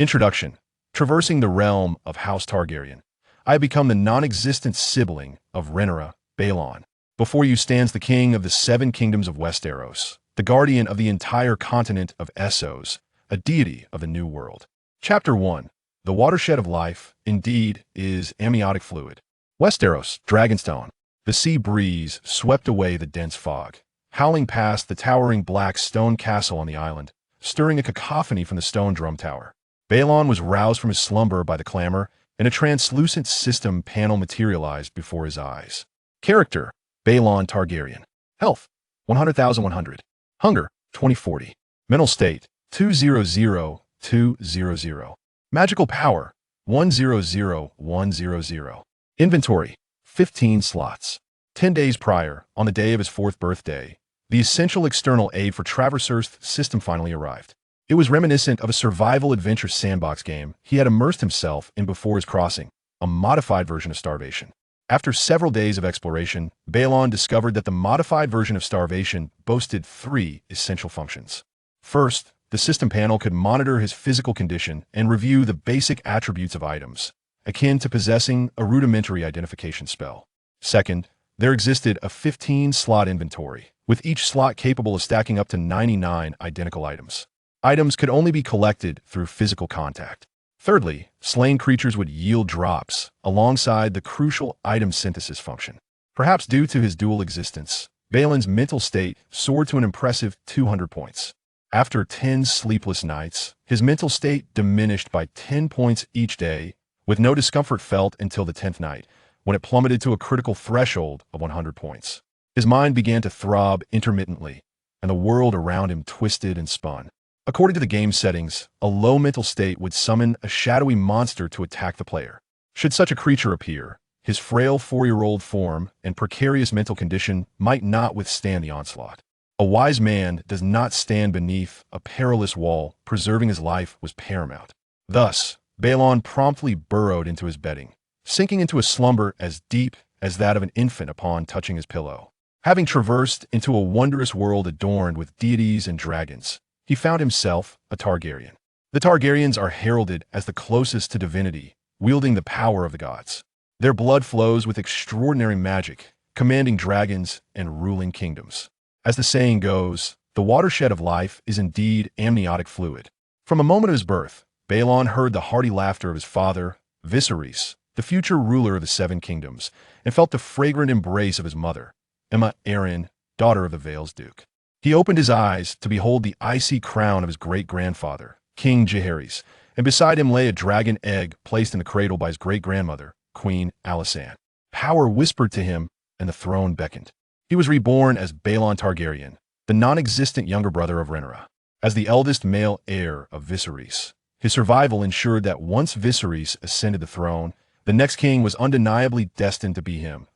Introduction. Traversing the realm of House Targaryen, I have become the non-existent sibling of Rhaenyra, Baelon. Before you stands the king of the 7 kingdoms of Westeros, the guardian of the entire continent of Essos, a deity of the New World. Chapter 1. The watershed of life, indeed, is amniotic fluid. Westeros, Dragonstone. The sea breeze swept away the dense fog, howling past the towering black stone castle on the island, stirring a cacophony from the stone drum tower. Baelon was roused from his slumber by the clamor, and a translucent system panel materialized before his eyes. Character: Baelon Targaryen. Health: 100,100. Hunger: 2040. Mental state: 200,200. Magical power: 100,100. Inventory: 15 slots. 10 days prior, on the day of his 4th birthday, the essential external aid for ThronesThe system finally arrived. It was reminiscent of a survival adventure sandbox game he had immersed himself in before his crossing, a modified version of Starvation. After several days of exploration, Baelon discovered that the modified version of Starvation boasted 3 essential functions. First, the system panel could monitor his physical condition and review the basic attributes of items, akin to possessing a rudimentary identification spell. Second, there existed a 15-slot inventory, with each slot capable of stacking up to 99 identical items. Items could only be collected through physical contact. Thirdly, slain creatures would yield drops alongside the crucial item synthesis function. Perhaps due to his dual existence, Baelon's mental state soared to an impressive 200 points. After 10 sleepless nights, his mental state diminished by 10 points each day, with no discomfort felt until the 10th night, when it plummeted to a critical threshold of 100 points. His mind began to throb intermittently, and the world around him twisted and spun. According to the game settings, a low mental state would summon a shadowy monster to attack the player. Should such a creature appear, his frail 4-year-old form and precarious mental condition might not withstand the onslaught. A wise man does not stand beneath a perilous wall. Preserving his life was paramount. Thus, Baelon promptly burrowed into his bedding, sinking into a slumber as deep as that of an infant upon touching his pillow. Having traversed into a wondrous world adorned with deities and dragons, he found himself a Targaryen. The Targaryens are heralded as the closest to divinity, wielding the power of the gods. Their blood flows with extraordinary magic, commanding dragons and ruling kingdoms. As the saying goes, the watershed of life is indeed amniotic fluid. From a moment of his birth, Baelon heard the hearty laughter of his father, Viserys, the future ruler of the 7 kingdoms, and felt the fragrant embrace of his mother, Aemma Arryn, daughter of the Vale's Duke. He opened his eyes to behold the icy crown of his great-grandfather, King Jaehaerys, and beside him lay a dragon egg placed in the cradle by his great-grandmother, Queen Alysanne. Power whispered to him, and the throne beckoned. He was reborn as Baelon Targaryen, the non-existent younger brother of Rhaenyra. As the eldest male heir of Viserys, his survival ensured that once Viserys ascended the throne, the next king was undeniably destined to be him.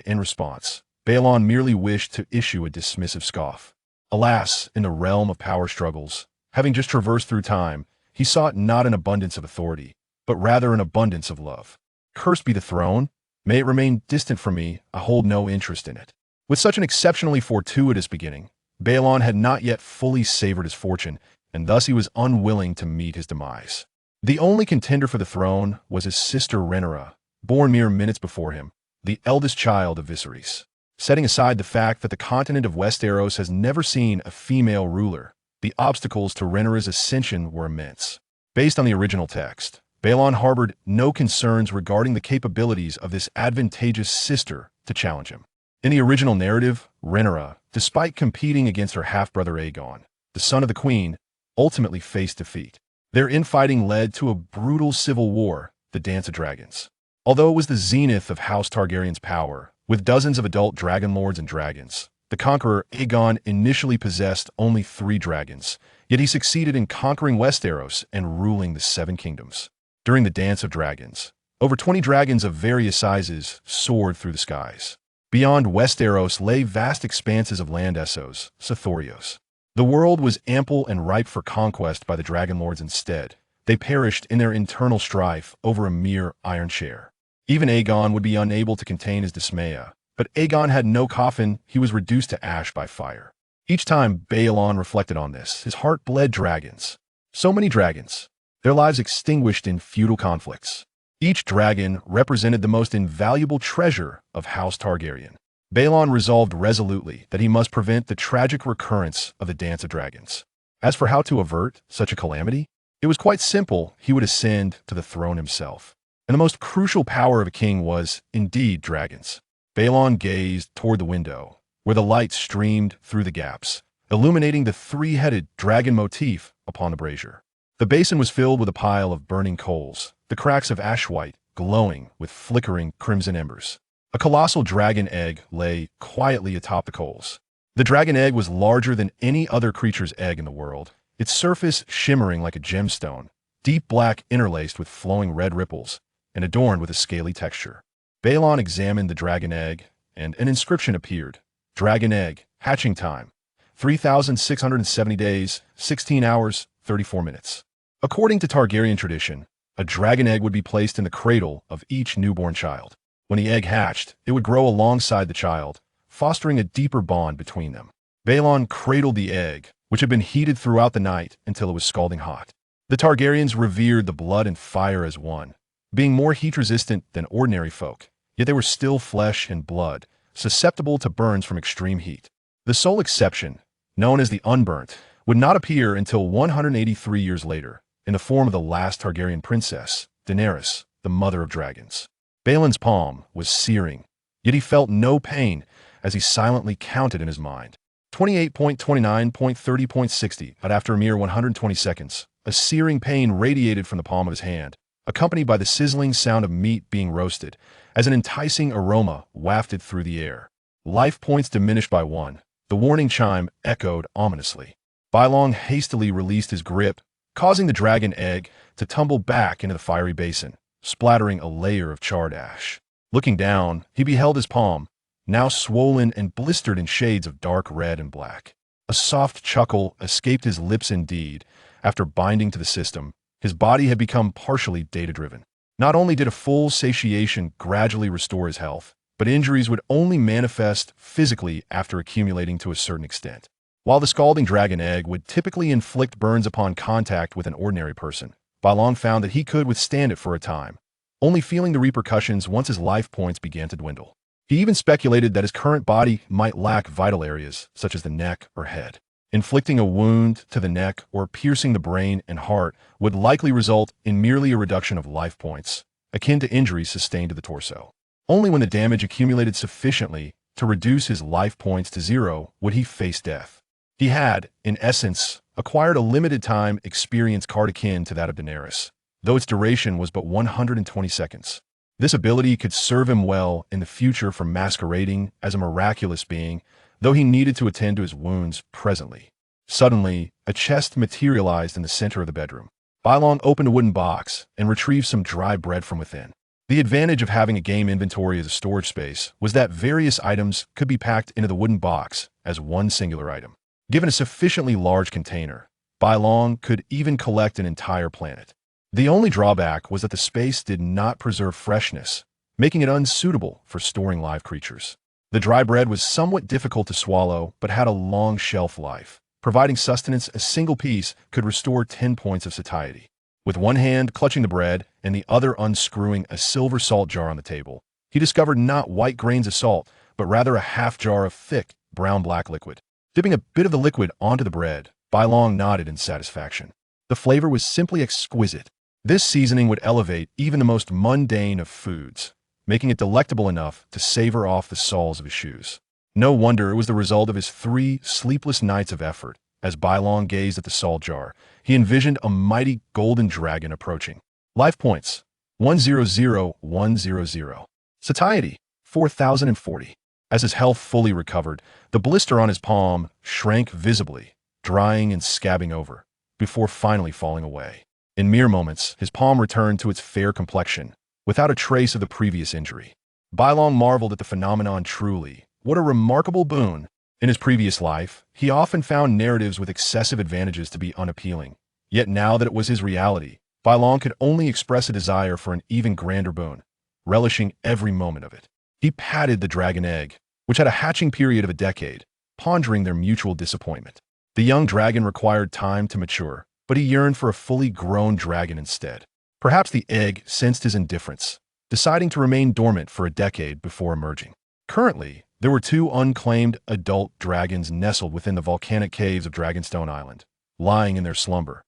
In response, Baelon merely wished to issue a dismissive scoff. Alas, in the realm of power struggles, having just traversed through time, he sought not an abundance of authority, but rather an abundance of love. Cursed be the throne, may it remain distant from me, I hold no interest in it. With such an exceptionally fortuitous beginning, Baelon had not yet fully savored his fortune, and thus he was unwilling to meet his demise. The only contender for the throne was his sister Rhaenyra, born mere minutes before him, the eldest child of Viserys. Setting aside the fact that the continent of Westeros has never seen a female ruler, the obstacles to Rhaenyra's ascension were immense. Based on the original text, Baelon harbored no concerns regarding the capabilities of this advantageous sister to challenge him. In the original narrative, Rhaenyra, despite competing against her half-brother Aegon, the son of the queen, ultimately faced defeat. Their infighting led to a brutal civil war, the Dance of Dragons. Although it was the zenith of House Targaryen's power, with dozens of adult dragon lords and dragons, the conqueror Aegon initially possessed only 3 dragons, yet he succeeded in conquering Westeros and ruling the 7 kingdoms. During the Dance of Dragons, over 20 dragons of various sizes soared through the skies. Beyond Westeros lay vast expanses of land Essos, Sothorios. The world was ample and ripe for conquest by the dragon lords. Instead, they perished in their internal strife over a mere iron share. Even Aegon would be unable to contain his dismay, but Aegon had no coffin. He was reduced to ash by fire. Each time Baelon reflected on this, his heart bled dragons. So many dragons. their lives extinguished in feudal conflicts. Each dragon represented the most invaluable treasure of House Targaryen. Baelon resolved resolutely that he must prevent the tragic recurrence of the Dance of Dragons. As for how to avert such a calamity, it was quite simple. He would ascend to the throne himself. And the most crucial power of a king was, indeed, dragons. Baelon gazed toward the window, where the light streamed through the gaps, illuminating the three-headed dragon motif upon the brazier. The basin was filled with a pile of burning coals, the cracks of ash white glowing with flickering crimson embers. A colossal dragon egg lay quietly atop the coals. The dragon egg was larger than any other creature's egg in the world, its surface shimmering like a gemstone, deep black interlaced with flowing red ripples, and adorned with a scaly texture. Baelon examined the dragon egg, and an inscription appeared. Dragon egg, hatching time, 3,670 days, 16 hours, 34 minutes. According to Targaryen tradition, a dragon egg would be placed in the cradle of each newborn child. When the egg hatched, it would grow alongside the child, fostering a deeper bond between them. Baelon cradled the egg, which had been heated throughout the night until it was scalding hot. The Targaryens revered the blood and fire as one, being more heat-resistant than ordinary folk, yet they were still flesh and blood, susceptible to burns from extreme heat. The sole exception, known as the unburnt, would not appear until 183 years later, in the form of the last Targaryen princess, Rhaenyra, the mother of dragons. Baelon's palm was searing, yet he felt no pain as he silently counted in his mind. 28.29.30.60, but after a mere 120 seconds, a searing pain radiated from the palm of his hand, accompanied by the sizzling sound of meat being roasted, as an enticing aroma wafted through the air. Life points diminished by 1. The warning chime echoed ominously. Baelon hastily released his grip, causing the dragon egg to tumble back into the fiery basin, splattering a layer of charred ash. Looking down, he beheld his palm, now swollen and blistered in shades of dark red and black. A soft chuckle escaped his lips indeed. After binding to the system, his body had become partially data-driven. Not only did a full satiation gradually restore his health, but injuries would only manifest physically after accumulating to a certain extent. While the scalding dragon egg would typically inflict burns upon contact with an ordinary person, Baelon found that he could withstand it for a time, only feeling the repercussions once his life points began to dwindle. He even speculated that his current body might lack vital areas, such as the neck or head. Inflicting a wound to the neck or piercing the brain and heart would likely result in merely a reduction of life points, akin to injuries sustained to the torso. Only when the damage accumulated sufficiently to reduce his life points to 0 would he face death. He had, in essence, acquired a limited-time experience card akin to that of Rhaenyra, though its duration was but 120 seconds. This ability could serve him well in the future for masquerading as a miraculous being, though he needed to attend to his wounds presently. Suddenly, a chest materialized in the center of the bedroom. Baelon opened a wooden box and retrieved some dry bread from within. The advantage of having a game inventory as a storage space was that various items could be packed into the wooden box as one singular item. Given a sufficiently large container, Baelon could even collect an entire planet. The only drawback was that the space did not preserve freshness, making it unsuitable for storing live creatures. The dry bread was somewhat difficult to swallow, but had a long shelf life. Providing sustenance, a single piece could restore 10 points of satiety. With one hand clutching the bread and the other unscrewing a silver salt jar on the table, he discovered not white grains of salt, but rather a half jar of thick, brown-black liquid. Dipping a bit of the liquid onto the bread, Baelon nodded in satisfaction. The flavor was simply exquisite. This seasoning would elevate even the most mundane of foods, making it delectable enough to savor off the soles of his shoes. No wonder it was the result of his 3 sleepless nights of effort. As Baelon gazed at the salt jar, he envisioned a mighty golden dragon approaching. Life points, 100,100. Satiety, 4,040. As his health fully recovered, the blister on his palm shrank visibly, drying and scabbing over, before finally falling away. In mere moments, his palm returned to its fair complexion, without a trace of the previous injury. Baelon marveled at the phenomenon truly. What a remarkable boon! In his previous life, he often found narratives with excessive advantages to be unappealing. Yet now that it was his reality, Baelon could only express a desire for an even grander boon, relishing every moment of it. He patted the dragon egg, which had a hatching period of a decade, pondering their mutual disappointment. The young dragon required time to mature, but he yearned for a fully grown dragon instead. Perhaps the egg sensed his indifference, deciding to remain dormant for a decade before emerging. Currently, there were 2 unclaimed adult dragons nestled within the volcanic caves of Dragonstone Island, lying in their slumber.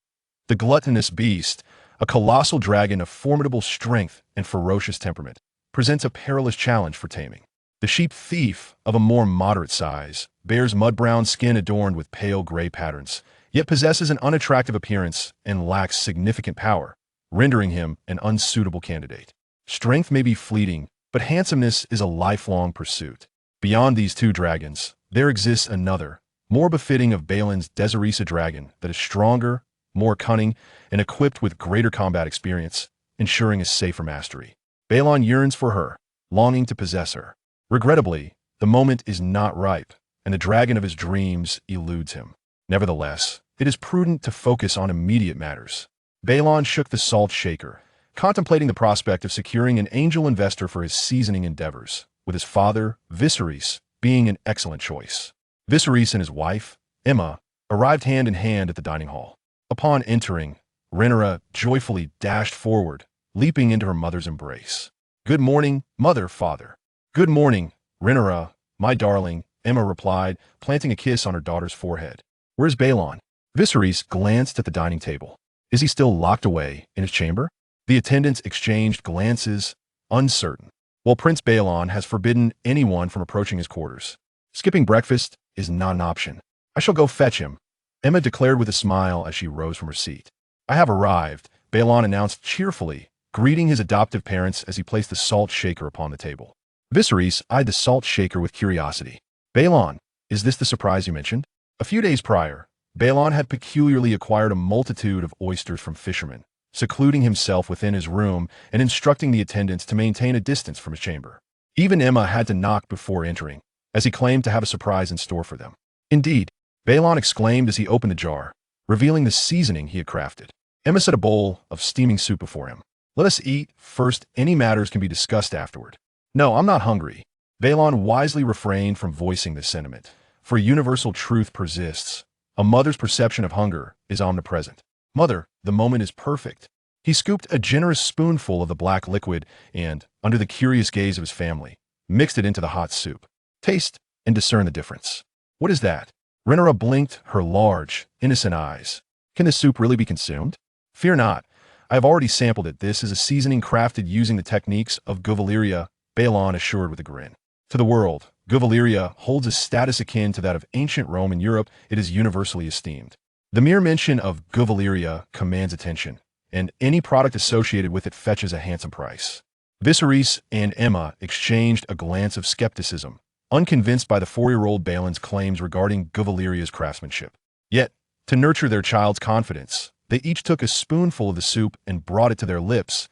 The gluttonous beast, a colossal dragon of formidable strength and ferocious temperament, presents a perilous challenge for taming. The sheep thief, of a more moderate size, bears mud-brown skin adorned with pale gray patterns, yet possesses an unattractive appearance and lacks significant power, rendering him an unsuitable candidate. Strength may be fleeting, but handsomeness is a lifelong pursuit. Beyond these 2 dragons, there exists another, more befitting of Baelon's Desirisa dragon that is stronger, more cunning, and equipped with greater combat experience, ensuring a safer mastery. Baelon yearns for her, longing to possess her. Regrettably, the moment is not ripe, and the dragon of his dreams eludes him. Nevertheless, it is prudent to focus on immediate matters. Baelon shook the salt shaker, contemplating the prospect of securing an angel investor for his seasoning endeavors, with his father, Viserys, being an excellent choice. Viserys and his wife, Aemma, arrived hand in hand at the dining hall. Upon entering, Rhaenyra joyfully dashed forward, leaping into her mother's embrace. "Good morning, mother, father." "Good morning, Rhaenyra, my darling," Aemma replied, planting a kiss on her daughter's forehead. "Where's Baelon?" Viserys glanced at the dining table. "Is he still locked away in his chamber?" The attendants exchanged glances, uncertain. "Well, Prince Baelon has forbidden anyone from approaching his quarters. Skipping breakfast is not an option. I shall go fetch him," Aemma declared with a smile as she rose from her seat. "I have arrived," Baelon announced cheerfully, greeting his adoptive parents as he placed the salt shaker upon the table. Viserys eyed the salt shaker with curiosity. "Baelon, is this the surprise you mentioned?" A few days prior, Baelon had peculiarly acquired a multitude of oysters from fishermen, secluding himself within his room and instructing the attendants to maintain a distance from his chamber. Even Aemma had to knock before entering, as he claimed to have a surprise in store for them. "Indeed," Baelon exclaimed as he opened the jar, revealing the seasoning he had crafted. Aemma set a bowl of steaming soup before him. "Let us eat first. Any matters can be discussed afterward." "No, I'm not hungry." Baelon wisely refrained from voicing this sentiment, for a universal truth persists. A mother's perception of hunger is omnipresent. "Mother, the moment is perfect." He scooped a generous spoonful of the black liquid and, under the curious gaze of his family, mixed it into the hot soup. "Taste and discern the difference." "What is that?" Rhaenyra blinked her large, innocent eyes. "Can this soup really be consumed?" "Fear not. I have already sampled it. This is a seasoning crafted using the techniques of Valyria," Baelon assured with a grin. To the world, Valyria holds a status akin to that of ancient Rome. In Europe, it is universally esteemed. The mere mention of Valyria commands attention, and any product associated with it fetches a handsome price. Viserys and Aemma exchanged a glance of skepticism, unconvinced by the 4-year-old Baelon's claims regarding Valyria's craftsmanship. Yet, to nurture their child's confidence, they each took a spoonful of the soup and brought it to their lips.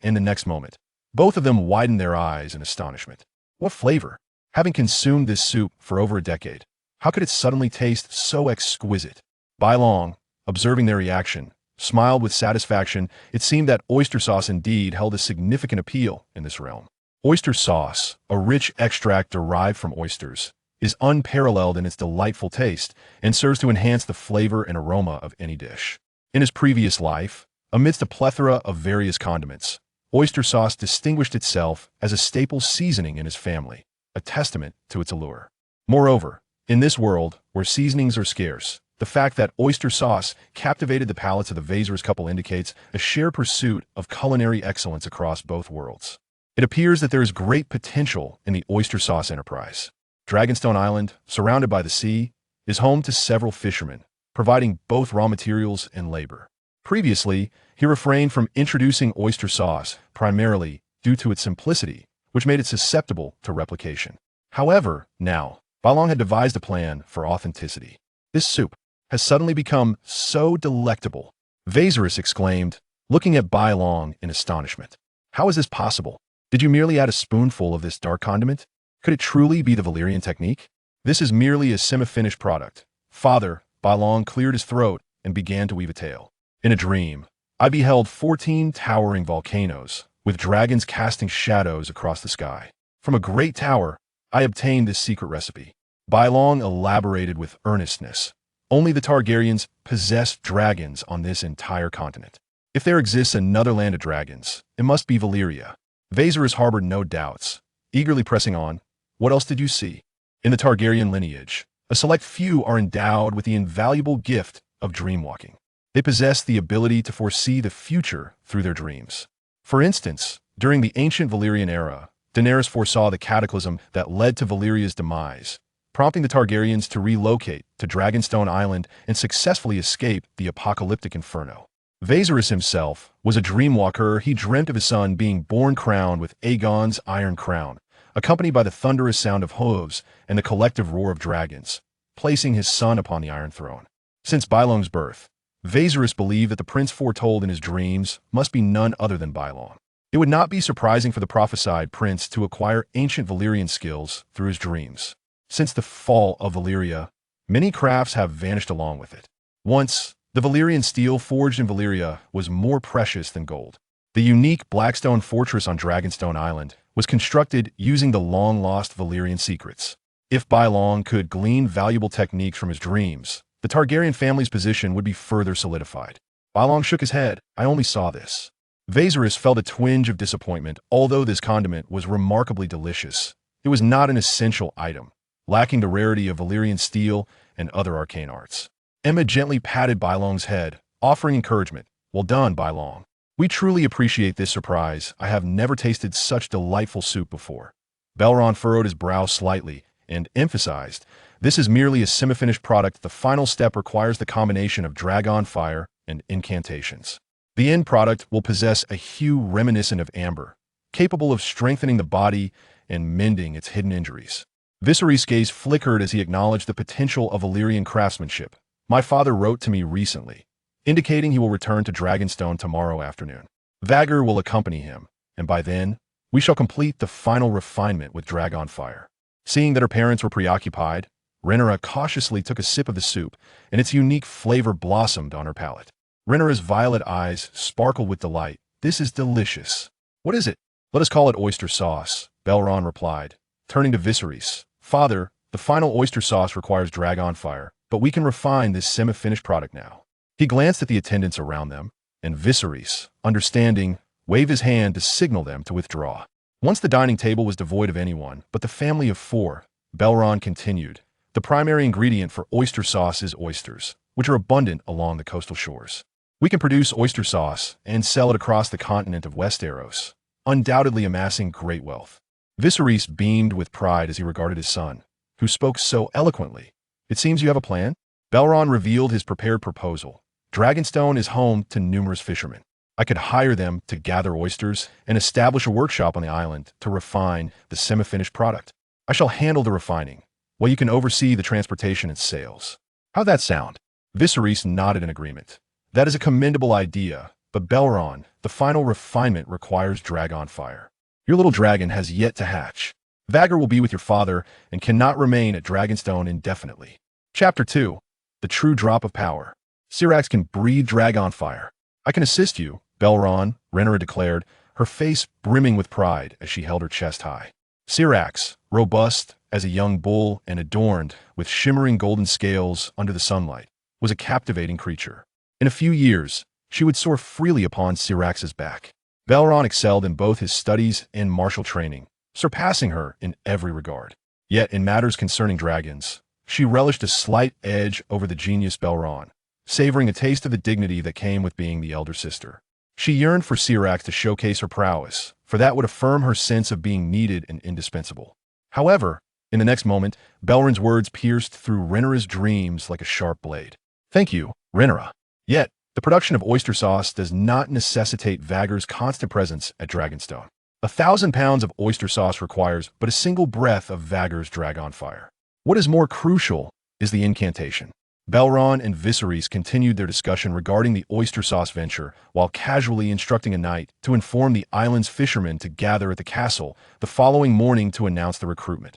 In the next moment, both of them widened their eyes in astonishment. What flavor? Having consumed this soup for over a decade, how could it suddenly taste so exquisite? Baelon, observing their reaction, smiled with satisfaction. It seemed that oyster sauce indeed held a significant appeal in this realm. Oyster sauce, a rich extract derived from oysters, is unparalleled in its delightful taste and serves to enhance the flavor and aroma of any dish. In his previous life, amidst a plethora of various condiments, oyster sauce distinguished itself as a staple seasoning in his family, a testament to its allure. Moreover, in this world, where seasonings are scarce, the fact that oyster sauce captivated the palates of the Vaserys couple indicates a shared pursuit of culinary excellence across both worlds. It appears that there is great potential in the oyster sauce enterprise. Dragonstone Island, surrounded by the sea, is home to several fishermen, providing both raw materials and labor. Previously, he refrained from introducing oyster sauce, primarily due to its simplicity, which made it susceptible to replication. However, now, Baelon had devised a plan for authenticity. "This soup has suddenly become so delectable," Vaserys exclaimed, looking at Baelon in astonishment. "How is this possible? Did you merely add a spoonful of this dark condiment? Could it truly be the Valyrian technique?" "This is merely a semi-finished product. Father," Baelon cleared his throat and began to weave a tale. "In a dream, I beheld 14 towering volcanoes, with dragons casting shadows across the sky. From a great tower, I obtained this secret recipe." Baelon elaborated with earnestness, Only the Targaryens possess dragons on this entire continent. If there exists another land of dragons, it must be Valyria. Viserys harbored no doubts, eagerly pressing on. What else did you see? In the Targaryen lineage, a select few are endowed with the invaluable gift of dreamwalking. They possess the ability to foresee the future through their dreams. For instance, during the ancient Valyrian era, Daenerys foresaw the cataclysm that led to Valyria's demise, prompting the Targaryens to relocate to Dragonstone Island and successfully escape the apocalyptic inferno. Viserys himself was a dreamwalker. He dreamt of his son being born crowned with Aegon's iron crown, accompanied by the thunderous sound of hooves and the collective roar of dragons, placing his son upon the Iron Throne. Since Baelon's birth, Viserys believed that the prince foretold in his dreams must be none other than Baelon. It would not be surprising for the prophesied prince to acquire ancient Valyrian skills through his dreams. Since the fall of Valyria, many crafts have vanished along with it. Once, the Valyrian steel forged in Valyria was more precious than gold. The unique Blackstone fortress on Dragonstone Island was constructed using the long-lost Valyrian secrets. If Baelon could glean valuable techniques from his dreams, the Targaryen family's position would be further solidified. Baelon shook his head. I only saw this. Viserys felt a twinge of disappointment. Although this condiment was remarkably delicious, it was not an essential item, lacking the rarity of Valyrian steel and other arcane arts. Emma gently patted Baelon's head, offering encouragement. Well done, Baelon. We truly appreciate this surprise. I have never tasted such delightful soup before. Belron furrowed his brow slightly and emphasized, this is merely a semi-finished product. The final step requires the combination of dragon fire and incantations. The end product will possess a hue reminiscent of amber, capable of strengthening the body and mending its hidden injuries. Viserys' gaze flickered as he acknowledged the potential of Valyrian craftsmanship. My father wrote to me recently, indicating he will return to Dragonstone tomorrow afternoon. Vhagar will accompany him, and by then, we shall complete the final refinement with dragon fire. Seeing that her parents were preoccupied, Rhaenyra cautiously took a sip of the soup, and its unique flavor blossomed on her palate. Rhaenyra's violet eyes sparkled with delight. This is delicious. What is it? Let us call it oyster sauce, Belron replied, turning to Viserys. Father, the final oyster sauce requires dragon fire, but we can refine this semi-finished product now. He glanced at the attendants around them, and Viserys, understanding, waved his hand to signal them to withdraw. Once the dining table was devoid of anyone but the family of four, Belron continued, the primary ingredient for oyster sauce is oysters, which are abundant along the coastal shores. We can produce oyster sauce and sell it across the continent of Westeros, undoubtedly amassing great wealth. Viserys beamed with pride as he regarded his son, who spoke so eloquently. It seems you have a plan? Belron revealed his prepared proposal. Dragonstone is home to numerous fishermen. I could hire them to gather oysters and establish a workshop on the island to refine the semi-finished product. I shall handle the refining, while you can oversee the transportation and sales. How'd that sound? Viserys nodded in agreement. That is a commendable idea, but Belron, the final refinement requires dragon fire. Your little dragon has yet to hatch. Vhagar will be with your father and cannot remain at Dragonstone indefinitely. Chapter 2. The True Drop of Power. Syrax can breathe dragon fire. I can assist you, Belron, Rhaenyra declared, her face brimming with pride as she held her chest high. Syrax, robust as a young bull and adorned with shimmering golden scales under the sunlight, was a captivating creature. In a few years, she would soar freely upon Syrax's back. Belron excelled in both his studies and martial training, surpassing her in every regard. Yet in matters concerning dragons, she relished a slight edge over the genius Belron, savoring a taste of the dignity that came with being the elder sister. She yearned for Syrax to showcase her prowess, for that would affirm her sense of being needed and indispensable. However, in the next moment, Belron's words pierced through Rhaenyra's dreams like a sharp blade. Thank you, Rhaenyra. Yet, the production of oyster sauce does not necessitate Vhagar's constant presence at Dragonstone. 1,000 pounds of oyster sauce requires but a single breath of Vhagar's dragon fire. What is more crucial is the incantation. Belron and Viserys continued their discussion regarding the oyster sauce venture while casually instructing a knight to inform the island's fishermen to gather at the castle the following morning to announce the recruitment.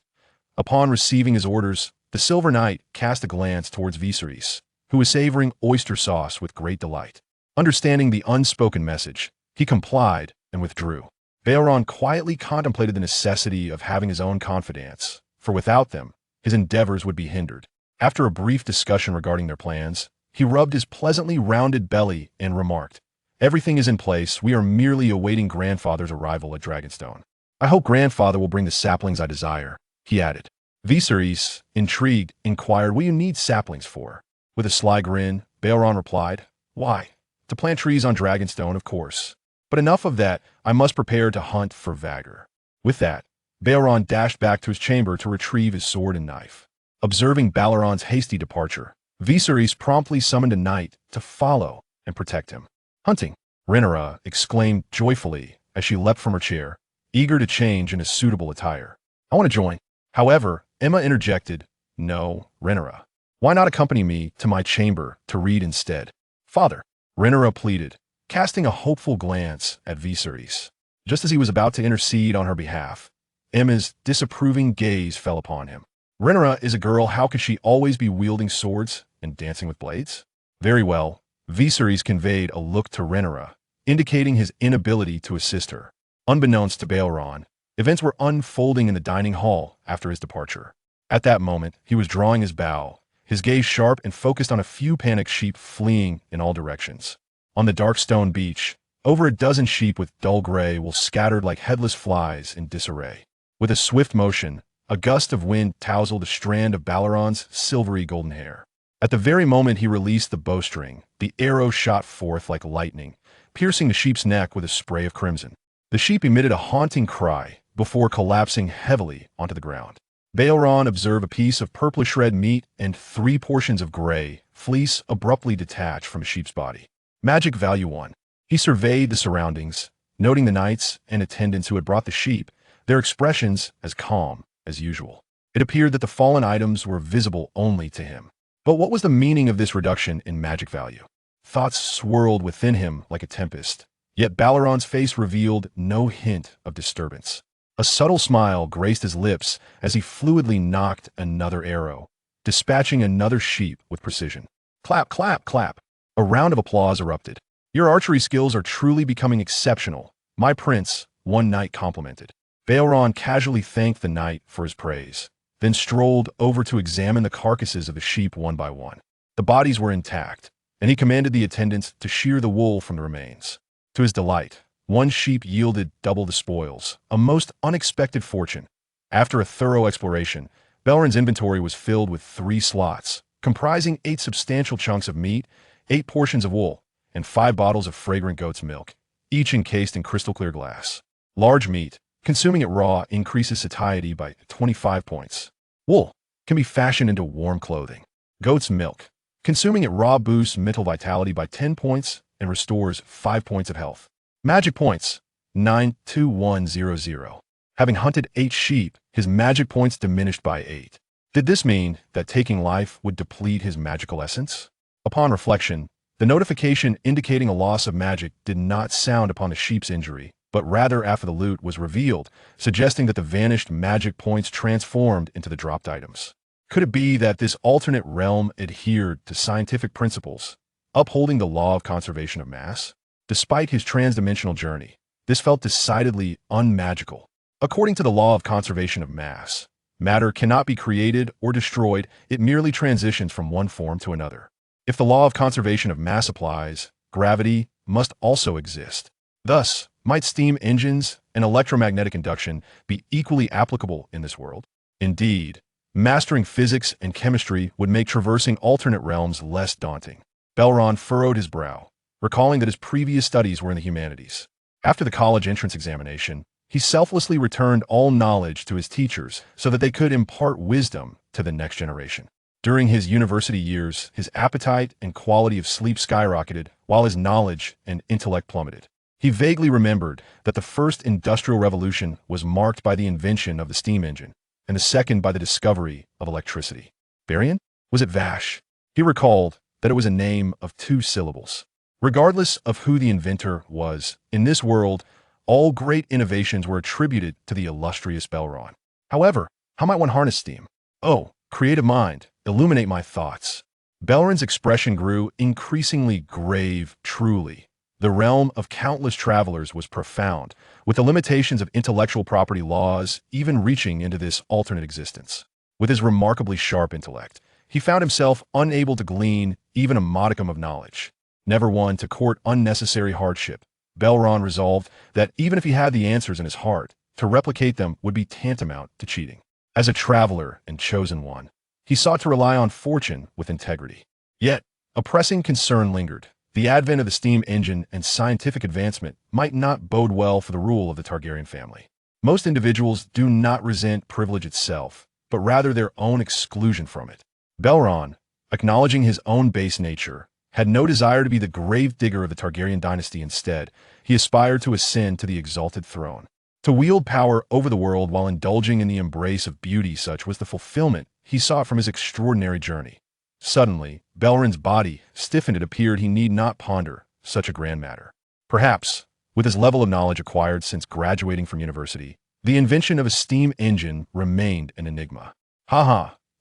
Upon receiving his orders, the Silver Knight cast a glance towards Viserys, who was savoring oyster sauce with great delight. Understanding the unspoken message, he complied and withdrew. Baelon quietly contemplated the necessity of having his own confidants, for without them, his endeavors would be hindered. After a brief discussion regarding their plans, he rubbed his pleasantly rounded belly and remarked, "Everything is in place. We are merely awaiting Grandfather's arrival at Dragonstone. I hope Grandfather will bring the saplings I desire," he added. Viserys, intrigued, inquired, "What do you need saplings for?" With a sly grin, Baelon replied, "Why, to plant trees on Dragonstone, of course. But enough of that, I must prepare to hunt for Vagor." With that, Baelon dashed back to his chamber to retrieve his sword and knife. Observing Balron's hasty departure, Viserys promptly summoned a knight to follow and protect him. "Hunting!" Rhaenyra exclaimed joyfully as she leapt from her chair, eager to change into suitable attire. "I want to join." However, Emma interjected, "No, Rhaenyra. Why not accompany me to my chamber to read instead?" "Father," Rhaenyra pleaded, casting a hopeful glance at Viserys. Just as he was about to intercede on her behalf, Emma's disapproving gaze fell upon him. "Rhaenyra is a girl. How could she always be wielding swords and dancing with blades?" "Very well." Viserys conveyed a look to Rhaenyra, indicating his inability to assist her. Unbeknownst to Baelon, events were unfolding in the dining hall after his departure. At that moment, he was drawing his bow, his gaze sharp and focused on a few panicked sheep fleeing in all directions. On the dark stone beach, over a dozen sheep with dull gray wool scattered like headless flies in disarray. With a swift motion, a gust of wind tousled a strand of Balron's silvery golden hair. At the very moment he released the bowstring, the arrow shot forth like lightning, piercing the sheep's neck with a spray of crimson. The sheep emitted a haunting cry before collapsing heavily onto the ground. Baelon observed a piece of purplish red meat and 3 portions of gray fleece abruptly detached from a sheep's body. Magic value 1. He surveyed the surroundings, noting the knights and attendants who had brought the sheep, their expressions as calm as usual. It appeared that the fallen items were visible only to him. But what was the meaning of this reduction in magic value? Thoughts swirled within him like a tempest, yet Balron's face revealed no hint of disturbance. A subtle smile graced his lips as he fluidly nocked another arrow, dispatching another sheep with precision. Clap, clap, clap. A round of applause erupted. "Your archery skills are truly becoming exceptional, my prince," one knight complimented. Baelon casually thanked the knight for his praise, then strolled over to examine the carcasses of the sheep one by one. The bodies were intact, and he commanded the attendants to shear the wool from the remains. To his delight, one sheep yielded double the spoils, a most unexpected fortune. After a thorough exploration, Balron's inventory was filled with 3 slots, comprising 8 substantial chunks of meat, 8 portions of wool, and 5 bottles of fragrant goat's milk, each encased in crystal-clear glass. Large meat, consuming it raw, increases satiety by 25 points. Wool can be fashioned into warm clothing. Goat's milk, consuming it raw, boosts mental vitality by 10 points and restores 5 points of health. Magic points, 92100. Having hunted 8 sheep, his magic points diminished by 8. Did this mean that taking life would deplete his magical essence? Upon reflection, the notification indicating a loss of magic did not sound upon the sheep's injury, but rather after the loot was revealed, suggesting that the vanished magic points transformed into the dropped items. Could it be that this alternate realm adhered to scientific principles, upholding the law of conservation of mass? Despite his transdimensional journey, this felt decidedly unmagical. According to the law of conservation of mass, matter cannot be created or destroyed, it merely transitions from one form to another. If the law of conservation of mass applies, gravity must also exist. Thus, might steam engines and electromagnetic induction be equally applicable in this world? Indeed, mastering physics and chemistry would make traversing alternate realms less daunting. Baelon furrowed his brow, recalling that his previous studies were in the humanities. After the college entrance examination, he selflessly returned all knowledge to his teachers so that they could impart wisdom to the next generation. During his university years, his appetite and quality of sleep skyrocketed, while his knowledge and intellect plummeted. He vaguely remembered that the first industrial revolution was marked by the invention of the steam engine, and the second by the discovery of electricity. Varian? Was it Vash? He recalled that it was a name of 2 syllables. Regardless of who the inventor was, in this world, all great innovations were attributed to the illustrious Baelon. However, how might one harness steam? "Oh, creative mind, illuminate my thoughts." Baelron's expression grew increasingly grave. Truly, the realm of countless travelers was profound, with the limitations of intellectual property laws even reaching into this alternate existence. With his remarkably sharp intellect, he found himself unable to glean even a modicum of knowledge. Never one to court unnecessary hardship, Baelon resolved that even if he had the answers in his heart, to replicate them would be tantamount to cheating. As a traveler and chosen one, he sought to rely on fortune with integrity. Yet, a pressing concern lingered. The advent of the steam engine and scientific advancement might not bode well for the rule of the Targaryen family. Most individuals do not resent privilege itself, but rather their own exclusion from it. Baelon, acknowledging his own base nature, had no desire to be the gravedigger of the Targaryen dynasty. Instead, he aspired to ascend to the exalted throne. To wield power over the world while indulging in the embrace of beauty, such was the fulfillment he sought from his extraordinary journey. Suddenly, Baelon's body stiffened. It appeared he need not ponder such a grand matter. Perhaps, with his level of knowledge acquired since graduating from university, the invention of a steam engine remained an enigma.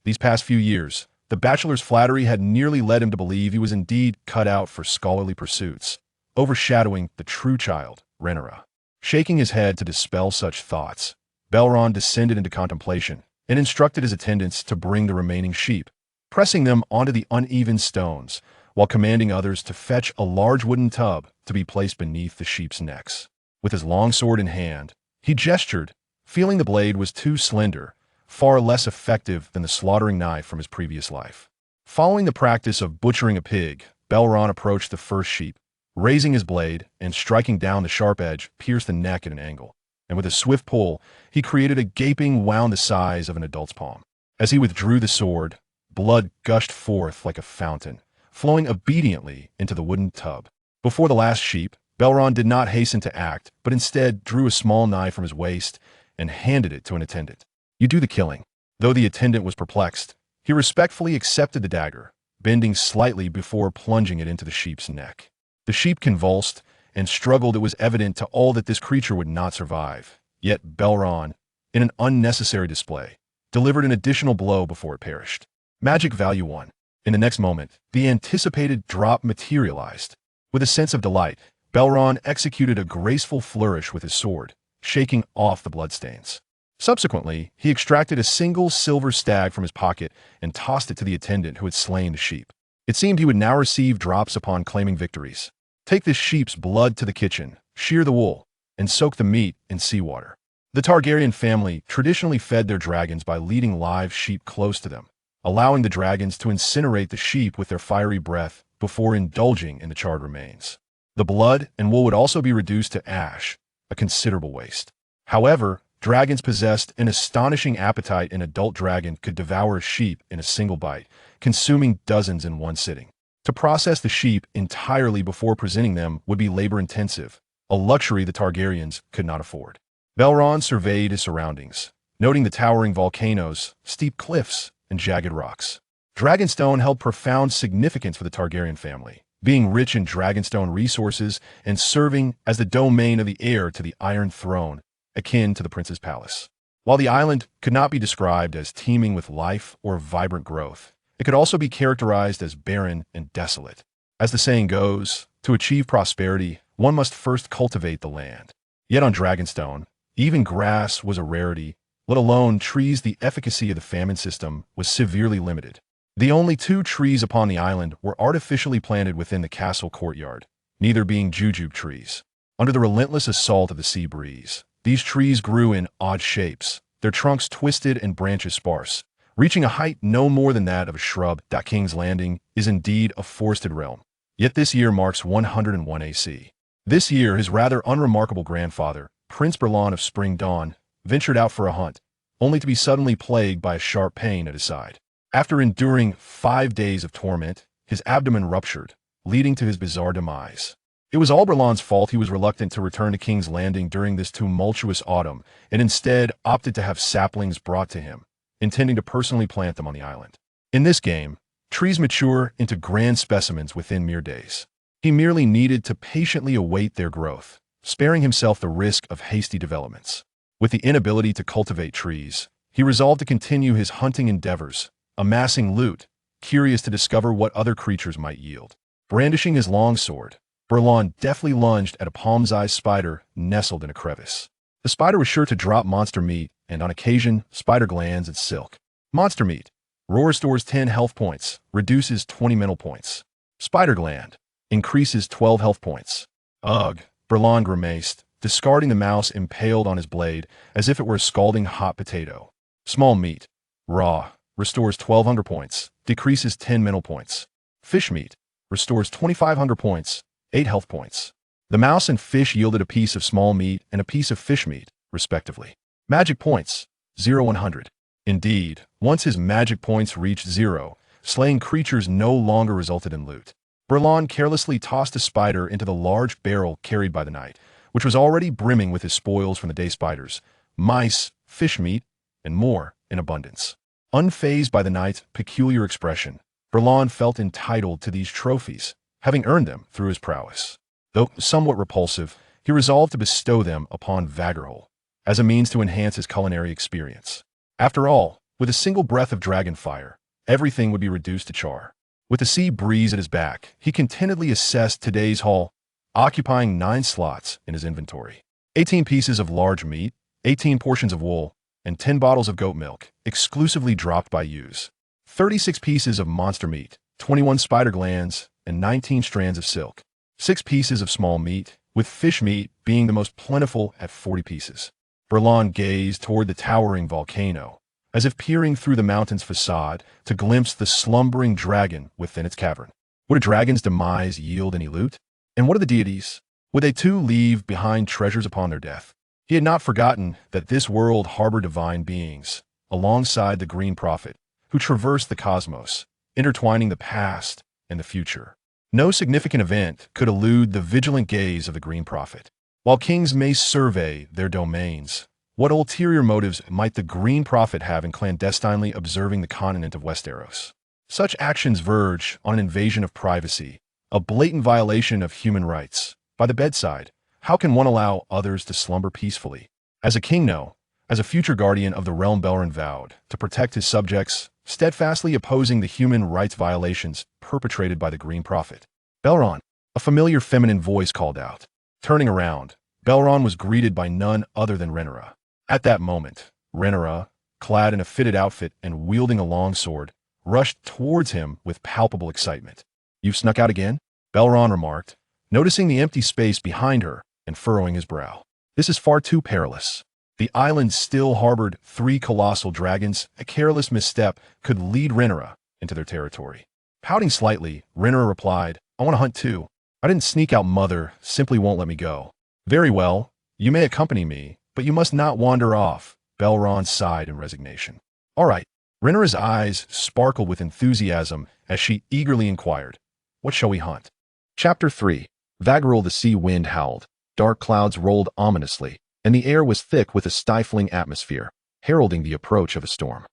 These past few years, the bachelor's flattery had nearly led him to believe he was indeed cut out for scholarly pursuits, overshadowing the true child, Rhaenyra. Shaking his head to dispel such thoughts, Baelon descended into contemplation and instructed his attendants to bring the remaining sheep, pressing them onto the uneven stones, while commanding others to fetch a large wooden tub to be placed beneath the sheep's necks. With his long sword in hand, he gestured, feeling the blade was too slender, far less effective than the slaughtering knife from his previous life. Following the practice of butchering a pig, Baelon approached the first sheep, raising his blade and striking down the sharp edge, pierced the neck at an angle, and with a swift pull, he created a gaping wound the size of an adult's palm. As he withdrew the sword, blood gushed forth like a fountain, flowing obediently into the wooden tub. Before the last sheep, Baelon did not hasten to act, but instead drew a small knife from his waist and handed it to an attendant. "You do the killing." Though the attendant was perplexed, he respectfully accepted the dagger, bending slightly before plunging it into the sheep's neck. The sheep convulsed and struggled. It was evident to all that this creature would not survive. Yet Baelon, in an unnecessary display, delivered an additional blow before it perished. Magic value 1. In the next moment, the anticipated drop materialized. With a sense of delight, Baelon executed a graceful flourish with his sword, shaking off the bloodstains. Subsequently, he extracted a single silver stag from his pocket and tossed it to the attendant who had slain the sheep. It seemed he would now receive drops upon claiming victories. "Take this sheep's blood to the kitchen, shear the wool, and soak the meat in seawater." The Targaryen family traditionally fed their dragons by leading live sheep close to them, allowing the dragons to incinerate the sheep with their fiery breath before indulging in the charred remains. The blood and wool would also be reduced to ash, a considerable waste. However, dragons possessed an astonishing appetite. An adult dragon could devour a sheep in a single bite, consuming dozens in one sitting. To process the sheep entirely before presenting them would be labor-intensive, a luxury the Targaryens could not afford. Baelon surveyed his surroundings, noting the towering volcanoes, steep cliffs, and jagged rocks. Dragonstone held profound significance for the Targaryen family, being rich in dragonstone resources and serving as the domain of the heir to the Iron Throne, akin to the prince's palace. While the island could not be described as teeming with life or vibrant growth, it could also be characterized as barren and desolate. As the saying goes, to achieve prosperity, one must first cultivate the land. Yet on Dragonstone, even grass was a rarity, let alone trees. The efficacy of the famine system was severely limited. The only 2 trees upon the island were artificially planted within the castle courtyard, neither being jujube trees. Under the relentless assault of the sea breeze, these trees grew in odd shapes, their trunks twisted and branches sparse, reaching a height no more than that of a shrub. King's Landing is indeed a forested realm. Yet this year marks 101 AC. This year his rather unremarkable grandfather, Prince Baelon of Spring Dawn, ventured out for a hunt, only to be suddenly plagued by a sharp pain at his side. After enduring 5 days of torment, his abdomen ruptured, leading to his bizarre demise. It was all Baelon's fault. He was reluctant to return to King's Landing during this tumultuous autumn, and instead opted to have saplings brought to him, intending to personally plant them on the island. In this game, trees mature into grand specimens within mere days. He merely needed to patiently await their growth, sparing himself the risk of hasty developments. With the inability to cultivate trees, he resolved to continue his hunting endeavors, amassing loot, curious to discover what other creatures might yield. Brandishing his long sword, Baelon deftly lunged at a palm-sized spider nestled in a crevice. The spider was sure to drop monster meat, and on occasion, spider glands and silk. Monster meat, Roar restores 10 health points, reduces 20 mental points. Spider Gland increases 12 health points. Ugh, Baelon grimaced, discarding the mouse impaled on his blade as if it were a scalding hot potato. Small Meat, raw, restores 12 hunger points, decreases 10 mental points. Fish Meat, restores 25 hunger points, 8 health points. The mouse and fish yielded a piece of small meat and a piece of fish meat, respectively. Magic points, 0-100. Indeed, once his magic points reached 0, slaying creatures no longer resulted in loot. Baelon carelessly tossed a spider into the large barrel carried by the knight, which was already brimming with his spoils from the day spiders, mice, fish meat, and more in abundance. Unfazed by the knight's peculiar expression, Baelon felt entitled to these trophies, having earned them through his prowess. Though somewhat repulsive, he resolved to bestow them upon Vagarhol, as a means to enhance his culinary experience. After all, with a single breath of dragon fire, everything would be reduced to char. With the sea breeze at his back, he contentedly assessed today's haul, occupying 9 slots in his inventory. 18 pieces of large meat, 18 portions of wool, and 10 bottles of goat milk, exclusively dropped by ewes. 36 pieces of monster meat, 21 spider glands, and 19 strands of silk. 6 pieces of small meat, with fish meat being the most plentiful at 40 pieces. Baelon gazed toward the towering volcano, as if peering through the mountain's facade to glimpse the slumbering dragon within its cavern. Would a dragon's demise yield any loot? And what of the deities? Would they too leave behind treasures upon their death? He had not forgotten that this world harbored divine beings, alongside the Green Prophet, who traversed the cosmos, intertwining the past and the future. No significant event could elude the vigilant gaze of the Green Prophet. While kings may survey their domains, what ulterior motives might the Green Prophet have in clandestinely observing the continent of Westeros? Such actions verge on an invasion of privacy, a blatant violation of human rights. By the bedside, how can one allow others to slumber peacefully? As a king, no. As a future guardian of the realm, Baelon vowed to protect his subjects, steadfastly opposing the human rights violations perpetrated by the Green Prophet. Baelon, a familiar feminine voice called out. Turning around, Baelon was greeted by none other than Rhaenyra. At that moment, Rhaenyra, clad in a fitted outfit and wielding a long sword, rushed towards him with palpable excitement. "You've snuck out again?" Baelon remarked, noticing the empty space behind her and furrowing his brow. "This is far too perilous. The island still harbored 3 colossal dragons. A careless misstep could lead Rhaenyra into their territory." Pouting slightly, Rhaenyra replied, "I want to hunt too. I didn't sneak out, Mother simply won't let me go." "Very well, you may accompany me, but you must not wander off." Baelon sighed in resignation. "All right." Rhaenyra's eyes sparkled with enthusiasm as she eagerly inquired, "What shall we hunt?" Chapter 3. Vagarhol. The sea wind howled, dark clouds rolled ominously, and the air was thick with a stifling atmosphere, heralding the approach of a storm.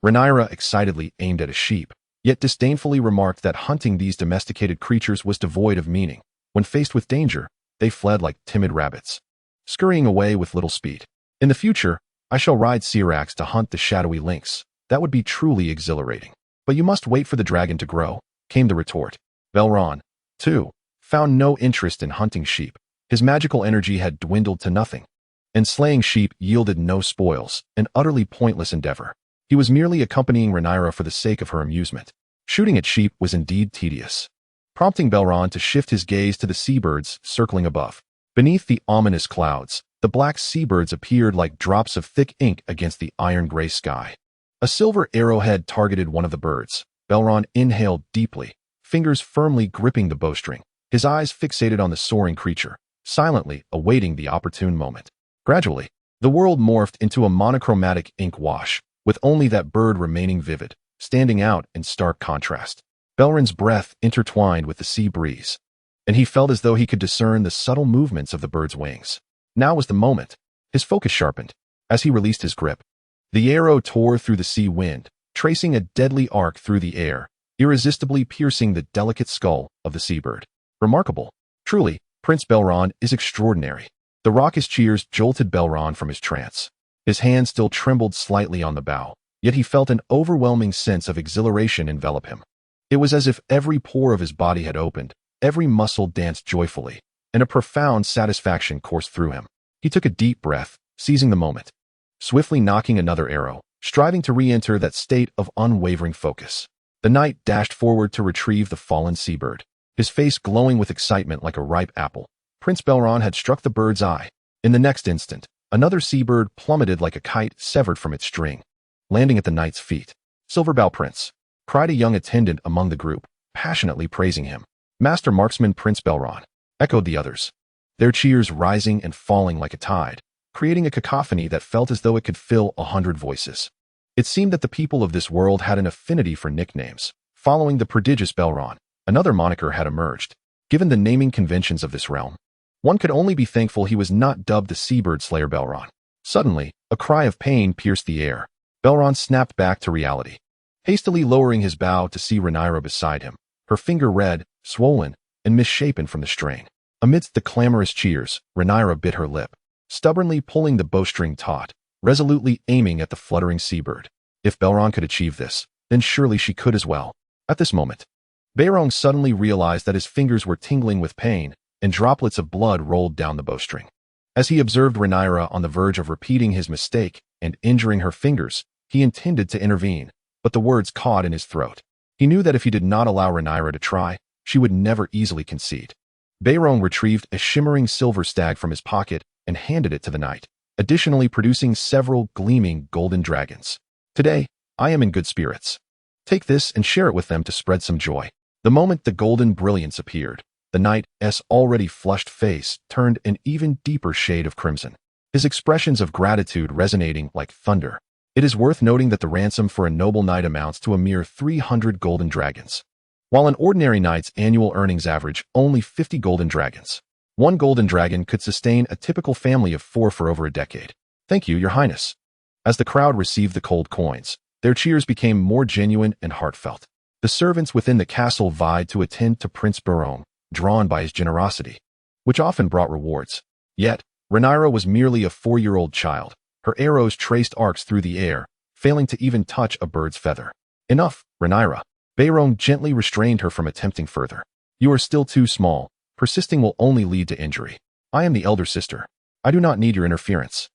Rhaenyra excitedly aimed at a sheep, yet disdainfully remarked that hunting these domesticated creatures was devoid of meaning. When faced with danger, they fled like timid rabbits, scurrying away with little speed. "In the future, I shall ride Syrax to hunt the shadowy lynx. That would be truly exhilarating. But you must wait for the dragon to grow," came the retort. Baelon, too, found no interest in hunting sheep. His magical energy had dwindled to nothing, and slaying sheep yielded no spoils, an utterly pointless endeavor. He was merely accompanying Rhaenyra for the sake of her amusement. Shooting at sheep was indeed tedious, prompting Baelon to shift his gaze to the seabirds circling above. Beneath the ominous clouds, the black seabirds appeared like drops of thick ink against the iron-gray sky. A silver arrowhead targeted one of the birds. Baelon inhaled deeply, fingers firmly gripping the bowstring, his eyes fixated on the soaring creature, silently awaiting the opportune moment. Gradually, the world morphed into a monochromatic ink wash, with only that bird remaining vivid, standing out in stark contrast. Baelon's breath intertwined with the sea breeze, and he felt as though he could discern the subtle movements of the bird's wings. Now was the moment. His focus sharpened. As he released his grip, the arrow tore through the sea wind, tracing a deadly arc through the air, irresistibly piercing the delicate skull of the seabird. Remarkable. Truly, Prince Baelon is extraordinary. The raucous cheers jolted Baelon from his trance. His hand still trembled slightly on the bow, yet he felt an overwhelming sense of exhilaration envelop him. It was as if every pore of his body had opened, every muscle danced joyfully, and a profound satisfaction coursed through him. He took a deep breath, seizing the moment. Swiftly knocking another arrow, striving to re-enter that state of unwavering focus. The knight dashed forward to retrieve the fallen seabird, his face glowing with excitement like a ripe apple. Prince Baelon had struck the bird's eye. In the next instant, another seabird plummeted like a kite severed from its string, landing at the knight's feet. "Silverbow Prince," cried a young attendant among the group, passionately praising him. "Master Marksman Prince Baelon," echoed the others, their cheers rising and falling like a tide, creating a cacophony that felt as though it could fill 100 voices. It seemed that the people of this world had an affinity for nicknames. Following the prodigious Baelon, another moniker had emerged. Given the naming conventions of this realm, one could only be thankful he was not dubbed the Seabird Slayer Baelon. Suddenly, a cry of pain pierced the air. Baelon snapped back to reality, hastily lowering his bow to see Rhaenyra beside him, her finger red, swollen, and misshapen from the strain. Amidst the clamorous cheers, Rhaenyra bit her lip, stubbornly pulling the bowstring taut, resolutely aiming at the fluttering seabird. If Baelon could achieve this, then surely she could as well. At this moment, Baelon suddenly realized that his fingers were tingling with pain, and droplets of blood rolled down the bowstring. As he observed Rhaenyra on the verge of repeating his mistake and injuring her fingers, he intended to intervene, but the words caught in his throat. He knew that if he did not allow Rhaenyra to try, she would never easily concede. Baelon retrieved a shimmering silver stag from his pocket and handed it to the knight, additionally producing several gleaming golden dragons. "Today, I am in good spirits. Take this and share it with them to spread some joy." The moment the golden brilliance appeared, the knight's already flushed face turned an even deeper shade of crimson, his expressions of gratitude resonating like thunder. It is worth noting that the ransom for a noble knight amounts to a mere 300 golden dragons, while an ordinary knight's annual earnings average only 50 golden dragons. One golden dragon could sustain a typical family of 4 for over a decade. "Thank you, Your Highness." As the crowd received the cold coins, their cheers became more genuine and heartfelt. The servants within the castle vied to attend to Prince Baelon, drawn by his generosity, which often brought rewards. Yet, Rhaenyra was merely a 4-year-old child. Her arrows traced arcs through the air, failing to even touch a bird's feather. "Enough, Rhaenyra." Baelon gently restrained her from attempting further. "You are still too small. Persisting will only lead to injury. I am the elder sister. I do not need your interference."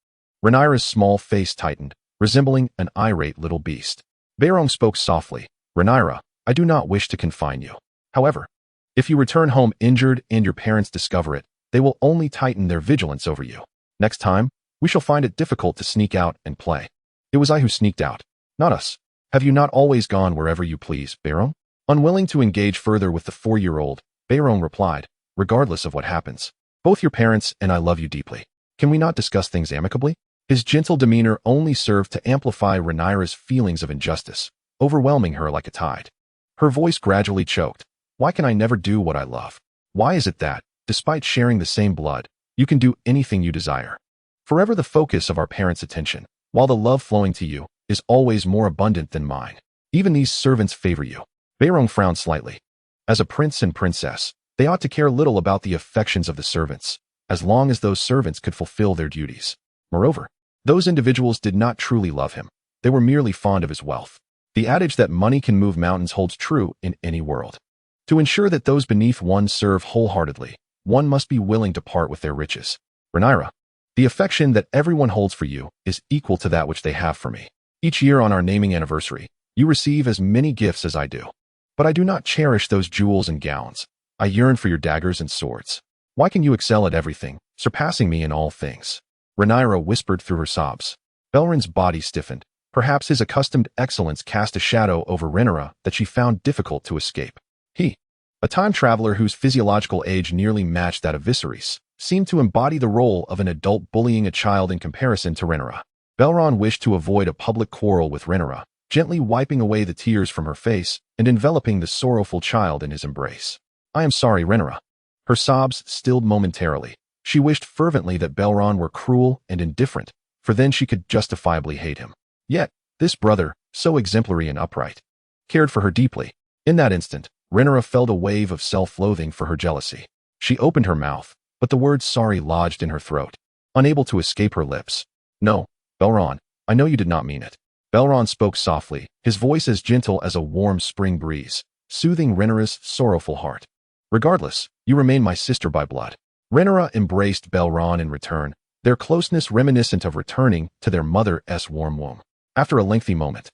Rhaenyra's small face tightened, resembling an irate little beast. Baelon spoke softly. "Rhaenyra, I do not wish to confine you. However, if you return home injured and your parents discover it, they will only tighten their vigilance over you. Next time, we shall find it difficult to sneak out and play." "It was I who sneaked out, not us. Have you not always gone wherever you please, Baelon?" Unwilling to engage further with the 4-year-old, Baelon replied, "Regardless of what happens, both your parents and I love you deeply. Can we not discuss things amicably?" His gentle demeanor only served to amplify Rhaenyra's feelings of injustice, overwhelming her like a tide. Her voice gradually choked. "Why can I never do what I love? Why is it that, despite sharing the same blood, you can do anything you desire? Forever the focus of our parents' attention, while the love flowing to you is always more abundant than mine. Even these servants favor you." Baelon frowned slightly. As a prince and princess, they ought to care little about the affections of the servants, as long as those servants could fulfill their duties. Moreover, those individuals did not truly love him. They were merely fond of his wealth. The adage that money can move mountains holds true in any world. To ensure that those beneath one serve wholeheartedly, one must be willing to part with their riches. Rhaenyra, the affection that everyone holds for you is equal to that which they have for me. Each year on our naming anniversary, you receive as many gifts as I do. But I do not cherish those jewels and gowns. I yearn for your daggers and swords. Why can you excel at everything, surpassing me in all things?" Rhaenyra whispered through her sobs. Baelon's body stiffened. Perhaps his accustomed excellence cast a shadow over Rhaenyra that she found difficult to escape. He, a time traveler whose physiological age nearly matched that of Viserys, seemed to embody the role of an adult bullying a child in comparison to Rhaenyra. Baelon wished to avoid a public quarrel with Rhaenyra, gently wiping away the tears from her face and enveloping the sorrowful child in his embrace. "I am sorry, Rhaenyra." Her sobs stilled momentarily. She wished fervently that Baelon were cruel and indifferent, for then she could justifiably hate him. Yet, this brother, so exemplary and upright, cared for her deeply. In that instant, Rhaenyra felt a wave of self-loathing for her jealousy. She opened her mouth, but the word sorry lodged in her throat, unable to escape her lips. "No, Baelon, I know you did not mean it." Baelon spoke softly, his voice as gentle as a warm spring breeze, soothing Rhaenyra's sorrowful heart. "Regardless, you remain my sister by blood." Rhaenyra embraced Baelon in return, their closeness reminiscent of returning to their mother's warm womb. After a lengthy moment,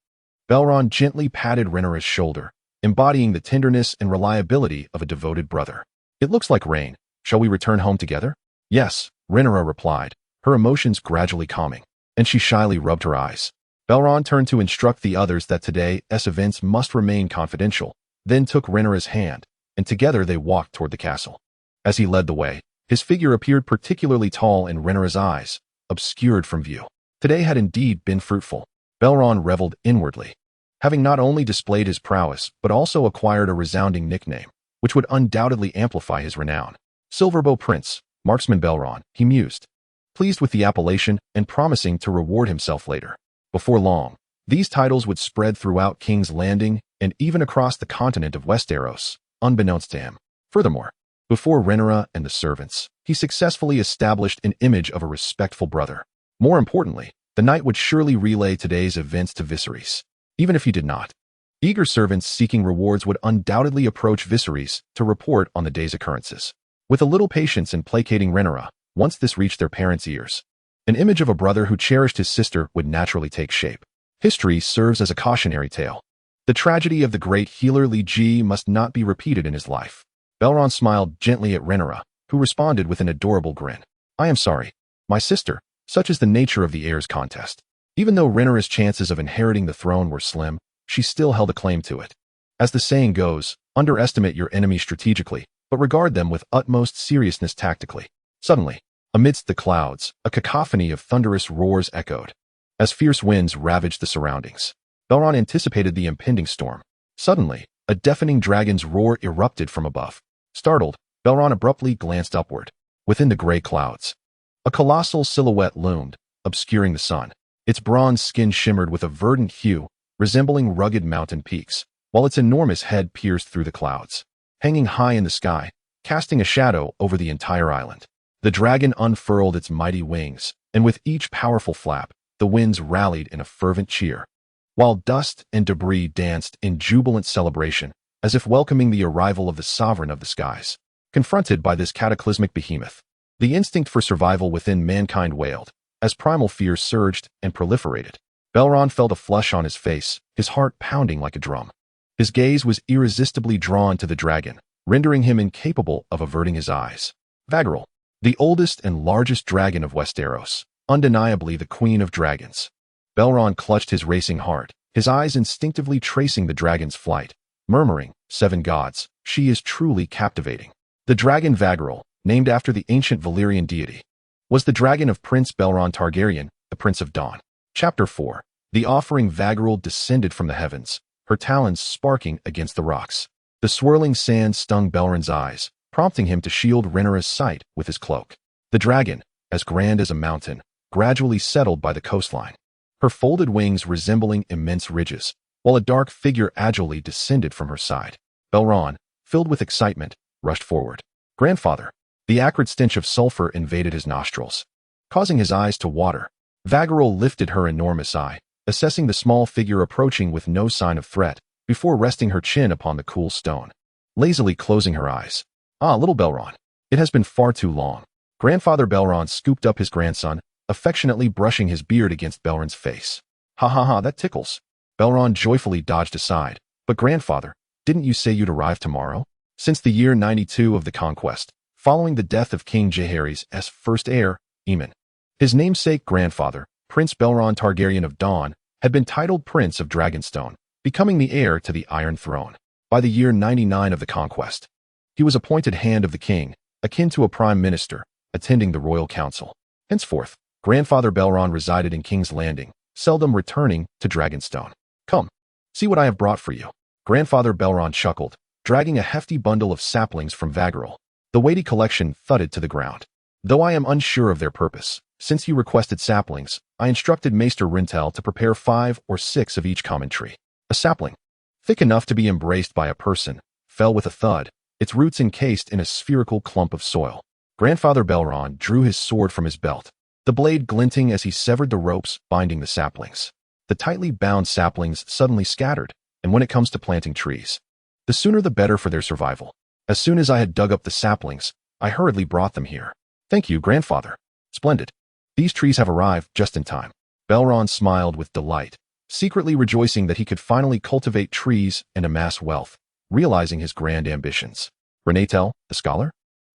Baelon gently patted Rhaenyra's shoulder, embodying the tenderness and reliability of a devoted brother. It looks like rain. Shall we return home together? Yes, Rhaenyra replied, her emotions gradually calming, and she shyly rubbed her eyes. Baelon turned to instruct the others that today's events must remain confidential, then took Rhaenyra's hand, and together they walked toward the castle. As he led the way, his figure appeared particularly tall in Rhaenyra's eyes, obscured from view. Today had indeed been fruitful. Baelon reveled inwardly, having not only displayed his prowess but also acquired a resounding nickname, which would undoubtedly amplify his renown. Silverbow Prince, Marksman Baelon, he mused, pleased with the appellation and promising to reward himself later. Before long, these titles would spread throughout King's Landing and even across the continent of Westeros, unbeknownst to him. Furthermore, before Rhaenyra and the servants, he successfully established an image of a respectful brother. More importantly, the knight would surely relay today's events to Viserys. Even if he did not, eager servants seeking rewards would undoubtedly approach Viserys to report on the day's occurrences. With a little patience and placating Rhaenyra, once this reached their parents' ears, an image of a brother who cherished his sister would naturally take shape. History serves as a cautionary tale. The tragedy of the great healer Li Ji must not be repeated in his life. Baelon smiled gently at Rhaenyra, who responded with an adorable grin. I am sorry, my sister, such is the nature of the heirs contest. Even though Rhaenyra's chances of inheriting the throne were slim, she still held a claim to it. As the saying goes, underestimate your enemy strategically, but regard them with utmost seriousness tactically. Suddenly, amidst the clouds, a cacophony of thunderous roars echoed. As fierce winds ravaged the surroundings, Baelon anticipated the impending storm. Suddenly, a deafening dragon's roar erupted from above. Startled, Baelon abruptly glanced upward. Within the gray clouds, a colossal silhouette loomed, obscuring the sun. Its bronze skin shimmered with a verdant hue, resembling rugged mountain peaks, while its enormous head pierced through the clouds, hanging high in the sky, casting a shadow over the entire island. The dragon unfurled its mighty wings, and with each powerful flap, the winds rallied in a fervent cheer, while dust and debris danced in jubilant celebration, as if welcoming the arrival of the sovereign of the skies. Confronted by this cataclysmic behemoth, the instinct for survival within mankind wailed, as primal fears surged and proliferated. Baelon felt a flush on his face, his heart pounding like a drum. His gaze was irresistibly drawn to the dragon, rendering him incapable of averting his eyes. Vaggerl, the oldest and largest dragon of Westeros, undeniably the queen of dragons. Baelon clutched his racing heart, his eyes instinctively tracing the dragon's flight, murmuring, "Seven gods, she is truly captivating." The dragon Vaggerl, named after the ancient Valyrian deity, was the dragon of Prince Baelon Targaryen, the Prince of Dawn. Chapter 4. The offering Vaggerl descended from the heavens, her talons sparking against the rocks. The swirling sand stung Belron's eyes, prompting him to shield Rhaenyra's sight with his cloak. The dragon, as grand as a mountain, gradually settled by the coastline, her folded wings resembling immense ridges, while a dark figure agilely descended from her side. Baelon, filled with excitement, rushed forward. "Grandfather!" The acrid stench of sulfur invaded his nostrils, causing his eyes to water. Vaggerl lifted her enormous eye, assessing the small figure approaching with no sign of threat, before resting her chin upon the cool stone, lazily closing her eyes. "Ah, little Baelon, it has been far too long." Grandfather Baelon scooped up his grandson, affectionately brushing his beard against Belron's face. "Ha ha ha, that tickles." Baelon joyfully dodged aside. "But grandfather, didn't you say you'd arrive tomorrow?" Since the year 92 of the conquest, following the death of King Jaehaerys' first heir, Aemon, his namesake grandfather, Prince Baelon Targaryen of Dawn, had been titled Prince of Dragonstone, becoming the heir to the Iron Throne. By the year 99 of the conquest, he was appointed Hand of the King, akin to a prime minister, attending the royal council. Henceforth, Grandfather Baelon resided in King's Landing, seldom returning to Dragonstone. "Come, see what I have brought for you." Grandfather Baelon chuckled, dragging a hefty bundle of saplings from Vaggerl. The weighty collection thudded to the ground. "Though I am unsure of their purpose, since you requested saplings, I instructed Maester Rintel to prepare 5 or 6 of each common tree." A sapling, thick enough to be embraced by a person, fell with a thud, its roots encased in a spherical clump of soil. Grandfather Baelon drew his sword from his belt, the blade glinting as he severed the ropes binding the saplings. The tightly bound saplings suddenly scattered, and when it comes to planting trees, the sooner the better for their survival. As soon as I had dug up the saplings, I hurriedly brought them here. "Thank you, grandfather." "Splendid. These trees have arrived just in time." Baelon smiled with delight, secretly rejoicing that he could finally cultivate trees and amass wealth, realizing his grand ambitions. Rhaenyra, the scholar?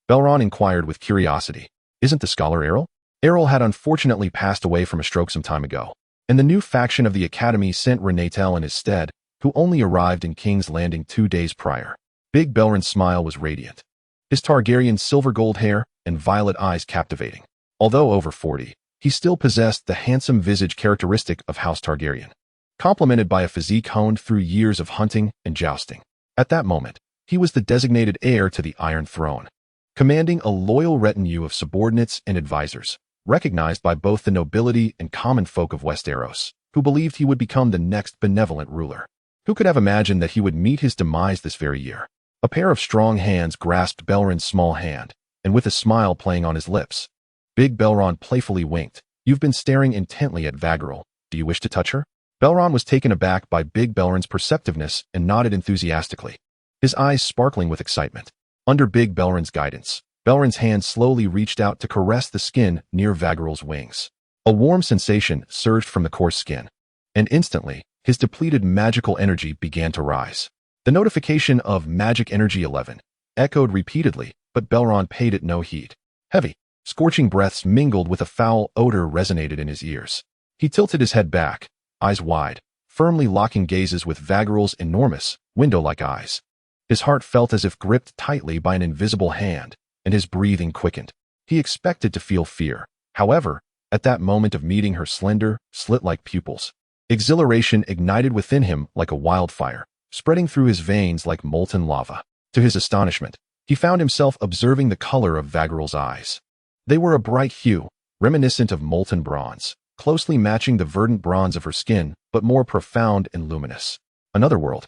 Baelon inquired with curiosity. Isn't the scholar Errol? Errol had unfortunately passed away from a stroke some time ago, and the new faction of the Academy sent Rhaenyra in his stead, who only arrived in King's Landing 2 days prior. Big Baelon's smile was radiant, his Targaryen silver-gold hair and violet eyes captivating. Although over 40, he still possessed the handsome visage characteristic of House Targaryen, complemented by a physique honed through years of hunting and jousting. At that moment, he was the designated heir to the Iron Throne, commanding a loyal retinue of subordinates and advisors, recognized by both the nobility and common folk of Westeros, who believed he would become the next benevolent ruler. Who could have imagined that he would meet his demise this very year? A pair of strong hands grasped Baelon's small hand, and with a smile playing on his lips, Big Baelon playfully winked. You've been staring intently at Vagirl. Do you wish to touch her? Baelon was taken aback by Big Baelon's perceptiveness and nodded enthusiastically, his eyes sparkling with excitement. Under Big Baelon's guidance, Baelon's hand slowly reached out to caress the skin near Vagirl's wings. A warm sensation surged from the coarse skin, and instantly, his depleted magical energy began to rise. The notification of Magic Energy 11 echoed repeatedly, but Baelon paid it no heed. Heavy, scorching breaths mingled with a foul odor resonated in his ears. He tilted his head back, eyes wide, firmly locking gazes with Vagirl's enormous, window-like eyes. His heart felt as if gripped tightly by an invisible hand, and his breathing quickened. He expected to feel fear. However, at that moment of meeting her slender, slit-like pupils, exhilaration ignited within him like a wildfire, spreading through his veins like molten lava. To his astonishment, he found himself observing the color of Vagirl's eyes. They were a bright hue, reminiscent of molten bronze, closely matching the verdant bronze of her skin, but more profound and luminous. Another world,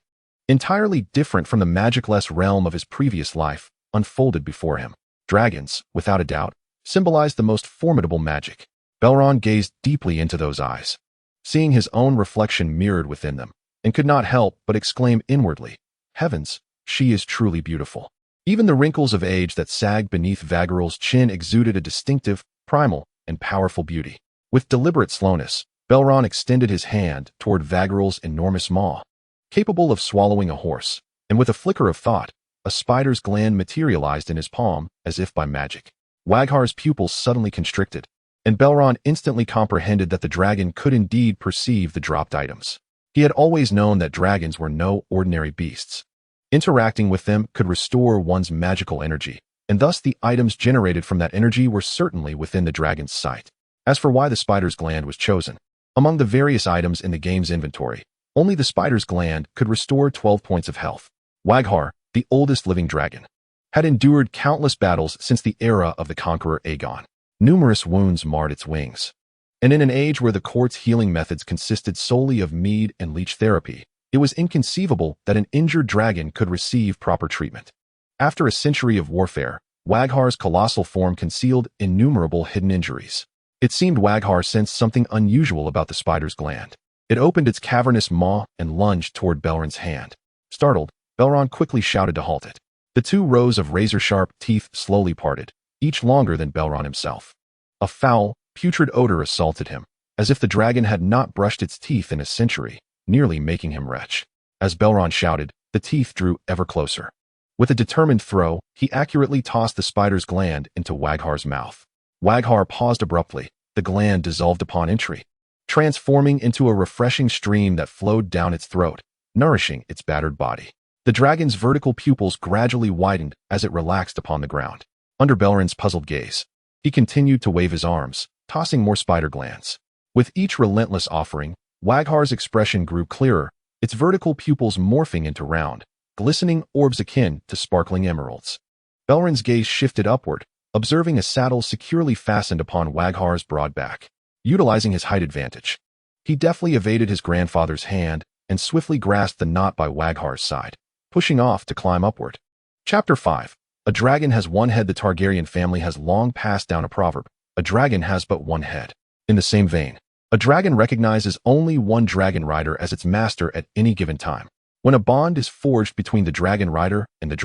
entirely different from the magicless realm of his previous life, unfolded before him. Dragons, without a doubt, symbolized the most formidable magic. Baelon gazed deeply into those eyes, seeing his own reflection mirrored within them, and could not help but exclaim inwardly, Heavens, she is truly beautiful. Even the wrinkles of age that sagged beneath Vagirl's chin exuded a distinctive, primal, and powerful beauty. With deliberate slowness, Baelon extended his hand toward Vagirl's enormous maw, capable of swallowing a horse, and with a flicker of thought, a spider's gland materialized in his palm as if by magic. Waghar's pupils suddenly constricted, and Baelon instantly comprehended that the dragon could indeed perceive the dropped items. He had always known that dragons were no ordinary beasts. Interacting with them could restore one's magical energy, and thus the items generated from that energy were certainly within the dragon's sight. As for why the spider's gland was chosen, among the various items in the game's inventory, only the spider's gland could restore 12 points of health. Waghar, the oldest living dragon, had endured countless battles since the era of the conqueror Aegon. Numerous wounds marred its wings, and in an age where the court's healing methods consisted solely of mead and leech therapy, it was inconceivable that an injured dragon could receive proper treatment. After a century of warfare, Waghar's colossal form concealed innumerable hidden injuries. It seemed Waghar sensed something unusual about the spider's gland. It opened its cavernous maw and lunged toward Baelon's hand. Startled, Baelon quickly shouted to halt it. The 2 rows of razor-sharp teeth slowly parted, each longer than Baelon himself. A foul, putrid odor assaulted him, as if the dragon had not brushed its teeth in a century, nearly making him retch. As Baelon shouted, the teeth drew ever closer. With a determined throw, he accurately tossed the spider's gland into Waghar's mouth. Waghar paused abruptly. The gland dissolved upon entry, transforming into a refreshing stream that flowed down its throat, nourishing its battered body. The dragon's vertical pupils gradually widened as it relaxed upon the ground. Under Baelon's puzzled gaze, he continued to wave his arms, tossing more spider glands. With each relentless offering, Waghar's expression grew clearer, its vertical pupils morphing into round, glistening orbs akin to sparkling emeralds. Baelon's gaze shifted upward, observing a saddle securely fastened upon Waghar's broad back. Utilizing his height advantage, he deftly evaded his grandfather's hand and swiftly grasped the knot by Waghar's side, pushing off to climb upward. Chapter 5. A dragon has one head. The Targaryen family has long passed down a proverb: a dragon has but one head. In the same vein, a dragon recognizes only one dragon rider as its master at any given time. When a bond is forged between the dragon rider and the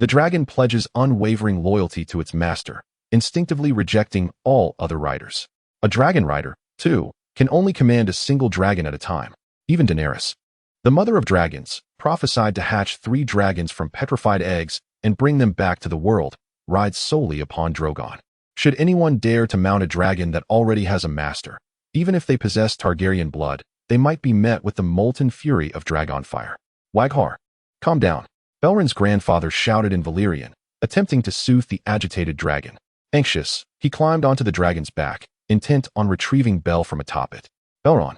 dragon pledges unwavering loyalty to its master, instinctively rejecting all other riders. A dragon rider, too, can only command a single dragon at a time. Even Daenerys, the mother of dragons, prophesied to hatch 3 dragons from petrified eggs and bring them back to the world, rides solely upon Drogon. Should anyone dare to mount a dragon that already has a master, even if they possess Targaryen blood, they might be met with the molten fury of dragon fire. Waghar, calm down, Belron's grandfather shouted in Valyrian, attempting to soothe the agitated dragon. Anxious, he climbed onto the dragon's back, intent on retrieving Bel from atop it. Belron.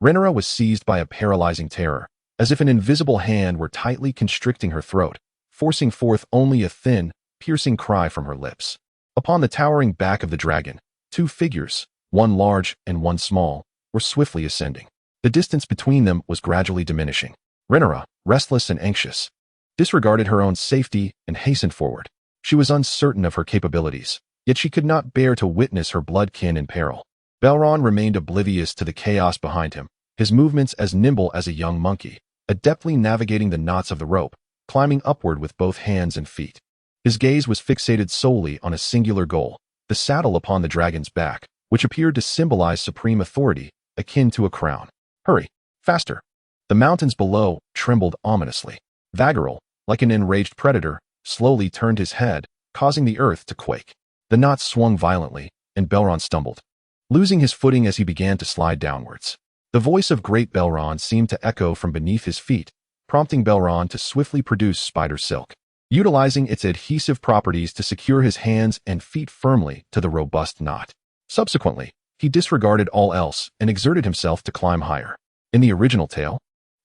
Rhaenyra was seized by a paralyzing terror, as if an invisible hand were tightly constricting her throat, forcing forth only a thin, piercing cry from her lips. Upon the towering back of the dragon, 2 figures, one large and one small, were swiftly ascending. The distance between them was gradually diminishing. Rhaenyra, restless and anxious, disregarded her own safety and hastened forward. She was uncertain of her capabilities, yet she could not bear to witness her blood-kin in peril. Belron remained oblivious to the chaos behind him, his movements as nimble as a young monkey, adeptly navigating the knots of the rope, climbing upward with both hands and feet. His gaze was fixated solely on a singular goal, the saddle upon the dragon's back, which appeared to symbolize supreme authority, akin to a crown. Hurry, faster. The mountains below trembled ominously. Vaggerl, like an enraged predator, slowly turned his head, causing the earth to quake. The knots swung violently, and Belron stumbled, losing his footing as he began to slide downwards. The voice of great Belron seemed to echo from beneath his feet, prompting Belron to swiftly produce spider silk, utilizing its adhesive properties to secure his hands and feet firmly to the robust knot. Subsequently, he disregarded all else and exerted himself to climb higher. In the original tale,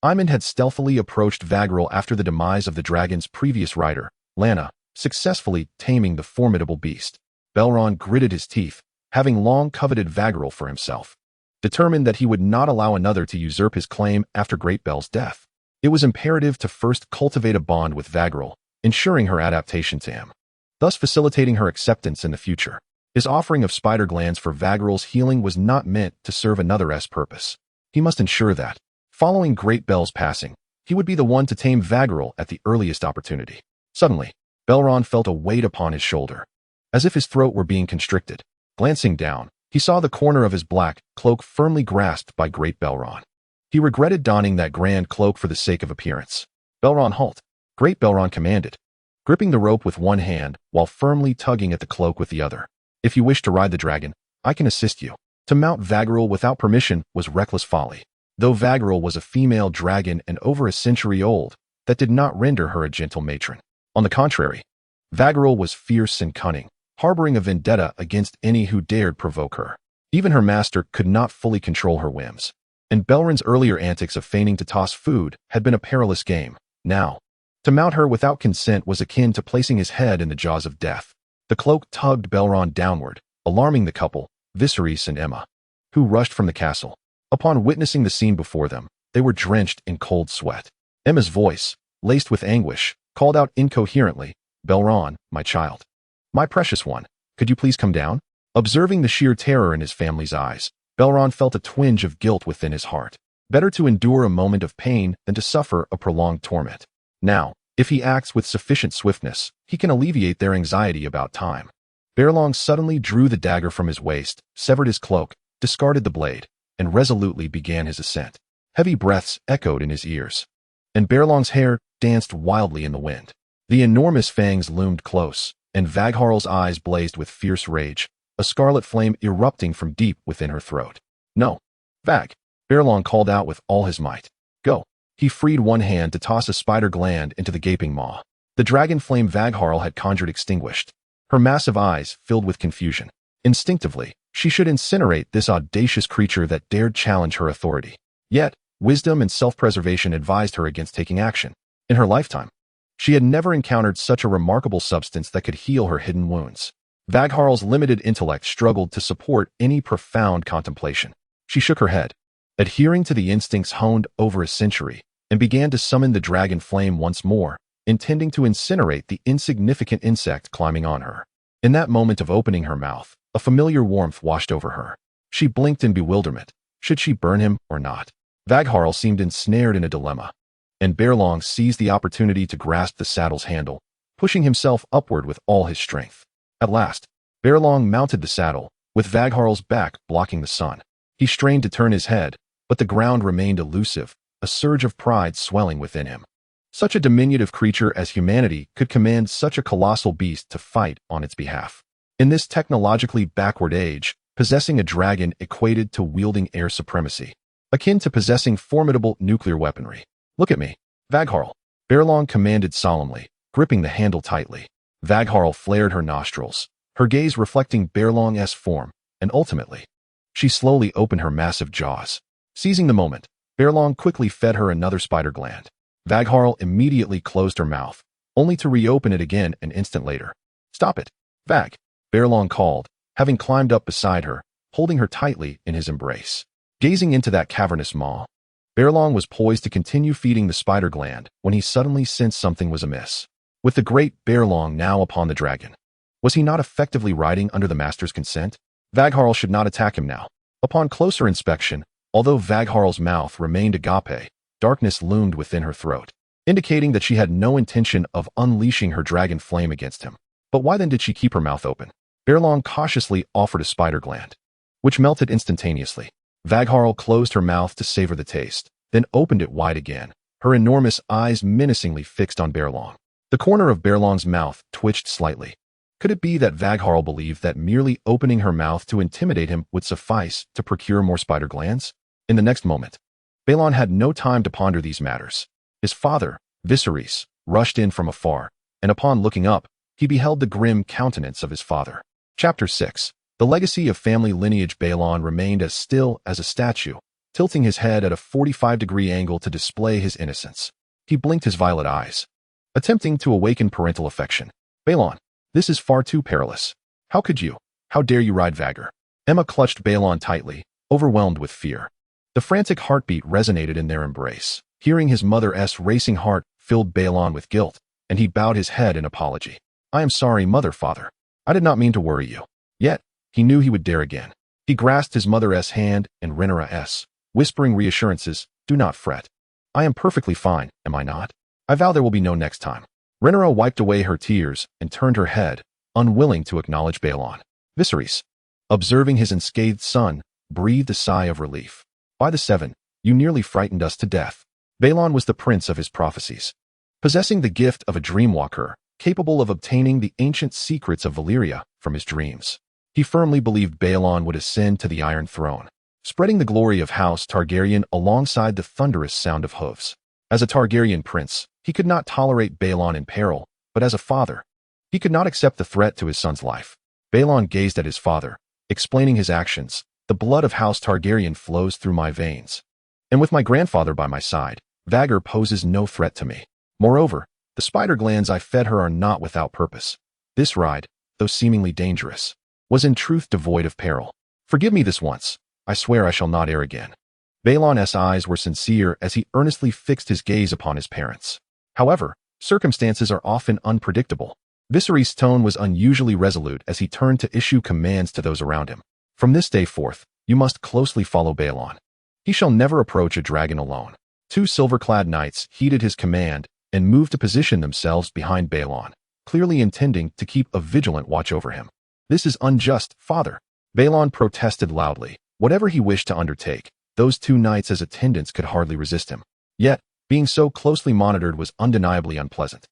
Aemond had stealthily approached Vaggerl after the demise of the dragon's previous rider, Lana, successfully taming the formidable beast. Belron gritted his teeth, having long coveted Vaggerl for himself, determined that he would not allow another to usurp his claim after Great Bel's death. It was imperative to first cultivate a bond with Vaggerl, ensuring her adaptation to him, thus facilitating her acceptance in the future. His offering of spider glands for Vaggerl's healing was not meant to serve another's purpose. He must ensure that, following Great Bel's passing, he would be the one to tame Vaggerl at the earliest opportunity. Suddenly, Belron felt a weight upon his shoulder, as if his throat were being constricted. Glancing down, he saw the corner of his black cloak firmly grasped by Great Belron. He regretted donning that grand cloak for the sake of appearance. Belron, halt! Great Belron commanded, gripping the rope with one hand while firmly tugging at the cloak with the other. If you wish to ride the dragon, I can assist you. To mount Vaggerl without permission was reckless folly. Though Vaggerl was a female dragon and over a century old, that did not render her a gentle matron. On the contrary, Vaggerl was fierce and cunning, harboring a vendetta against any who dared provoke her. Even her master could not fully control her whims. And Belron's earlier antics of feigning to toss food had been a perilous game. Now, to mount her without consent was akin to placing his head in the jaws of death. The cloak tugged Belron downward, alarming the couple, Viserys and Aemma, who rushed from the castle. Upon witnessing the scene before them, they were drenched in cold sweat. Aemma's voice, laced with anguish, called out incoherently, "Belron, my child. My precious one, could you please come down?" Observing the sheer terror in his family's eyes, Belron felt a twinge of guilt within his heart. Better to endure a moment of pain than to suffer a prolonged torment. Now, if he acts with sufficient swiftness, he can alleviate their anxiety about time. Baelon suddenly drew the dagger from his waist, severed his cloak, discarded the blade, and resolutely began his ascent. Heavy breaths echoed in his ears, and Baelon's hair danced wildly in the wind. The enormous fangs loomed close, and Vagharl's eyes blazed with fierce rage, a scarlet flame erupting from deep within her throat. "No, Vag!" Baelon called out with all his might. "Go!" He freed one hand to toss a spider gland into the gaping maw. The dragon flame Vagharl had conjured extinguished. Her massive eyes filled with confusion. Instinctively, she should incinerate this audacious creature that dared challenge her authority. Yet, wisdom and self-preservation advised her against taking action. In her lifetime, she had never encountered such a remarkable substance that could heal her hidden wounds. Vagharl's limited intellect struggled to support any profound contemplation. She shook her head, adhering to the instincts honed over a century, and began to summon the dragon flame once more, intending to incinerate the insignificant insect climbing on her. In that moment of opening her mouth, a familiar warmth washed over her. She blinked in bewilderment. Should she burn him or not? Vagharl seemed ensnared in a dilemma, and Baelon seized the opportunity to grasp the saddle's handle, pushing himself upward with all his strength. At last, Baelon mounted the saddle, with Vagharl's back blocking the sun. He strained to turn his head, but the ground remained elusive, a surge of pride swelling within him. Such a diminutive creature as humanity could command such a colossal beast to fight on its behalf. In this technologically backward age, possessing a dragon equated to wielding air supremacy, akin to possessing formidable nuclear weaponry. "Look at me, Vagharl," Baelon commanded solemnly, gripping the handle tightly. Vagharl flared her nostrils, her gaze reflecting Baelon's form, and ultimately, she slowly opened her massive jaws. Seizing the moment, Baelon quickly fed her another spider gland. Vagharl immediately closed her mouth, only to reopen it again an instant later. "Stop it, Vag," Baelon called, having climbed up beside her, holding her tightly in his embrace. Gazing into that cavernous maw, Baelon was poised to continue feeding the spider gland when he suddenly sensed something was amiss. With the great Baelon now upon the dragon, was he not effectively riding under the master's consent? Vagharl should not attack him now. Upon closer inspection, although Vagharl's mouth remained agape, darkness loomed within her throat, indicating that she had no intention of unleashing her dragon flame against him. But why then did she keep her mouth open? Baelon cautiously offered a spider gland, which melted instantaneously. Vagharl closed her mouth to savor the taste, then opened it wide again, her enormous eyes menacingly fixed on Baelon. The corner of Baelon's mouth twitched slightly. Could it be that Vagharl believed that merely opening her mouth to intimidate him would suffice to procure more spider glands? In the next moment, Baelon had no time to ponder these matters. His father, Viserys, rushed in from afar, and upon looking up, he beheld the grim countenance of his father. Chapter 6. The legacy of family lineage. Baelon remained as still as a statue, tilting his head at a 45-degree angle to display his innocence. He blinked his violet eyes, attempting to awaken parental affection. "Baelon, this is far too perilous. How could you? How dare you ride Vagr?" Emma clutched Baelon tightly, overwhelmed with fear. The frantic heartbeat resonated in their embrace. Hearing his mother's racing heart filled Baelon with guilt, and he bowed his head in apology. "I am sorry, father. I did not mean to worry you." Yet, he knew he would dare again. He grasped his mother's hand and Rhaenyra's, whispering reassurances, "Do not fret. I am perfectly fine, am I not? I vow there will be no next time." Rhaenyra wiped away her tears and turned her head, unwilling to acknowledge Baelon. Viserys, observing his unscathed son, breathed a sigh of relief. "By the Seven, you nearly frightened us to death." Baelon was the prince of his prophecies, possessing the gift of a dreamwalker, capable of obtaining the ancient secrets of Valyria from his dreams. He firmly believed Baelon would ascend to the Iron Throne, spreading the glory of House Targaryen alongside the thunderous sound of hooves. As a Targaryen prince, he could not tolerate Baelon in peril, but as a father, he could not accept the threat to his son's life. Baelon gazed at his father, explaining his actions. "The blood of House Targaryen flows through my veins, and with my grandfather by my side, Vagr poses no threat to me. Moreover, the spider glands I fed her are not without purpose. This ride, though seemingly dangerous, was in truth devoid of peril. Forgive me this once. I swear I shall not err again." Baelon's eyes were sincere as he earnestly fixed his gaze upon his parents. However, circumstances are often unpredictable. Viserys' tone was unusually resolute as he turned to issue commands to those around him. "From this day forth, you must closely follow Baelon. He shall never approach a dragon alone." Two silver-clad knights heeded his command and moved to position themselves behind Baelon, clearly intending to keep a vigilant watch over him. "This is unjust, father," Baelon protested loudly. Whatever he wished to undertake, those two knights as attendants could hardly resist him. Yet, being so closely monitored was undeniably unpleasant.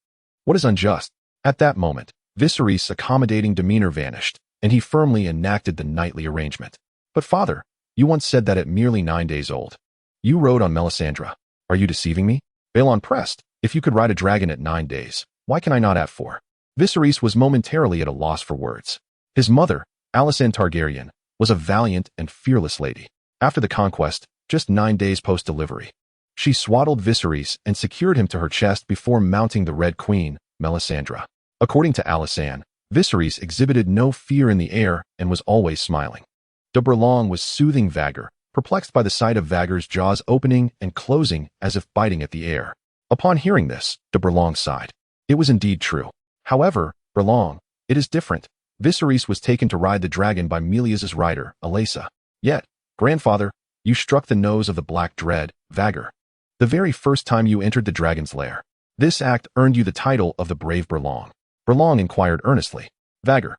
"What is unjust?" At that moment, Viserys' accommodating demeanor vanished, and he firmly enacted the knightly arrangement. "But father, you once said that at merely 9 days old, you rode on Melisandre. Are you deceiving me?" Baelon pressed. "If you could ride a dragon at 9 days, why can I not at 4? Viserys was momentarily at a loss for words. His mother, Alicent Targaryen, was a valiant and fearless lady. After the conquest, just 9 days post-delivery, she swaddled Viserys and secured him to her chest before mounting the Red Queen, Melisandre. According to Alicent, Viserys exhibited no fear in the air and was always smiling. De Baelon was soothing Vagr, perplexed by the sight of Vagr's jaws opening and closing as if biting at the air. Upon hearing this, de Baelon sighed. It was indeed true. "However, Baelon, it is different. Viserys was taken to ride the dragon by Melias's rider, Alyssa. Yet, grandfather, you struck the nose of the Black Dread, Vagr, the very first time you entered the dragon's lair. This act earned you the title of the brave Baelon." Baelon inquired earnestly. "Vagr,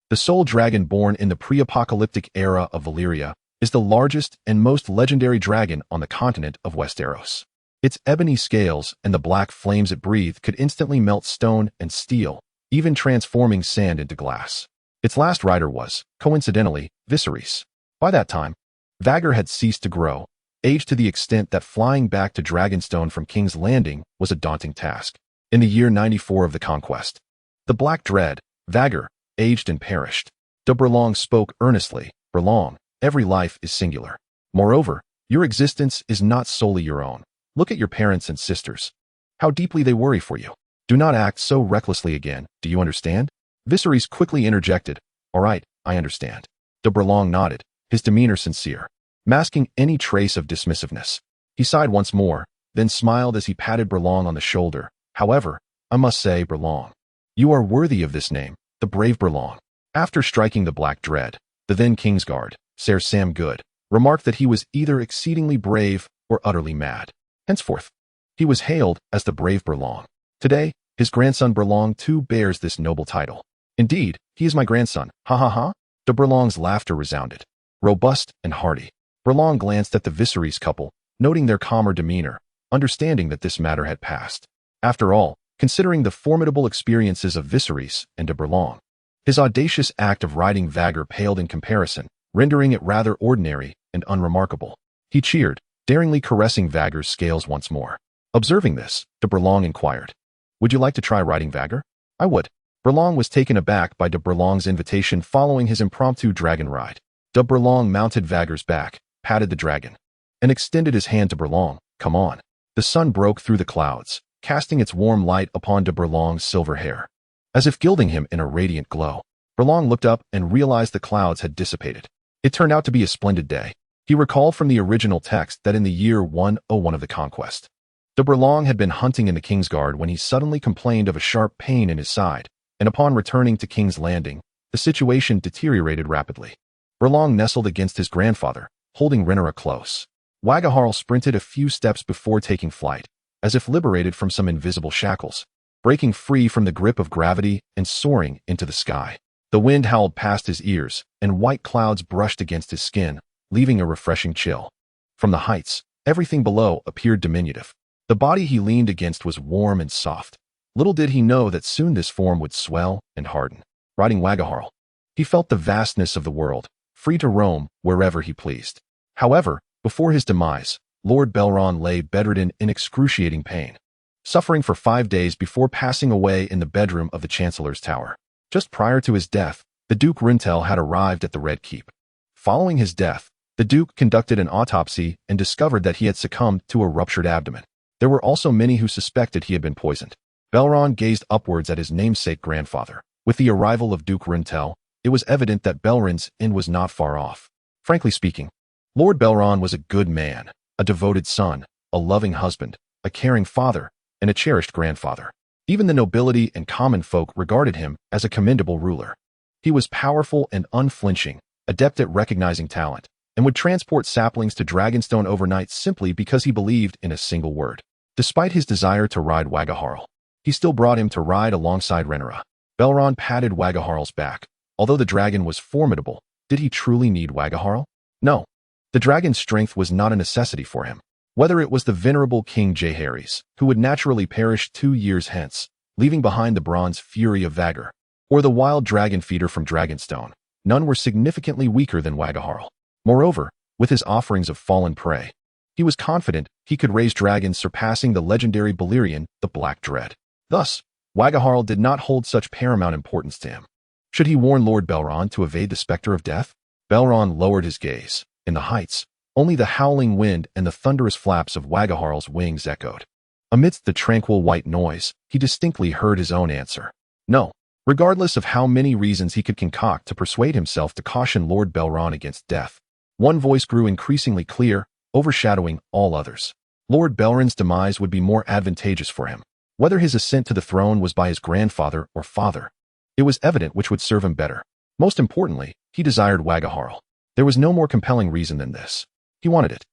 the sole dragon born in the pre-apocalyptic era of Valyria, is the largest and most legendary dragon on the continent of Westeros. Its ebony scales and the black flames it breathed could instantly melt stone and steel, even transforming sand into glass. Its last rider was, coincidentally, Viserys. By that time, Vhagar had ceased to grow, aged to the extent that flying back to Dragonstone from King's Landing was a daunting task. In the year 94 of the conquest, the Black Dread, Vhagar, aged and perished. De Burlong spoke earnestly. Burlong, every life is singular. Moreover, your existence is not solely your own. Look at your parents and sisters. How deeply they worry for you. Do not act so recklessly again, do you understand? Viserys quickly interjected. All right, I understand. De Burlong nodded, his demeanor sincere, masking any trace of dismissiveness. He sighed once more, then smiled as he patted Burlong on the shoulder. However, I must say, Burlong, you are worthy of this name, the brave Burlong. After striking the Black Dread, the then Kingsguard, Ser Sam Good, remarked that he was either exceedingly brave or utterly mad. Henceforth, he was hailed as the brave Burlong. Today, his grandson Burlong too bears this noble title. Indeed, he is my grandson, ha ha ha. De Burlong's laughter resounded, robust and hearty. Burlong glanced at the Viserys couple, noting their calmer demeanor, understanding that this matter had passed. After all, considering the formidable experiences of Viserys and de Burlong, his audacious act of riding Vhagar paled in comparison, rendering it rather ordinary and unremarkable. He cheered, daringly caressing Vhagar's scales once more. Observing this, de Burlong inquired, would you like to try riding Vhagar? I would. Burlong was taken aback by de Burlong's invitation following his impromptu dragon ride. De Burlong mounted Vhagar's back, patted the dragon, and extended his hand to Burlong. Come on. The sun broke through the clouds, casting its warm light upon de Burlong's silver hair, as if gilding him in a radiant glow. Burlong looked up and realized the clouds had dissipated. It turned out to be a splendid day. He recalled from the original text that in the year 101 of the conquest, de Burlong had been hunting in the Kingsguard when he suddenly complained of a sharp pain in his side, and upon returning to King's Landing, the situation deteriorated rapidly. Burlong nestled against his grandfather, holding Rhaenyra close. Wagaharl sprinted a few steps before taking flight, as if liberated from some invisible shackles, breaking free from the grip of gravity and soaring into the sky. The wind howled past his ears, and white clouds brushed against his skin, leaving a refreshing chill. From the heights, everything below appeared diminutive. The body he leaned against was warm and soft. Little did he know that soon this form would swell and harden. Riding Wagaharl, he felt the vastness of the world, free to roam wherever he pleased. However, before his demise, Lord Belron lay bedridden in excruciating pain, suffering for 5 days before passing away in the bedroom of the Chancellor's Tower. Just prior to his death, the Duke Runtel had arrived at the Red Keep. Following his death, the Duke conducted an autopsy and discovered that he had succumbed to a ruptured abdomen. There were also many who suspected he had been poisoned. Belron gazed upwards at his namesake grandfather. With the arrival of Duke Runtel, it was evident that Belron's end was not far off. Frankly speaking, Lord Belron was a good man, a devoted son, a loving husband, a caring father, and a cherished grandfather. Even the nobility and common folk regarded him as a commendable ruler. He was powerful and unflinching, adept at recognizing talent, and would transport saplings to Dragonstone overnight simply because he believed in a single word. Despite his desire to ride Wagaharl, he still brought him to ride alongside Rhaenyra. Belron patted Wagaharl's back. Although the dragon was formidable, did he truly need Wagaharl? No. The dragon's strength was not a necessity for him. Whether it was the venerable King Jaehaerys, who would naturally perish 2 years hence, leaving behind the bronze fury of Vhagar, or the wild dragon feeder from Dragonstone, none were significantly weaker than Wagaharl. Moreover, with his offerings of fallen prey, he was confident he could raise dragons surpassing the legendary Balerion, the Black Dread. Thus, Wagaharl did not hold such paramount importance to him. Should he warn Lord Belron to evade the specter of death? Belron lowered his gaze. In the heights, only the howling wind and the thunderous flaps of Wagaharl's wings echoed. Amidst the tranquil white noise, he distinctly heard his own answer. No. Regardless of how many reasons he could concoct to persuade himself to caution Lord Belron against death, one voice grew increasingly clear, overshadowing all others. Lord Belron's demise would be more advantageous for him. Whether his ascent to the throne was by his grandfather or father, it was evident which would serve him better. Most importantly, he desired Wagaharl. There was no more compelling reason than this. He wanted it.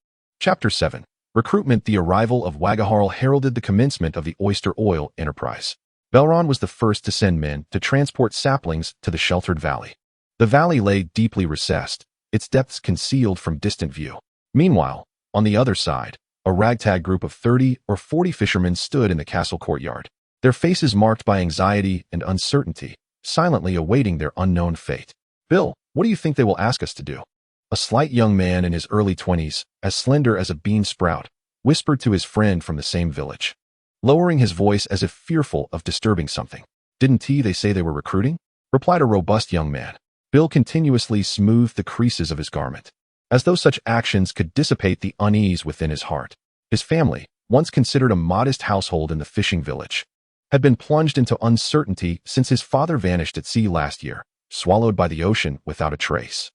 Chapter 7. Recruitment. The arrival of Wagaharl heralded the commencement of the Oyster Oil enterprise. Belron was the first to send men to transport saplings to the sheltered valley. The valley lay deeply recessed, its depths concealed from distant view. Meanwhile, on the other side, a ragtag group of 30 or 40 fishermen stood in the castle courtyard, their faces marked by anxiety and uncertainty, silently awaiting their unknown fate. "Bill, what do you think they will ask us to do?" A slight young man in his early 20s, as slender as a bean sprout, whispered to his friend from the same village, lowering his voice as if fearful of disturbing something. "Didn't they say they were recruiting?" replied a robust young man. Bill continuously smoothed the creases of his garment, as though such actions could dissipate the unease within his heart. His family, once considered a modest household in the fishing village, had been plunged into uncertainty since his father vanished at sea last year, swallowed by the ocean without a trace.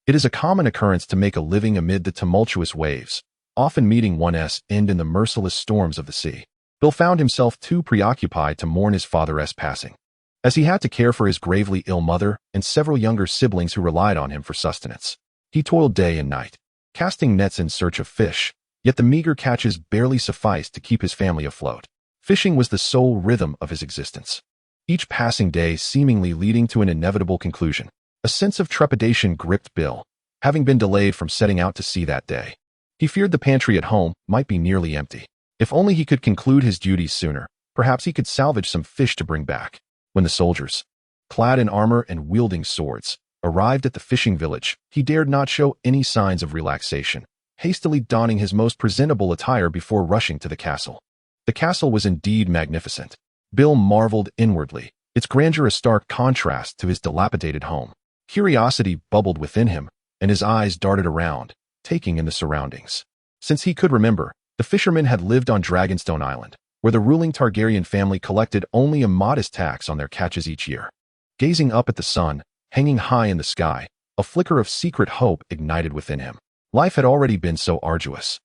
It is a common occurrence to make a living amid the tumultuous waves, often meeting one's end in the merciless storms of the sea. Bill found himself too preoccupied to mourn his father's passing, as he had to care for his gravely ill mother and several younger siblings who relied on him for sustenance. He toiled day and night, casting nets in search of fish, yet the meager catches barely sufficed to keep his family afloat. Fishing was the sole rhythm of his existence, each passing day seemingly leading to an inevitable conclusion. A sense of trepidation gripped Bill, having been delayed from setting out to sea that day. He feared the pantry at home might be nearly empty. If only he could conclude his duties sooner, perhaps he could salvage some fish to bring back. When the soldiers, clad in armor and wielding swords, arrived at the fishing village, he dared not show any signs of relaxation, hastily donning his most presentable attire before rushing to the castle. The castle was indeed magnificent. Bill marveled inwardly, its grandeur a stark contrast to his dilapidated home. Curiosity bubbled within him, and his eyes darted around, taking in the surroundings. Since he could remember, the fishermen had lived on Dragonstone Island, where the ruling Targaryen family collected only a modest tax on their catches each year. Gazing up at the sun, hanging high in the sky, a flicker of secret hope ignited within him. Life had already been so arduous.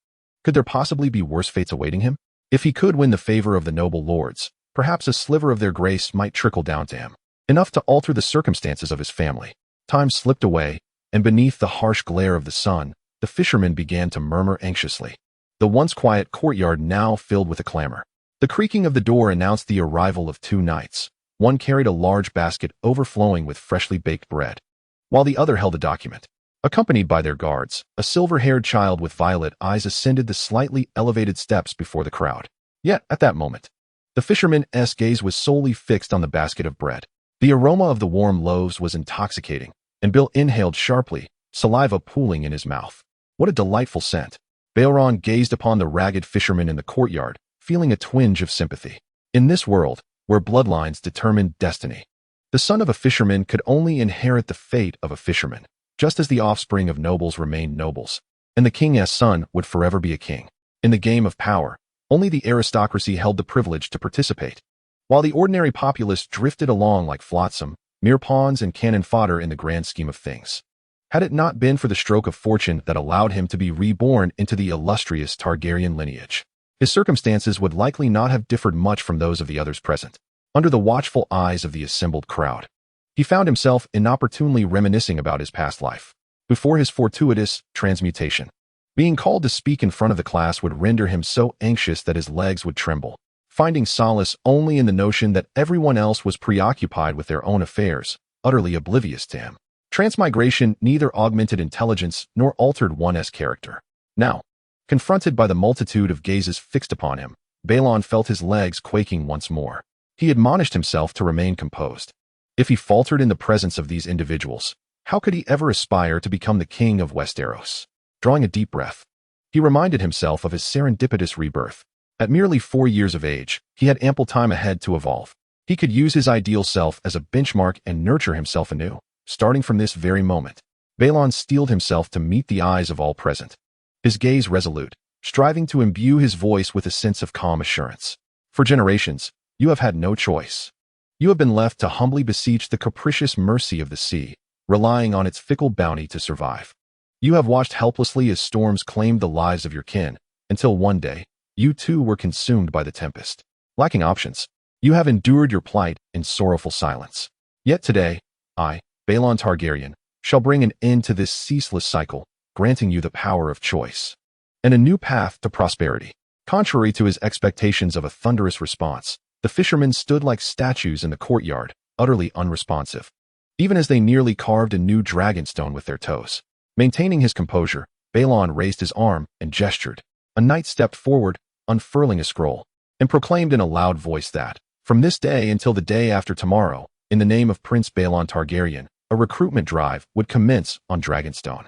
Could there possibly be worse fates awaiting him? If he could win the favor of the noble lords, perhaps a sliver of their grace might trickle down to him, enough to alter the circumstances of his family. Time slipped away, and beneath the harsh glare of the sun, the fishermen began to murmur anxiously. The once quiet courtyard now filled with a clamor. The creaking of the door announced the arrival of two knights. One carried a large basket overflowing with freshly baked bread, while the other held a document. Accompanied by their guards, a silver-haired child with violet eyes ascended the slightly elevated steps before the crowd. Yet, at that moment, the fisherman's gaze was solely fixed on the basket of bread. The aroma of the warm loaves was intoxicating, and Bill inhaled sharply, saliva pooling in his mouth. What a delightful scent! Baelon gazed upon the ragged fisherman in the courtyard, feeling a twinge of sympathy. In this world, where bloodlines determined destiny, the son of a fisherman could only inherit the fate of a fisherman, just as the offspring of nobles remained nobles, and the king's son would forever be a king. In the game of power, only the aristocracy held the privilege to participate, while the ordinary populace drifted along like flotsam, mere pawns and cannon fodder in the grand scheme of things. Had it not been for the stroke of fortune that allowed him to be reborn into the illustrious Targaryen lineage, his circumstances would likely not have differed much from those of the others present. Under the watchful eyes of the assembled crowd, he found himself inopportunely reminiscing about his past life, before his fortuitous transmutation. Being called to speak in front of the class would render him so anxious that his legs would tremble, finding solace only in the notion that everyone else was preoccupied with their own affairs, utterly oblivious to him. Transmigration neither augmented intelligence nor altered one's character. Now, confronted by the multitude of gazes fixed upon him, Baelon felt his legs quaking once more. He admonished himself to remain composed. If he faltered in the presence of these individuals, how could he ever aspire to become the king of Westeros? Drawing a deep breath, he reminded himself of his serendipitous rebirth. At merely 4 years of age, he had ample time ahead to evolve. He could use his ideal self as a benchmark and nurture himself anew. Starting from this very moment, Baelon steeled himself to meet the eyes of all present, his gaze resolute, striving to imbue his voice with a sense of calm assurance. For generations, you have had no choice. You have been left to humbly beseech the capricious mercy of the sea, relying on its fickle bounty to survive. You have watched helplessly as storms claimed the lives of your kin, until one day, you too were consumed by the tempest. Lacking options, you have endured your plight in sorrowful silence. Yet today, I, Baelon Targaryen, shall bring an end to this ceaseless cycle, granting you the power of choice and a new path to prosperity. Contrary to his expectations of a thunderous response, the fishermen stood like statues in the courtyard, utterly unresponsive, even as they nearly carved a new dragonstone with their toes. Maintaining his composure, Baelon raised his arm and gestured. A knight stepped forward, unfurling a scroll, and proclaimed in a loud voice that, from this day until the day after tomorrow, in the name of Prince Baelon Targaryen, a recruitment drive would commence on Dragonstone.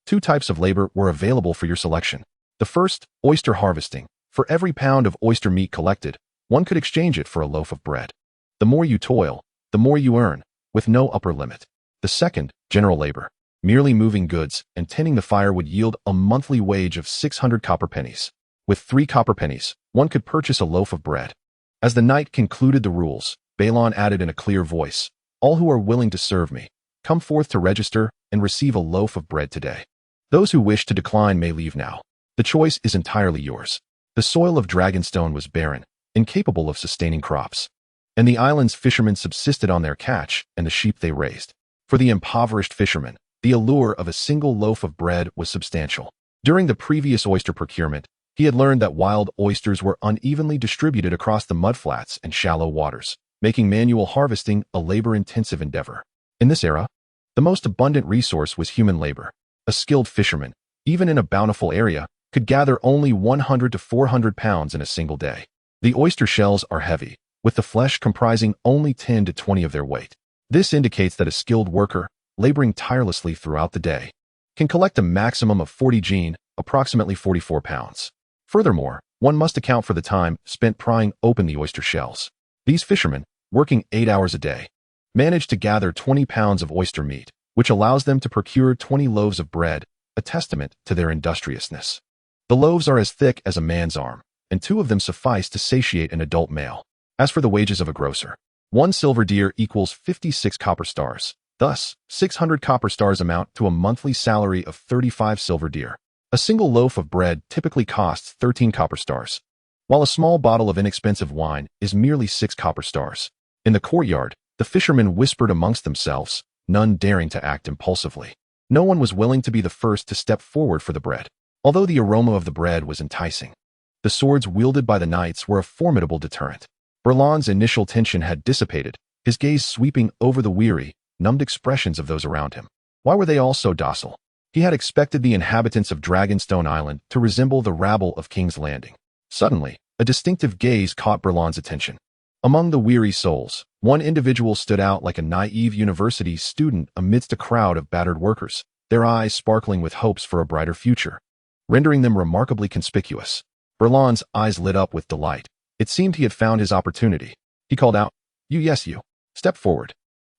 2 types of labor were available for your selection. The first, oyster harvesting. For every pound of oyster meat collected, one could exchange it for a loaf of bread. The more you toil, the more you earn, with no upper limit. The second, general labor. Merely moving goods and tending the fire would yield a monthly wage of 600 copper pennies. With 3 copper pennies, one could purchase a loaf of bread. As the knight concluded the rules, Baelon added in a clear voice, "All who are willing to serve me, come forth to register and receive a loaf of bread today. Those who wish to decline may leave now. The choice is entirely yours." The soil of Dragonstone was barren, incapable of sustaining crops, and the island's fishermen subsisted on their catch and the sheep they raised. For the impoverished fishermen, the allure of a single loaf of bread was substantial. During the previous oyster procurement, he had learned that wild oysters were unevenly distributed across the mudflats and shallow waters, making manual harvesting a labor-intensive endeavor. In this era, the most abundant resource was human labor. A skilled fisherman, even in a bountiful area, could gather only 100 to 400 pounds in a single day. The oyster shells are heavy, with the flesh comprising only 10 to 20 of their weight. This indicates that a skilled worker, laboring tirelessly throughout the day, can collect a maximum of 40 gene, approximately 44 pounds. Furthermore, one must account for the time spent prying open the oyster shells. These fishermen, working 8 hours a day, manage to gather 20 pounds of oyster meat, which allows them to procure 20 loaves of bread, a testament to their industriousness. The loaves are as thick as a man's arm, and 2 of them suffice to satiate an adult male. As for the wages of a grocer, 1 silver deer equals 56 copper stars. Thus, 600 copper stars amount to a monthly salary of 35 silver deer. A single loaf of bread typically costs 13 copper stars, while a small bottle of inexpensive wine is merely 6 copper stars. In the courtyard, the fishermen whispered amongst themselves, none daring to act impulsively. No one was willing to be the first to step forward for the bread, although the aroma of the bread was enticing. The swords wielded by the knights were a formidable deterrent. Baelon's initial tension had dissipated, his gaze sweeping over the weary, numbed expressions of those around him. Why were they all so docile? He had expected the inhabitants of Dragonstone Island to resemble the rabble of King's Landing. Suddenly, a distinctive gaze caught Baelon's attention. Among the weary souls, one individual stood out like a naive university student amidst a crowd of battered workers, their eyes sparkling with hopes for a brighter future, rendering them remarkably conspicuous. Baelon's eyes lit up with delight. It seemed he had found his opportunity. He called out, you. Step forward."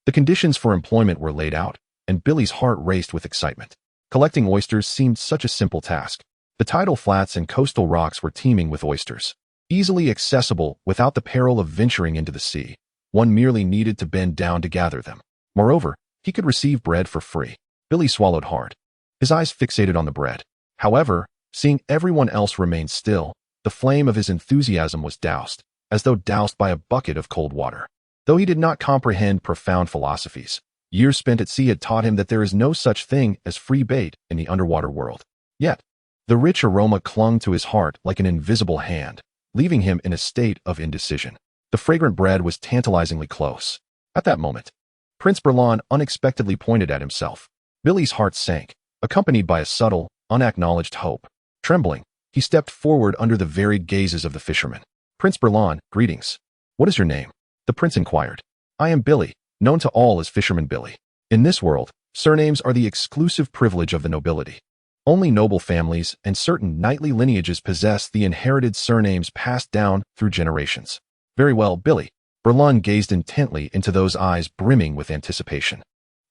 The conditions for employment were laid out, and Billy's heart raced with excitement. Collecting oysters seemed such a simple task. The tidal flats and coastal rocks were teeming with oysters, easily accessible without the peril of venturing into the sea. One merely needed to bend down to gather them. Moreover, he could receive bread for free. Billy swallowed hard, his eyes fixated on the bread. However, seeing everyone else remain still, the flame of his enthusiasm was doused, as though doused by a bucket of cold water. Though he did not comprehend profound philosophies, years spent at sea had taught him that there is no such thing as free bait in the underwater world. Yet, the rich aroma clung to his heart like an invisible hand, leaving him in a state of indecision. The fragrant bread was tantalizingly close. At that moment, Prince Baelon unexpectedly pointed at himself. Billy's heart sank, accompanied by a subtle, unacknowledged hope. Trembling, he stepped forward under the varied gazes of the fishermen. "Prince Baelon, greetings. What is your name?" The prince inquired. "I am Billy, known to all as Fisherman Billy. In this world, surnames are the exclusive privilege of the nobility. Only noble families and certain knightly lineages possess the inherited surnames passed down through generations." "Very well, Billy." Baelon gazed intently into those eyes brimming with anticipation.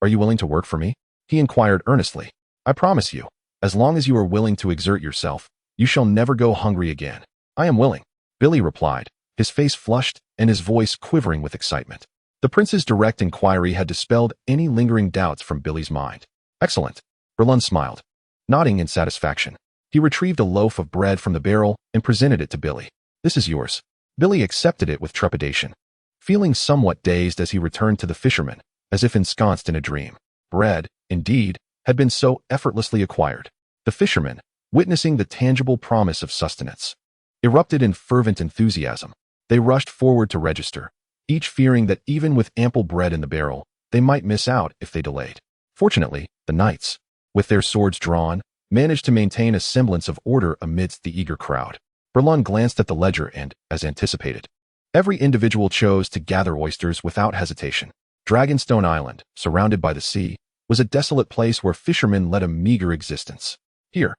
"Are you willing to work for me?" he inquired earnestly. "I promise you, as long as you are willing to exert yourself, you shall never go hungry again." "I am willing," Billy replied, his face flushed and his voice quivering with excitement. The prince's direct inquiry had dispelled any lingering doubts from Billy's mind. "Excellent." Baelon smiled, nodding in satisfaction. He retrieved a loaf of bread from the barrel and presented it to Billy. "This is yours." Billy accepted it with trepidation, feeling somewhat dazed as he returned to the fisherman, as if ensconced in a dream. Bread, indeed, had been so effortlessly acquired. The fishermen, witnessing the tangible promise of sustenance, erupted in fervent enthusiasm. They rushed forward to register, each fearing that even with ample bread in the barrel, they might miss out if they delayed. Fortunately, the knights, with their swords drawn, managed to maintain a semblance of order amidst the eager crowd. Baelon glanced at the ledger and, as anticipated, every individual chose to gather oysters without hesitation. Dragonstone Island, surrounded by the sea, was a desolate place where fishermen led a meager existence. Here,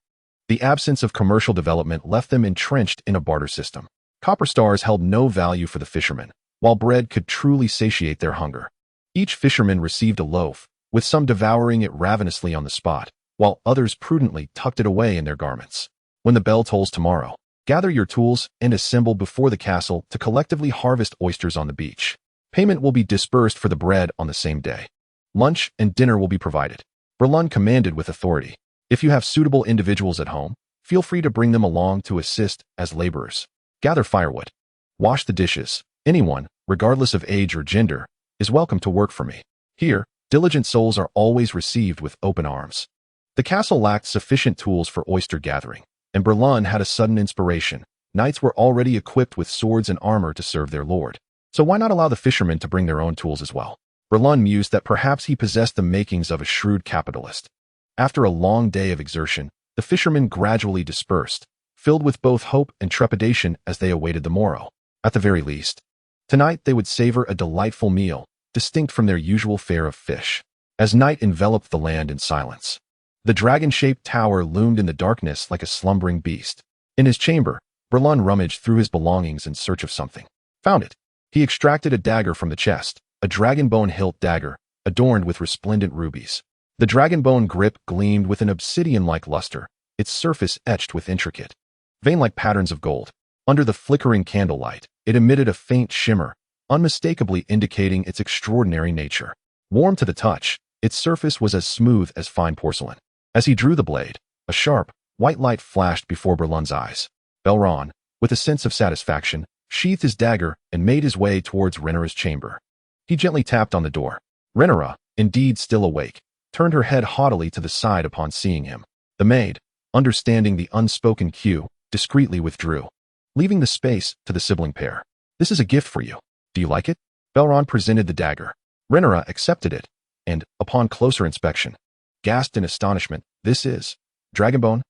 the absence of commercial development left them entrenched in a barter system. Copper stars held no value for the fishermen, while bread could truly satiate their hunger. Each fisherman received a loaf, with some devouring it ravenously on the spot, while others prudently tucked it away in their garments. When the bell tolls tomorrow, gather your tools and assemble before the castle to collectively harvest oysters on the beach. Payment will be dispersed for the bread on the same day. Lunch and dinner will be provided. Baelon commanded with authority. If you have suitable individuals at home, feel free to bring them along to assist as laborers. Gather firewood. Wash the dishes. Anyone, regardless of age or gender, is welcome to work for me. Here, diligent souls are always received with open arms. The castle lacked sufficient tools for oyster gathering, and Baelon had a sudden inspiration. Knights were already equipped with swords and armor to serve their lord. So why not allow the fishermen to bring their own tools as well? Baelon mused that perhaps he possessed the makings of a shrewd capitalist. After a long day of exertion, the fishermen gradually dispersed, filled with both hope and trepidation as they awaited the morrow. At the very least, tonight they would savor a delightful meal, distinct from their usual fare of fish. As night enveloped the land in silence, the dragon-shaped tower loomed in the darkness like a slumbering beast. In his chamber, Baelon rummaged through his belongings in search of something. Found it. He extracted a dagger from the chest, a dragonbone hilt dagger, adorned with resplendent rubies. The dragonbone grip gleamed with an obsidian-like luster, its surface etched with intricate, vein-like patterns of gold. Under the flickering candlelight, it emitted a faint shimmer, unmistakably indicating its extraordinary nature. Warm to the touch, its surface was as smooth as fine porcelain. As he drew the blade, a sharp, white light flashed before Baelon's eyes. Baelon, with a sense of satisfaction, sheathed his dagger and made his way towards Rhaenyra's chamber. He gently tapped on the door. Rhaenyra, indeed still awake, turned her head haughtily to the side upon seeing him. The maid, understanding the unspoken cue, discreetly withdrew, leaving the space to the sibling pair. "This is a gift for you. Do you like it?" Baelon presented the dagger. Rhaenyra accepted it, and, upon closer inspection, gasped in astonishment. "This is dragonbone?"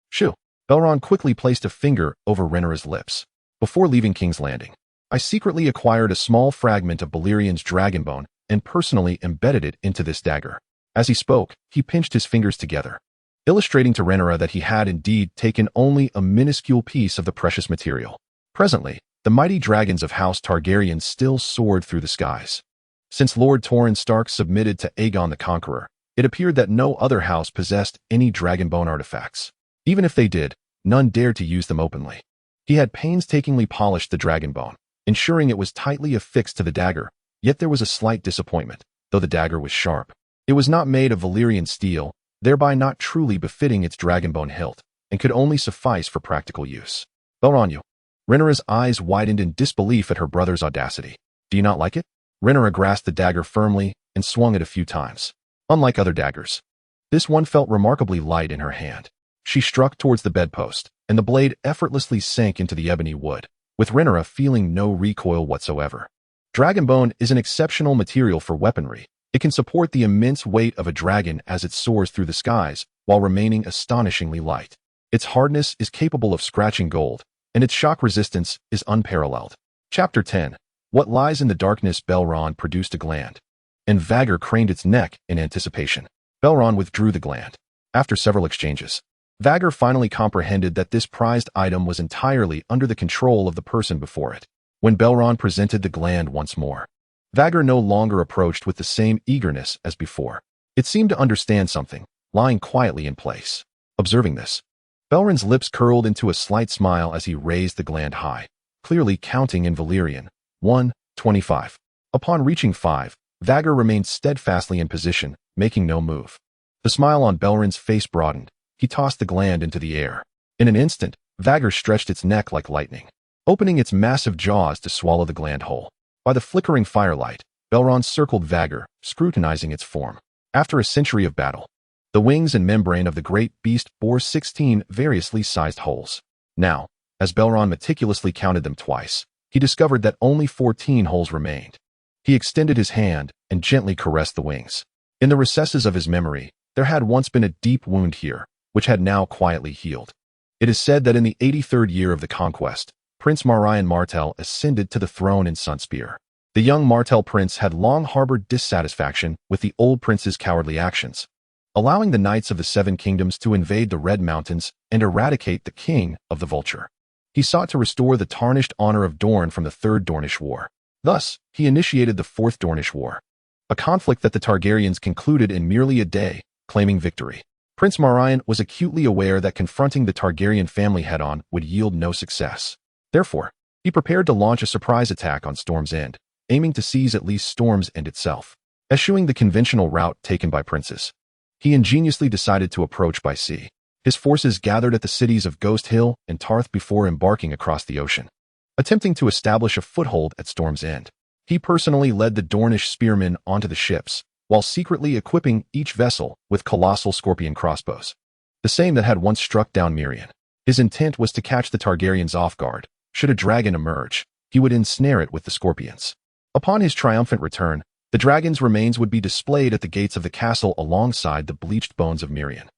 "Shoo." Baelon quickly placed a finger over Rhaenyra's lips. "Before leaving King's Landing, I secretly acquired a small fragment of Balerian's dragonbone and personally embedded it into this dagger." As he spoke, he pinched his fingers together, illustrating to Rhaenyra that he had indeed taken only a minuscule piece of the precious material. Presently, the mighty dragons of House Targaryen still soared through the skies. Since Lord Torrhen Stark submitted to Aegon the Conqueror, it appeared that no other house possessed any dragonbone artifacts. Even if they did, none dared to use them openly. He had painstakingly polished the dragonbone, ensuring it was tightly affixed to the dagger, yet there was a slight disappointment. Though the dagger was sharp, it was not made of Valyrian steel, thereby not truly befitting its dragonbone hilt, and could only suffice for practical use. "Baelon, Rhaenyra's eyes widened in disbelief at her brother's audacity. "Do you not like it?" Rhaenyra grasped the dagger firmly and swung it a few times. Unlike other daggers, this one felt remarkably light in her hand. She struck towards the bedpost, and the blade effortlessly sank into the ebony wood, with Rhaenyra feeling no recoil whatsoever. Dragonbone is an exceptional material for weaponry. It can support the immense weight of a dragon as it soars through the skies, while remaining astonishingly light. Its hardness is capable of scratching gold, and its shock resistance is unparalleled. Chapter 10. What lies in the darkness? Baelon produced a gland, and Vhagar craned its neck in anticipation. Baelon withdrew the gland. After several exchanges, Vhagar finally comprehended that this prized item was entirely under the control of the person before it. When Baelon presented the gland once more, Vhagar no longer approached with the same eagerness as before. It seemed to understand something, lying quietly in place. Observing this, Baelron's lips curled into a slight smile as he raised the gland high, clearly counting in Valyrian. 1:25. Upon reaching 5, Vhagar remained steadfastly in position, making no move. The smile on Baelron's face broadened. He tossed the gland into the air. In an instant, Vhagar stretched its neck like lightning, opening its massive jaws to swallow the gland whole. By the flickering firelight, Baelon circled Vhagar, scrutinizing its form. After a century of battle, the wings and membrane of the great beast bore 16 variously sized holes. Now, as Baelon meticulously counted them twice, he discovered that only 14 holes remained. He extended his hand and gently caressed the wings. In the recesses of his memory, There had once been a deep wound here, which had now quietly healed. It is said that in the 83rd year of the conquest, Prince Maryan Martell ascended to the throne in Sunspear. The young Martell prince had long harbored dissatisfaction with the old prince's cowardly actions, allowing the knights of the Seven Kingdoms to invade the Red Mountains and eradicate the king of the Vulture. He sought to restore the tarnished honor of Dorne from the Third Dornish War. Thus, he initiated the Fourth Dornish War, a conflict that the Targaryens concluded in merely a day, claiming victory. Prince Maryan was acutely aware that confronting the Targaryen family head-on would yield no success. Therefore, he prepared to launch a surprise attack on Storm's End, aiming to seize at least Storm's End itself. Eschewing the conventional route taken by princes, he ingeniously decided to approach by sea. His forces gathered at the cities of Ghost Hill and Tarth before embarking across the ocean, attempting to establish a foothold at Storm's End. He personally led the Dornish spearmen onto the ships, while secretly equipping each vessel with colossal scorpion crossbows, the same that had once struck down Mirian. His intent was to catch the Targaryens off guard. Should a dragon emerge, he would ensnare it with the scorpions. Upon his triumphant return, the dragon's remains would be displayed at the gates of the castle alongside the bleached bones of Mirian,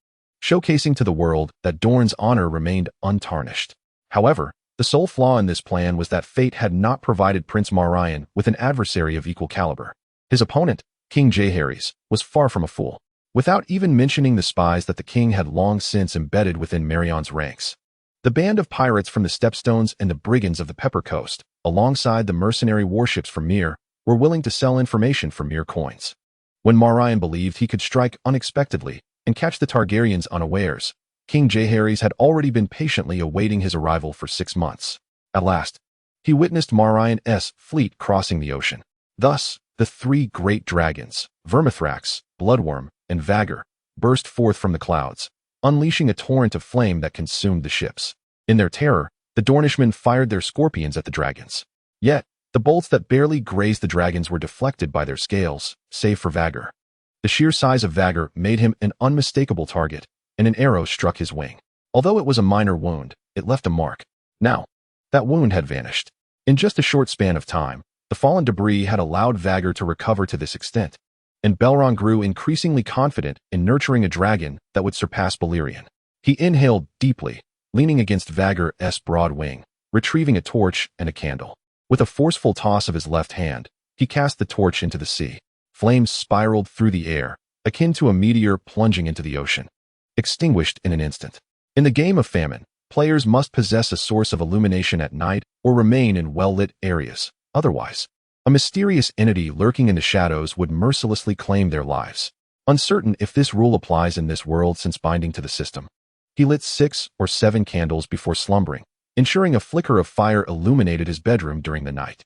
showcasing to the world that Dorne's honor remained untarnished. However, the sole flaw in this plan was that fate had not provided Prince Maryan with an adversary of equal caliber. His opponent, King Jaehaerys, was far from a fool, without even mentioning the spies that the king had long since embedded within Marion's ranks. The band of pirates from the Stepstones and the brigands of the Pepper Coast, alongside the mercenary warships from Myr, were willing to sell information for mere coins. When Maryan believed he could strike unexpectedly and catch the Targaryens unawares, King Jaehaerys had already been patiently awaiting his arrival for 6 months. At last, he witnessed Maryan's fleet crossing the ocean. Thus, the 3 great dragons, Vermithrax, Bloodworm, and Vhagar, burst forth from the clouds, unleashing a torrent of flame that consumed the ships. In their terror, the Dornishmen fired their scorpions at the dragons. Yet, the bolts that barely grazed the dragons were deflected by their scales, save for Vhagar. The sheer size of Vhagar made him an unmistakable target, and an arrow struck his wing. Although it was a minor wound, it left a mark. Now, that wound had vanished. In just a short span of time, the fallen debris had allowed Vhagar to recover to this extent, and Belron grew increasingly confident in nurturing a dragon that would surpass Balerion. He inhaled deeply, leaning against Vhagar's broad wing, retrieving a torch and a candle. With a forceful toss of his left hand, he cast the torch into the sea. Flames spiraled through the air, akin to a meteor plunging into the ocean, extinguished in an instant. In the game of Famine, players must possess a source of illumination at night or remain in well-lit areas. Otherwise, a mysterious entity lurking in the shadows would mercilessly claim their lives. Uncertain if this rule applies in this world since binding to the system, he lit 6 or 7 candles before slumbering, ensuring a flicker of fire illuminated his bedroom during the night.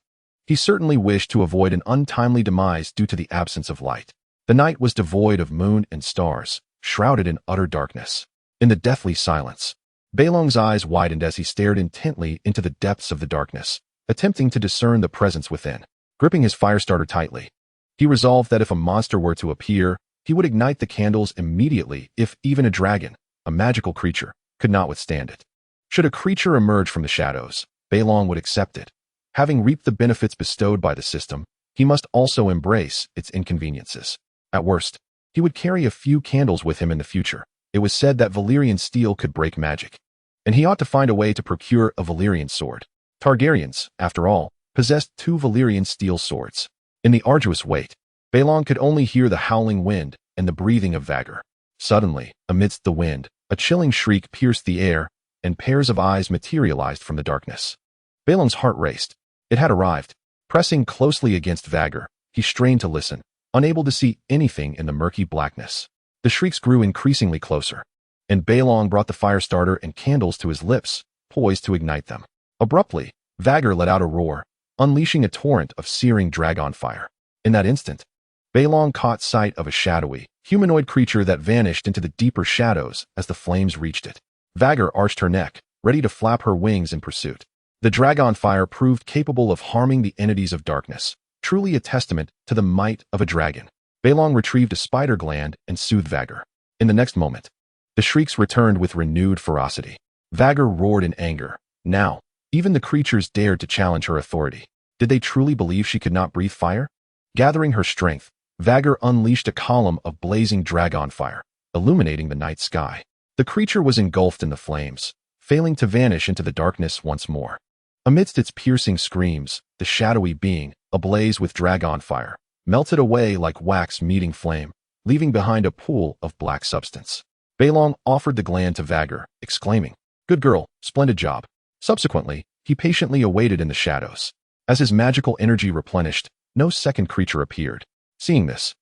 He certainly wished to avoid an untimely demise due to the absence of light. The night was devoid of moon and stars, shrouded in utter darkness. In the deathly silence, Baelon's eyes widened as he stared intently into the depths of the darkness, attempting to discern the presence within. Gripping his firestarter tightly, he resolved that if a monster were to appear, he would ignite the candles immediately if even a dragon, a magical creature, could not withstand it. Should a creature emerge from the shadows, Baelon would accept it. Having reaped the benefits bestowed by the system, he must also embrace its inconveniences. At worst, he would carry a few candles with him in the future. It was said that Valyrian steel could break magic, and he ought to find a way to procure a Valyrian sword. Targaryens, after all, possessed 2 Valyrian steel swords. In the arduous wait, Baelon could only hear the howling wind and the breathing of Vhagar. Suddenly, amidst the wind, a chilling shriek pierced the air, and pairs of eyes materialized from the darkness. Baelon's heart raced. It had arrived. Pressing closely against Vhagar, he strained to listen, unable to see anything in the murky blackness. The shrieks grew increasingly closer, and Baelon brought the firestarter and candles to his lips, poised to ignite them. Abruptly, Vhagar let out a roar, unleashing a torrent of searing dragon fire. In that instant, Baelon caught sight of a shadowy, humanoid creature that vanished into the deeper shadows as the flames reached it. Vhagar arched her neck, ready to flap her wings in pursuit. The dragon fire proved capable of harming the entities of darkness, truly a testament to the might of a dragon. Baelon retrieved a spider gland and soothed Vhagar. In the next moment, the shrieks returned with renewed ferocity. Vhagar roared in anger. Now, even the creatures dared to challenge her authority. Did they truly believe she could not breathe fire? Gathering her strength, Vhagar unleashed a column of blazing dragon fire, illuminating the night sky. The creature was engulfed in the flames, failing to vanish into the darkness once more. Amidst its piercing screams, the shadowy being, ablaze with dragon fire, melted away like wax meeting flame, leaving behind a pool of black substance. Baelon offered the gland to Vhagar, exclaiming, "Good girl, splendid job." Subsequently, he patiently awaited in the shadows. As his magical energy replenished, no second creature appeared. Seeing this,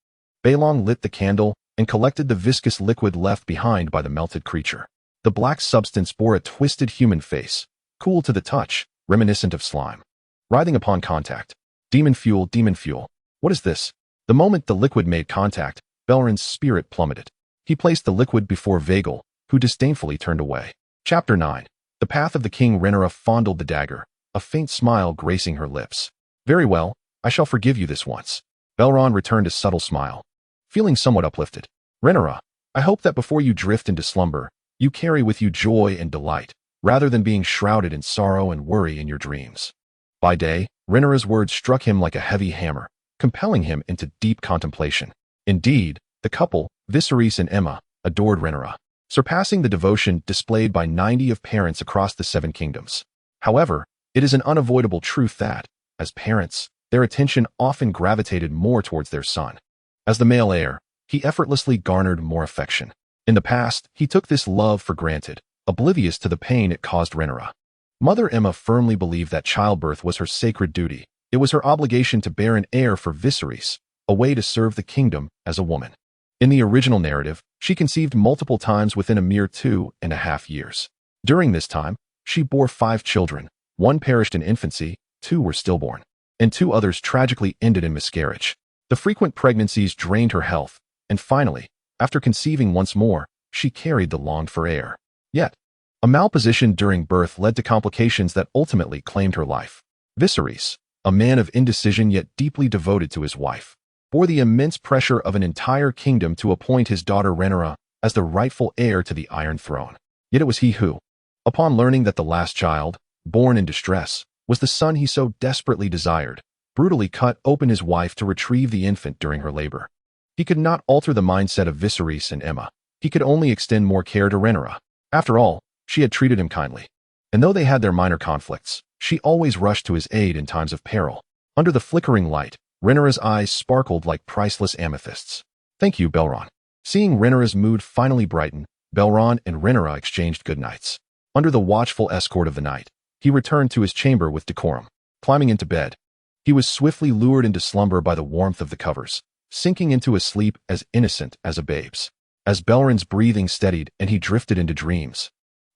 Baelon lit the candle and collected the viscous liquid left behind by the melted creature. The black substance bore a twisted human face, cool to the touch, reminiscent of slime. Writhing upon contact. Demon fuel, demon fuel. What is this? The moment the liquid made contact, Belron's spirit plummeted. He placed the liquid before Vhagar, who disdainfully turned away. Chapter 9. The path of the king. Rhaenyra fondled the dagger, a faint smile gracing her lips. "Very well, I shall forgive you this once." Baelon returned a subtle smile, feeling somewhat uplifted. "Rhaenyra, I hope that before you drift into slumber, you carry with you joy and delight, rather than being shrouded in sorrow and worry in your dreams." By day, Rhaenyra's words struck him like a heavy hammer, compelling him into deep contemplation. Indeed, the couple, Viserys and Aemma, adored Rhaenyra, surpassing the devotion displayed by 90 of parents across the 7 kingdoms. However, it is an unavoidable truth that, as parents, their attention often gravitated more towards their son. As the male heir, he effortlessly garnered more affection. In the past, he took this love for granted, oblivious to the pain it caused Rhaenyra. Mother Aemma firmly believed that childbirth was her sacred duty. It was her obligation to bear an heir for Viserys, a way to serve the kingdom as a woman. In the original narrative, she conceived multiple times within a mere 2.5 years. During this time, she bore 5 children. 1 perished in infancy, 2 were stillborn, and 2 others tragically ended in miscarriage. The frequent pregnancies drained her health, and finally, after conceiving once more, she carried the longed-for heir. Yet, a malposition during birth led to complications that ultimately claimed her life. Viserys, a man of indecision yet deeply devoted to his wife, bore the immense pressure of an entire kingdom to appoint his daughter Rhaenyra as the rightful heir to the Iron Throne. Yet it was he who, upon learning that the last child, born in distress, was the son he so desperately desired, brutally cut open his wife to retrieve the infant during her labor. He could not alter the mindset of Viserys and Aemma. He could only extend more care to Rhaenyra. After all, she had treated him kindly. And though they had their minor conflicts, she always rushed to his aid in times of peril. Under the flickering light, Rhaenyra's eyes sparkled like priceless amethysts. "Thank you, Baelon." Seeing Rhaenyra's mood finally brighten, Baelon and Rhaenyra exchanged goodnights. Under the watchful escort of the night, he returned to his chamber with decorum. Climbing into bed, he was swiftly lured into slumber by the warmth of the covers, sinking into a sleep as innocent as a babe's. As Belron's breathing steadied and he drifted into dreams,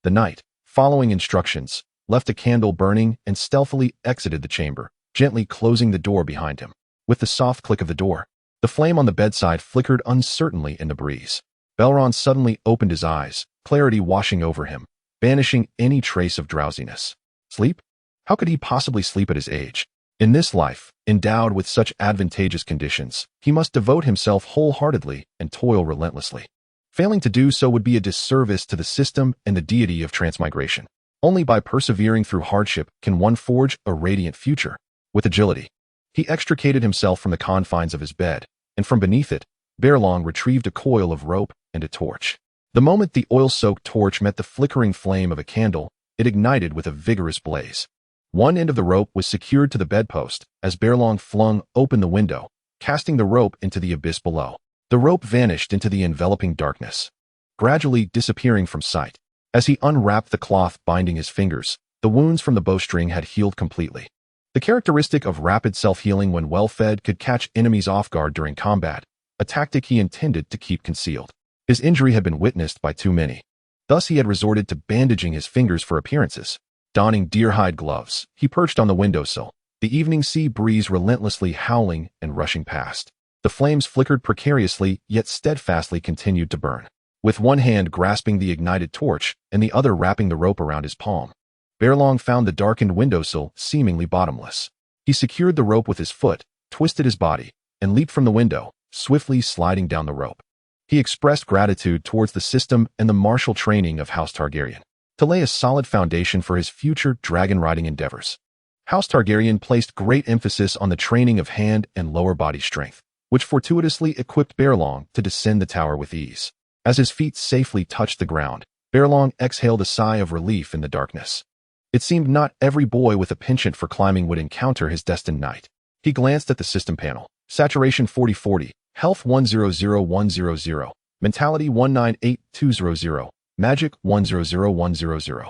the knight, following instructions, left a candle burning and stealthily exited the chamber, gently closing the door behind him. With the soft click of the door, the flame on the bedside flickered uncertainly in the breeze. Baelon suddenly opened his eyes, clarity washing over him, banishing any trace of drowsiness. Sleep? How could he possibly sleep at his age? In this life, endowed with such advantageous conditions, he must devote himself wholeheartedly and toil relentlessly. Failing to do so would be a disservice to the system and the deity of transmigration. Only by persevering through hardship can one forge a radiant future. With agility, he extricated himself from the confines of his bed, and from beneath it, Baelon retrieved a coil of rope and a torch. The moment the oil-soaked torch met the flickering flame of a candle, it ignited with a vigorous blaze. One end of the rope was secured to the bedpost as Baelon flung open the window, casting the rope into the abyss below. The rope vanished into the enveloping darkness, gradually disappearing from sight. As he unwrapped the cloth binding his fingers, the wounds from the bowstring had healed completely. The characteristic of rapid self-healing when well-fed could catch enemies off guard during combat, a tactic he intended to keep concealed. His injury had been witnessed by too many. Thus he had resorted to bandaging his fingers for appearances. Donning deer-hide gloves, he perched on the windowsill, the evening sea breeze relentlessly howling and rushing past. The flames flickered precariously yet steadfastly continued to burn. With one hand grasping the ignited torch and the other wrapping the rope around his palm, Baelon found the darkened windowsill seemingly bottomless. He secured the rope with his foot, twisted his body, and leaped from the window, swiftly sliding down the rope. He expressed gratitude towards the system and the martial training of House Targaryen to lay a solid foundation for his future dragon-riding endeavors. House Targaryen placed great emphasis on the training of hand and lower body strength, which fortuitously equipped Baelon to descend the tower with ease. As his feet safely touched the ground, Baelon exhaled a sigh of relief in the darkness. It seemed not every boy with a penchant for climbing would encounter his destined knight. He glanced at the system panel. Saturation 40-40, Health 100-100, Mentality 198200, Magic 100100.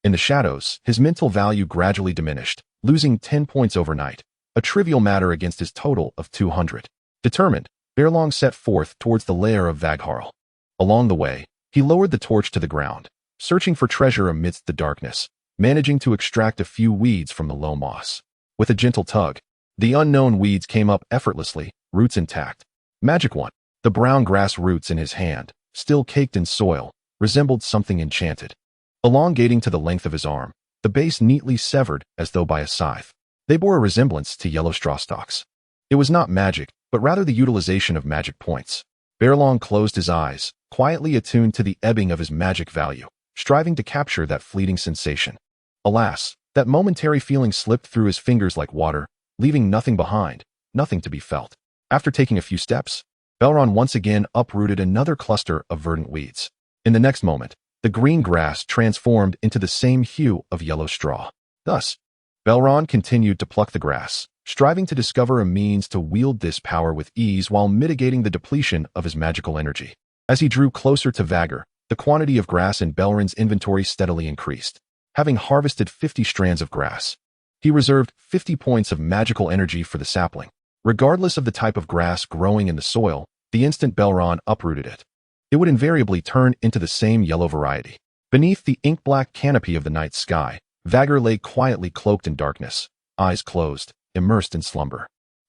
In the shadows, his mental value gradually diminished, losing 10 points overnight, a trivial matter against his total of 200. Determined, Baelon set forth towards the lair of Vagharl. Along the way, he lowered the torch to the ground, searching for treasure amidst the darkness, managing to extract a few weeds from the low moss. With a gentle tug, the unknown weeds came up effortlessly, roots intact. Magic one. The brown grass roots in his hand, still caked in soil, resembled something enchanted. Elongating to the length of his arm, the base neatly severed as though by a scythe. They bore a resemblance to yellow straw stalks. It was not magic, but rather the utilization of magic points. Baelon closed his eyes, quietly attuned to the ebbing of his magic value, striving to capture that fleeting sensation. Alas, that momentary feeling slipped through his fingers like water, leaving nothing behind, nothing to be felt. After taking a few steps, Baelon once again uprooted another cluster of verdant weeds. In the next moment, the green grass transformed into the same hue of yellow straw. Thus, Baelon continued to pluck the grass, striving to discover a means to wield this power with ease while mitigating the depletion of his magical energy. As he drew closer to Vagr, the quantity of grass in Belron's inventory steadily increased. Having harvested 50 strands of grass, he reserved 50 points of magical energy for the sapling. Regardless of the type of grass growing in the soil, the instant Baelon uprooted it, it would invariably turn into the same yellow variety. Beneath the ink-black canopy of the night sky, Vagr lay quietly cloaked in darkness, eyes closed, immersed in slumber.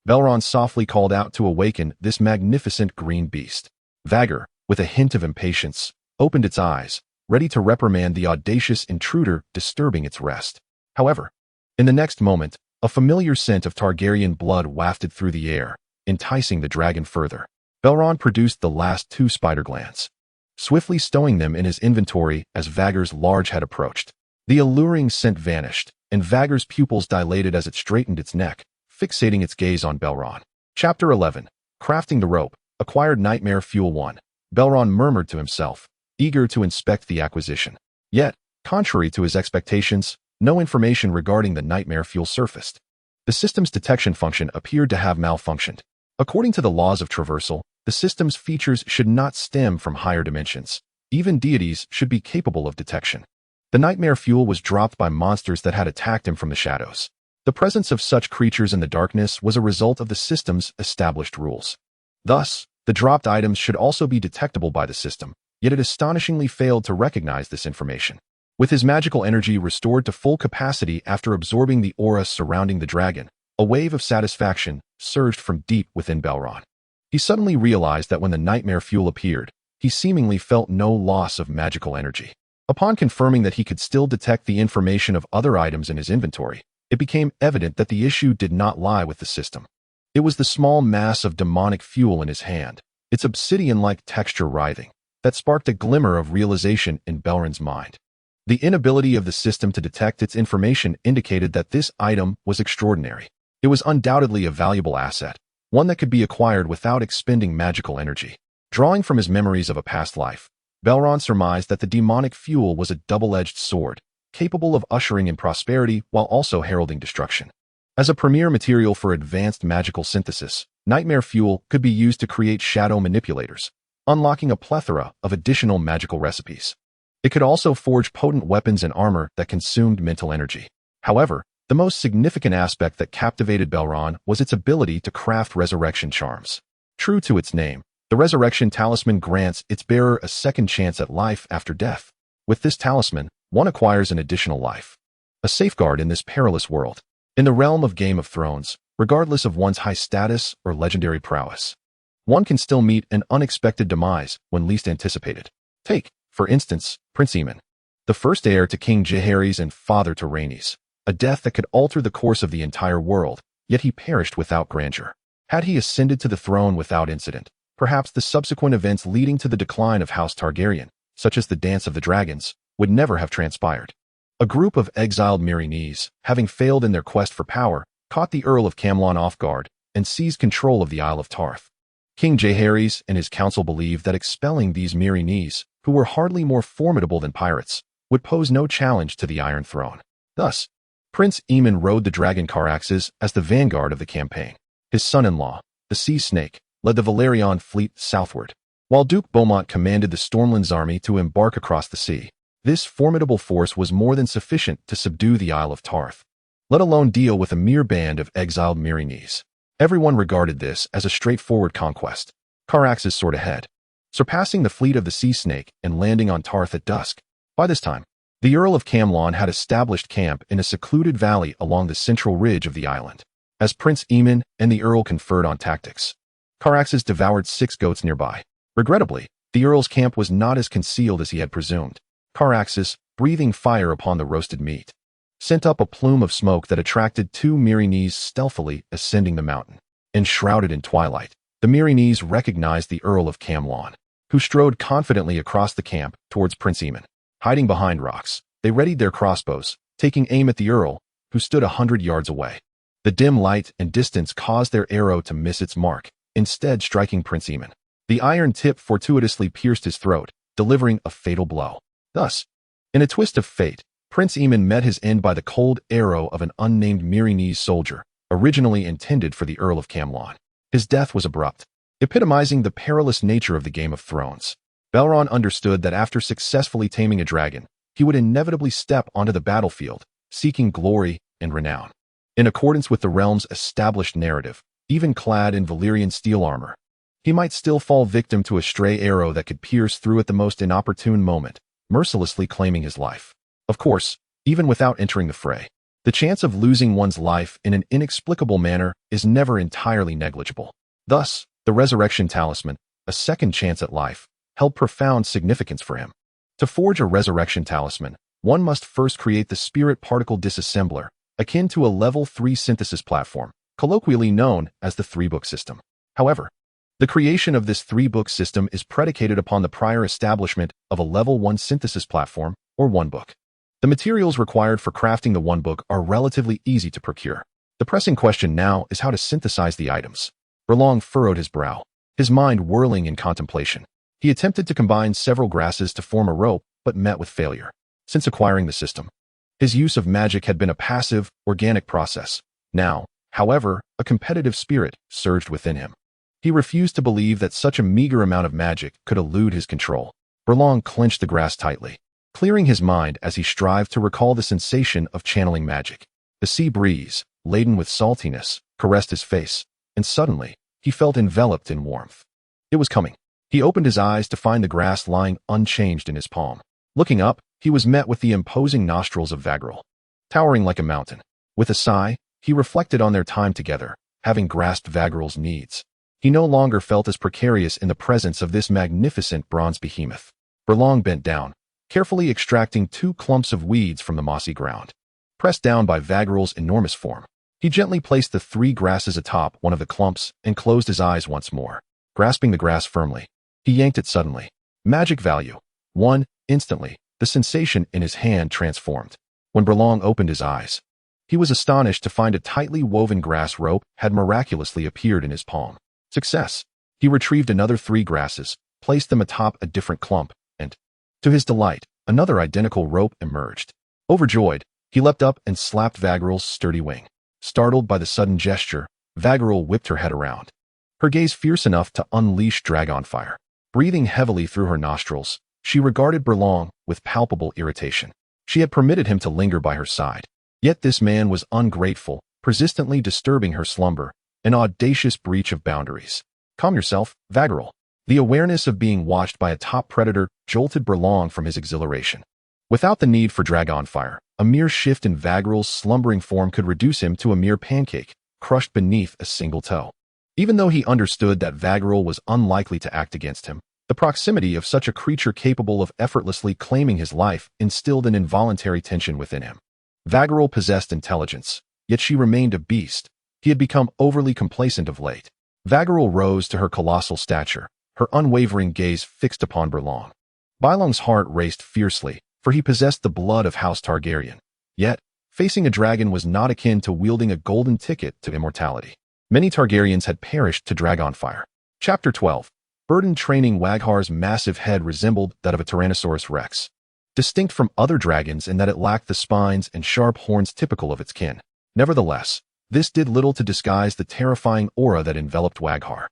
Baelon softly called out to awaken this magnificent green beast. Vagr, with a hint of impatience, opened its eyes, ready to reprimand the audacious intruder disturbing its rest. However, in the next moment, a familiar scent of Targaryen blood wafted through the air, enticing the dragon further. Baelon produced the last 2 spider glands, swiftly stowing them in his inventory as Vagr's large head approached. The alluring scent vanished, and Vagr's pupils dilated as it straightened its neck, fixating its gaze on Baelon. Chapter 11. Crafting the Rope. Acquired Nightmare Fuel 1. Baelon murmured to himself, eager to inspect the acquisition. Yet, contrary to his expectations, no information regarding the nightmare fuel surfaced. The system's detection function appeared to have malfunctioned. According to the laws of traversal, the system's features should not stem from higher dimensions. Even deities should be capable of detection. The nightmare fuel was dropped by monsters that had attacked him from the shadows. The presence of such creatures in the darkness was a result of the system's established rules. Thus, the dropped items should also be detectable by the system, yet it astonishingly failed to recognize this information. With his magical energy restored to full capacity after absorbing the aura surrounding the dragon, a wave of satisfaction surged from deep within Baelon. He suddenly realized that when the nightmare fuel appeared, he seemingly felt no loss of magical energy. Upon confirming that he could still detect the information of other items in his inventory, it became evident that the issue did not lie with the system. It was the small mass of demonic fuel in his hand, its obsidian-like texture writhing, that sparked a glimmer of realization in Belron's mind. The inability of the system to detect its information indicated that this item was extraordinary. It was undoubtedly a valuable asset, one that could be acquired without expending magical energy. Drawing from his memories of a past life, Baelon surmised that the demonic fuel was a double-edged sword, capable of ushering in prosperity while also heralding destruction. As a premier material for advanced magical synthesis, nightmare fuel could be used to create shadow manipulators, unlocking a plethora of additional magical recipes. It could also forge potent weapons and armor that consumed mental energy. However, the most significant aspect that captivated Baelon was its ability to craft resurrection charms. True to its name, the resurrection talisman grants its bearer a second chance at life after death. With this talisman, one acquires an additional life, a safeguard in this perilous world. In the realm of Game of Thrones, regardless of one's high status or legendary prowess, one can still meet an unexpected demise when least anticipated. Take, for instance, Prince Aemon, the first heir to King Jaehaerys and father to Rhaenys, a death that could alter the course of the entire world, yet he perished without grandeur. Had he ascended to the throne without incident, perhaps the subsequent events leading to the decline of House Targaryen, such as the Dance of the Dragons, would never have transpired. A group of exiled Meereenese, having failed in their quest for power, caught the Earl of Camlon off guard and seized control of the Isle of Tarth. King Jaehaerys and his council believed that expelling these Meereenese, who were hardly more formidable than pirates, would pose no challenge to the Iron Throne. Thus, Prince Aemon rode the dragon Caraxes as the vanguard of the campaign. His son-in-law, the Sea Snake, led the Valyrian fleet southward, while Duke Beaumont commanded the Stormlands army to embark across the sea. This formidable force was more than sufficient to subdue the Isle of Tarth, let alone deal with a mere band of exiled Meereenese. Everyone regarded this as a straightforward conquest. Caraxes soared ahead, surpassing the fleet of the Sea Snake and landing on Tarth at dusk. By this time, the Earl of Camlon had established camp in a secluded valley along the central ridge of the island. As Prince Aemon and the Earl conferred on tactics, Caraxes devoured 6 goats nearby. Regrettably, the Earl's camp was not as concealed as he had presumed. Caraxes, breathing fire upon the roasted meat, sent up a plume of smoke that attracted 2 Meereenese stealthily ascending the mountain. Enshrouded in twilight, the Meereenese recognized the Earl of Camlon, who strode confidently across the camp towards Prince Aemon. Hiding behind rocks, they readied their crossbows, taking aim at the Earl, who stood 100 yards away. The dim light and distance caused their arrow to miss its mark, instead striking Prince Aemon. The iron tip fortuitously pierced his throat, delivering a fatal blow. Thus, in a twist of fate, Prince Aemon met his end by the cold arrow of an unnamed Meereenese soldier, originally intended for the Earl of Camlon. His death was abrupt, epitomizing the perilous nature of the Game of Thrones. Balron understood that after successfully taming a dragon, he would inevitably step onto the battlefield, seeking glory and renown. In accordance with the realm's established narrative, even clad in Valyrian steel armor, he might still fall victim to a stray arrow that could pierce through at the most inopportune moment, mercilessly claiming his life. Of course, even without entering the fray, the chance of losing one's life in an inexplicable manner is never entirely negligible. Thus, the Resurrection Talisman, a second chance at life, held profound significance for him. To forge a Resurrection Talisman, one must first create the Spirit Particle Disassembler, akin to a Level 3 synthesis platform, colloquially known as the 3-book system. However, the creation of this 3-book system is predicated upon the prior establishment of a Level 1 synthesis platform, or 1-book. The materials required for crafting the 1-book are relatively easy to procure. The pressing question now is how to synthesize the items. Baelon furrowed his brow, his mind whirling in contemplation. He attempted to combine several grasses to form a rope, but met with failure. Since acquiring the system, his use of magic had been a passive, organic process. Now, however, a competitive spirit surged within him. He refused to believe that such a meager amount of magic could elude his control. Baelon clenched the grass tightly, clearing his mind as he strived to recall the sensation of channeling magic. The sea breeze, laden with saltiness, caressed his face, and suddenly, he felt enveloped in warmth. It was coming. He opened his eyes to find the grass lying unchanged in his palm. Looking up, he was met with the imposing nostrils of Vagrel, towering like a mountain. With a sigh, he reflected on their time together, having grasped Vagrel's needs. He no longer felt as precarious in the presence of this magnificent bronze behemoth. Baelon bent down, carefully extracting 2 clumps of weeds from the mossy ground. Pressed down by Vagrel's enormous form, he gently placed the 3 grasses atop one of the clumps and closed his eyes once more. Grasping the grass firmly, he yanked it suddenly. Magic value 1. Instantly, the sensation in his hand transformed. When Baelon opened his eyes, he was astonished to find a tightly woven grass rope had miraculously appeared in his palm. Success! He retrieved another 3 grasses, placed them atop a different clump, and, to his delight, another identical rope emerged. Overjoyed, he leapt up and slapped Vagrel's sturdy wing. Startled by the sudden gesture, Vagrel whipped her head around, her gaze fierce enough to unleash dragon fire. Breathing heavily through her nostrils, she regarded Baelon with palpable irritation. She had permitted him to linger by her side. Yet this man was ungrateful, persistently disturbing her slumber, an audacious breach of boundaries. Calm yourself, Vagrel. The awareness of being watched by a top predator jolted Baelon from his exhilaration. Without the need for dragon fire, a mere shift in Vagrel's slumbering form could reduce him to a mere pancake, crushed beneath a single toe. Even though he understood that Vagrel was unlikely to act against him, the proximity of such a creature capable of effortlessly claiming his life instilled an involuntary tension within him. Vagrel possessed intelligence, yet she remained a beast. He had become overly complacent of late. Vagrel rose to her colossal stature, her unwavering gaze fixed upon Baelon. Baelon's heart raced fiercely, for he possessed the blood of House Targaryen. Yet, facing a dragon was not akin to wielding a golden ticket to immortality. Many Targaryens had perished to dragon fire. Chapter 12. Burden training. Waghar's massive head resembled that of a Tyrannosaurus rex, distinct from other dragons in that it lacked the spines and sharp horns typical of its kin. Nevertheless, this did little to disguise the terrifying aura that enveloped Waghar.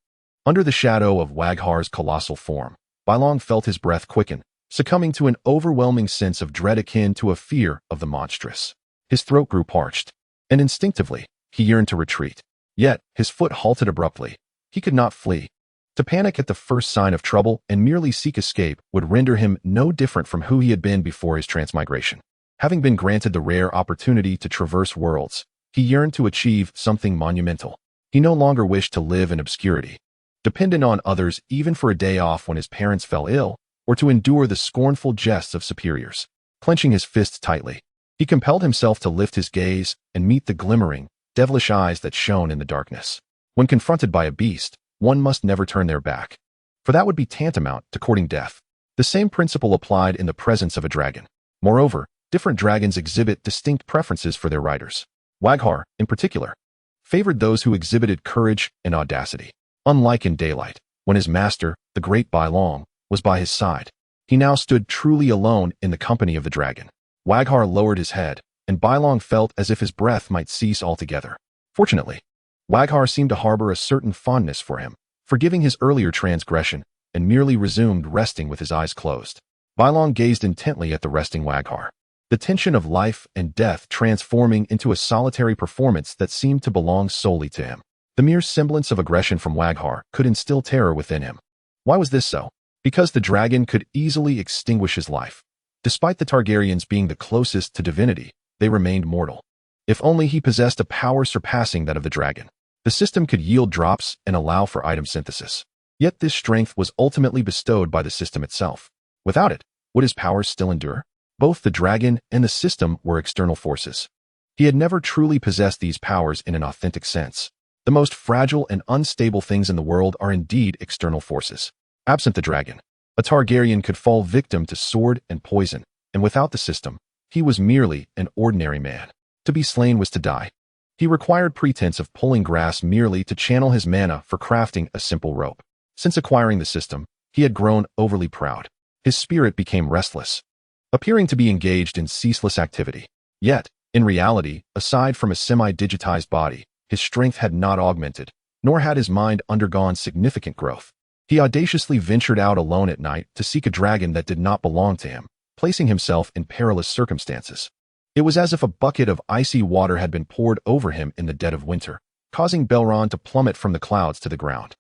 Under the shadow of Waghar's colossal form, Baelon felt his breath quicken, succumbing to an overwhelming sense of dread akin to a fear of the monstrous. His throat grew parched, and instinctively, he yearned to retreat. Yet, his foot halted abruptly. He could not flee. To panic at the first sign of trouble and merely seek escape would render him no different from who he had been before his transmigration. Having been granted the rare opportunity to traverse worlds, he yearned to achieve something monumental. He no longer wished to live in obscurity, dependent on others even for a day off when his parents fell ill, or to endure the scornful jests of superiors. Clenching his fists tightly, he compelled himself to lift his gaze and meet the glimmering, devilish eyes that shone in the darkness. When confronted by a beast, one must never turn their back, for that would be tantamount to courting death. The same principle applied in the presence of a dragon. Moreover, different dragons exhibit distinct preferences for their riders. Waghar, in particular, favored those who exhibited courage and audacity. Unlike in daylight, when his master, the great Baelon, was by his side, he now stood truly alone in the company of the dragon. Waghar lowered his head, and Baelon felt as if his breath might cease altogether. Fortunately, Waghar seemed to harbor a certain fondness for him, forgiving his earlier transgression, and merely resumed resting with his eyes closed. Baelon gazed intently at the resting Waghar, the tension of life and death transforming into a solitary performance that seemed to belong solely to him. The mere semblance of aggression from Waghar could instill terror within him. Why was this so? Because the dragon could easily extinguish his life. Despite the Targaryens being the closest to divinity, they remained mortal. If only he possessed a power surpassing that of the dragon, the system could yield drops and allow for item synthesis. Yet this strength was ultimately bestowed by the system itself. Without it, would his powers still endure? Both the dragon and the system were external forces. He had never truly possessed these powers in an authentic sense. The most fragile and unstable things in the world are indeed external forces. Absent the dragon, a Targaryen could fall victim to sword and poison, and without the system, he was merely an ordinary man. To be slain was to die. He required pretense of pulling grass merely to channel his mana for crafting a simple rope. Since acquiring the system, he had grown overly proud. His spirit became restless, appearing to be engaged in ceaseless activity. Yet, in reality, aside from a semi-digitized body, his strength had not augmented, nor had his mind undergone significant growth. He audaciously ventured out alone at night to seek a dragon that did not belong to him, placing himself in perilous circumstances. It was as if a bucket of icy water had been poured over him in the dead of winter, causing Baelon to plummet from the clouds to the ground.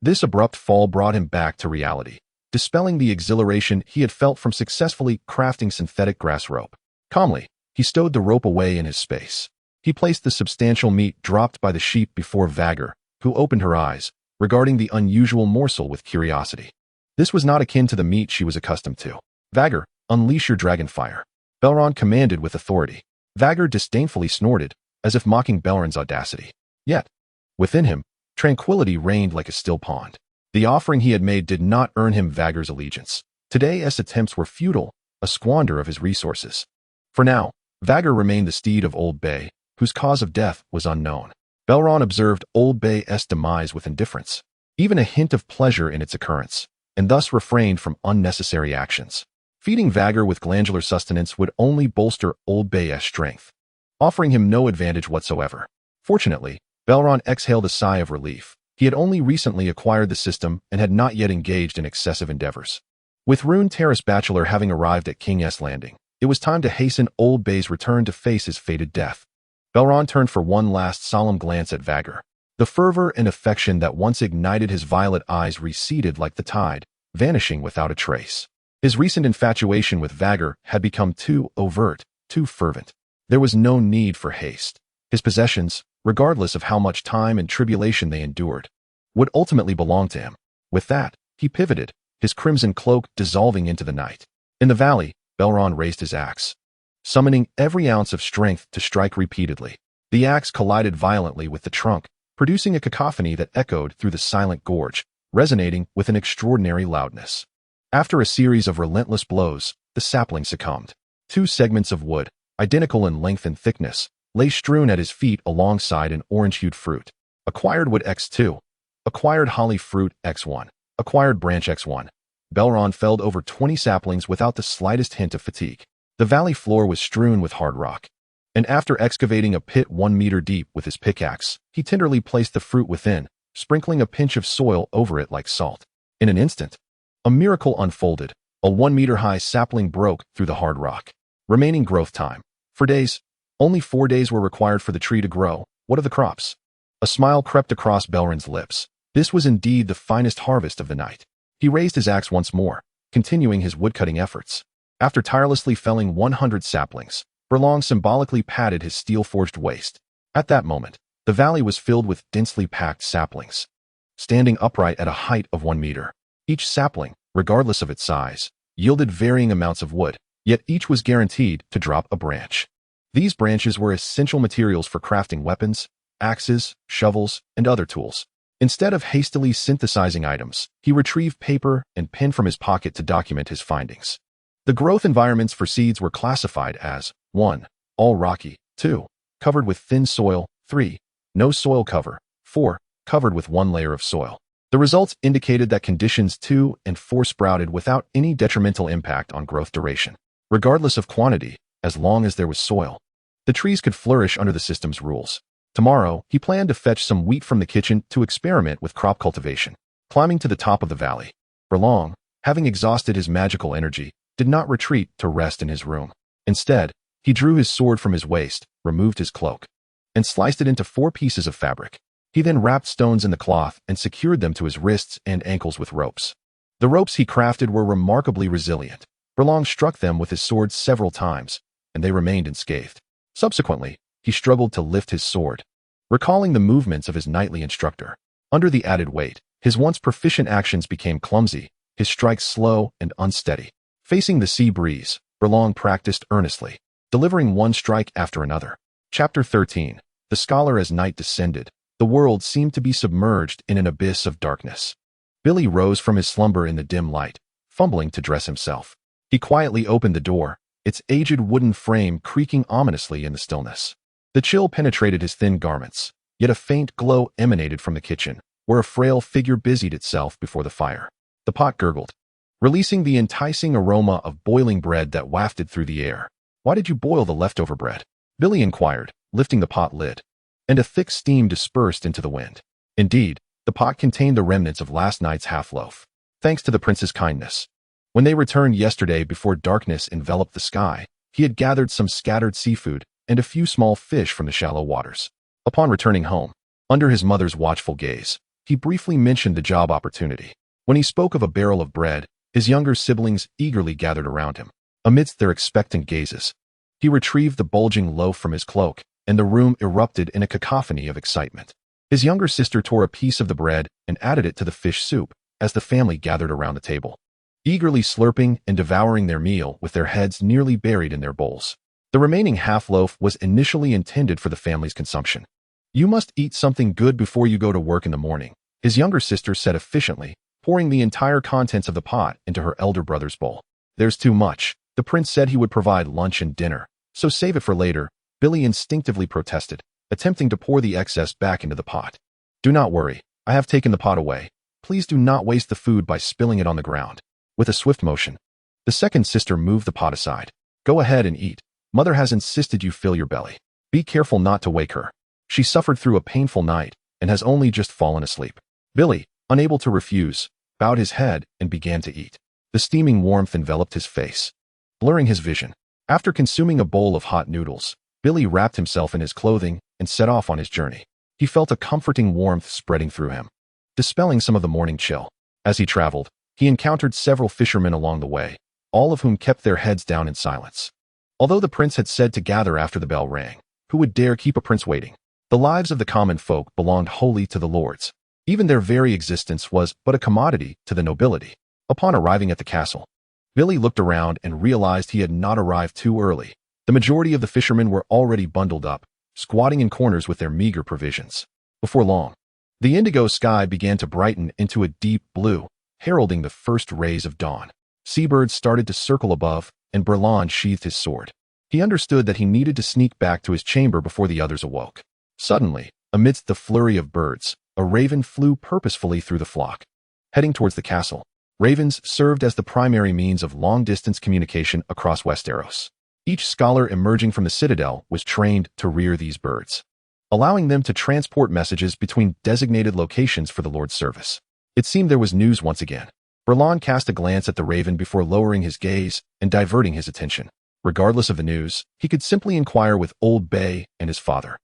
This abrupt fall brought him back to reality, dispelling the exhilaration he had felt from successfully crafting synthetic grass rope. Calmly, he stowed the rope away in his space. He placed the substantial meat dropped by the sheep before Vhagar, who opened her eyes, regarding the unusual morsel with curiosity. This was not akin to the meat she was accustomed to. Vhagar, unleash your dragon fire, Baelon commanded with authority. Vhagar disdainfully snorted, as if mocking Baelon's audacity. Yet, within him, tranquility reigned like a still pond. The offering he had made did not earn him Vhagar's allegiance. Today, Essos' attempts were futile, a squander of his resources. For now, Vhagar remained the steed of Old Bay, whose cause of death was unknown. Baelon observed Old Bay's demise with indifference, even a hint of pleasure in its occurrence, and thus refrained from unnecessary actions. Feeding Vhagar with glandular sustenance would only bolster Old Bay's strength, offering him no advantage whatsoever. Fortunately, Baelon exhaled a sigh of relief. He had only recently acquired the system and had not yet engaged in excessive endeavors. With Rune Terrace Bachelor having arrived at King's Landing, it was time to hasten Old Bay's return to face his fated death. Baelon turned for one last solemn glance at Vhagar. The fervor and affection that once ignited his violet eyes receded like the tide, vanishing without a trace. His recent infatuation with Vhagar had become too overt, too fervent. There was no need for haste. His possessions, regardless of how much time and tribulation they endured, would ultimately belong to him. With that, he pivoted, his crimson cloak dissolving into the night. In the valley, Baelon raised his axe, summoning every ounce of strength to strike repeatedly. The axe collided violently with the trunk, producing a cacophony that echoed through the silent gorge, resonating with an extraordinary loudness. After a series of relentless blows, the sapling succumbed. 2 segments of wood, identical in length and thickness, lay strewn at his feet alongside an orange-hued fruit. Acquired wood X2. Acquired holly fruit X1. Acquired branch X1. Baelon felled over 20 saplings without the slightest hint of fatigue. The valley floor was strewn with hard rock, and after excavating a pit 1 meter deep with his pickaxe, he tenderly placed the fruit within, sprinkling a pinch of soil over it like salt. In an instant, a miracle unfolded. A 1 meter high sapling broke through the hard rock. Remaining growth time. For days. Only 4 days were required for the tree to grow. What of the crops? A smile crept across Baelon's lips. This was indeed the finest harvest of the night. He raised his axe once more, continuing his woodcutting efforts. After tirelessly felling 100 saplings, Baelon symbolically patted his steel-forged waist. At that moment, the valley was filled with densely packed saplings, standing upright at a height of 1 meter. Each sapling, regardless of its size, yielded varying amounts of wood, yet each was guaranteed to drop a branch. These branches were essential materials for crafting weapons, axes, shovels, and other tools. Instead of hastily synthesizing items, he retrieved paper and pen from his pocket to document his findings. The growth environments for seeds were classified as 1. All rocky, 2. Covered with thin soil, 3. No soil cover, 4. Covered with 1 layer of soil. The results indicated that conditions 2 and 4 sprouted without any detrimental impact on growth duration. Regardless of quantity, as long as there was soil, the trees could flourish under the system's rules. Tomorrow, he planned to fetch some wheat from the kitchen to experiment with crop cultivation. Climbing to the top of the valley, Baelon, having exhausted his magical energy, did not retreat to rest in his room. Instead, he drew his sword from his waist, removed his cloak, and sliced it into 4 pieces of fabric. He then wrapped stones in the cloth and secured them to his wrists and ankles with ropes. The ropes he crafted were remarkably resilient. Baelon struck them with his sword several times, and they remained unscathed. Subsequently, he struggled to lift his sword, recalling the movements of his knightly instructor. Under the added weight, his once proficient actions became clumsy, his strikes slow and unsteady. Facing the sea breeze, Baelon practiced earnestly, delivering one strike after another. Chapter 13. The Scholar. As night descended, the world seemed to be submerged in an abyss of darkness. Billy rose from his slumber in the dim light, fumbling to dress himself. He quietly opened the door, its aged wooden frame creaking ominously in the stillness. The chill penetrated his thin garments, yet a faint glow emanated from the kitchen, where a frail figure busied itself before the fire. The pot gurgled, releasing the enticing aroma of boiling bread that wafted through the air. "Why did you boil the leftover bread?" Billy inquired, lifting the pot lid, and a thick steam dispersed into the wind. Indeed, the pot contained the remnants of last night's half-loaf. Thanks to the prince's kindness. When they returned yesterday before darkness enveloped the sky, he had gathered some scattered seafood and a few small fish from the shallow waters. Upon returning home, under his mother's watchful gaze, he briefly mentioned the job opportunity. When he spoke of a barrel of bread, his younger siblings eagerly gathered around him. Amidst their expectant gazes, he retrieved the bulging loaf from his cloak, and the room erupted in a cacophony of excitement. His younger sister tore a piece of the bread and added it to the fish soup as the family gathered around the table, eagerly slurping and devouring their meal with their heads nearly buried in their bowls. The remaining half-loaf was initially intended for the family's consumption. "You must eat something good before you go to work in the morning," his younger sister said efficiently, pouring the entire contents of the pot into her elder brother's bowl. "There's too much. The prince said he would provide lunch and dinner, so save it for later," Billy instinctively protested, attempting to pour the excess back into the pot. "Do not worry. I have taken the pot away. Please do not waste the food by spilling it on the ground." With a swift motion, the second sister moved the pot aside. "Go ahead and eat. Mother has insisted you fill your belly. Be careful not to wake her. She suffered through a painful night and has only just fallen asleep." Billy, unable to refuse, bowed his head and began to eat. The steaming warmth enveloped his face, blurring his vision. After consuming a bowl of hot noodles, Billy wrapped himself in his clothing and set off on his journey. He felt a comforting warmth spreading through him, dispelling some of the morning chill. As he traveled, he encountered several fishermen along the way, all of whom kept their heads down in silence. Although the prince had said to gather after the bell rang, who would dare keep a prince waiting? The lives of the common folk belonged wholly to the lords. Even their very existence was but a commodity to the nobility. Upon arriving at the castle, Billy looked around and realized he had not arrived too early. The majority of the fishermen were already bundled up, squatting in corners with their meager provisions. Before long, the indigo sky began to brighten into a deep blue, heralding the first rays of dawn. Seabirds started to circle above, and Baelon sheathed his sword. He understood that he needed to sneak back to his chamber before the others awoke. Suddenly, amidst the flurry of birds, a raven flew purposefully through the flock. Heading towards the castle, ravens served as the primary means of long-distance communication across Westeros. Each scholar emerging from the citadel was trained to rear these birds, allowing them to transport messages between designated locations for the Lord's service. It seemed there was news once again. Baelon cast a glance at the raven before lowering his gaze and diverting his attention. Regardless of the news, he could simply inquire with Old Bay and his father.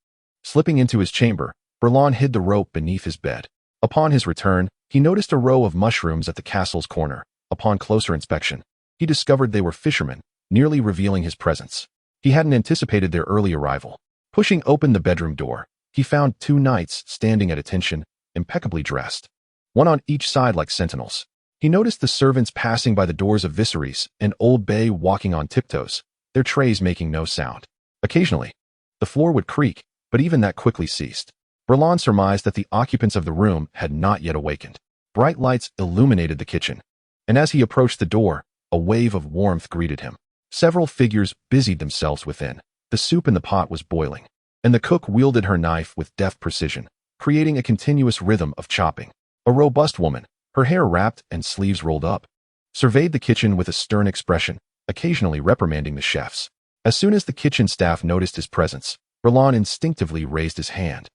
Slipping into his chamber, Baelon hid the rope beneath his bed. Upon his return, he noticed a row of mushrooms at the castle's corner. Upon closer inspection, he discovered they were fishermen, nearly revealing his presence. He hadn't anticipated their early arrival. Pushing open the bedroom door, he found 2 knights standing at attention, impeccably dressed, one on each side like sentinels. He noticed the servants passing by the doors of Viserys and Old Bay walking on tiptoes, their trays making no sound. Occasionally, the floor would creak, but even that quickly ceased. Baelon surmised that the occupants of the room had not yet awakened. Bright lights illuminated the kitchen, and as he approached the door, a wave of warmth greeted him. Several figures busied themselves within. The soup in the pot was boiling, and the cook wielded her knife with deft precision, creating a continuous rhythm of chopping. A robust woman, her hair wrapped and sleeves rolled up, surveyed the kitchen with a stern expression, occasionally reprimanding the chefs. As soon as the kitchen staff noticed his presence, Baelon instinctively raised his hand,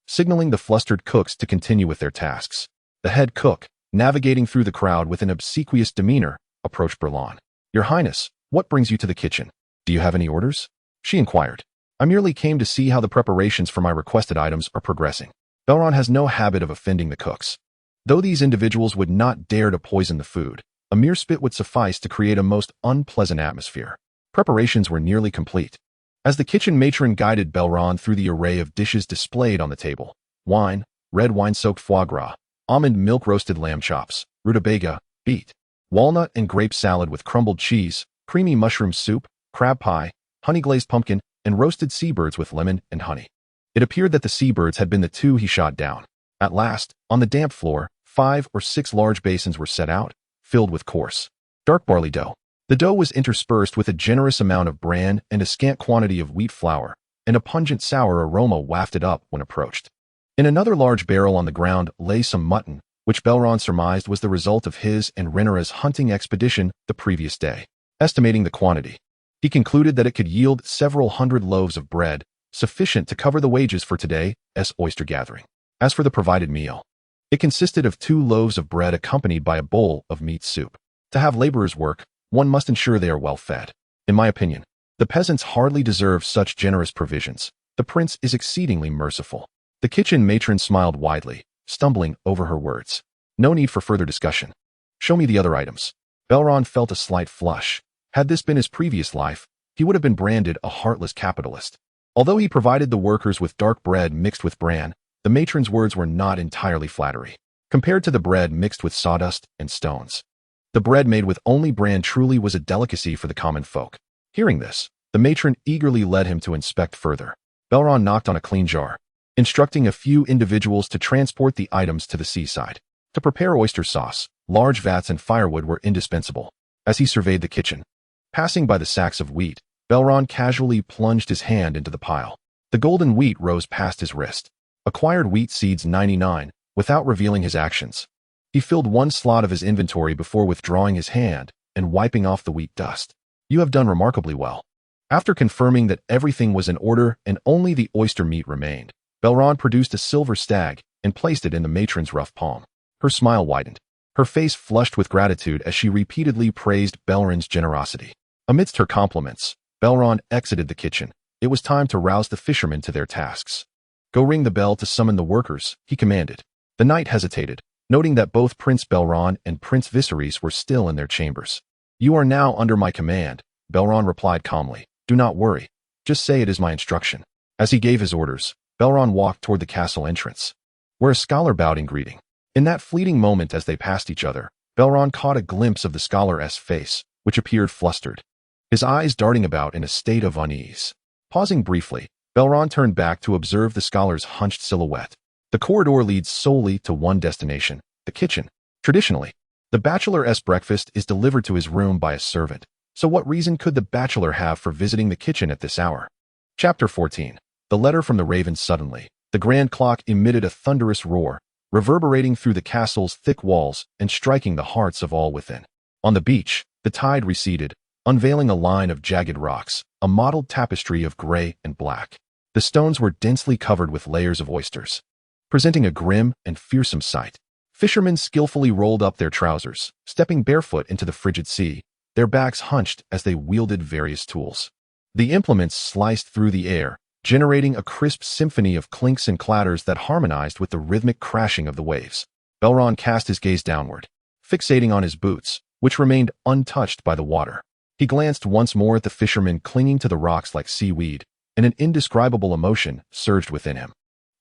signaling the flustered cooks to continue with their tasks. The head cook, navigating through the crowd with an obsequious demeanor, approached Baelon. "Your Highness, what brings you to the kitchen? Do you have any orders?" she inquired. "I merely came to see how the preparations for my requested items are progressing." Baelon has no habit of offending the cooks. Though these individuals would not dare to poison the food, a mere spit would suffice to create a most unpleasant atmosphere. Preparations were nearly complete. As the kitchen matron guided Baelon through the array of dishes displayed on the table, wine, red wine-soaked foie gras, almond milk roasted lamb chops, rutabaga, beet, walnut and grape salad with crumbled cheese, creamy mushroom soup, crab pie, honey-glazed pumpkin, and roasted seabirds with lemon and honey. It appeared that the seabirds had been the 2 he shot down. At last, on the damp floor, 5 or 6 large basins were set out, filled with coarse, dark barley dough. The dough was interspersed with a generous amount of bran and a scant quantity of wheat flour, and a pungent sour aroma wafted up when approached. In another large barrel on the ground lay some mutton, which Baelon surmised was the result of his and Rhaenyra's hunting expedition the previous day. Estimating the quantity, he concluded that it could yield several hundred loaves of bread, sufficient to cover the wages for today's oyster gathering. As for the provided meal, it consisted of 2 loaves of bread accompanied by a bowl of meat soup. To have laborers work, one must ensure they are well fed. In my opinion, the peasants hardly deserve such generous provisions. The prince is exceedingly merciful. The kitchen matron smiled widely, stumbling over her words. No need for further discussion. Show me the other items. Baelon felt a slight flush. Had this been his previous life, he would have been branded a heartless capitalist. Although he provided the workers with dark bread mixed with bran, the matron's words were not entirely flattery, compared to the bread mixed with sawdust and stones. The bread made with only bran truly was a delicacy for the common folk. Hearing this, the matron eagerly led him to inspect further. Baelon knocked on a clean jar, instructing a few individuals to transport the items to the seaside. To prepare oyster sauce, large vats and firewood were indispensable. As he surveyed the kitchen, passing by the sacks of wheat, Baelon casually plunged his hand into the pile. The golden wheat rose past his wrist. Acquired wheat seeds 99, without revealing his actions. He filled 1 slot of his inventory before withdrawing his hand and wiping off the wheat dust. "You have done remarkably well." After confirming that everything was in order and only the oyster meat remained, Baelon produced a silver stag and placed it in the matron's rough palm. Her smile widened. Her face flushed with gratitude as she repeatedly praised Baelron's generosity. Amidst her compliments, Baelon exited the kitchen. It was time to rouse the fishermen to their tasks. "Go ring the bell to summon the workers," he commanded. The knight hesitated, noting that both Prince Baelon and Prince Viserys were still in their chambers. "You are now under my command," Baelon replied calmly. "Do not worry. Just say it is my instruction." As he gave his orders, Baelon walked toward the castle entrance, where a scholar bowed in greeting. In that fleeting moment as they passed each other, Baelon caught a glimpse of the scholar's face, which appeared flustered, his eyes darting about in a state of unease. Pausing briefly, Baelon turned back to observe the scholar's hunched silhouette. The corridor leads solely to one destination, the kitchen. Traditionally, the bachelor's breakfast is delivered to his room by a servant, so what reason could the bachelor have for visiting the kitchen at this hour? Chapter 14. The letter from the raven. Suddenly, the grand clock emitted a thunderous roar, reverberating through the castle's thick walls and striking the hearts of all within. On the beach, the tide receded, unveiling a line of jagged rocks, a mottled tapestry of gray and black. The stones were densely covered with layers of oysters, presenting a grim and fearsome sight. Fishermen skillfully rolled up their trousers, stepping barefoot into the frigid sea, their backs hunched as they wielded various tools. The implements sliced through the air, generating a crisp symphony of clinks and clatters that harmonized with the rhythmic crashing of the waves. Baelon cast his gaze downward, fixating on his boots, which remained untouched by the water. He glanced once more at the fishermen clinging to the rocks like seaweed, and an indescribable emotion surged within him.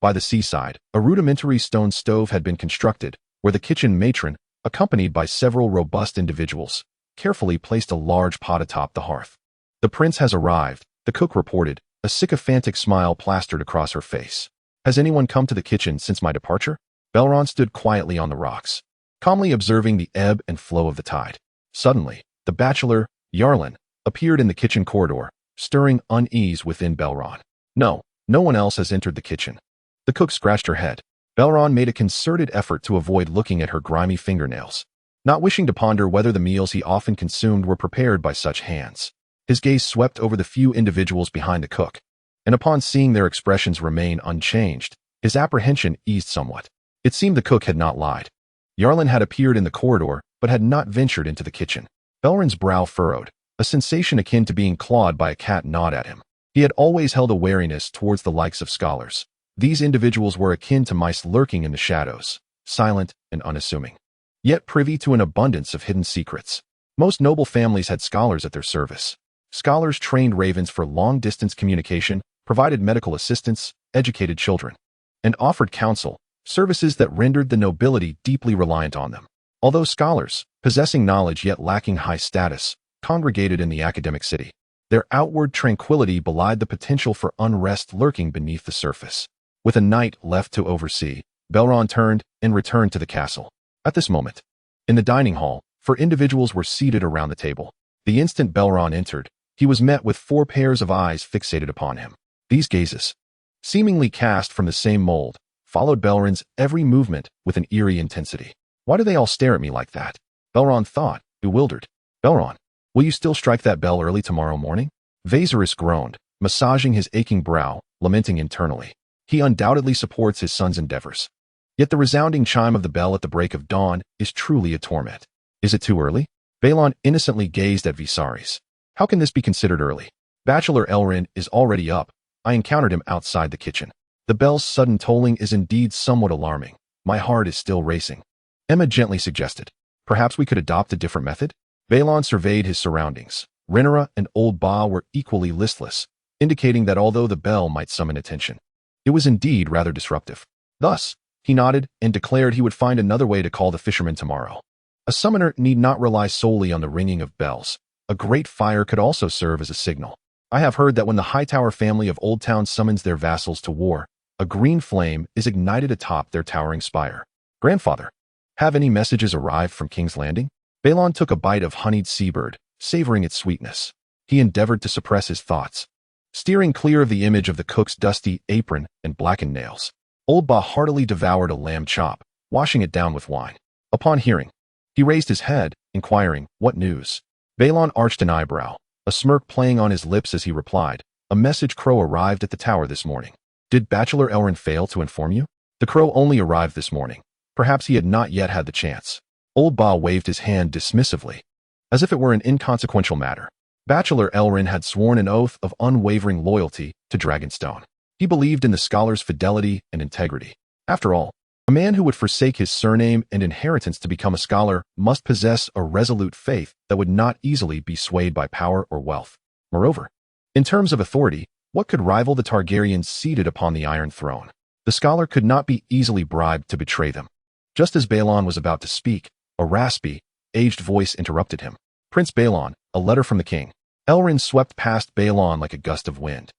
By the seaside, a rudimentary stone stove had been constructed, where the kitchen matron, accompanied by several robust individuals, carefully placed a large pot atop the hearth. "The prince has arrived," the cook reported, a sycophantic smile plastered across her face. "Has anyone come to the kitchen since my departure?" Baelon stood quietly on the rocks, calmly observing the ebb and flow of the tide. Suddenly, the bachelor, Yarlin, appeared in the kitchen corridor, stirring unease within Baelon. No one else has entered the kitchen." The cook scratched her head. Baelon made a concerted effort to avoid looking at her grimy fingernails, not wishing to ponder whether the meals he often consumed were prepared by such hands. His gaze swept over the few individuals behind the cook, and upon seeing their expressions remain unchanged, his apprehension eased somewhat. It seemed the cook had not lied. Yarlin had appeared in the corridor, but had not ventured into the kitchen. Belron's brow furrowed, a sensation akin to being clawed by a cat gnawed at him. He had always held a wariness towards the likes of scholars. These individuals were akin to mice lurking in the shadows, silent and unassuming, yet privy to an abundance of hidden secrets. Most noble families had scholars at their service. Scholars trained ravens for long-distance communication, provided medical assistance, educated children, and offered counsel, services that rendered the nobility deeply reliant on them. Although scholars, possessing knowledge yet lacking high status, congregated in the academic city, their outward tranquility belied the potential for unrest lurking beneath the surface. With a night left to oversee, Baelon turned and returned to the castle. At this moment, in the dining hall, 4 individuals were seated around the table. The instant Baelon entered, he was met with 4 pairs of eyes fixated upon him. These gazes, seemingly cast from the same mold, followed Belron's every movement with an eerie intensity. "Why do they all stare at me like that?" Baelon thought, bewildered. "Baelon, will you still strike that bell early tomorrow morning?" Viserys groaned, massaging his aching brow, lamenting internally. He undoubtedly supports his son's endeavors. Yet the resounding chime of the bell at the break of dawn is truly a torment. Is it too early? Baelon innocently gazed at Viserys. How can this be considered early? Bachelor Elrin is already up. I encountered him outside the kitchen. The bell's sudden tolling is indeed somewhat alarming. My heart is still racing. Emma gently suggested. Perhaps we could adopt a different method? Baelon surveyed his surroundings. Rhaenyra and Old Ba were equally listless, indicating that although the bell might summon attention, it was indeed rather disruptive. Thus, he nodded and declared he would find another way to call the fishermen tomorrow. A summoner need not rely solely on the ringing of bells. A great fire could also serve as a signal. I have heard that when the Hightower family of Old Town summons their vassals to war, a green flame is ignited atop their towering spire. Grandfather, have any messages arrived from King's Landing? Baelon took a bite of honeyed seabird, savoring its sweetness. He endeavored to suppress his thoughts, steering clear of the image of the cook's dusty apron and blackened nails. Old Ba heartily devoured a lamb chop, washing it down with wine. Upon hearing, he raised his head, inquiring, "What news?" Baelon arched an eyebrow, a smirk playing on his lips as he replied, "A message crow arrived at the tower this morning. Did Bachelor Elrin fail to inform you?" "The crow only arrived this morning. Perhaps he had not yet had the chance." Old Ba waved his hand dismissively, as if it were an inconsequential matter. Bachelor Elrin had sworn an oath of unwavering loyalty to Dragonstone. He believed in the scholar's fidelity and integrity. After all, a man who would forsake his surname and inheritance to become a scholar must possess a resolute faith that would not easily be swayed by power or wealth. Moreover, in terms of authority, what could rival the Targaryens seated upon the Iron Throne? The scholar could not be easily bribed to betray them. Just as Baelon was about to speak, a raspy, aged voice interrupted him. "Prince Baelon, a letter from the king." Elrin swept past Baelon like a gust of wind.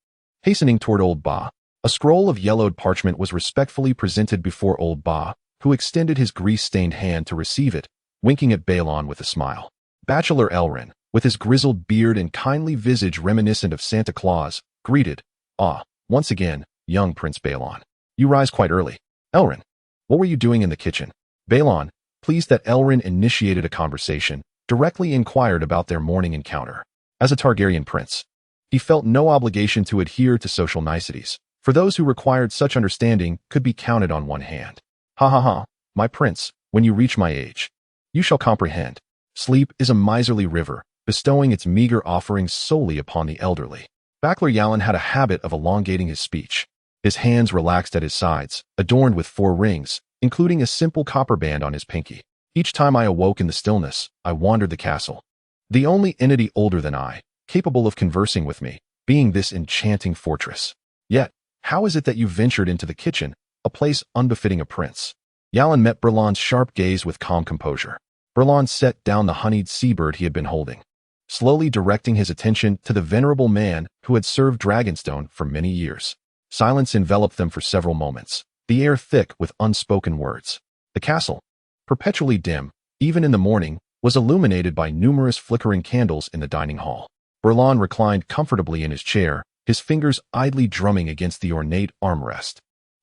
Hastening toward Old Ba, a scroll of yellowed parchment was respectfully presented before Old Ba, who extended his grease-stained hand to receive it, winking at Baelon with a smile. Bachelor Elrin, with his grizzled beard and kindly visage reminiscent of Santa Claus, greeted, "Ah, once again, young Prince Baelon. You rise quite early." "Elrin, What were you doing in the kitchen? Baelon, pleased that Elrond initiated a conversation, directly inquired about their morning encounter. As a Targaryen prince, he felt no obligation to adhere to social niceties, for those who required such understanding could be counted on one hand. Ha ha ha, my prince, when you reach my age, you shall comprehend. Sleep is a miserly river, bestowing its meager offerings solely upon the elderly. Baelon Targaryen had a habit of elongating his speech. His hands relaxed at his sides, adorned with 4 rings, including a simple copper band on his pinky. Each time I awoke in the stillness, I wandered the castle. The only entity older than I, capable of conversing with me, being this enchanting fortress. Yet, how is it that you ventured into the kitchen, a place unbefitting a prince? Baelon met Baelon's sharp gaze with calm composure. Baelon set down the honeyed seabird he had been holding, slowly directing his attention to the venerable man who had served Dragonstone for many years. Silence enveloped them for several moments, the air thick with unspoken words. The castle, perpetually dim, even in the morning, was illuminated by numerous flickering candles in the dining hall. Baelon reclined comfortably in his chair, his fingers idly drumming against the ornate armrest.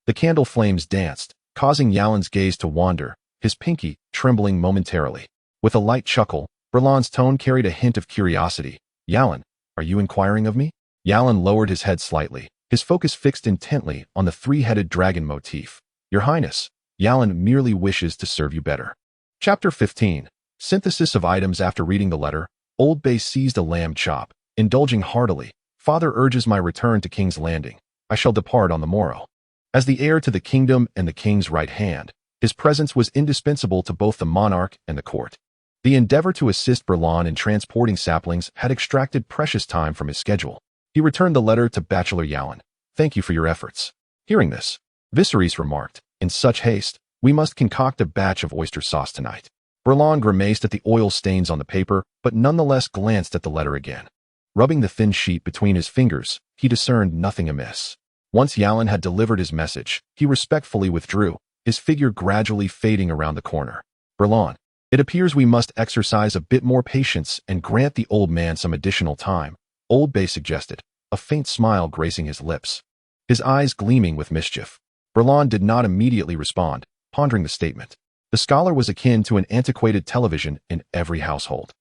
The candle flames danced, causing Baelon's gaze to wander, his pinky trembling momentarily. With a light chuckle, Baelon's tone carried a hint of curiosity. Baelon, are you inquiring of me? Baelon lowered his head slightly, his focus fixed intently on the 3-headed dragon motif. Your Highness, Baelon merely wishes to serve you better. Chapter 15. Synthesis of items. After reading the letter, Old Bay seized a lamb chop, indulging heartily. Father urges my return to King's Landing. I shall depart on the morrow. As the heir to the kingdom and the king's right hand, his presence was indispensable to both the monarch and the court. The endeavor to assist Baelon in transporting saplings had extracted precious time from his schedule. He returned the letter to Bachelor Baelon. Thank you for your efforts. Hearing this, Viserys remarked, in such haste, we must concoct a batch of oyster sauce tonight. Baelon grimaced at the oil stains on the paper, but nonetheless glanced at the letter again. Rubbing the thin sheet between his fingers, he discerned nothing amiss. Once Baelon had delivered his message, he respectfully withdrew, his figure gradually fading around the corner. Baelon, it appears we must exercise a bit more patience and grant the old man some additional time, Old Bay suggested, a faint smile gracing his lips, his eyes gleaming with mischief. Baelon did not immediately respond, pondering the statement. The scholar was akin to an antiquated television in every household.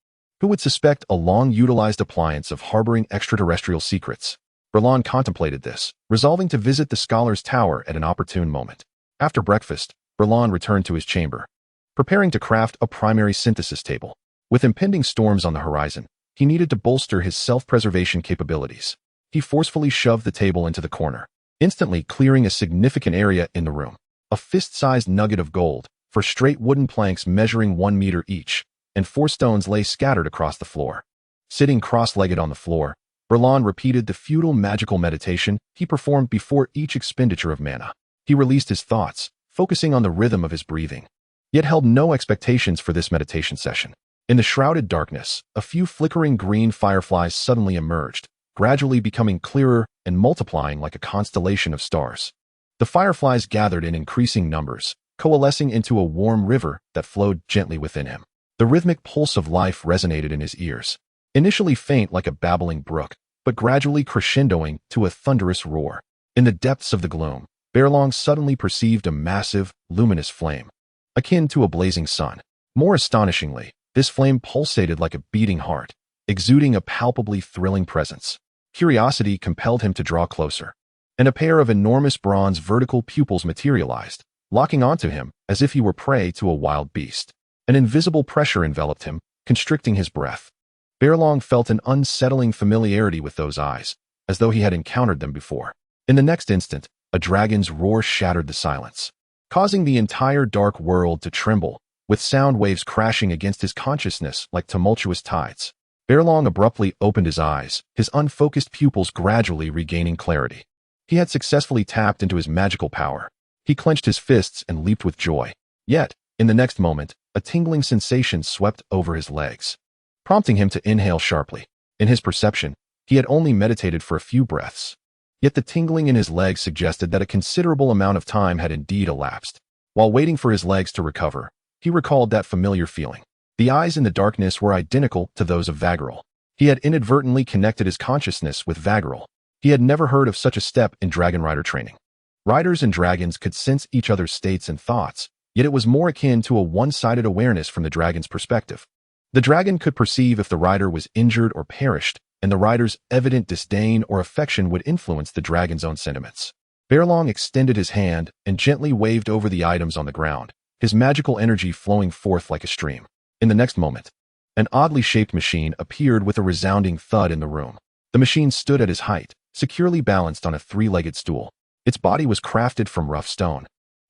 Who would suspect a long-utilized appliance of harboring extraterrestrial secrets? Baelon contemplated this, resolving to visit the scholar's tower at an opportune moment. After breakfast, Baelon returned to his chamber, preparing to craft a primary synthesis table. With impending storms on the horizon, he needed to bolster his self-preservation capabilities. He forcefully shoved the table into the corner, instantly clearing a significant area in the room. A fist-sized nugget of gold, for straight wooden planks measuring 1 meter each, and 4 stones lay scattered across the floor. Sitting cross-legged on the floor, Baelon repeated the futile magical meditation he performed before each expenditure of mana. He released his thoughts, focusing on the rhythm of his breathing, yet held no expectations for this meditation session. In the shrouded darkness, a few flickering green fireflies suddenly emerged, gradually becoming clearer and multiplying like a constellation of stars. The fireflies gathered in increasing numbers, coalescing into a warm river that flowed gently within him. The rhythmic pulse of life resonated in his ears, initially faint like a babbling brook, but gradually crescendoing to a thunderous roar. In the depths of the gloom, Baelon suddenly perceived a massive, luminous flame, akin to a blazing sun. More astonishingly, this flame pulsated like a beating heart, exuding a palpably thrilling presence. Curiosity compelled him to draw closer, and a pair of enormous bronze vertical pupils materialized, locking onto him as if he were prey to a wild beast. An invisible pressure enveloped him, constricting his breath. Baelon felt an unsettling familiarity with those eyes, as though he had encountered them before. In the next instant, a dragon's roar shattered the silence, causing the entire dark world to tremble, with sound waves crashing against his consciousness like tumultuous tides. Baelon abruptly opened his eyes, his unfocused pupils gradually regaining clarity. He had successfully tapped into his magical power. He clenched his fists and leaped with joy. Yet, in the next moment, a tingling sensation swept over his legs, prompting him to inhale sharply. In his perception, he had only meditated for a few breaths. Yet the tingling in his legs suggested that a considerable amount of time had indeed elapsed. While waiting for his legs to recover, he recalled that familiar feeling. The eyes in the darkness were identical to those of Vaggerl. He had inadvertently connected his consciousness with Vaggerl. He had never heard of such a step in Dragon Rider training. Riders and dragons could sense each other's states and thoughts, yet it was more akin to a one-sided awareness from the dragon's perspective. The dragon could perceive if the rider was injured or perished, and the rider's evident disdain or affection would influence the dragon's own sentiments. Baelon extended his hand and gently waved over the items on the ground, his magical energy flowing forth like a stream. In the next moment, an oddly shaped machine appeared with a resounding thud in the room. The machine stood at his height, securely balanced on a three-legged stool. Its body was crafted from rough stone,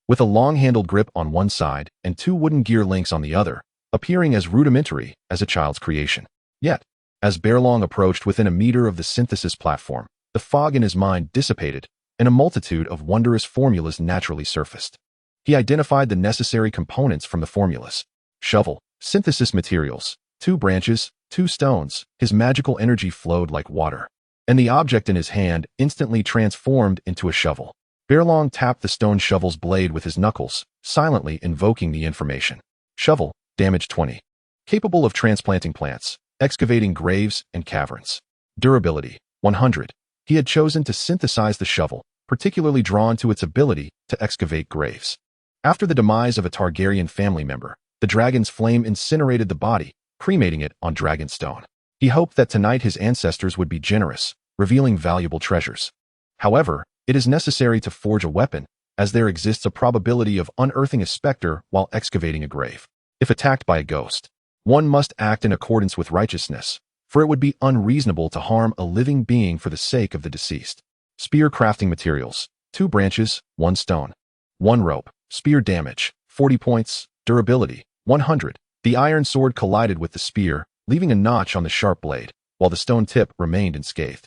with a long-handled grip on one side and two wooden gear links on the other, appearing as rudimentary as a child's creation. Yet, as Baelon approached within a meter of the synthesis platform, the fog in his mind dissipated, and a multitude of wondrous formulas naturally surfaced. He identified the necessary components from the formulas: shovel, synthesis materials, 2 branches, 2 stones. His magical energy flowed like water, and the object in his hand instantly transformed into a shovel. Baelon tapped the stone shovel's blade with his knuckles, silently invoking the information. Shovel, damage 20. Capable of transplanting plants, excavating graves and caverns. Durability, 100. He had chosen to synthesize the shovel, particularly drawn to its ability to excavate graves. After the demise of a Targaryen family member, the dragon's flame incinerated the body, cremating it on Dragonstone. He hoped that tonight his ancestors would be generous, revealing valuable treasures. However, it is necessary to forge a weapon, as there exists a probability of unearthing a specter while excavating a grave. If attacked by a ghost, one must act in accordance with righteousness, for it would be unreasonable to harm a living being for the sake of the deceased. Spear crafting materials, 2 branches, 1 stone. 1 rope, spear damage, 40 points, durability, 100. The iron sword collided with the spear, leaving a notch on the sharp blade, while the stone tip remained unscathed.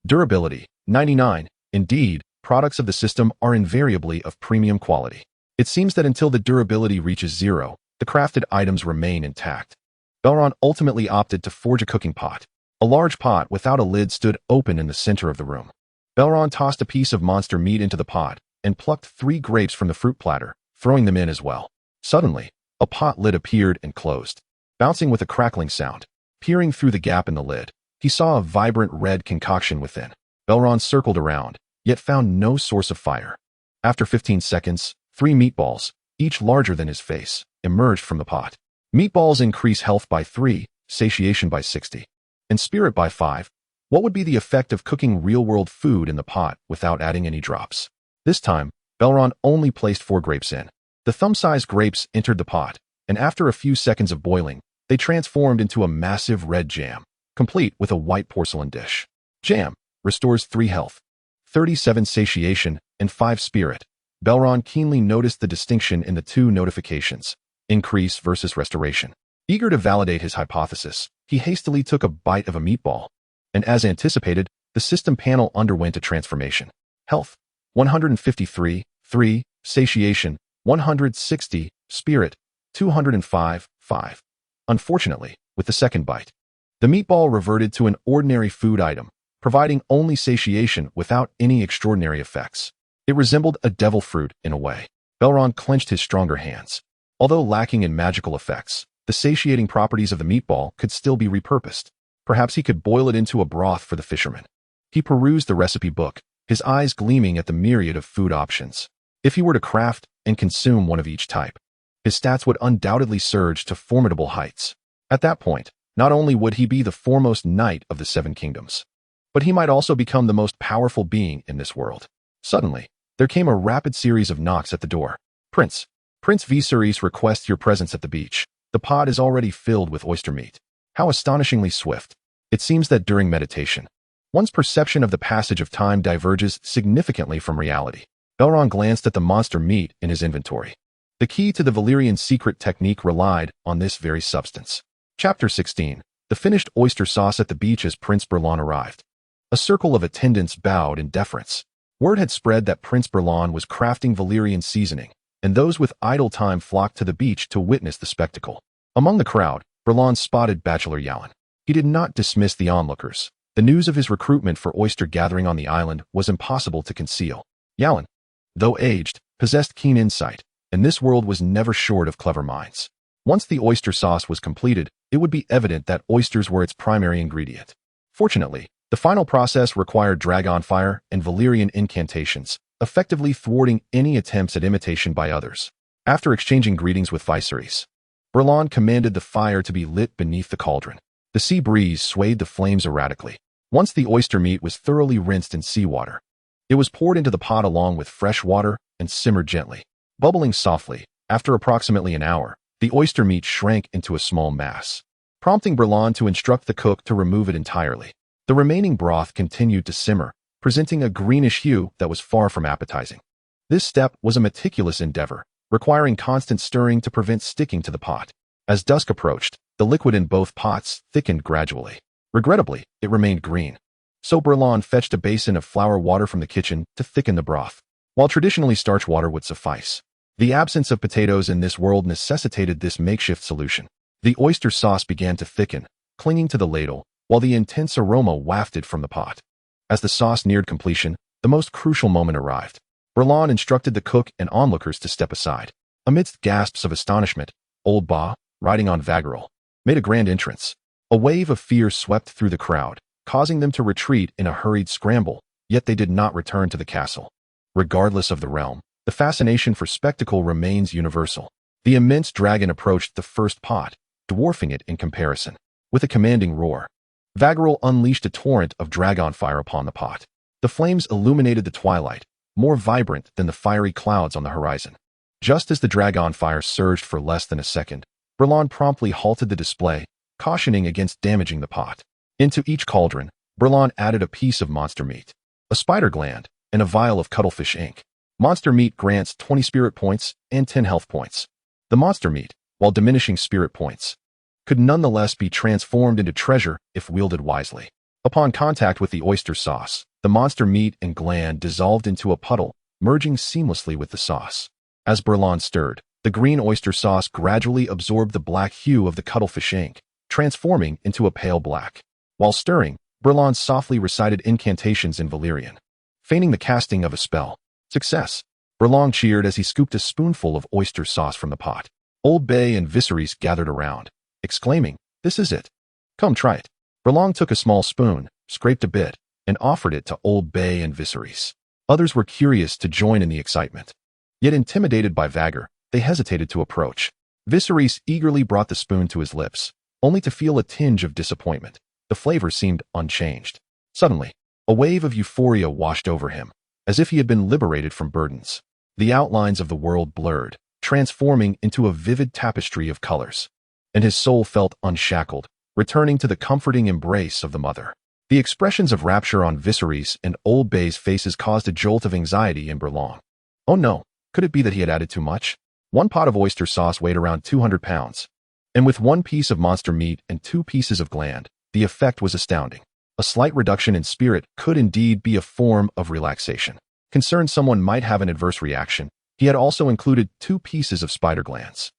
Durability, 99. Indeed, products of the system are invariably of premium quality. It seems that until the durability reaches 0, the crafted items remain intact. Baelon ultimately opted to forge a cooking pot. A large pot without a lid stood open in the center of the room. Baelon tossed a piece of monster meat into the pot and plucked 3 grapes from the fruit platter, throwing them in as well. Suddenly, a pot lid appeared and closed, bouncing with a crackling sound. Peering through the gap in the lid, he saw a vibrant red concoction within. Baelon circled around, yet found no source of fire. After 15 seconds, 3 meatballs, each larger than his face, emerged from the pot. Meatballs increase health by 3, satiation by 60, and spirit by 5. What would be the effect of cooking real-world food in the pot without adding any drops? This time, Baelon only placed 4 grapes in. The thumb-sized grapes entered the pot, and after a few seconds of boiling, they transformed into a massive red jam, complete with a white porcelain dish. Jam restores 3 health, 37 satiation, and 5 spirit. Baelon keenly noticed the distinction in the 2 notifications: increase versus restoration. Eager to validate his hypothesis, he hastily took a bite of a meatball, and as anticipated, the system panel underwent a transformation. Health, 153, 3, satiation, 160, spirit, 205, 5. Unfortunately, with the second bite, the meatball reverted to an ordinary food item, providing only satiation without any extraordinary effects. It resembled a devil fruit in a way. Baelon clenched his stronger hands. Although lacking in magical effects, the satiating properties of the meatball could still be repurposed. Perhaps he could boil it into a broth for the fishermen. He perused the recipe book, his eyes gleaming at the myriad of food options. If he were to craft and consume one of each type, his stats would undoubtedly surge to formidable heights. At that point, not only would he be the foremost knight of the 7 kingdoms, but he might also become the most powerful being in this world. Suddenly, there came a rapid series of knocks at the door. Prince Viserys requests your presence at the beach. The pot is already filled with oyster meat. How astonishingly swift. It seems that during meditation, one's perception of the passage of time diverges significantly from reality. Baelon glanced at the monster meat in his inventory. The key to the Valyrian secret technique relied on this very substance. Chapter 16. The finished oyster sauce at the beach as Prince Baelon arrived. A circle of attendants bowed in deference. Word had spread that Prince Baelon was crafting Valyrian seasoning, and those with idle time flocked to the beach to witness the spectacle. Among the crowd, Baelon spotted Bachelor Yalan. He did not dismiss the onlookers. The news of his recruitment for oyster gathering on the island was impossible to conceal. Yalan, though aged, possessed keen insight, and this world was never short of clever minds. Once the oyster sauce was completed, it would be evident that oysters were its primary ingredient. Fortunately, the final process required dragon fire and Valyrian incantations, effectively thwarting any attempts at imitation by others. After exchanging greetings with Viserys, Baelon commanded the fire to be lit beneath the cauldron. The sea breeze swayed the flames erratically. Once the oyster meat was thoroughly rinsed in seawater, it was poured into the pot along with fresh water and simmered gently. Bubbling softly, after approximately an hour, the oyster meat shrank into a small mass, prompting Baelon to instruct the cook to remove it entirely. The remaining broth continued to simmer, presenting a greenish hue that was far from appetizing. This step was a meticulous endeavor, requiring constant stirring to prevent sticking to the pot. As dusk approached, the liquid in both pots thickened gradually. Regrettably, it remained green. So Baelon fetched a basin of flour water from the kitchen to thicken the broth. While traditionally starch water would suffice, the absence of potatoes in this world necessitated this makeshift solution. The oyster sauce began to thicken, clinging to the ladle, while the intense aroma wafted from the pot. As the sauce neared completion, the most crucial moment arrived. Baelon instructed the cook and onlookers to step aside. Amidst gasps of astonishment, Old Ba, riding on Vagarel, made a grand entrance. A wave of fear swept through the crowd, causing them to retreat in a hurried scramble, yet they did not return to the castle. Regardless of the realm, the fascination for spectacle remains universal. The immense dragon approached the first pot, dwarfing it in comparison. With a commanding roar, Vagarel unleashed a torrent of dragon fire upon the pot. The flames illuminated the twilight, more vibrant than the fiery clouds on the horizon. Just as the dragon fire surged for less than a second, Baelon promptly halted the display, cautioning against damaging the pot. Into each cauldron, Baelon added a piece of monster meat, a spider gland, and a vial of cuttlefish ink. Monster meat grants 20 spirit points and 10 health points. The monster meat, while diminishing spirit points, could nonetheless be transformed into treasure if wielded wisely. Upon contact with the oyster sauce, the monster meat and gland dissolved into a puddle, merging seamlessly with the sauce. As Baelon stirred, the green oyster sauce gradually absorbed the black hue of the cuttlefish ink, transforming into a pale black. While stirring, Baelon softly recited incantations in Valyrian, feigning the casting of a spell. Success! Baelon cheered as he scooped a spoonful of oyster sauce from the pot. Old Bay and Viserys gathered around, exclaiming, "This is it. Come try it." Baelon took a small spoon, scraped a bit, and offered it to Old Bay and Viserys. Others were curious to join in the excitement. Yet intimidated by Vagar, they hesitated to approach. Viserys eagerly brought the spoon to his lips, only to feel a tinge of disappointment. The flavor seemed unchanged. Suddenly, a wave of euphoria washed over him, as if he had been liberated from burdens. The outlines of the world blurred, transforming into a vivid tapestry of colors, and his soul felt unshackled, returning to the comforting embrace of the mother. The expressions of rapture on Viserys and Old Bay's faces caused a jolt of anxiety in Baelon. Oh no, could it be that he had added too much? One pot of oyster sauce weighed around 200 pounds, and with one piece of monster meat and 2 pieces of gland, the effect was astounding. A slight reduction in spirit could indeed be a form of relaxation. Concerned someone might have an adverse reaction, he had also included 2 pieces of spider glands.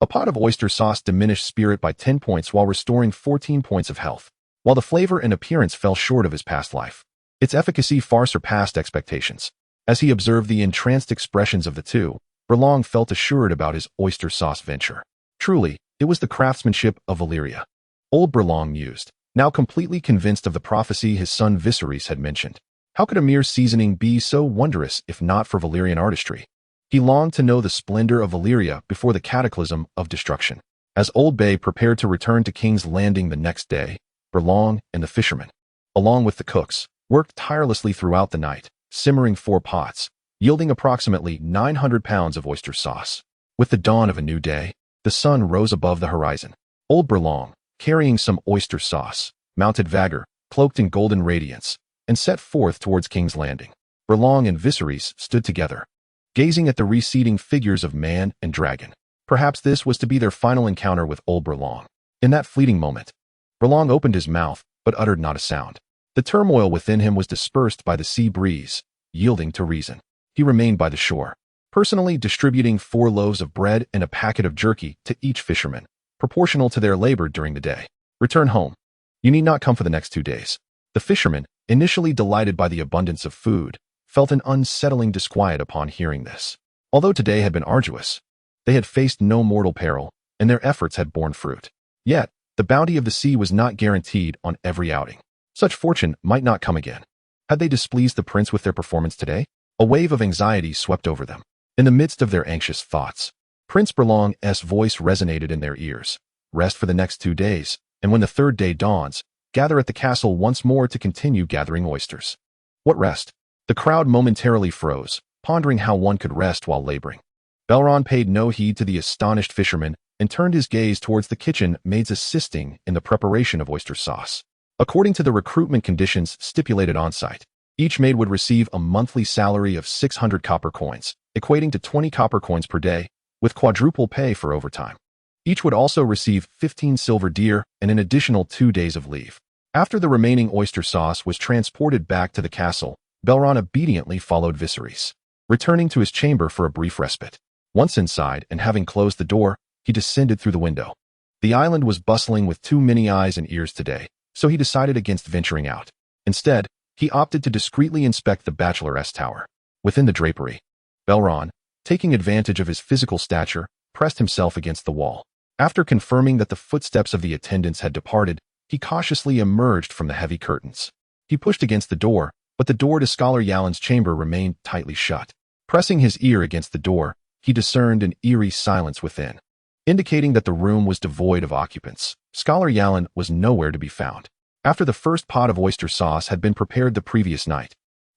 A pot of oyster sauce diminished spirit by 10 points while restoring 14 points of health. While the flavor and appearance fell short of his past life, its efficacy far surpassed expectations. As he observed the entranced expressions of the two, Baelon felt assured about his oyster sauce venture. Truly, it was the craftsmanship of Valyria. Old Baelon mused, now completely convinced of the prophecy his son Viserys had mentioned. How could a mere seasoning be so wondrous if not for Valyrian artistry? He longed to know the splendor of Valyria before the cataclysm of destruction. As Old Bay prepared to return to King's Landing the next day, Baelon and the fishermen, along with the cooks, worked tirelessly throughout the night, simmering 4 pots, yielding approximately 900 pounds of oyster sauce. With the dawn of a new day, the sun rose above the horizon. Old Baelon, carrying some oyster sauce, mounted Vagar, cloaked in golden radiance, and set forth towards King's Landing. Baelon and Viserys stood together, gazing at the receding figures of man and dragon. Perhaps this was to be their final encounter with Old Baelon. In that fleeting moment, Baelon opened his mouth, but uttered not a sound. The turmoil within him was dispersed by the sea breeze, yielding to reason. He remained by the shore, personally distributing 4 loaves of bread and a packet of jerky to each fisherman, proportional to their labor during the day. Return home. You need not come for the next 2 days. The fishermen, initially delighted by the abundance of food, felt an unsettling disquiet upon hearing this. Although today had been arduous, they had faced no mortal peril, and their efforts had borne fruit. Yet, the bounty of the sea was not guaranteed on every outing. Such fortune might not come again. Had they displeased the prince with their performance today? A wave of anxiety swept over them. In the midst of their anxious thoughts, Prince Baelon's voice resonated in their ears. Rest for the next 2 days, and when the third day dawns, gather at the castle once more to continue gathering oysters. What rest? The crowd momentarily froze, pondering how one could rest while laboring. Baelon paid no heed to the astonished fishermen and turned his gaze towards the kitchen maids assisting in the preparation of oyster sauce. According to the recruitment conditions stipulated on site, each maid would receive a monthly salary of 600 copper coins, equating to 20 copper coins per day, with quadruple pay for overtime. Each would also receive 15 silver deer and an additional 2 days of leave. After the remaining oyster sauce was transported back to the castle, Baelon obediently followed Viserys, returning to his chamber for a brief respite. Once inside and having closed the door, he descended through the window. The island was bustling with too many eyes and ears today, so he decided against venturing out. Instead, he opted to discreetly inspect the bacheloress tower. Within the drapery, Baelon, taking advantage of his physical stature, pressed himself against the wall. After confirming that the footsteps of the attendants had departed, he cautiously emerged from the heavy curtains. He pushed against the door, but the door to Scholar Yalon's chamber remained tightly shut. Pressing his ear against the door, he discerned an eerie silence within, indicating that the room was devoid of occupants. Scholar Yalon was nowhere to be found. After the first pot of oyster sauce had been prepared the previous night,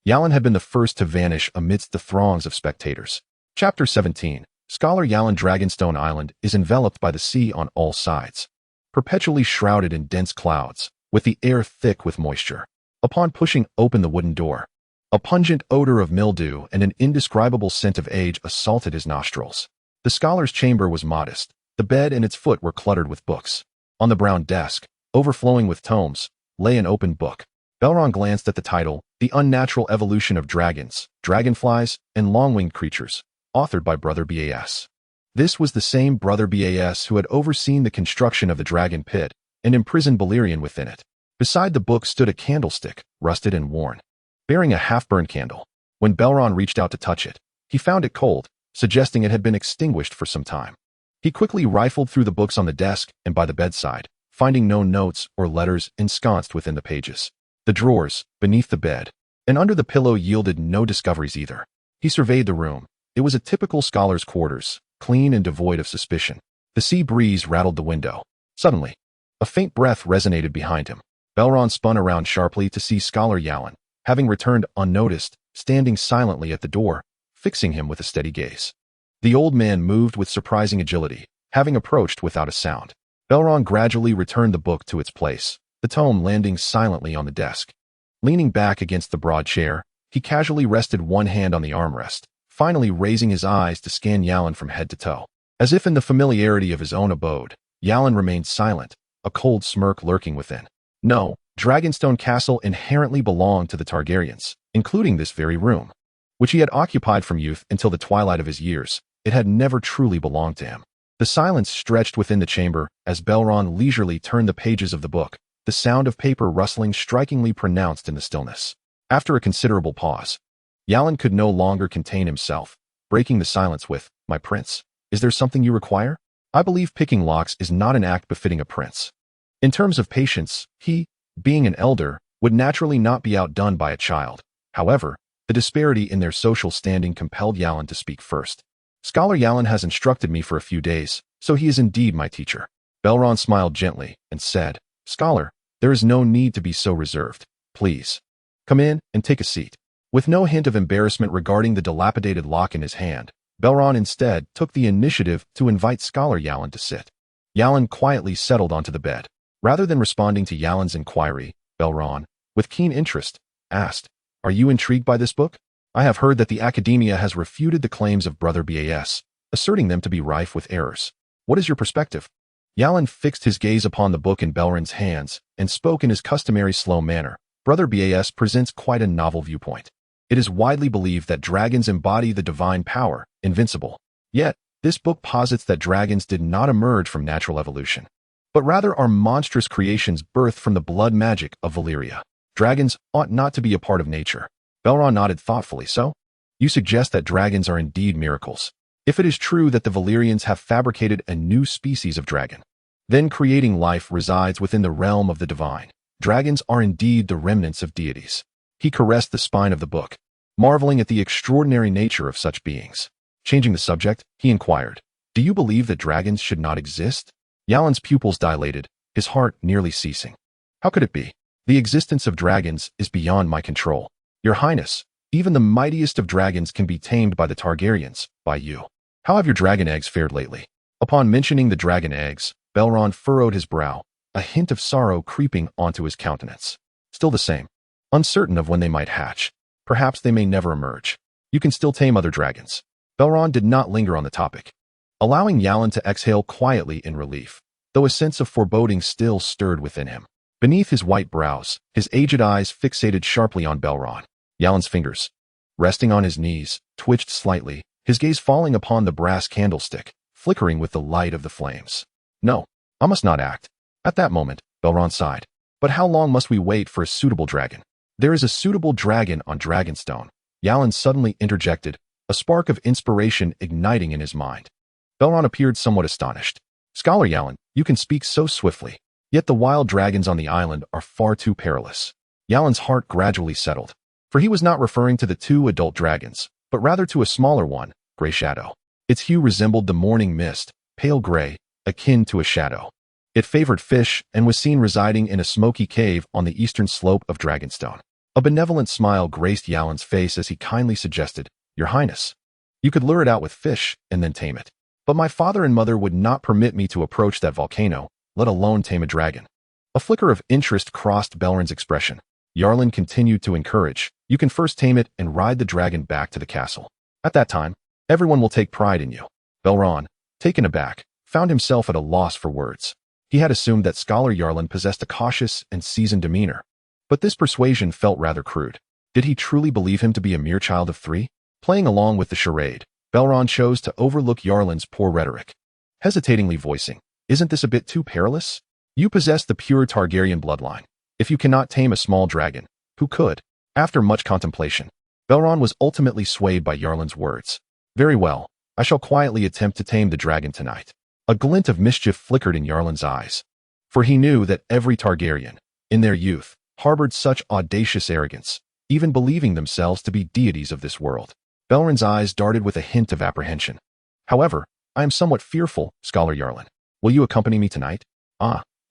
Yalon had been the first to vanish amidst the throngs of spectators. Chapter 17. Scholar Yalon. Dragonstone Island is enveloped by the sea on all sides, perpetually shrouded in dense clouds, with the air thick with moisture. Upon pushing open the wooden door, a pungent odor of mildew and an indescribable scent of age assaulted his nostrils. The scholar's chamber was modest. The bed and its foot were cluttered with books. On the brown desk, overflowing with tomes, lay an open book. Baelon glanced at the title, The Unnatural Evolution of Dragons, Dragonflies, and Long-Winged Creatures, authored by Brother Bas. This was the same Brother Bas who had overseen the construction of the dragon pit and imprisoned Balerion within it. Beside the book stood a candlestick, rusted and worn, bearing a half-burned candle. When Baelon reached out to touch it, he found it cold, suggesting it had been extinguished for some time. He quickly rifled through the books on the desk and by the bedside, finding no notes or letters ensconced within the pages. The drawers, beneath the bed, and under the pillow yielded no discoveries either. He surveyed the room. It was a typical scholar's quarters, clean and devoid of suspicion. The sea breeze rattled the window. Suddenly, a faint breath resonated behind him. Baelon spun around sharply to see Scholar Yalon, having returned unnoticed, standing silently at the door, fixing him with a steady gaze. The old man moved with surprising agility, having approached without a sound. Baelon gradually returned the book to its place, the tome landing silently on the desk. Leaning back against the broad chair, he casually rested one hand on the armrest, finally raising his eyes to scan Yalon from head to toe. As if in the familiarity of his own abode, Yalon remained silent, a cold smirk lurking within. No, Dragonstone Castle inherently belonged to the Targaryens, including this very room, which he had occupied from youth until the twilight of his years. It had never truly belonged to him. The silence stretched within the chamber as Baelon leisurely turned the pages of the book, the sound of paper rustling strikingly pronounced in the stillness. After a considerable pause, Yalon could no longer contain himself, breaking the silence with, "My prince, is there something you require? I believe picking locks is not an act befitting a prince." In terms of patience, he, being an elder, would naturally not be outdone by a child. However, the disparity in their social standing compelled Yalon to speak first. "Scholar Yalon has instructed me for a few days, so he is indeed my teacher." Baelon smiled gently and said, "Scholar, there is no need to be so reserved. Please, come in and take a seat." With no hint of embarrassment regarding the dilapidated lock in his hand, Baelon instead took the initiative to invite Scholar Yalon to sit. Yalon quietly settled onto the bed. Rather than responding to Yalon's inquiry, Baelon, with keen interest, asked, "Are you intrigued by this book? I have heard that the academia has refuted the claims of Brother Bas, asserting them to be rife with errors. What is your perspective?" Yalon fixed his gaze upon the book in Baelon's hands and spoke in his customary slow manner. "Brother Bas presents quite a novel viewpoint. It is widely believed that dragons embody the divine power, invincible. Yet, this book posits that dragons did not emerge from natural evolution, but rather are monstrous creations birthed from the blood magic of Valyria. Dragons ought not to be a part of nature." Baelon nodded thoughtfully. "So, you suggest that dragons are indeed miracles. If it is true that the Valyrians have fabricated a new species of dragon, then creating life resides within the realm of the divine. Dragons are indeed the remnants of deities." He caressed the spine of the book. marveling at the extraordinary nature of such beings. Changing the subject, he inquired, "Do you believe that dragons should not exist?" Yalin's pupils dilated, his heart nearly ceasing. "How could it be? The existence of dragons is beyond my control. Your Highness, even the mightiest of dragons can be tamed by the Targaryens, by you. How have your dragon eggs fared lately?" Upon mentioning the dragon eggs, Baelon furrowed his brow, a hint of sorrow creeping onto his countenance. "Still the same. Uncertain of when they might hatch. Perhaps they may never emerge. You can still tame other dragons." Baelon did not linger on the topic, allowing Yalin to exhale quietly in relief, though a sense of foreboding still stirred within him. Beneath his white brows, his aged eyes fixated sharply on Baelon. Yalin's fingers, resting on his knees, twitched slightly, his gaze falling upon the brass candlestick, flickering with the light of the flames. "No, I must not act." At that moment, Baelon sighed. "But how long must we wait for a suitable dragon?" "There is a suitable dragon on Dragonstone," Yalin suddenly interjected, a spark of inspiration igniting in his mind. Baelon appeared somewhat astonished. "Scholar Yalin, you can speak so swiftly. Yet the wild dragons on the island are far too perilous." Yalin's heart gradually settled, for he was not referring to the two adult dragons, but rather to a smaller one, Grey Shadow. Its hue resembled the morning mist, pale gray, akin to a shadow. It favored fish and was seen residing in a smoky cave on the eastern slope of Dragonstone. A benevolent smile graced Yalin's face as he kindly suggested, "Your Highness, you could lure it out with fish and then tame it. But my father and mother would not permit me to approach that volcano, let alone tame a dragon." A flicker of interest crossed Belron's expression. Yarlin continued to encourage, "You can first tame it and ride the dragon back to the castle. At that time, everyone will take pride in you." Baelon, taken aback, found himself at a loss for words. He had assumed that Scholar Yarlin possessed a cautious and seasoned demeanor, but this persuasion felt rather crude. Did he truly believe him to be a mere child of 3? Playing along with the charade, Baelon chose to overlook Yarlin's poor rhetoric, hesitatingly voicing, "Isn't this a bit too perilous? You possess the pure Targaryen bloodline. If you cannot tame a small dragon, who could?" After much contemplation, Baelon was ultimately swayed by Yarlin's words. "Very well, I shall quietly attempt to tame the dragon tonight." A glint of mischief flickered in Yarlin's eyes, for he knew that every Targaryen, in their youth, harbored such audacious arrogance, even believing themselves to be deities of this world. Baelon's eyes darted with a hint of apprehension. "However, I am somewhat fearful, Scholar Yarlin. Will you accompany me tonight?"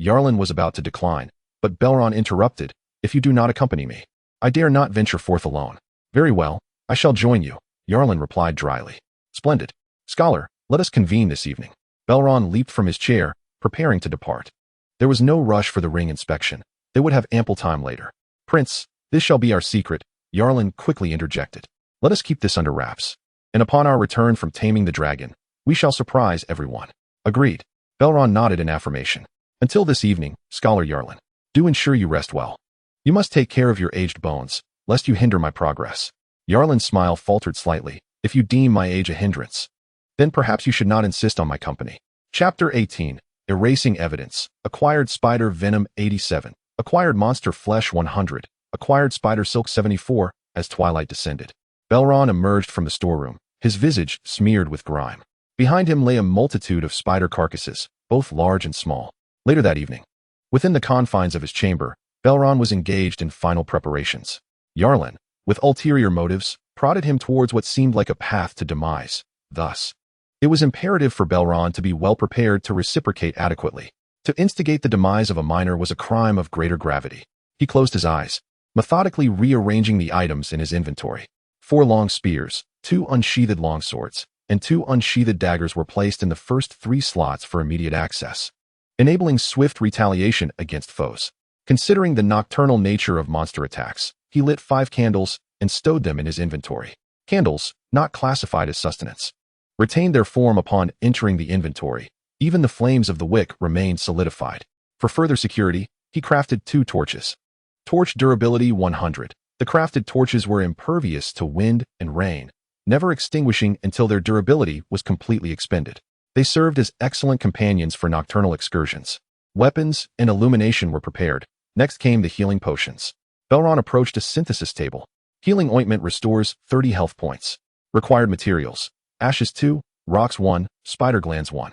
Yarlin was about to decline, but Baelon interrupted, "If you do not accompany me, I dare not venture forth alone." "Very well, I shall join you," Yarlin replied dryly. "Splendid. Scholar, let us convene this evening." Baelon leaped from his chair, preparing to depart. There was no rush for the ring inspection. They would have ample time later. "Prince, this shall be our secret," Yarlin quickly interjected. "Let us keep this under wraps. And upon our return from taming the dragon, we shall surprise everyone." "Agreed." Baelon nodded in affirmation. "Until this evening, Scholar Yarlin, do ensure you rest well. You must take care of your aged bones, lest you hinder my progress." Yarlin's smile faltered slightly. "If you deem my age a hindrance, then perhaps you should not insist on my company." Chapter 18. Erasing Evidence. Acquired Spider Venom 87. Acquired Monster Flesh 100. Acquired Spider Silk 74. As twilight descended, Baelon emerged from the storeroom, his visage smeared with grime. Behind him lay a multitude of spider carcasses, both large and small. Later that evening, within the confines of his chamber, Baelon was engaged in final preparations. Yarlin, with ulterior motives, prodded him towards what seemed like a path to demise. Thus, it was imperative for Baelon to be well prepared to reciprocate adequately. To instigate the demise of a minor was a crime of greater gravity. He closed his eyes, methodically rearranging the items in his inventory. 4 long spears, 2 unsheathed longswords, and 2 unsheathed daggers were placed in the first 3 slots for immediate access, enabling swift retaliation against foes. Considering the nocturnal nature of monster attacks, he lit 5 candles and stowed them in his inventory. Candles, not classified as sustenance, retained their form upon entering the inventory. Even the flames of the wick remained solidified. For further security, he crafted 2 torches. Torch durability 100. The crafted torches were impervious to wind and rain, never extinguishing until their durability was completely expended. They served as excellent companions for nocturnal excursions. Weapons and illumination were prepared. Next came the healing potions. Baelon approached a synthesis table. Healing ointment restores 30 health points. Required materials: ashes 2, rocks 1, spider glands 1.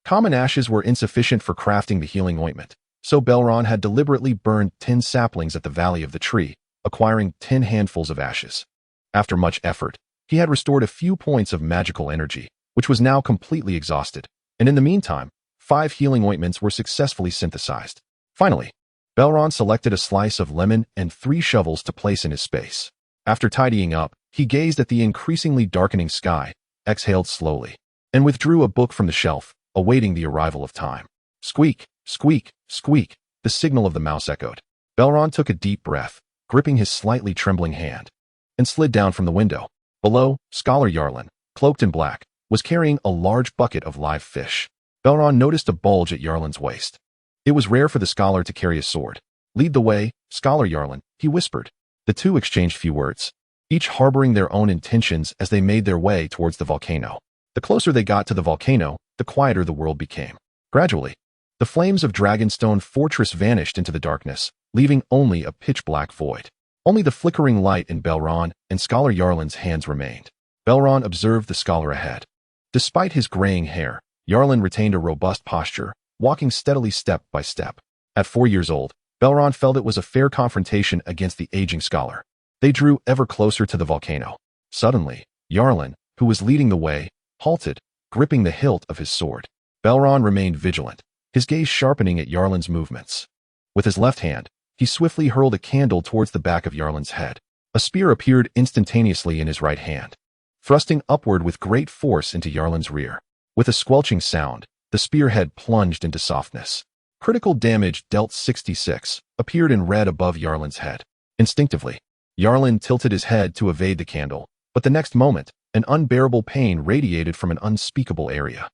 Common ashes were insufficient for crafting the healing ointment, so Baelon had deliberately burned 10 saplings at the valley of the tree, acquiring 10 handfuls of ashes. After much effort, he had restored a few points of magical energy, which was now completely exhausted, and in the meantime, 5 healing ointments were successfully synthesized. Finally, Baelon selected a slice of lemon and 3 shovels to place in his space. After tidying up, he gazed at the increasingly darkening sky, exhaled slowly, and withdrew a book from the shelf, awaiting the arrival of time. Squeak, squeak, squeak, the signal of the mouse echoed. Baelon took a deep breath, gripping his slightly trembling hand, and slid down from the window. Below, Scholar Yarlin, cloaked in black, was carrying a large bucket of live fish. Baelon noticed a bulge at Yarlin's waist. It was rare for the scholar to carry a sword. Lead the way, Scholar Yarlin, he whispered. The two exchanged few words, each harboring their own intentions as they made their way towards the volcano. The closer they got to the volcano, the quieter the world became. Gradually, the flames of Dragonstone Fortress vanished into the darkness, leaving only a pitch-black void. Only the flickering light in Baelon and Scholar Yarlin's hands remained. Baelon observed the scholar ahead. Despite his graying hair, Yarlin retained a robust posture, walking steadily step by step. At 4 years old, Baelon felt it was a fair confrontation against the aging scholar. They drew ever closer to the volcano. Suddenly, Yarlin, who was leading the way, halted, gripping the hilt of his sword. Baelon remained vigilant, his gaze sharpening at Yarlin's movements. With his left hand, he swiftly hurled a candle towards the back of Yarlin's head. A spear appeared instantaneously in his right hand, thrusting upward with great force into Yarlin's rear. With a squelching sound, the spearhead plunged into softness. Critical damage dealt 66 appeared in red above Yarlin's head. Instinctively, Yarlin tilted his head to evade the candle, but the next moment, an unbearable pain radiated from an unspeakable area.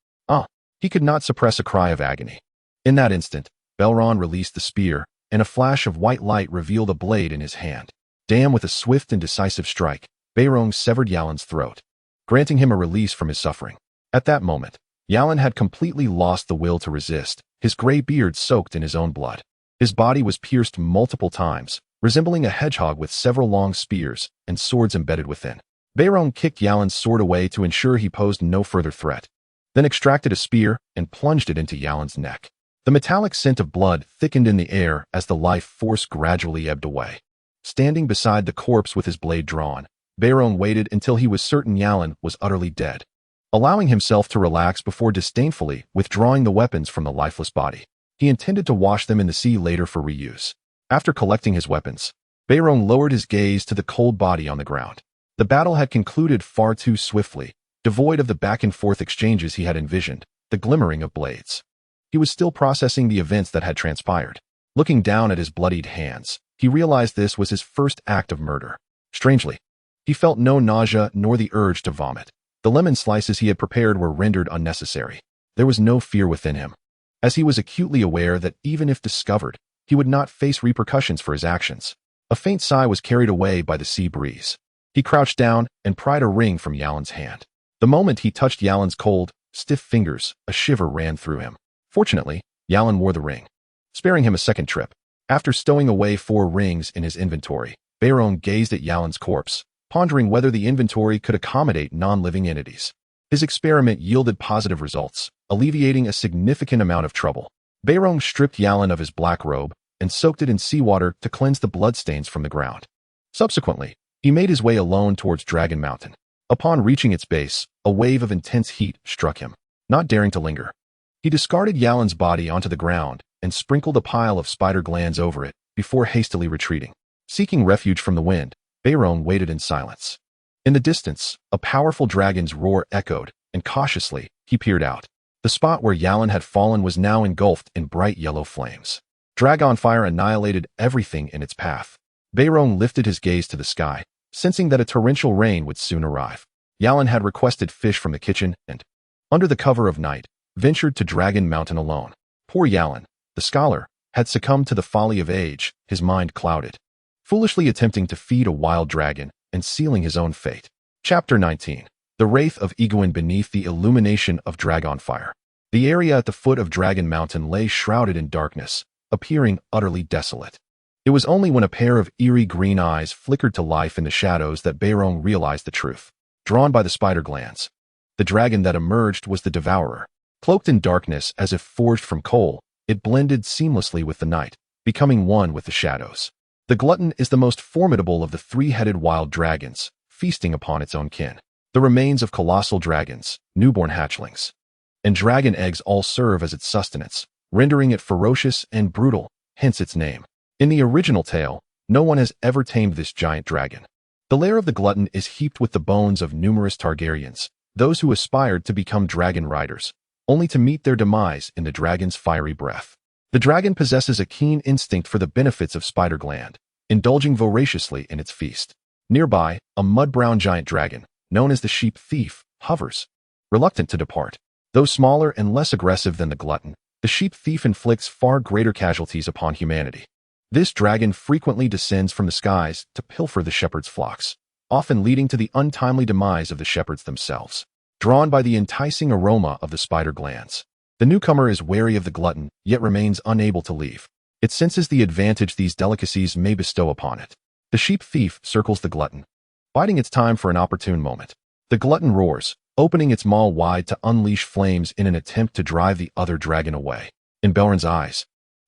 He could not suppress a cry of agony. In that instant, Baelon released the spear, and a flash of white light revealed a blade in his hand. With a swift and decisive strike, Baelon severed Yarlin's throat, granting him a release from his suffering. At that moment, Yarlin had completely lost the will to resist, his gray beard soaked in his own blood. His body was pierced multiple times, resembling a hedgehog with several long spears and swords embedded within. Baelon kicked Yarlin's sword away to ensure he posed no further threat, then extracted a spear and plunged it into Yarlin's neck. The metallic scent of blood thickened in the air as the life force gradually ebbed away. Standing beside the corpse with his blade drawn, Baelon waited until he was certain Yarlin was utterly dead, allowing himself to relax before disdainfully withdrawing the weapons from the lifeless body. He intended to wash them in the sea later for reuse. After collecting his weapons, Baelon lowered his gaze to the cold body on the ground. The battle had concluded far too swiftly, devoid of the back-and-forth exchanges he had envisioned, the glimmering of blades. He was still processing the events that had transpired. Looking down at his bloodied hands, he realized this was his first act of murder. Strangely, he felt no nausea nor the urge to vomit. The lemon slices he had prepared were rendered unnecessary. There was no fear within him, as he was acutely aware that even if discovered, he would not face repercussions for his actions. A faint sigh was carried away by the sea breeze. He crouched down and pried a ring from Yarlin's hand. The moment he touched Yarlin's cold, stiff fingers, a shiver ran through him. Fortunately, Yarlin wore the ring, sparing him a second trip. After stowing away 4 rings in his inventory, Baelon gazed at Yarlin's corpse, pondering whether the inventory could accommodate non-living entities. His experiment yielded positive results, alleviating a significant amount of trouble. Baelon stripped Yarlin of his black robe and soaked it in seawater to cleanse the bloodstains from the ground. Subsequently, he made his way alone towards Dragon Mountain. Upon reaching its base, a wave of intense heat struck him. Not daring to linger, he discarded Yarlin's body onto the ground and sprinkled a pile of spider glands over it before hastily retreating. Seeking refuge from the wind, Baelon waited in silence. In the distance, a powerful dragon's roar echoed, and cautiously, he peered out. The spot where Yarlin had fallen was now engulfed in bright yellow flames. Dragonfire annihilated everything in its path. Baelon lifted his gaze to the sky, sensing that a torrential rain would soon arrive. Yarlin had requested fish from the kitchen and, under the cover of night, ventured to Dragon Mountain alone. Poor Yarlin, the scholar, had succumbed to the folly of age, his mind clouded, foolishly attempting to feed a wild dragon and sealing his own fate. Chapter 19. The Wraith of Egwene beneath the illumination of Dragonfire. The area at the foot of Dragon Mountain lay shrouded in darkness, appearing utterly desolate. It was only when a pair of eerie green eyes flickered to life in the shadows that Baelon realized the truth. Drawn by the spider glands, the dragon that emerged was the Devourer. Cloaked in darkness as if forged from coal, it blended seamlessly with the night, becoming one with the shadows. The glutton is the most formidable of the 3-headed wild dragons, feasting upon its own kin. The remains of colossal dragons, newborn hatchlings, and dragon eggs all serve as its sustenance, rendering it ferocious and brutal, hence its name. In the original tale, no one has ever tamed this giant dragon. The lair of the glutton is heaped with the bones of numerous Targaryens, those who aspired to become dragon riders, only to meet their demise in the dragon's fiery breath. The dragon possesses a keen instinct for the benefits of spider gland, indulging voraciously in its feast. Nearby, a mud-brown giant dragon, known as the sheep thief, hovers, reluctant to depart. Though smaller and less aggressive than the glutton, the sheep thief inflicts far greater casualties upon humanity. This dragon frequently descends from the skies to pilfer the shepherd's flocks, often leading to the untimely demise of the shepherds themselves. Drawn by the enticing aroma of the spider glands, the newcomer is wary of the glutton, yet remains unable to leave. It senses the advantage these delicacies may bestow upon it. The sheep thief circles the glutton, biding its time for an opportune moment. The glutton roars, opening its maw wide to unleash flames in an attempt to drive the other dragon away. In Baelon's eyes,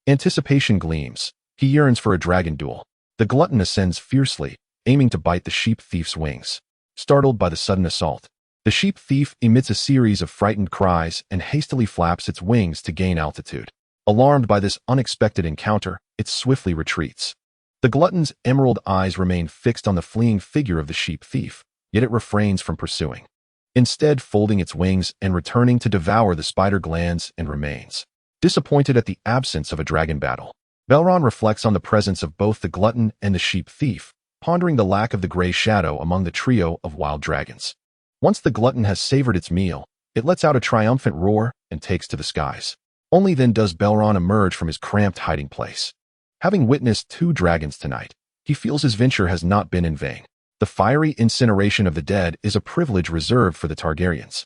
anticipation gleams. He yearns for a dragon duel. The glutton ascends fiercely, aiming to bite the sheep thief's wings. Startled by the sudden assault, the sheep thief emits a series of frightened cries and hastily flaps its wings to gain altitude. Alarmed by this unexpected encounter, it swiftly retreats. The glutton's emerald eyes remain fixed on the fleeing figure of the sheep thief, yet it refrains from pursuing, instead folding its wings and returning to devour the spider glands and remains. Disappointed at the absence of a dragon battle, Baelon reflects on the presence of both the glutton and the sheep thief, pondering the lack of the gray shadow among the trio of wild dragons. Once the glutton has savored its meal, it lets out a triumphant roar and takes to the skies. Only then does Baelon emerge from his cramped hiding place. Having witnessed 2 dragons tonight, he feels his venture has not been in vain. The fiery incineration of the dead is a privilege reserved for the Targaryens.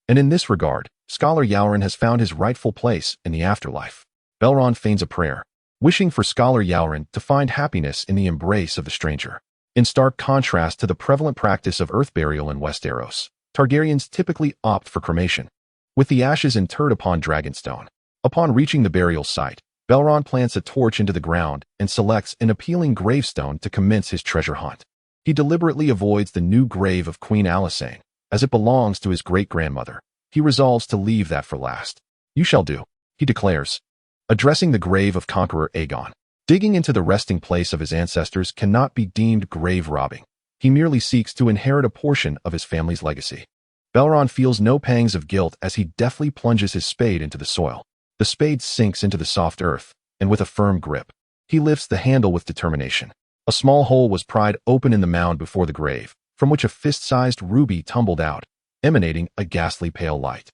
And in this regard, Scholar Yaurin has found his rightful place in the afterlife. Baelon feigns a prayer, wishing for Scholar Yaurin to find happiness in the embrace of the stranger. In stark contrast to the prevalent practice of earth burial in Westeros, Targaryens typically opt for cremation, with the ashes interred upon Dragonstone. Upon reaching the burial site, Baelon plants a torch into the ground and selects an appealing gravestone to commence his treasure hunt. He deliberately avoids the new grave of Queen Alysanne, as it belongs to his great-grandmother. He resolves to leave that for last. "You shall do," he declares, addressing the grave of conqueror Aegon. Digging into the resting place of his ancestors cannot be deemed grave robbing. He merely seeks to inherit a portion of his family's legacy. Baelon feels no pangs of guilt as he deftly plunges his spade into the soil. The spade sinks into the soft earth, and with a firm grip, he lifts the handle with determination. A small hole was pried open in the mound before the grave, from which a fist-sized ruby tumbled out, emanating a ghastly pale light.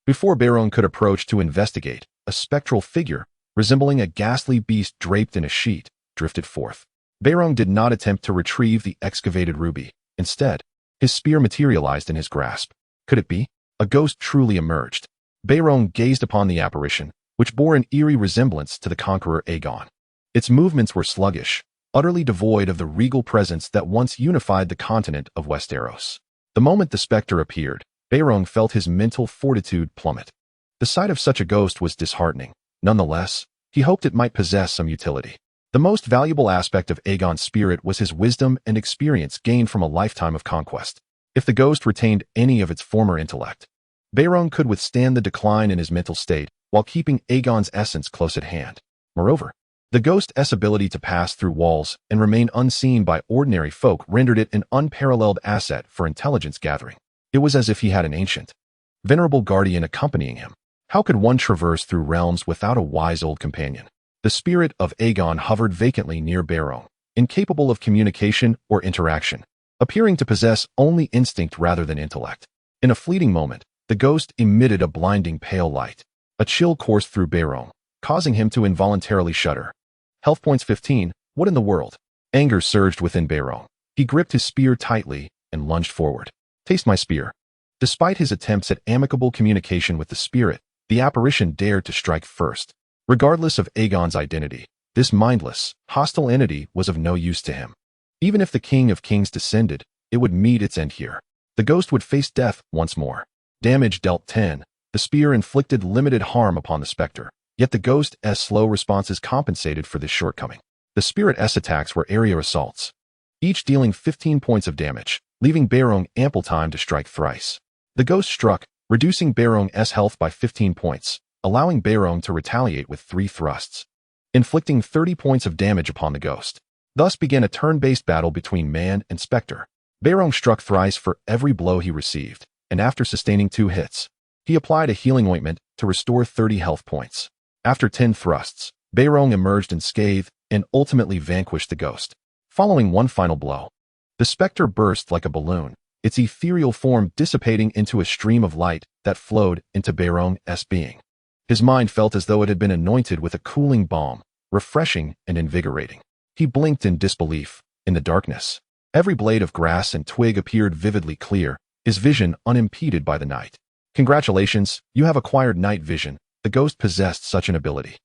Before Baelon could approach to investigate, a spectral figure, resembling a ghastly beast draped in a sheet, drifted forth. Baelon did not attempt to retrieve the excavated ruby. Instead, his spear materialized in his grasp. Could it be? A ghost truly emerged. Baelon gazed upon the apparition, which bore an eerie resemblance to the conqueror Aegon. Its movements were sluggish, utterly devoid of the regal presence that once unified the continent of Westeros. The moment the specter appeared, Baelon felt his mental fortitude plummet. The sight of such a ghost was disheartening. Nonetheless, he hoped it might possess some utility. The most valuable aspect of Aegon's spirit was his wisdom and experience gained from a lifetime of conquest. If the ghost retained any of its former intellect, Baelon could withstand the decline in his mental state while keeping Aegon's essence close at hand. Moreover, the ghost's ability to pass through walls and remain unseen by ordinary folk rendered it an unparalleled asset for intelligence gathering. It was as if he had an ancient, venerable guardian accompanying him. How could one traverse through realms without a wise old companion? The spirit of Aegon hovered vacantly near Baelon, incapable of communication or interaction, appearing to possess only instinct rather than intellect. In a fleeting moment, the ghost emitted a blinding pale light. A chill coursed through Baelon, causing him to involuntarily shudder. Health points 15. What in the world? Anger surged within Baelon. He gripped his spear tightly and lunged forward. Taste my spear. Despite his attempts at amicable communication with the spirit, the apparition dared to strike first. Regardless of Aegon's identity, this mindless, hostile entity was of no use to him. Even if the King of Kings descended, it would meet its end here. The ghost would face death once more. Damage dealt 10. The spear inflicted limited harm upon the specter, yet the ghost's slow responses compensated for this shortcoming. The spirit's attacks were area assaults, each dealing 15 points of damage, leaving Baelon ample time to strike thrice. The ghost struck, reducing Baelon's health by 15 points, allowing Baelon to retaliate with 3 thrusts, inflicting 30 points of damage upon the ghost. Thus began a turn-based battle between man and spectre. Baelon struck thrice for every blow he received, and after sustaining 2 hits, he applied a healing ointment to restore 30 health points. After 10 thrusts, Baelon emerged unscathed and ultimately vanquished the ghost. Following one final blow, the spectre burst like a balloon, its ethereal form dissipating into a stream of light that flowed into Baelon's being. His mind felt as though it had been anointed with a cooling balm, refreshing and invigorating. He blinked in disbelief. In the darkness, every blade of grass and twig appeared vividly clear, his vision unimpeded by the night. Congratulations, you have acquired night vision. The ghost possessed such an ability.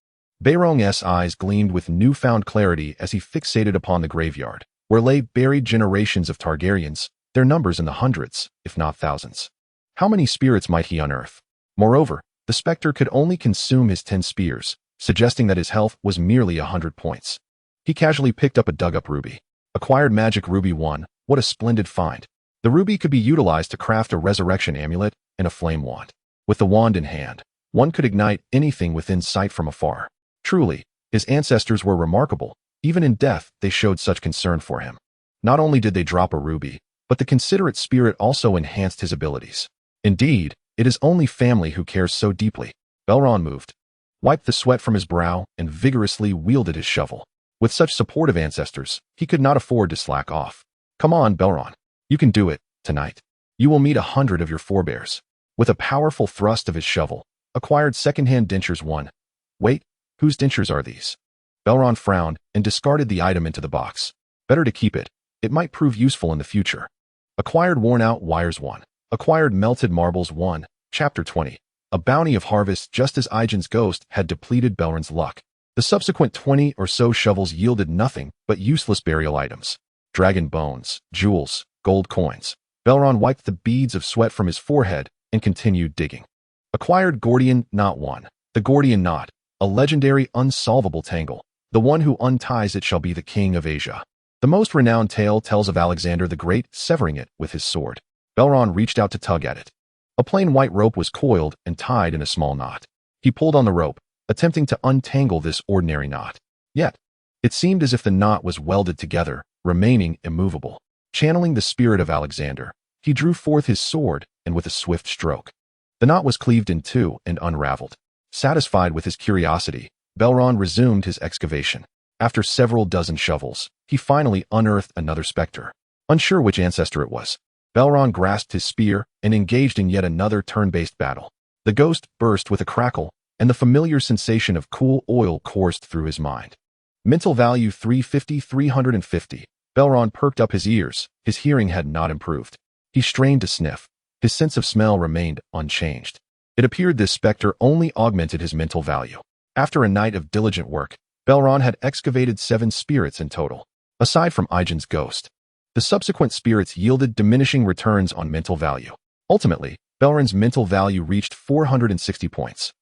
Baelon's eyes gleamed with newfound clarity as he fixated upon the graveyard, where lay buried generations of Targaryens, their numbers in the hundreds, if not thousands. How many spirits might he unearth? Moreover, the spectre could only consume his 10 spears, suggesting that his health was merely 100 points. He casually picked up a dug-up ruby. Acquired magic ruby 1, what a splendid find. The ruby could be utilized to craft a resurrection amulet and a flame wand. With the wand in hand, one could ignite anything within sight from afar. Truly, his ancestors were remarkable. Even in death, they showed such concern for him. Not only did they drop a ruby, but the considerate spirit also enhanced his abilities. Indeed, it is only family who cares so deeply. Baelon moved, wiped the sweat from his brow, and vigorously wielded his shovel. With such supportive ancestors, he could not afford to slack off. Come on, Baelon. You can do it, tonight. You will meet 100 of your forebears. With a powerful thrust of his shovel, acquired second-hand dentures 1. Wait, whose dentures are these? Baelon frowned and discarded the item into the box. Better to keep it. It might prove useful in the future. Acquired worn-out wires 1. Acquired melted marbles 1. Chapter 20. A bounty of harvest just as Ijon's ghost had depleted Baelon's luck. The subsequent 20 or so shovels yielded nothing but useless burial items. Dragon bones, jewels, gold coins. Baelon wiped the beads of sweat from his forehead and continued digging. Acquired Gordian Knot 1. The Gordian Knot, a legendary unsolvable tangle. The one who unties it shall be the king of Asia. The most renowned tale tells of Alexander the Great severing it with his sword. Baelon reached out to tug at it. A plain white rope was coiled and tied in a small knot. He pulled on the rope, attempting to untangle this ordinary knot. Yet, it seemed as if the knot was welded together, remaining immovable. Channeling the spirit of Alexander, he drew forth his sword, and with a swift stroke, the knot was cleaved in 2 and unraveled. Satisfied with his curiosity, Baelon resumed his excavation. After several dozen shovels, he finally unearthed another spectre. Unsure which ancestor it was, Baelon grasped his spear and engaged in yet another turn-based battle. The ghost burst with a crackle, and the familiar sensation of cool oil coursed through his mind. Mental value 350. Baelon perked up his ears. His hearing had not improved. He strained to sniff. His sense of smell remained unchanged. It appeared this spectre only augmented his mental value. After a night of diligent work, Baelon had excavated 7 spirits in total. Aside from Ijon's ghost, the subsequent spirits yielded diminishing returns on mental value. Ultimately, Baelon's mental value reached 460 points.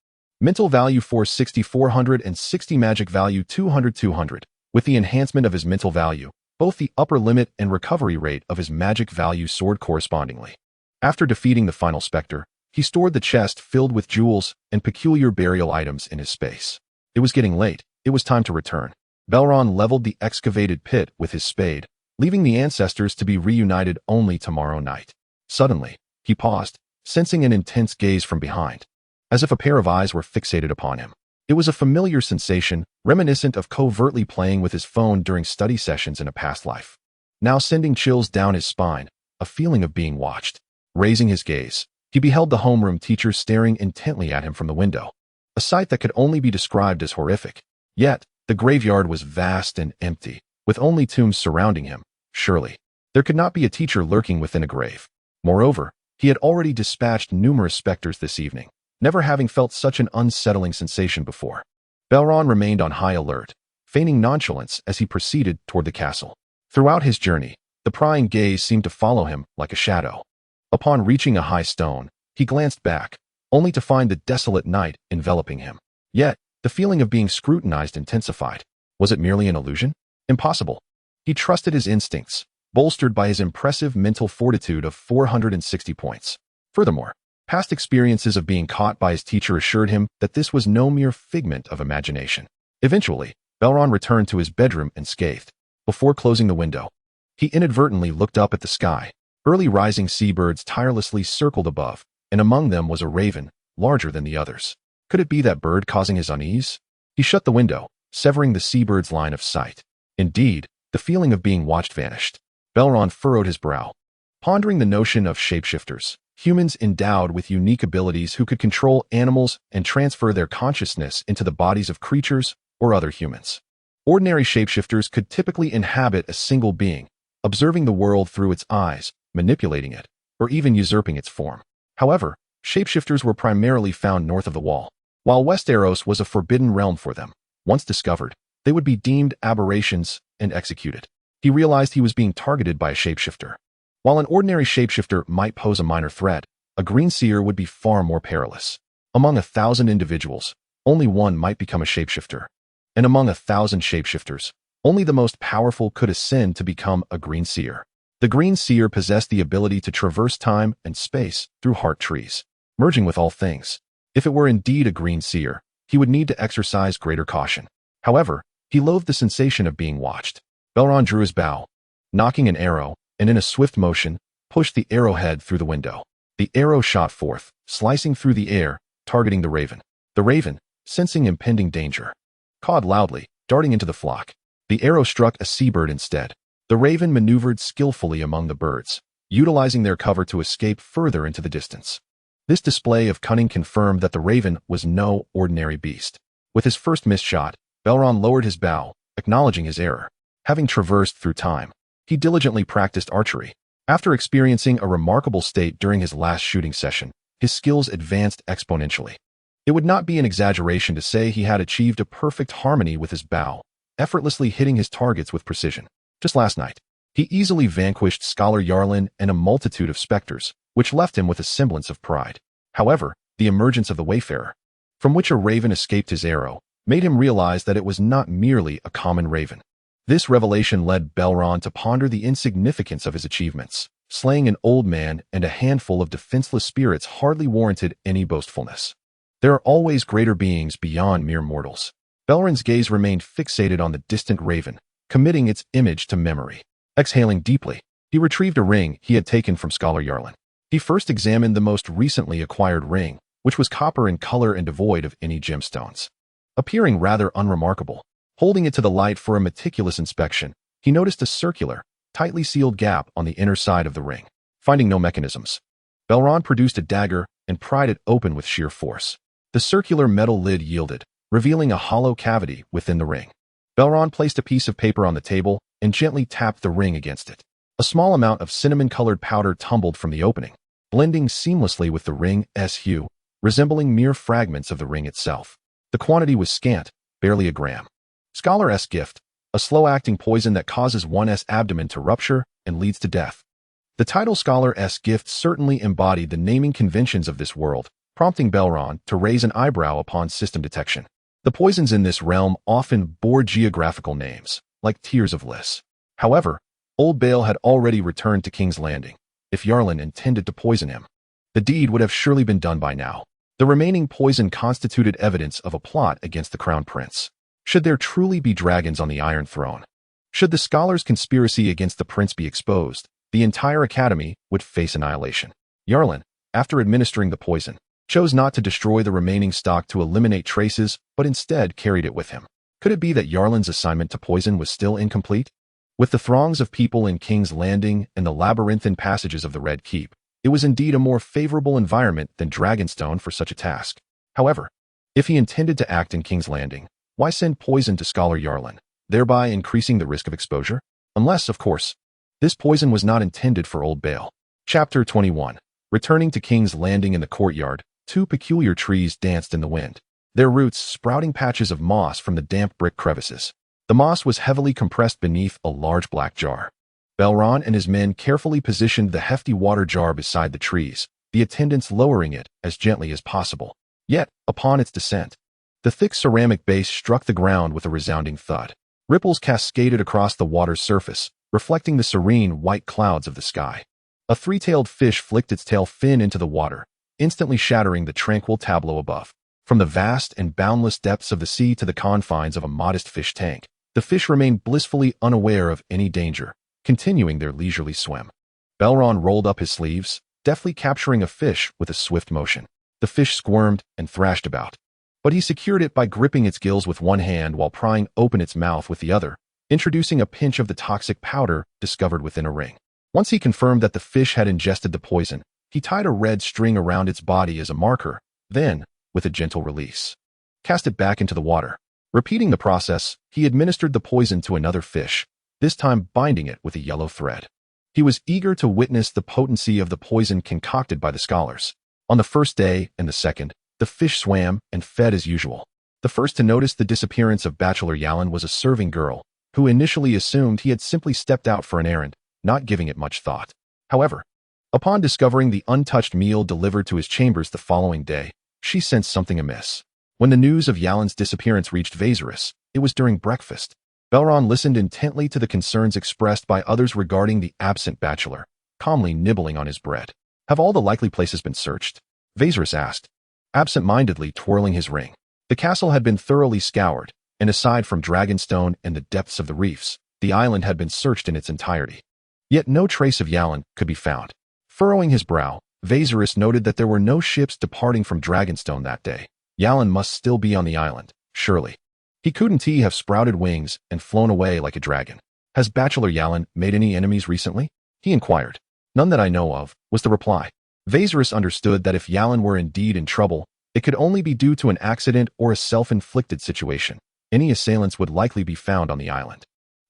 Mental value 460, magic value 200. With the enhancement of his mental value, both the upper limit and recovery rate of his magic value soared correspondingly. After defeating the final spectre, he stored the chest filled with jewels and peculiar burial items in his space. It was getting late. It was time to return. Baelon leveled the excavated pit with his spade, leaving the ancestors to be reunited only tomorrow night. Suddenly, he paused, sensing an intense gaze from behind, as if a pair of eyes were fixated upon him. It was a familiar sensation, reminiscent of covertly playing with his phone during study sessions in a past life. Now sending chills down his spine, a feeling of being watched. Raising his gaze, he beheld the homeroom teacher staring intently at him from the window, a sight that could only be described as horrific. Yet, the graveyard was vast and empty, with only tombs surrounding him. Surely, there could not be a teacher lurking within a grave. Moreover, he had already dispatched numerous specters this evening, never having felt such an unsettling sensation before. Baelon remained on high alert, feigning nonchalance as he proceeded toward the castle. Throughout his journey, the prying gaze seemed to follow him like a shadow. Upon reaching a high stone, he glanced back, only to find the desolate night enveloping him. Yet, the feeling of being scrutinized intensified. Was it merely an illusion? Impossible. He trusted his instincts, bolstered by his impressive mental fortitude of 460 points. Furthermore, past experiences of being caught by his teacher assured him that this was no mere figment of imagination. Eventually, Baelon returned to his bedroom unscathed. Before closing the window, he inadvertently looked up at the sky. Early rising seabirds tirelessly circled above, and among them was a raven, larger than the others. Could it be that bird causing his unease? He shut the window, severing the seabird's line of sight. Indeed, the feeling of being watched vanished. Baelon furrowed his brow, pondering the notion of shapeshifters, humans endowed with unique abilities who could control animals and transfer their consciousness into the bodies of creatures or other humans. Ordinary shapeshifters could typically inhabit a single being, observing the world through its eyes, manipulating it, or even usurping its form. However, shapeshifters were primarily found north of the Wall. While Westeros was a forbidden realm for them, once discovered, they would be deemed aberrations and executed. He realized he was being targeted by a shapeshifter. While an ordinary shapeshifter might pose a minor threat, a green seer would be far more perilous. Among 1,000 individuals, only one might become a shapeshifter. And among 1,000 shapeshifters, only the most powerful could ascend to become a green seer. The green seer possessed the ability to traverse time and space through heart trees, merging with all things. If it were indeed a green seer, he would need to exercise greater caution. However, he loathed the sensation of being watched. Baelon drew his bow, nocking an arrow, and in a swift motion, pushed the arrowhead through the window. The arrow shot forth, slicing through the air, targeting the raven. The raven, sensing impending danger, cawed loudly, darting into the flock. The arrow struck a seabird instead. The raven maneuvered skillfully among the birds, utilizing their cover to escape further into the distance. This display of cunning confirmed that the raven was no ordinary beast. With his first missed shot, Baelon lowered his bow, acknowledging his error. Having traversed through time, he diligently practiced archery. After experiencing a remarkable state during his last shooting session, his skills advanced exponentially. It would not be an exaggeration to say he had achieved a perfect harmony with his bow, effortlessly hitting his targets with precision. Just last night, he easily vanquished Scholar Yarlin and a multitude of specters, which left him with a semblance of pride. However, the emergence of the Wayfarer, from which a raven escaped his arrow, made him realize that it was not merely a common raven. This revelation led Baelon to ponder the insignificance of his achievements. Slaying an old man and a handful of defenseless spirits hardly warranted any boastfulness. There are always greater beings beyond mere mortals. Baelon's gaze remained fixated on the distant raven, committing its image to memory. Exhaling deeply, he retrieved a ring he had taken from Scholar Yarlin. He first examined the most recently acquired ring, which was copper in color and devoid of any gemstones. Appearing rather unremarkable, holding it to the light for a meticulous inspection, he noticed a circular, tightly sealed gap on the inner side of the ring. Finding no mechanisms, Baelon produced a dagger and pried it open with sheer force. The circular metal lid yielded, revealing a hollow cavity within the ring. Baelon placed a piece of paper on the table and gently tapped the ring against it. A small amount of cinnamon-colored powder tumbled from the opening, blending seamlessly with the ring's hue, resembling mere fragments of the ring itself. The quantity was scant, barely a gram. Scholar's gift, a slow-acting poison that causes one's abdomen to rupture and leads to death. The title Scholar's gift certainly embodied the naming conventions of this world, prompting Baelon to raise an eyebrow upon system detection. The poisons in this realm often bore geographical names, like Tears of Lys. However, Old Bael had already returned to King's Landing. If Yarlin intended to poison him, the deed would have surely been done by now. The remaining poison constituted evidence of a plot against the Crown Prince. Should there truly be dragons on the Iron Throne? Should the scholars' conspiracy against the prince be exposed, the entire academy would face annihilation. Yarlin, after administering the poison, chose not to destroy the remaining stock to eliminate traces, but instead carried it with him. Could it be that Yarlin's assignment to poison was still incomplete? With the throngs of people in King's Landing and the labyrinthine passages of the Red Keep, it was indeed a more favorable environment than Dragonstone for such a task. However, if he intended to act in King's Landing, why send poison to Scholar Yarlin, thereby increasing the risk of exposure? Unless, of course, this poison was not intended for Old Bael. Chapter 21. Returning to King's Landing in the courtyard, two peculiar trees danced in the wind, their roots sprouting patches of moss from the damp brick crevices. The moss was heavily compressed beneath a large black jar. Baelon and his men carefully positioned the hefty water jar beside the trees, the attendants lowering it as gently as possible. Yet, upon its descent, the thick ceramic base struck the ground with a resounding thud. Ripples cascaded across the water's surface, reflecting the serene white clouds of the sky. A three-tailed fish flicked its tail fin into the water, instantly shattering the tranquil tableau above. From the vast and boundless depths of the sea to the confines of a modest fish tank, the fish remained blissfully unaware of any danger, continuing their leisurely swim. Baelon rolled up his sleeves, deftly capturing a fish with a swift motion. The fish squirmed and thrashed about, but he secured it by gripping its gills with one hand while prying open its mouth with the other, introducing a pinch of the toxic powder discovered within a ring. Once he confirmed that the fish had ingested the poison, he tied a red string around its body as a marker, then, with a gentle release, cast it back into the water. Repeating the process, he administered the poison to another fish, this time binding it with a yellow thread. He was eager to witness the potency of the poison concocted by the scholars. On the first day and the second, the fish swam and fed as usual. The first to notice the disappearance of Bachelor Yalon was a serving girl, who initially assumed he had simply stepped out for an errand, not giving it much thought. However, upon discovering the untouched meal delivered to his chambers the following day, she sensed something amiss. When the news of Yalon's disappearance reached Viserys, it was during breakfast. Baelon listened intently to the concerns expressed by others regarding the absent bachelor, calmly nibbling on his bread. "Have all the likely places been searched?" Viserys asked, absent-mindedly twirling his ring. The castle had been thoroughly scoured, and aside from Dragonstone and the depths of the reefs, the island had been searched in its entirety. Yet no trace of Yalon could be found. Furrowing his brow, Viserys noted that there were no ships departing from Dragonstone that day. Yalon must still be on the island, surely. He couldn't have sprouted wings and flown away like a dragon. "Has Bachelor Yalon made any enemies recently?" he inquired. "None that I know of," was the reply. Viserys understood that if Yalon were indeed in trouble, it could only be due to an accident or a self-inflicted situation. Any assailants would likely be found on the island.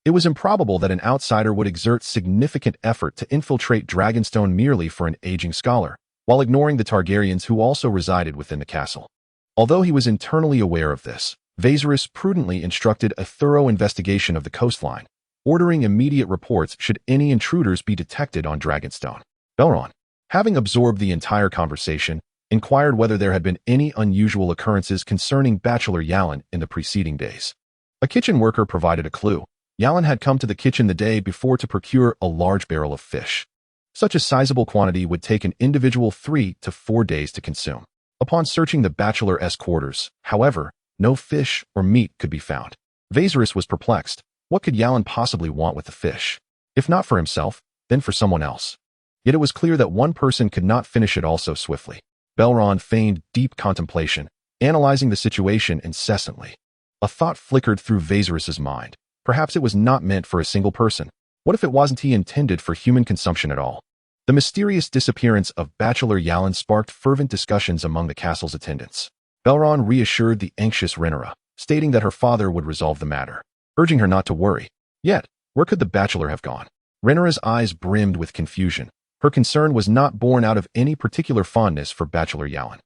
It was improbable that an outsider would exert significant effort to infiltrate Dragonstone merely for an aging scholar, while ignoring the Targaryens who also resided within the castle. Although he was internally aware of this, Viserys prudently instructed a thorough investigation of the coastline, ordering immediate reports should any intruders be detected on Dragonstone. Baelon, having absorbed the entire conversation, inquired whether there had been any unusual occurrences concerning Bachelor Yalon in the preceding days. A kitchen worker provided a clue. Yalon had come to the kitchen the day before to procure a large barrel of fish. Such a sizable quantity would take an individual 3 to 4 days to consume. Upon searching the bachelor's quarters, however, no fish or meat could be found. Viserys was perplexed. What could Yalon possibly want with the fish? If not for himself, then for someone else. Yet it was clear that one person could not finish it all so swiftly. Baelon feigned deep contemplation, analyzing the situation incessantly. A thought flickered through Viserys' mind. Perhaps it was not meant for a single person. What if it wasn't intended for human consumption at all? The mysterious disappearance of Bachelor Yalon sparked fervent discussions among the castle's attendants. Baelon reassured the anxious Rhaenyra, stating that her father would resolve the matter, urging her not to worry. Yet, where could the bachelor have gone? Rhaenyra's eyes brimmed with confusion. Her concern was not born out of any particular fondness for Bachelor Yalon.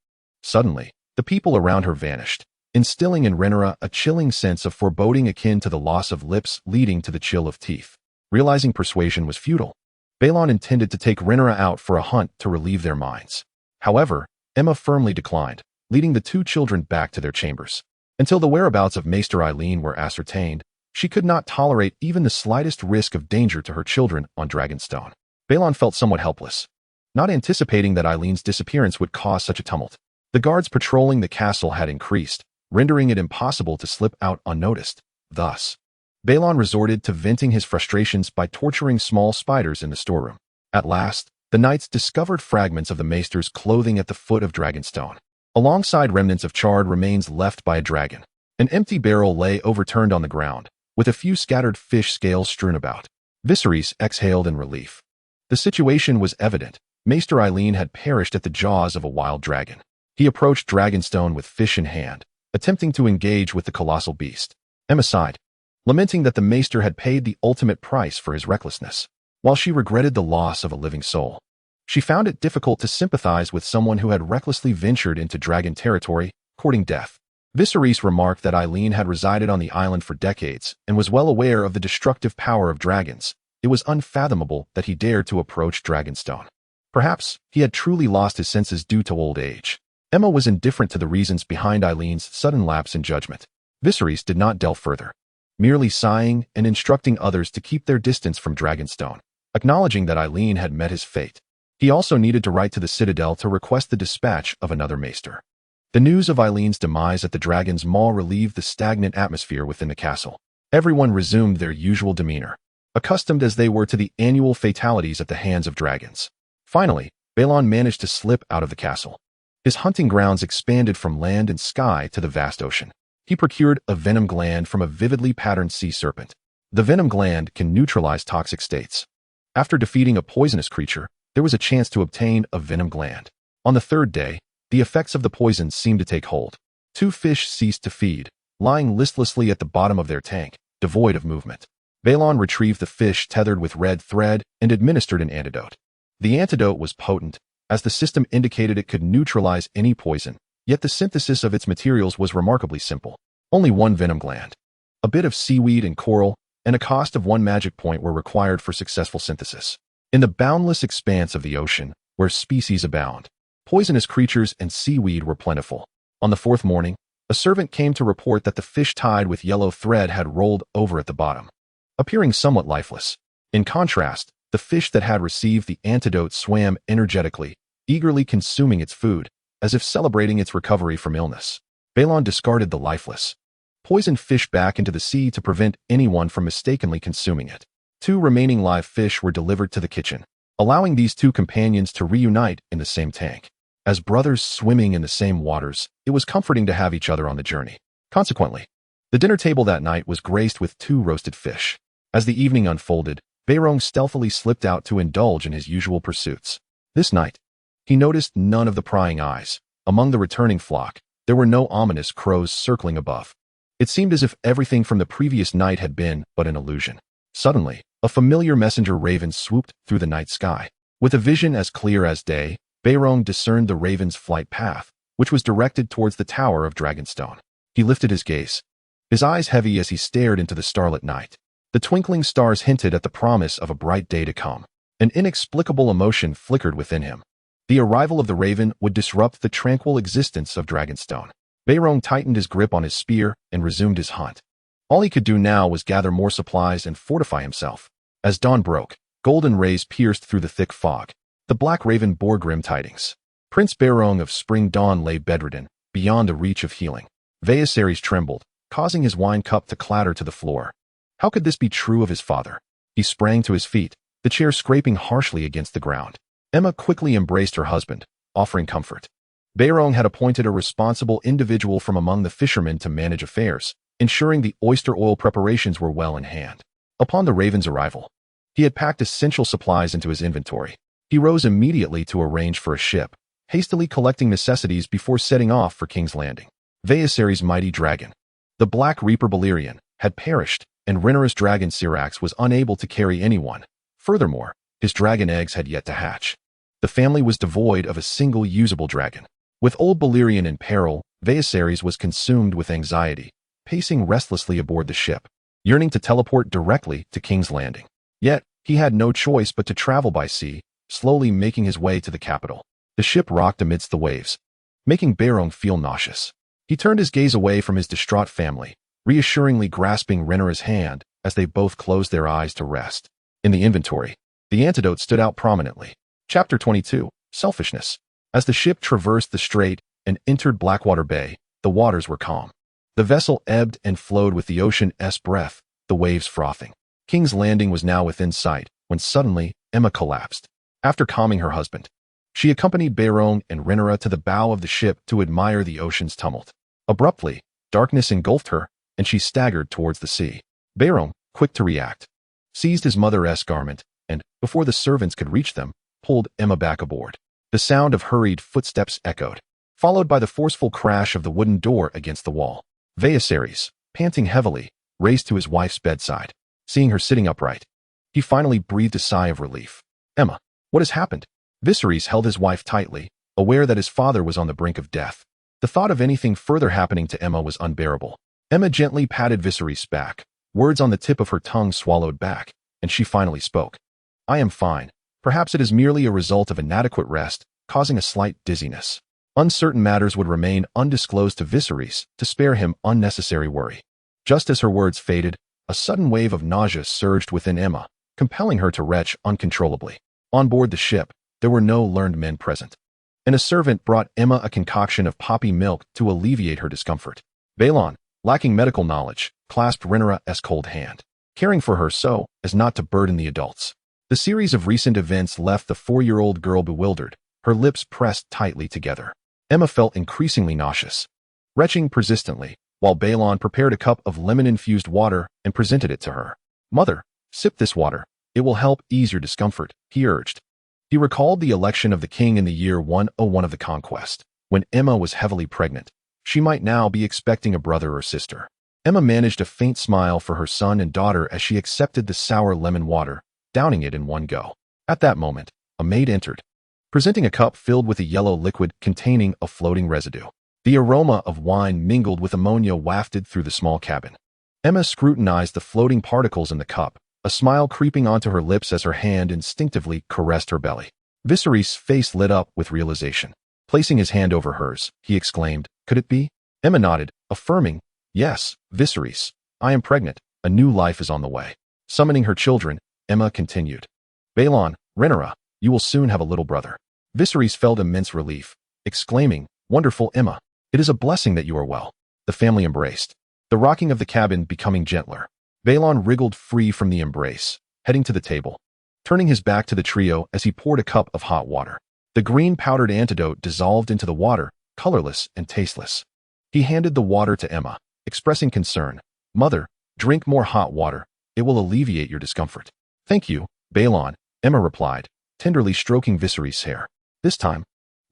Suddenly, the people around her vanished, instilling in Rhaenyra a chilling sense of foreboding akin to the loss of lips leading to the chill of teeth. Realizing persuasion was futile, Baelon intended to take Rhaenyra out for a hunt to relieve their minds. However, Aemma firmly declined, leading the two children back to their chambers. Until the whereabouts of Maester Aelin were ascertained, she could not tolerate even the slightest risk of danger to her children on Dragonstone. Baelon felt somewhat helpless, not anticipating that Aelin's disappearance would cause such a tumult. The guards patrolling the castle had increased, rendering it impossible to slip out unnoticed. Thus, Baelon resorted to venting his frustrations by torturing small spiders in the storeroom. At last, the knights discovered fragments of the maester's clothing at the foot of Dragonstone, alongside remnants of charred remains left by a dragon. An empty barrel lay overturned on the ground, with a few scattered fish scales strewn about. Viserys exhaled in relief. The situation was evident. Maester Aelin had perished at the jaws of a wild dragon. He approached Dragonstone with fish in hand, attempting to engage with the colossal beast. Aemma sighed, lamenting that the maester had paid the ultimate price for his recklessness. While she regretted the loss of a living soul, she found it difficult to sympathize with someone who had recklessly ventured into dragon territory, courting death. Viserys remarked that Aelin had resided on the island for decades and was well aware of the destructive power of dragons. It was unfathomable that he dared to approach Dragonstone. Perhaps he had truly lost his senses due to old age. Aemma was indifferent to the reasons behind Aelin's sudden lapse in judgment. Viserys did not delve further. merely sighing and instructing others to keep their distance from Dragonstone, acknowledging that Eileen had met his fate. He also needed to write to the Citadel to request the dispatch of another maester. The news of Eileen's demise at the Dragon's Maw relieved the stagnant atmosphere within the castle. Everyone resumed their usual demeanor, accustomed as they were to the annual fatalities at the hands of dragons. Finally, Baelon managed to slip out of the castle. His hunting grounds expanded from land and sky to the vast ocean. He procured a venom gland from a vividly patterned sea serpent. The venom gland can neutralize toxic states. After defeating a poisonous creature, there was a chance to obtain a venom gland. On the third day, the effects of the poison seemed to take hold. 2 fish ceased to feed, lying listlessly at the bottom of their tank, devoid of movement. Baelon retrieved the fish tethered with red thread and administered an antidote. The antidote was potent, as the system indicated it could neutralize any poison, yet the synthesis of its materials was remarkably simple. Only 1 venom gland, a bit of seaweed and coral, and a cost of 1 magic point were required for successful synthesis. In the boundless expanse of the ocean, where species abound, poisonous creatures and seaweed were plentiful. On the 4th morning, a servant came to report that the fish tied with yellow thread had rolled over at the bottom, appearing somewhat lifeless. In contrast, the fish that had received the antidote swam energetically, eagerly consuming its food, as if celebrating its recovery from illness. Baelon discarded the lifeless, poisoned fish back into the sea to prevent anyone from mistakenly consuming it. 2 remaining live fish were delivered to the kitchen, allowing these 2 companions to reunite in the same tank. As brothers swimming in the same waters, it was comforting to have each other on the journey. Consequently, the dinner table that night was graced with 2 roasted fish. As the evening unfolded, Baelon stealthily slipped out to indulge in his usual pursuits. This night, he noticed none of the prying eyes. Among the returning flock, there were no ominous crows circling above. It seemed as if everything from the previous night had been but an illusion. Suddenly, a familiar messenger raven swooped through the night sky. With a vision as clear as day, Baelon discerned the raven's flight path, which was directed towards the tower of Dragonstone. He lifted his gaze, his eyes heavy as he stared into the starlit night. The twinkling stars hinted at the promise of a bright day to come. An inexplicable emotion flickered within him. The arrival of the raven would disrupt the tranquil existence of Dragonstone. Baelon tightened his grip on his spear and resumed his hunt. All he could do now was gather more supplies and fortify himself. As dawn broke, golden rays pierced through the thick fog. The black raven bore grim tidings. Prince Baelon of Spring Dawn lay bedridden, beyond the reach of healing. Viserys trembled, causing his wine cup to clatter to the floor. How could this be true of his father? He sprang to his feet, the chair scraping harshly against the ground. Aemma quickly embraced her husband, offering comfort. Baelon had appointed a responsible individual from among the fishermen to manage affairs, ensuring the oyster oil preparations were well in hand. Upon the raven's arrival, he had packed essential supplies into his inventory. He rose immediately to arrange for a ship, hastily collecting necessities before setting off for King's Landing. Viserys' mighty dragon, the Black Reaper Balerion, had perished, and Rhaenyra's dragon Syrax was unable to carry anyone. Furthermore, his dragon eggs had yet to hatch. The family was devoid of a single usable dragon. With old Balerion in peril, Viserys was consumed with anxiety, pacing restlessly aboard the ship, yearning to teleport directly to King's Landing. Yet, he had no choice but to travel by sea, slowly making his way to the capital. The ship rocked amidst the waves, making Baelon feel nauseous. He turned his gaze away from his distraught family, reassuringly grasping Rhaenyra's hand as they both closed their eyes to rest. In the inventory, the antidote stood out prominently. Chapter 22, Selfishness. As the ship traversed the strait and entered Blackwater Bay, the waters were calm. The vessel ebbed and flowed with the ocean's breath, the waves frothing. King's Landing was now within sight, when suddenly, Aemma collapsed. After calming her husband, she accompanied Baelon and Rhaenyra to the bow of the ship to admire the ocean's tumult. Abruptly, darkness engulfed her, and she staggered towards the sea. Baelon, quick to react, seized his mother's garment, and, before the servants could reach them, pulled Aemma back aboard. The sound of hurried footsteps echoed, followed by the forceful crash of the wooden door against the wall. Viserys, panting heavily, raced to his wife's bedside. Seeing her sitting upright, he finally breathed a sigh of relief. Aemma, what has happened? Viserys held his wife tightly, aware that his father was on the brink of death. The thought of anything further happening to Aemma was unbearable. Aemma gently patted Viserys' back, words on the tip of her tongue swallowed back, and she finally spoke. I am fine. Perhaps it is merely a result of inadequate rest, causing a slight dizziness. Uncertain matters would remain undisclosed to Viserys to spare him unnecessary worry. Just as her words faded, a sudden wave of nausea surged within Emma, compelling her to retch uncontrollably. On board the ship, there were no learned men present, and a servant brought Emma a concoction of poppy milk to alleviate her discomfort. Baelon, lacking medical knowledge, clasped Rhaenyra's cold hand, caring for her so as not to burden the adults. The series of recent events left the 4-year-old girl bewildered, her lips pressed tightly together. Emma felt increasingly nauseous, retching persistently, while Baelon prepared a cup of lemon-infused water and presented it to her. "Mother, sip this water. It will help ease your discomfort," he urged. He recalled the election of the king in the year 101 of the conquest, when Emma was heavily pregnant. She might now be expecting a brother or sister. Emma managed a faint smile for her son and daughter as she accepted the sour lemon water, downing it in one go. At that moment, a maid entered, presenting a cup filled with a yellow liquid containing a floating residue. The aroma of wine mingled with ammonia wafted through the small cabin. Emma scrutinized the floating particles in the cup, a smile creeping onto her lips as her hand instinctively caressed her belly. Viserys' face lit up with realization. Placing his hand over hers, he exclaimed, "Could it be?" Emma nodded, affirming, "Yes, Viserys, I am pregnant. A new life is on the way." Summoning her children, Emma continued, "Baelon, Rhaenyra, you will soon have a little brother." Viserys felt immense relief, exclaiming, "Wonderful Emma. It is a blessing that you are well." The family embraced, the rocking of the cabin becoming gentler. Baelon wriggled free from the embrace, heading to the table, turning his back to the trio as he poured a cup of hot water. The green powdered antidote dissolved into the water, colorless and tasteless. He handed the water to Emma, expressing concern. "Mother, drink more hot water. It will alleviate your discomfort." "Thank you, Baelon," Emma replied, tenderly stroking Viserys' hair. This time,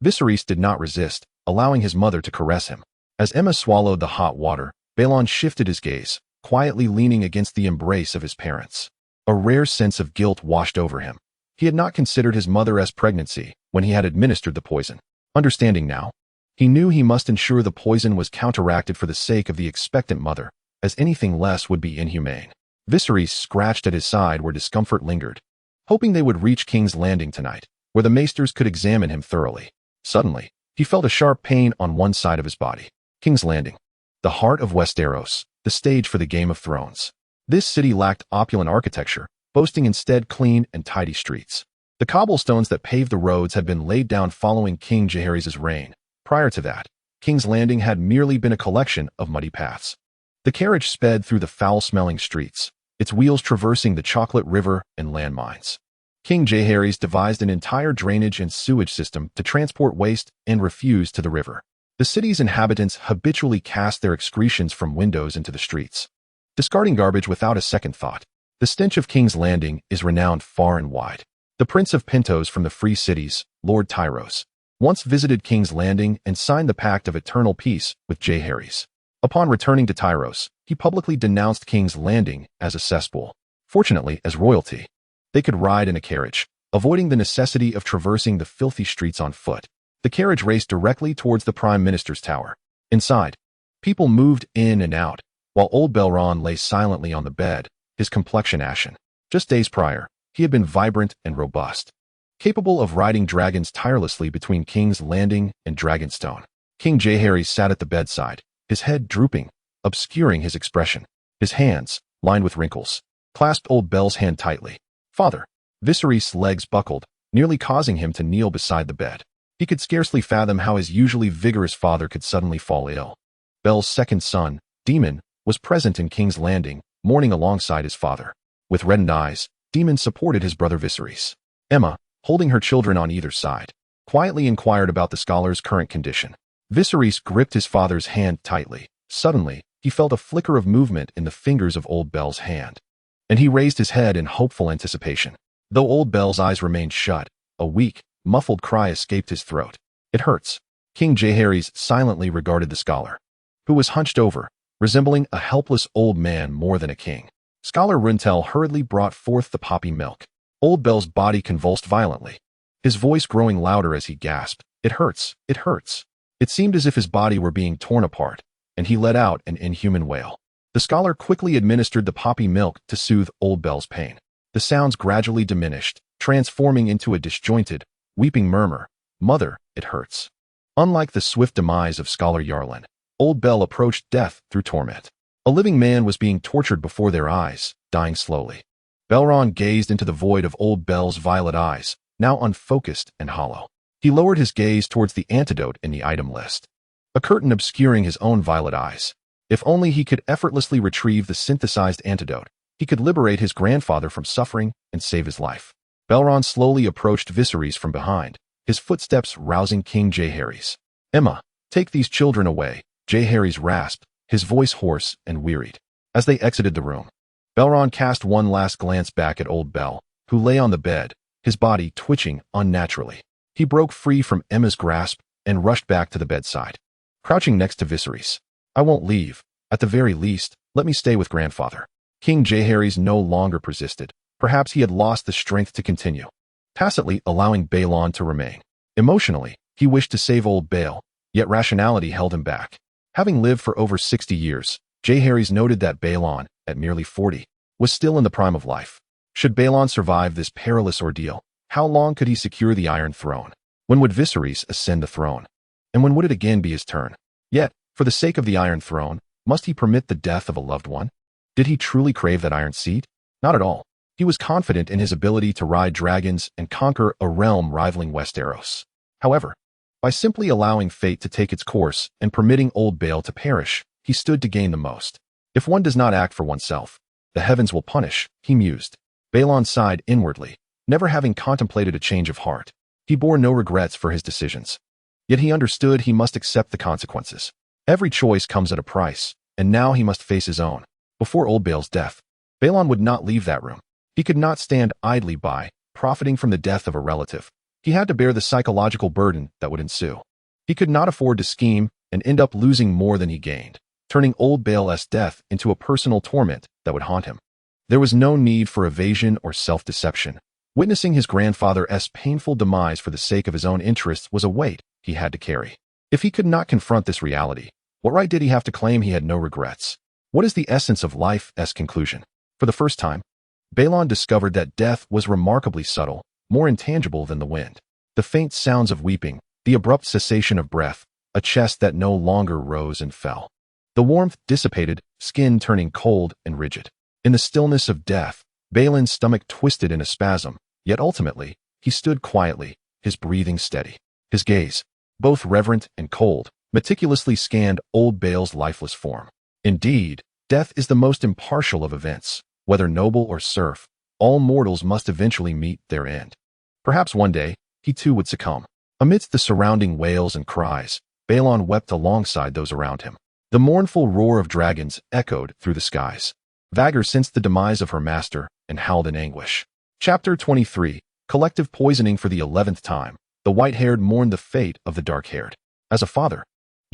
Viserys did not resist, allowing his mother to caress him. As Emma swallowed the hot water, Baelon shifted his gaze, quietly leaning against the embrace of his parents. A rare sense of guilt washed over him. He had not considered his mother's pregnancy when he had administered the poison. Understanding now, he knew he must ensure the poison was counteracted for the sake of the expectant mother, as anything less would be inhumane. Viserys scratched at his side where discomfort lingered, hoping they would reach King's Landing tonight, where the maesters could examine him thoroughly. Suddenly, he felt a sharp pain on one side of his body. King's Landing, the heart of Westeros, the stage for the Game of Thrones. This city lacked opulent architecture, boasting instead clean and tidy streets. The cobblestones that paved the roads had been laid down following King Jaehaerys' reign. Prior to that, King's Landing had merely been a collection of muddy paths. The carriage sped through the foul-smelling streets, its wheels traversing the chocolate river and landmines. King Jaehaerys devised an entire drainage and sewage system to transport waste and refuse to the river. The city's inhabitants habitually cast their excretions from windows into the streets, discarding garbage without a second thought. The stench of King's Landing is renowned far and wide. The Prince of Pentos from the Free Cities, Lord Tyros, once visited King's Landing and signed the Pact of Eternal Peace with Jaehaerys. Upon returning to Tyros, he publicly denounced King's Landing as a cesspool. Fortunately, as royalty, they could ride in a carriage, avoiding the necessity of traversing the filthy streets on foot. The carriage raced directly towards the Prime Minister's tower. Inside, people moved in and out, while old Baelon lay silently on the bed, his complexion ashen. Just days prior, he had been vibrant and robust, capable of riding dragons tirelessly between King's Landing and Dragonstone. King Jaehaerys sat at the bedside, his head drooping, obscuring his expression. His hands, lined with wrinkles, clasped old Bel's hand tightly. "Father." Viserys' legs buckled, nearly causing him to kneel beside the bed. He could scarcely fathom how his usually vigorous father could suddenly fall ill. Bel's second son, Daemon, was present in King's Landing, mourning alongside his father. With reddened eyes, Daemon supported his brother Viserys. Emma, holding her children on either side, quietly inquired about the scholar's current condition. Viserys gripped his father's hand tightly. Suddenly, he felt a flicker of movement in the fingers of old Bel's hand, and he raised his head in hopeful anticipation. Though old Bel's eyes remained shut, a weak, muffled cry escaped his throat. "It hurts." King Jaehaerys silently regarded the scholar, who was hunched over, resembling a helpless old man more than a king. Scholar Runtel hurriedly brought forth the poppy milk. Old Bel's body convulsed violently, his voice growing louder as he gasped, "It hurts, it hurts." It seemed as if his body were being torn apart, and he let out an inhuman wail. The scholar quickly administered the poppy milk to soothe old Bel's pain. The sounds gradually diminished, transforming into a disjointed, weeping murmur. "Mother, it hurts." Unlike the swift demise of Scholar Yarlin, old Bel approached death through torment. A living man was being tortured before their eyes, dying slowly. Baelon gazed into the void of old Bel's violet eyes, now unfocused and hollow. He lowered his gaze towards the antidote in the item list, a curtain obscuring his own violet eyes. If only he could effortlessly retrieve the synthesized antidote, he could liberate his grandfather from suffering and save his life. Baelon slowly approached Viserys from behind, his footsteps rousing King Jaehaerys. "Emma, take these children away," Jaehaerys rasped, his voice hoarse and wearied. As they exited the room, Baelon cast one last glance back at old Bel, who lay on the bed, his body twitching unnaturally. He broke free from Emma's grasp and rushed back to the bedside. Crouching next to Viserys, "I won't leave. At the very least, let me stay with grandfather." King Jaehaerys no longer persisted. Perhaps he had lost the strength to continue, tacitly allowing Baelon to remain. Emotionally, he wished to save old Bael, yet rationality held him back. Having lived for over 60 years, Jaehaerys noted that Baelon, at merely 40, was still in the prime of life. Should Baelon survive this perilous ordeal, how long could he secure the Iron Throne? When would Viserys ascend the throne? And when would it again be his turn? Yet, for the sake of the Iron Throne, must he permit the death of a loved one? Did he truly crave that iron seat? Not at all. He was confident in his ability to ride dragons and conquer a realm rivaling Westeros. However, by simply allowing fate to take its course and permitting old Bael to perish, he stood to gain the most. If one does not act for oneself, the heavens will punish, he mused. Baelon sighed inwardly, never having contemplated a change of heart. He bore no regrets for his decisions. Yet he understood he must accept the consequences. Every choice comes at a price, and now he must face his own. Before old Bael's death, Baelon would not leave that room. He could not stand idly by, profiting from the death of a relative. He had to bear the psychological burden that would ensue. He could not afford to scheme and end up losing more than he gained, turning old Bael's death into a personal torment that would haunt him. There was no need for evasion or self-deception. Witnessing his grandfather's painful demise for the sake of his own interests was a weight he had to carry. If he could not confront this reality, what right did he have to claim he had no regrets? What is the essence of life's conclusion? For the first time, Baelon discovered that death was remarkably subtle, more intangible than the wind. The faint sounds of weeping, the abrupt cessation of breath, a chest that no longer rose and fell. The warmth dissipated, skin turning cold and rigid. In the stillness of death, Baelon's stomach twisted in a spasm, yet ultimately, he stood quietly, his breathing steady. His gaze, both reverent and cold, meticulously scanned old Bael's lifeless form. Indeed, death is the most impartial of events. Whether noble or serf, all mortals must eventually meet their end. Perhaps one day, he too would succumb. Amidst the surrounding wails and cries, Baelon wept alongside those around him. The mournful roar of dragons echoed through the skies. Vhagar sensed the demise of her master and howled in anguish. Chapter 23, Collective Poisoning for the 11th time. The white-haired mourned the fate of the dark-haired. As a father,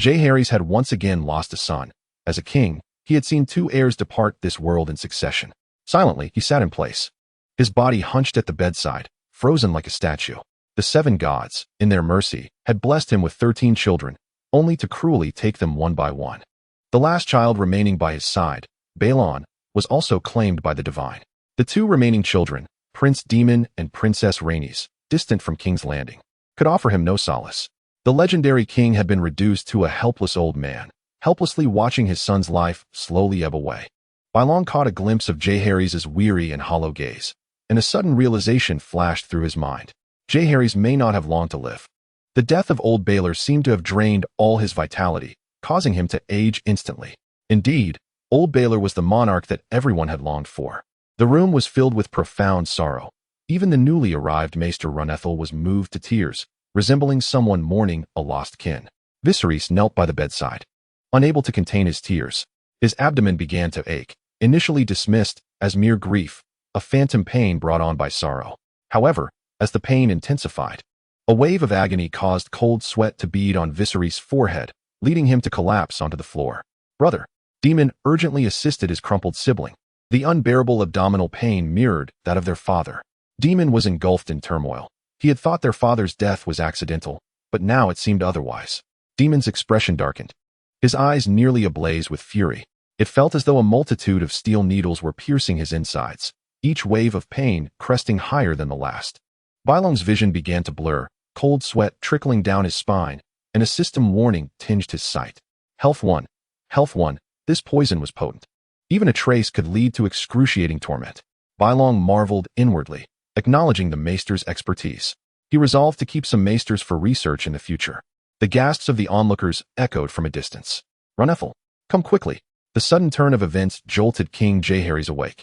Jaehaerys had once again lost a son. As a king, he had seen two heirs depart this world in succession. Silently, he sat in place, his body hunched at the bedside, frozen like a statue. The 7 gods, in their mercy, had blessed him with 13 children, only to cruelly take them one by one. The last child remaining by his side, Baelon, was also claimed by the divine. The 2 remaining children, Prince Daemon and Princess Rhaenys, distant from King's Landing, could offer him no solace. The legendary king had been reduced to a helpless old man, helplessly watching his son's life slowly ebb away. Baelon caught a glimpse of Jaehaerys' weary and hollow gaze, and a sudden realization flashed through his mind. Jaehaerys may not have long to live. The death of old Baelor seemed to have drained all his vitality, causing him to age instantly. Indeed, old Baelor was the monarch that everyone had longed for. The room was filled with profound sorrow. Even the newly arrived Maester Runethel was moved to tears, resembling someone mourning a lost kin. Viserys knelt by the bedside. Unable to contain his tears, his abdomen began to ache, initially dismissed as mere grief, a phantom pain brought on by sorrow. However, as the pain intensified, a wave of agony caused cold sweat to bead on Viserys' forehead, leading him to collapse onto the floor. Brother, Daemon urgently assisted his crumpled sibling. The unbearable abdominal pain mirrored that of their father. Daemon was engulfed in turmoil. He had thought their father's death was accidental, but now it seemed otherwise. Daemon's expression darkened, his eyes nearly ablaze with fury. It felt as though a multitude of steel needles were piercing his insides, each wave of pain cresting higher than the last. Baelon's vision began to blur, cold sweat trickling down his spine, and a system warning tinged his sight. Health 1. Health 1. This poison was potent. Even a trace could lead to excruciating torment. Baelon marveled inwardly, acknowledging the maester's expertise. He resolved to keep some maesters for research in the future. The gasps of the onlookers echoed from a distance. Rhaenyra, come quickly. The sudden turn of events jolted King Jaehaerys awake.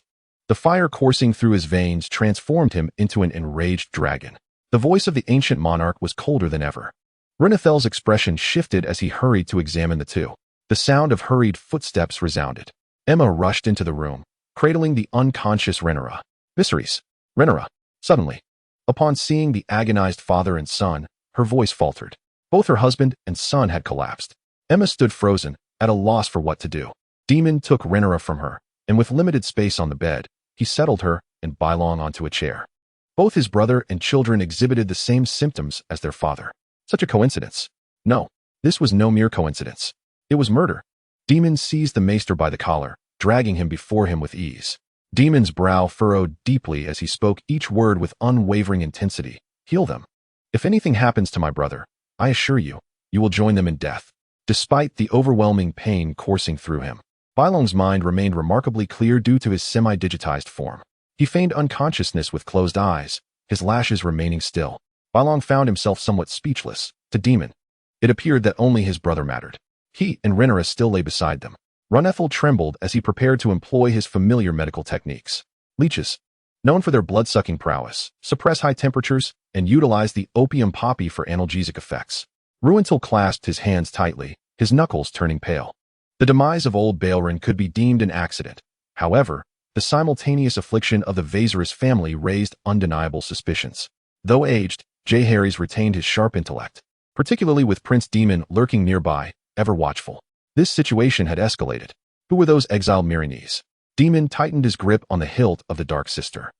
The fire coursing through his veins transformed him into an enraged dragon. The voice of the ancient monarch was colder than ever. Rhaenyra's expression shifted as he hurried to examine the two. The sound of hurried footsteps resounded. Emma rushed into the room, cradling the unconscious Rhaenyra. Viserys. Rhaenyra. Suddenly, upon seeing the agonized father and son, her voice faltered. Both her husband and son had collapsed. Emma stood frozen, at a loss for what to do. Daemon took Rhaenyra from her, and with limited space on the bed, he settled her and Baelon onto a chair. Both his brother and children exhibited the same symptoms as their father. Such a coincidence. No, this was no mere coincidence. It was murder. Daemon seized the maester by the collar, dragging him before him with ease. Daemon's brow furrowed deeply as he spoke each word with unwavering intensity. Heal them. If anything happens to my brother, I assure you, you will join them in death. Despite the overwhelming pain coursing through him, Baelon's mind remained remarkably clear due to his semi-digitized form. He feigned unconsciousness with closed eyes, his lashes remaining still. Baelon found himself somewhat speechless. To Daemon, it appeared that only his brother mattered. He and Rhaenyra still lay beside them. Rhaenyra trembled as he prepared to employ his familiar medical techniques. Leeches, known for their blood-sucking prowess, suppress high temperatures and utilize the opium poppy for analgesic effects. Rhaenyra clasped his hands tightly, his knuckles turning pale. The demise of old Baelon could be deemed an accident. However, the simultaneous affliction of the Viserys family raised undeniable suspicions. Though aged, Jaehaerys retained his sharp intellect, particularly with Prince Daemon lurking nearby, ever watchful. This situation had escalated. Who were those exiled Meereenese? Daemon tightened his grip on the hilt of the Dark Sister.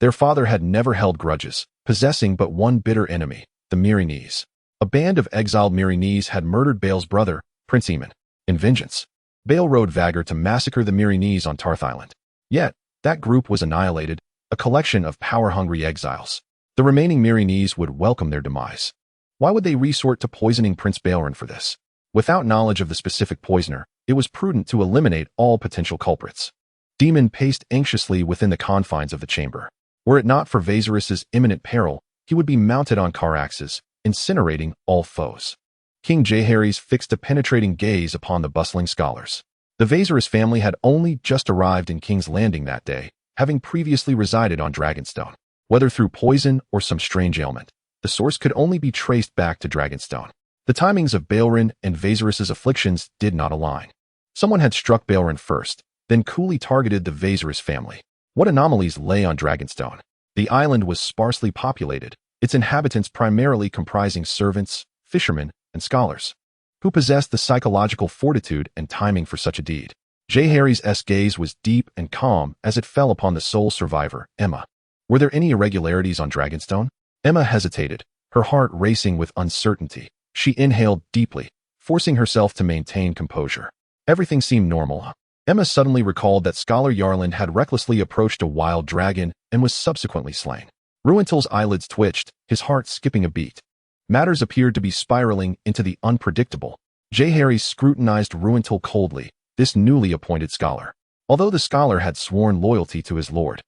Their father had never held grudges, possessing but one bitter enemy, the Meereenese. A band of exiled Meereenese had murdered Bael's brother, Prince Aemon. In vengeance, Bael rode Vhagar to massacre the Meereenese on Tarth Island. Yet, that group was annihilated, a collection of power-hungry exiles. The remaining Meereenese would welcome their demise. Why would they resort to poisoning Prince Baelon for this? Without knowledge of the specific poisoner, it was prudent to eliminate all potential culprits. Daemon paced anxiously within the confines of the chamber. Were it not for Viserys' imminent peril, he would be mounted on Caraxes, incinerating all foes. King Jaehaerys fixed a penetrating gaze upon the bustling scholars. The Viserys family had only just arrived in King's Landing that day, having previously resided on Dragonstone. Whether through poison or some strange ailment, the source could only be traced back to Dragonstone. The timings of Baelon and Viserys' afflictions did not align. Someone had struck Baelon first, then coolly targeted the Viserys family. What anomalies lay on Dragonstone? The island was sparsely populated, its inhabitants primarily comprising servants, fishermen, and scholars, who possessed the psychological fortitude and timing for such a deed. Jaehaerys' gaze was deep and calm as it fell upon the sole survivor, Emma. Were there any irregularities on Dragonstone? Emma hesitated, her heart racing with uncertainty. She inhaled deeply, forcing herself to maintain composure. Everything seemed normal. Emma suddenly recalled that Scholar Yarland had recklessly approached a wild dragon and was subsequently slain. Rhaenyra's eyelids twitched, his heart skipping a beat. Matters appeared to be spiraling into the unpredictable. Jaehaerys scrutinized Rhaenyra coldly, this newly appointed scholar. Although the scholar had sworn loyalty to his lord,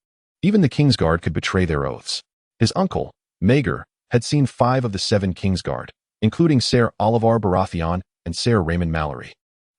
even the Kingsguard could betray their oaths. His uncle, Maegor, had seen 5 of the 7 Kingsguard, including Ser Olivar Baratheon and Ser Raymond Mallory,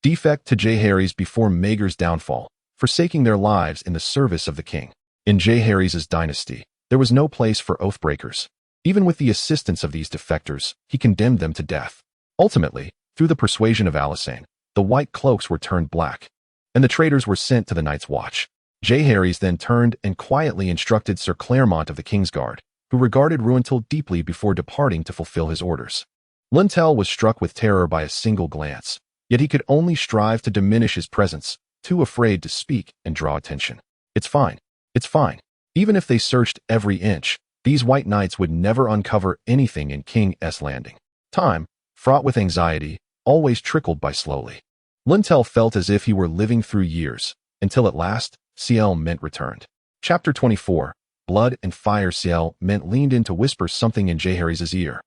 defect to Jaehaerys before Maegor's downfall, forsaking their lives in the service of the king. In Jaehaerys' dynasty, there was no place for oathbreakers. Even with the assistance of these defectors, he condemned them to death. Ultimately, through the persuasion of Alysanne, the white cloaks were turned black, and the traitors were sent to the Night's Watch. Jaehaerys then turned and quietly instructed Sir Claremont of the Kingsguard, who regarded Rhaenyra deeply before departing to fulfill his orders. Lintel was struck with terror by a single glance, yet he could only strive to diminish his presence, too afraid to speak and draw attention. It's fine. It's fine. Even if they searched every inch, these white knights would never uncover anything in King's Landing. Time, fraught with anxiety, always trickled by slowly. Lintel felt as if he were living through years, until at last, Ciel Mint returned. Chapter 24, Blood and Fire. Ciel Mint leaned in to whisper something in Jaehaerys' ear.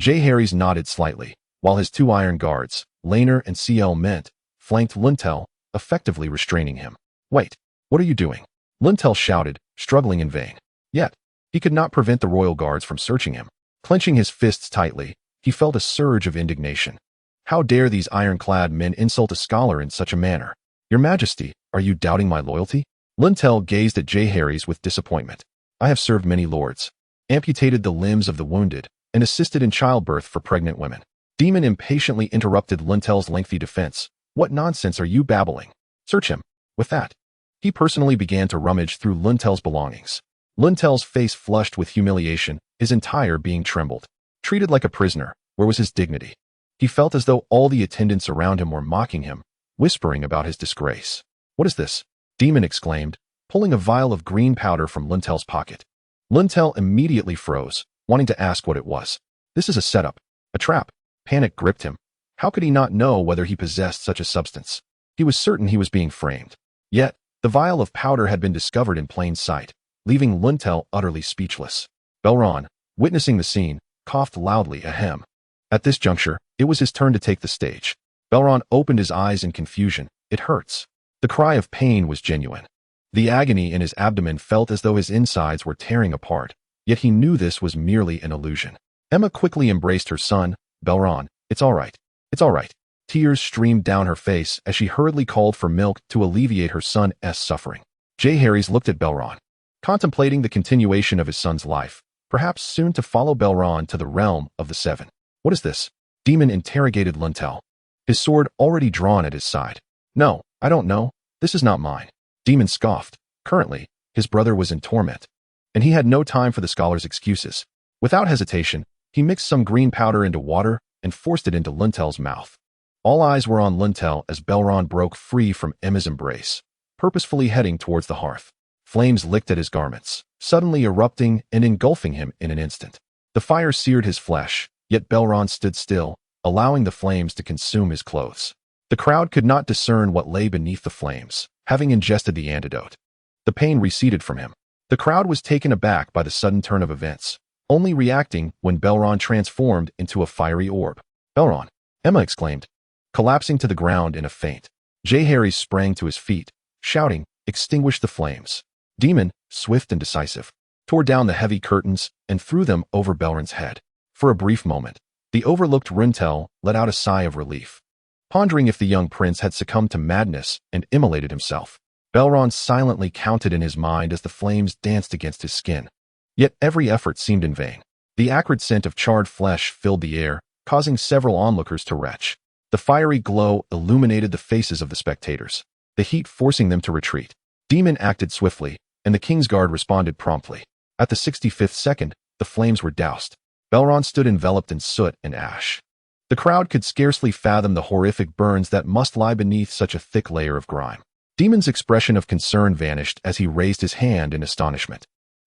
Jaehaerys nodded slightly, while his 2 iron guards, Rhaenyra and Ciel Mint, flanked Lintel, effectively restraining him. "Wait, what are you doing?" Lintel shouted, struggling in vain. Yet, he could not prevent the royal guards from searching him. Clenching his fists tightly, he felt a surge of indignation. How dare these ironclad men insult a scholar in such a manner? "Your Majesty, are you doubting my loyalty?" Lintel gazed at Jaehaerys with disappointment. "I have served many lords, amputated the limbs of the wounded, and assisted in childbirth for pregnant women." Demon impatiently interrupted Lintel's lengthy defense. "What nonsense are you babbling? Search him." With that, he personally began to rummage through Lintel's belongings. Lintel's face flushed with humiliation, his entire being trembled. Treated like a prisoner, where was his dignity? He felt as though all the attendants around him were mocking him, whispering about his disgrace. "What is this?" Demon exclaimed, pulling a vial of green powder from Lintel's pocket. Lintel immediately froze, wanting to ask what it was. This is a setup, a trap. Panic gripped him. How could he not know whether he possessed such a substance? He was certain he was being framed. Yet, the vial of powder had been discovered in plain sight, leaving Lintel utterly speechless. Baelon, witnessing the scene, coughed loudly ahem. At this juncture, it was his turn to take the stage. Baelon opened his eyes in confusion. "It hurts." The cry of pain was genuine. The agony in his abdomen felt as though his insides were tearing apart, yet he knew this was merely an illusion. Emma quickly embraced her son. "Baelon, it's all right. It's all right." Tears streamed down her face as she hurriedly called for milk to alleviate her son's suffering. Jaehaerys looked at Baelon, contemplating the continuation of his son's life, perhaps soon to follow Baelon to the realm of the Seven. "What is this?" Demon interrogated Lintel, his sword already drawn at his side. "No, I don't know. This is not mine." Demon scoffed. Currently, his brother was in torment, and he had no time for the scholar's excuses. Without hesitation, he mixed some green powder into water and forced it into Lintel's mouth. All eyes were on Lintel as Baelon broke free from Emma's embrace, purposefully heading towards the hearth. Flames licked at his garments, suddenly erupting and engulfing him in an instant. The fire seared his flesh, yet Baelon stood still, allowing the flames to consume his clothes. The crowd could not discern what lay beneath the flames, having ingested the antidote. The pain receded from him. The crowd was taken aback by the sudden turn of events, only reacting when Baelon transformed into a fiery orb. "Baelon!" Emma exclaimed, collapsing to the ground in a faint. Jaehaerys sprang to his feet, shouting, "Extinguish the flames." Demon, swift and decisive, tore down the heavy curtains and threw them over Baelon's head. For a brief moment, the overlooked Lintel let out a sigh of relief, pondering if the young prince had succumbed to madness and immolated himself. Baelon silently counted in his mind as the flames danced against his skin. Yet every effort seemed in vain. The acrid scent of charred flesh filled the air, causing several onlookers to retch. The fiery glow illuminated the faces of the spectators, the heat forcing them to retreat. Demon acted swiftly, and the Kingsguard responded promptly. At the 65th second, the flames were doused. Baelon stood enveloped in soot and ash. The crowd could scarcely fathom the horrific burns that must lie beneath such a thick layer of grime. Demon's expression of concern vanished as he raised his hand in astonishment.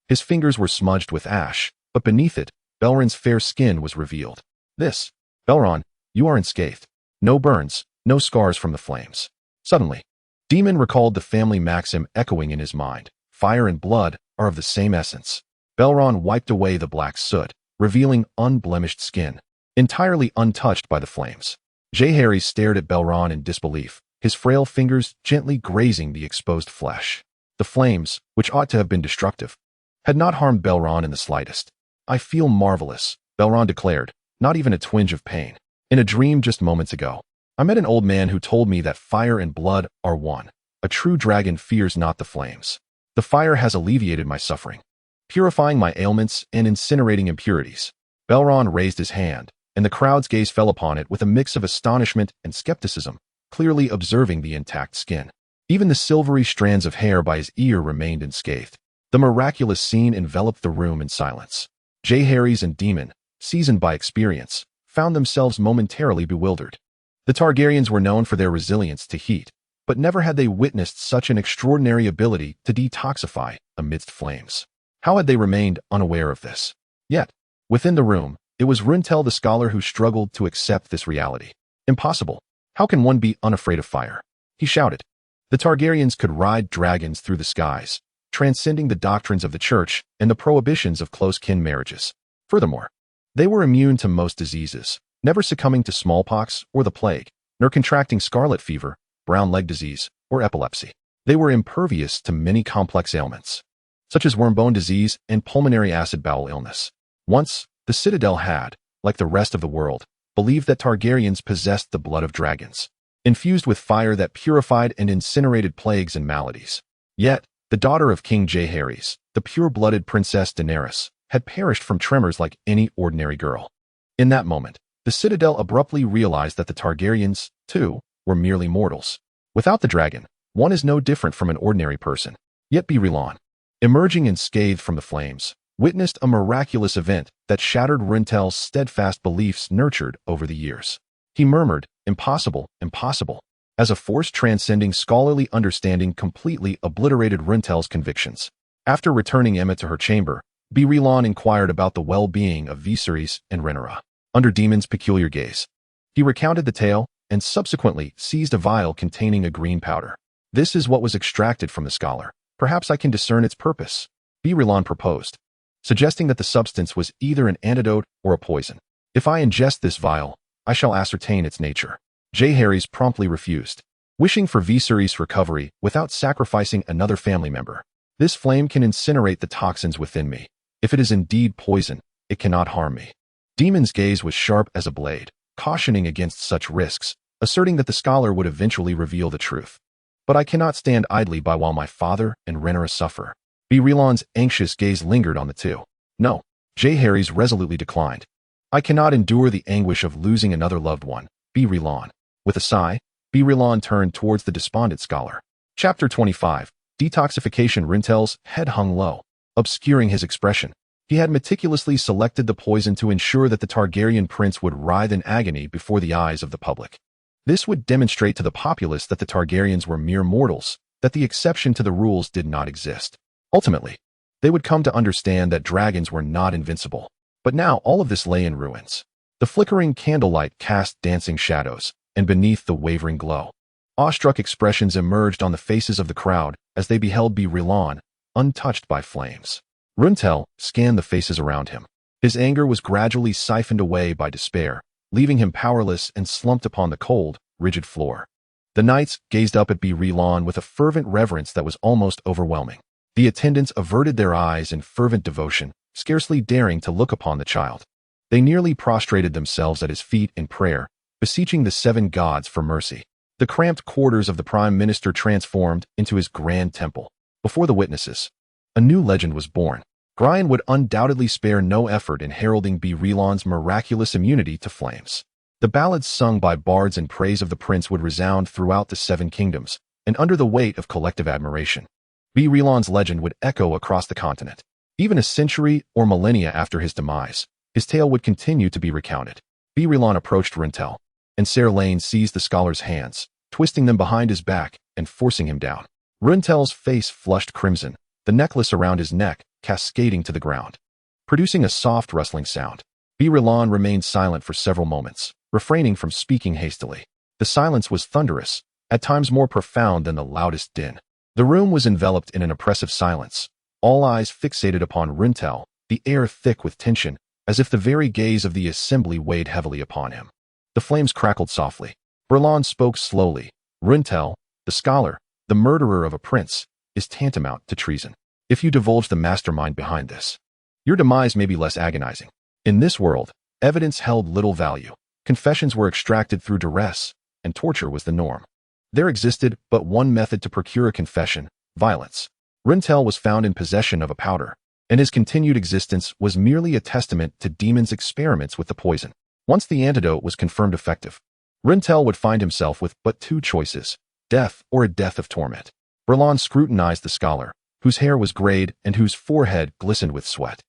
His fingers were smudged with ash, but beneath it, Baelon's fair skin was revealed. "This, Baelon, you are unscathed. No burns, no scars from the flames." Suddenly, Demon recalled the family maxim echoing in his mind. Fire and blood are of the same essence. Baelon wiped away the black soot, revealing unblemished skin, entirely untouched by the flames. Jaehaerys stared at Baelon in disbelief, his frail fingers gently grazing the exposed flesh. The flames, which ought to have been destructive, had not harmed Baelon in the slightest. "I feel marvelous," Baelon declared, not even a twinge of pain. "In a dream just moments ago, I met an old man who told me that fire and blood are one. A true dragon fears not the flames. The fire has alleviated my suffering, purifying my ailments and incinerating impurities." Baelon raised his hand, and the crowd's gaze fell upon it with a mix of astonishment and skepticism, clearly observing the intact skin. Even the silvery strands of hair by his ear remained unscathed. The miraculous scene enveloped the room in silence. Jaehaerys and Demon, seasoned by experience, found themselves momentarily bewildered. The Targaryens were known for their resilience to heat, but never had they witnessed such an extraordinary ability to detoxify amidst flames. How had they remained unaware of this? Yet, within the room, it was Lintel the scholar who struggled to accept this reality. "Impossible. How can one be unafraid of fire?" he shouted. The Targaryens could ride dragons through the skies, transcending the doctrines of the church and the prohibitions of close-kin marriages. Furthermore, they were immune to most diseases, never succumbing to smallpox or the plague, nor contracting scarlet fever, brown leg disease, or epilepsy. They were impervious to many complex ailments, such as wormbone disease and pulmonary acid bowel illness. Once, the Citadel had, like the rest of the world, believed that Targaryens possessed the blood of dragons, infused with fire that purified and incinerated plagues and maladies. Yet, the daughter of King Jaehaerys, the pure-blooded Princess Daenerys, had perished from tremors like any ordinary girl. In that moment, the Citadel abruptly realized that the Targaryens, too, were merely mortals. Without the dragon, one is no different from an ordinary person. Yet Baelon, emerging unscathed from the flames, witnessed a miraculous event that shattered Rintel's steadfast beliefs nurtured over the years. He murmured, "Impossible, impossible," as a force transcending scholarly understanding completely obliterated Rintel's convictions. After returning Emma to her chamber, Baelon inquired about the well-being of Viserys and Rhaenyra. Under Daemon's peculiar gaze, he recounted the tale and subsequently seized a vial containing a green powder. "This is what was extracted from the scholar. Perhaps I can discern its purpose," Baelon proposed, suggesting that the substance was either an antidote or a poison. "If I ingest this vial, I shall ascertain its nature." Jaehaerys promptly refused, wishing for Viserys' recovery without sacrificing another family member. "This flame can incinerate the toxins within me. If it is indeed poison, it cannot harm me." Daemon's gaze was sharp as a blade, cautioning against such risks, asserting that the scholar would eventually reveal the truth. "But I cannot stand idly by while my father and Rhaenyra suffer." Baelon's anxious gaze lingered on the two. "No," Jaehaerys resolutely declined. "I cannot endure the anguish of losing another loved one." Baelon. With a sigh, Baelon turned towards the despondent scholar. Chapter 25. Detoxification. Rintel's head hung low, obscuring his expression. He had meticulously selected the poison to ensure that the Targaryen prince would writhe in agony before the eyes of the public. This would demonstrate to the populace that the Targaryens were mere mortals, that the exception to the rules did not exist. Ultimately, they would come to understand that dragons were not invincible. But now all of this lay in ruins. The flickering candlelight cast dancing shadows, and beneath the wavering glow, awestruck expressions emerged on the faces of the crowd as they beheld Baelon, untouched by flames. Rintel scanned the faces around him. His anger was gradually siphoned away by despair, leaving him powerless and slumped upon the cold, rigid floor. The knights gazed up at Baelon with a fervent reverence that was almost overwhelming. The attendants averted their eyes in fervent devotion, scarcely daring to look upon the child. They nearly prostrated themselves at his feet in prayer, beseeching the seven gods for mercy. The cramped quarters of the prime minister transformed into his grand temple. Before the witnesses, a new legend was born. Targaryen would undoubtedly spare no effort in heralding Baelon's miraculous immunity to flames. The ballads sung by bards in praise of the prince would resound throughout the Seven Kingdoms, and under the weight of collective admiration, Baelon's legend would echo across the continent. Even a century or millennia after his demise, his tale would continue to be recounted. Baelon approached Rintel, and Ser Lane seized the scholar's hands, twisting them behind his back and forcing him down. Rintel's face flushed crimson, the necklace around his neck cascading to the ground, producing a soft rustling sound. Baelon remained silent for several moments, refraining from speaking hastily. The silence was thunderous, at times more profound than the loudest din. The room was enveloped in an oppressive silence, all eyes fixated upon Rintel, the air thick with tension, as if the very gaze of the assembly weighed heavily upon him. The flames crackled softly. Baelon spoke slowly. "Rintel, the scholar, the murderer of a prince, is tantamount to treason. If you divulge the mastermind behind this, your demise may be less agonizing. In this world, evidence held little value. Confessions were extracted through duress, and torture was the norm. There existed but one method to procure a confession: violence. Rintel was found in possession of a powder, and his continued existence was merely a testament to Daemon's experiments with the poison. Once the antidote was confirmed effective, Rintel would find himself with but two choices: death or a death of torment. Baelon scrutinized the scholar, whose hair was grayed and whose forehead glistened with sweat.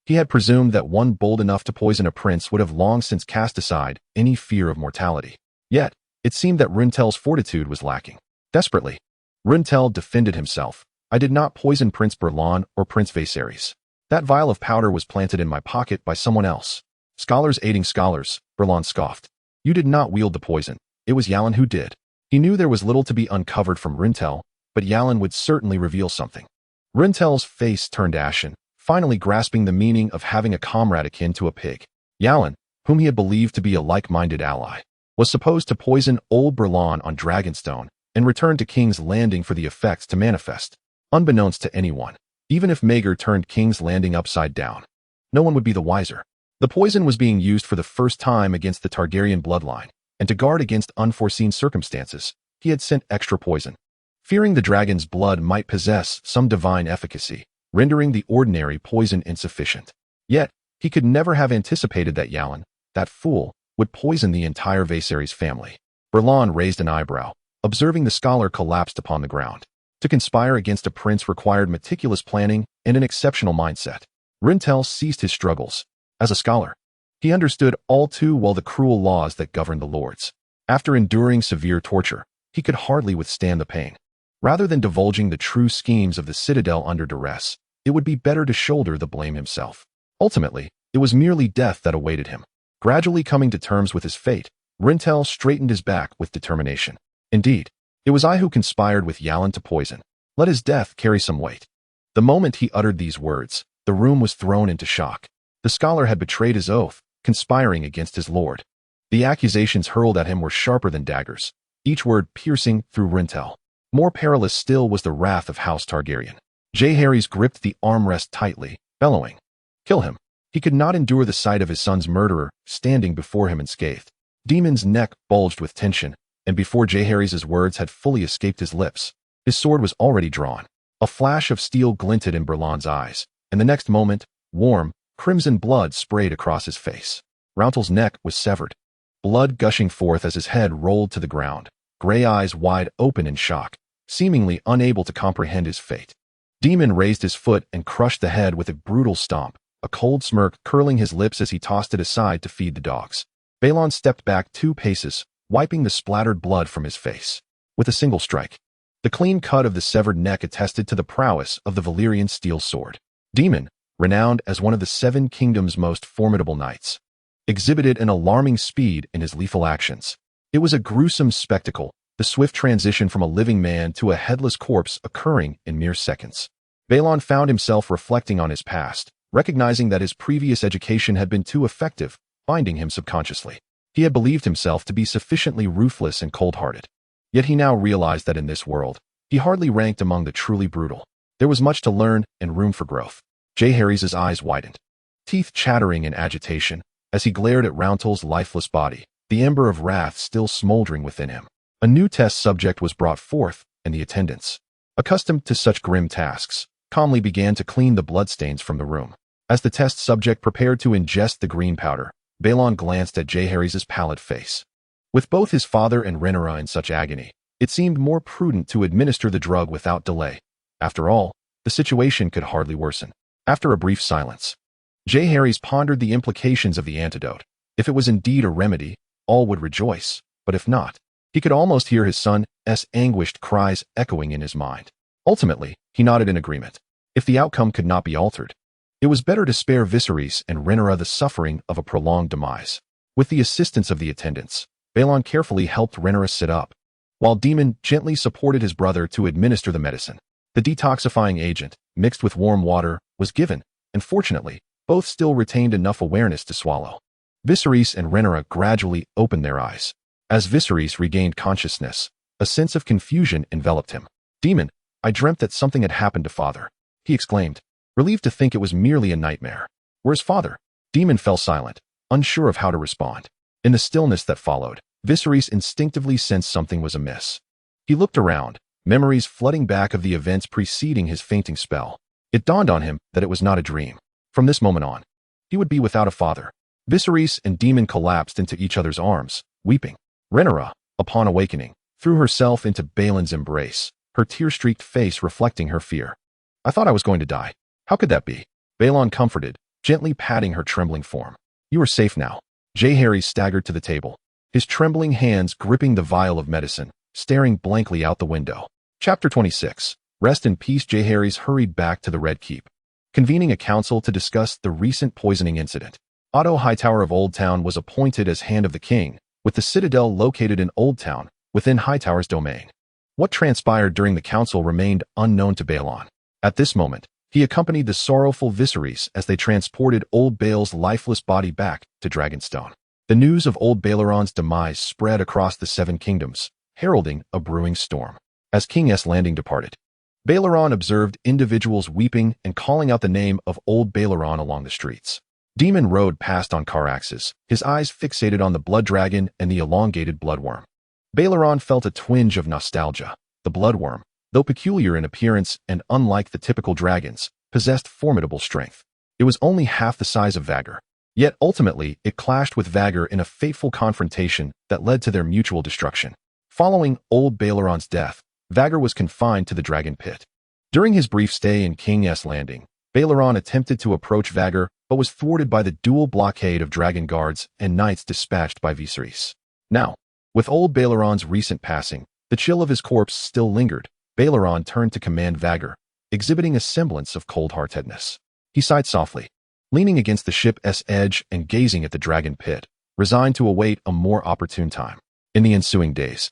He had presumed that one bold enough to poison a prince would have long since cast aside any fear of mortality. Yet, it seemed that Rintel's fortitude was lacking. Desperately, Rintel defended himself. "I did not poison Prince Baelon or Prince Viserys. That vial of powder was planted in my pocket by someone else." "Scholars aiding scholars," Baelon scoffed. "You did not wield the poison. It was Yalan who did." He knew there was little to be uncovered from Rintel, but Yalan would certainly reveal something. Rintel's face turned ashen, finally grasping the meaning of having a comrade akin to a pig. Yalan, whom he had believed to be a like-minded ally, was supposed to poison old Baelon on Dragonstone, and returned to King's Landing for the effects to manifest. Unbeknownst to anyone, even if Maegor turned King's Landing upside down, no one would be the wiser. The poison was being used for the first time against the Targaryen bloodline, and to guard against unforeseen circumstances, he had sent extra poison. Fearing the dragon's blood might possess some divine efficacy, rendering the ordinary poison insufficient. Yet, he could never have anticipated that Yalan, that fool, would poison the entire Viserys family. Baelon raised an eyebrow, observing the scholar collapsed upon the ground. To conspire against a prince required meticulous planning and an exceptional mindset. Rhaenyra ceased his struggles. As a scholar, he understood all too well the cruel laws that governed the lords. After enduring severe torture, he could hardly withstand the pain. Rather than divulging the true schemes of the Citadel under duress, it would be better to shoulder the blame himself. Ultimately, it was merely death that awaited him. Gradually coming to terms with his fate, Rhaenyra straightened his back with determination. Indeed, it was I who conspired with Yalan to poison. Let his death carry some weight. The moment he uttered these words, the room was thrown into shock. The scholar had betrayed his oath, conspiring against his lord. The accusations hurled at him were sharper than daggers, each word piercing through Rhaenyra. More perilous still was the wrath of House Targaryen. Jaehaerys gripped the armrest tightly, bellowing, "Kill him." He could not endure the sight of his son's murderer standing before him unscathed. Daemon's neck bulged with tension, and before Jaehaerys' words had fully escaped his lips, his sword was already drawn. A flash of steel glinted in Baelon's eyes, and the next moment, warm, crimson blood sprayed across his face. Rhaenyr's neck was severed, blood gushing forth as his head rolled to the ground, gray eyes wide open in shock, seemingly unable to comprehend his fate. Daemon raised his foot and crushed the head with a brutal stomp, a cold smirk curling his lips as he tossed it aside to feed the dogs. Baelon stepped back 2 paces, wiping the splattered blood from his face. With a single strike, the clean cut of the severed neck attested to the prowess of the Valyrian steel sword. Daemon, renowned as one of the 7 kingdoms' most formidable knights, exhibited an alarming speed in his lethal actions. It was a gruesome spectacle, the swift transition from a living man to a headless corpse occurring in mere seconds. Baelon found himself reflecting on his past, recognizing that his previous education had been too effective, binding him subconsciously. He had believed himself to be sufficiently ruthless and cold-hearted. Yet he now realized that in this world, he hardly ranked among the truly brutal. There was much to learn and room for growth. Jaehaerys' eyes widened, teeth chattering in agitation, as he glared at Rhaenyr's lifeless body, the ember of wrath still smoldering within him. A new test subject was brought forth, and the attendants, accustomed to such grim tasks, calmly began to clean the bloodstains from the room. As the test subject prepared to ingest the green powder, Baelon glanced at Jaehaerys' pallid face. With both his father and Rhaenyra in such agony, it seemed more prudent to administer the drug without delay. After all, the situation could hardly worsen. After a brief silence, Jaehaerys pondered the implications of the antidote. If it was indeed a remedy, all would rejoice, but if not, he could almost hear his son's anguished cries echoing in his mind. Ultimately, he nodded in agreement. If the outcome could not be altered, it was better to spare Viserys and Rhaenyra the suffering of a prolonged demise. With the assistance of the attendants, Baelon carefully helped Rhaenyra sit up, while Daemon gently supported his brother to administer the medicine. The detoxifying agent, mixed with warm water, was given, and fortunately, both still retained enough awareness to swallow. Viserys and Rhaenyra gradually opened their eyes. As Viserys regained consciousness, a sense of confusion enveloped him. "Daemon, I dreamt that something had happened to father," he exclaimed, relieved to think it was merely a nightmare. "Where's father?" Daemon fell silent, unsure of how to respond. In the stillness that followed, Viserys instinctively sensed something was amiss. He looked around, memories flooding back of the events preceding his fainting spell. It dawned on him that it was not a dream. From this moment on, he would be without a father. Viserys and Daemon collapsed into each other's arms, weeping. Rhaenyra, upon awakening, threw herself into Baelon's embrace, her tear-streaked face reflecting her fear. "I thought I was going to die. How could that be?" Baelon comforted, gently patting her trembling form. "You are safe now." Jaehaerys staggered to the table, his trembling hands gripping the vial of medicine, staring blankly out the window. Chapter 26. Rest in peace. Jaehaerys hurried back to the Red Keep, convening a council to discuss the recent poisoning incident. Otto Hightower of Old Town was appointed as Hand of the King, with the citadel located in Old Town, within Hightower's domain. What transpired during the council remained unknown to Baelon. At this moment, he accompanied the sorrowful Viserys as they transported Old Bael's lifeless body back to Dragonstone. The news of Old Baelorion's demise spread across the 7 kingdoms, heralding a brewing storm. As King Landing departed, Baelon observed individuals weeping and calling out the name of old Baelon along the streets. Demon rode past on Caraxes, his eyes fixated on the blood dragon and the elongated bloodworm. Baelon felt a twinge of nostalgia. The bloodworm, though peculiar in appearance and unlike the typical dragons, possessed formidable strength. It was only half the size of Vhagar. Yet ultimately, it clashed with Vhagar in a fateful confrontation that led to their mutual destruction. Following old Baelon's death, Vhagar was confined to the dragon pit. During his brief stay in King's Landing, Baelon attempted to approach Vhagar but was thwarted by the dual blockade of dragon guards and knights dispatched by Viserys. Now, with old Baelon's recent passing, the chill of his corpse still lingered. Baelon turned to command Vhagar, exhibiting a semblance of cold-heartedness. He sighed softly, leaning against the ship's edge and gazing at the dragon pit, resigned to await a more opportune time. In the ensuing days,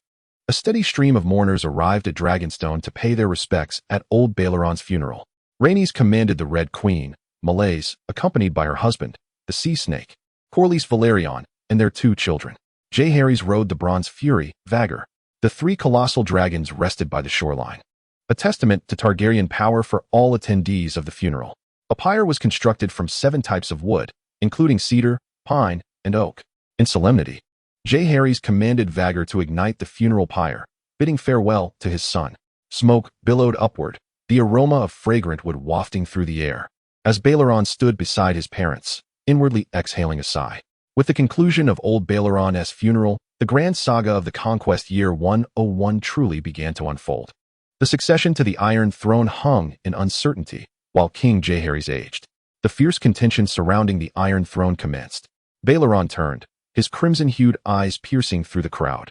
a steady stream of mourners arrived at Dragonstone to pay their respects at old Baelon's funeral. Rhaenys commanded the Red Queen, Meleys, accompanied by her husband, the Sea Snake, Corlys Velaryon, and their 2 children. Jaehaerys rode the Bronze Fury, Vhagar. The 3 colossal dragons rested by the shoreline, a testament to Targaryen power for all attendees of the funeral. A pyre was constructed from 7 types of wood, including cedar, pine, and oak. In solemnity, Jaehaerys commanded Vhagar to ignite the funeral pyre, bidding farewell to his son. Smoke billowed upward, the aroma of fragrant wood wafting through the air, as Baelon stood beside his parents, inwardly exhaling a sigh. With the conclusion of old Baelon's funeral, the grand saga of the conquest year 101 truly began to unfold. The succession to the Iron Throne hung in uncertainty, while King Jaehaerys aged. The fierce contention surrounding the Iron Throne commenced. Baelon turned, his crimson-hued eyes piercing through the crowd,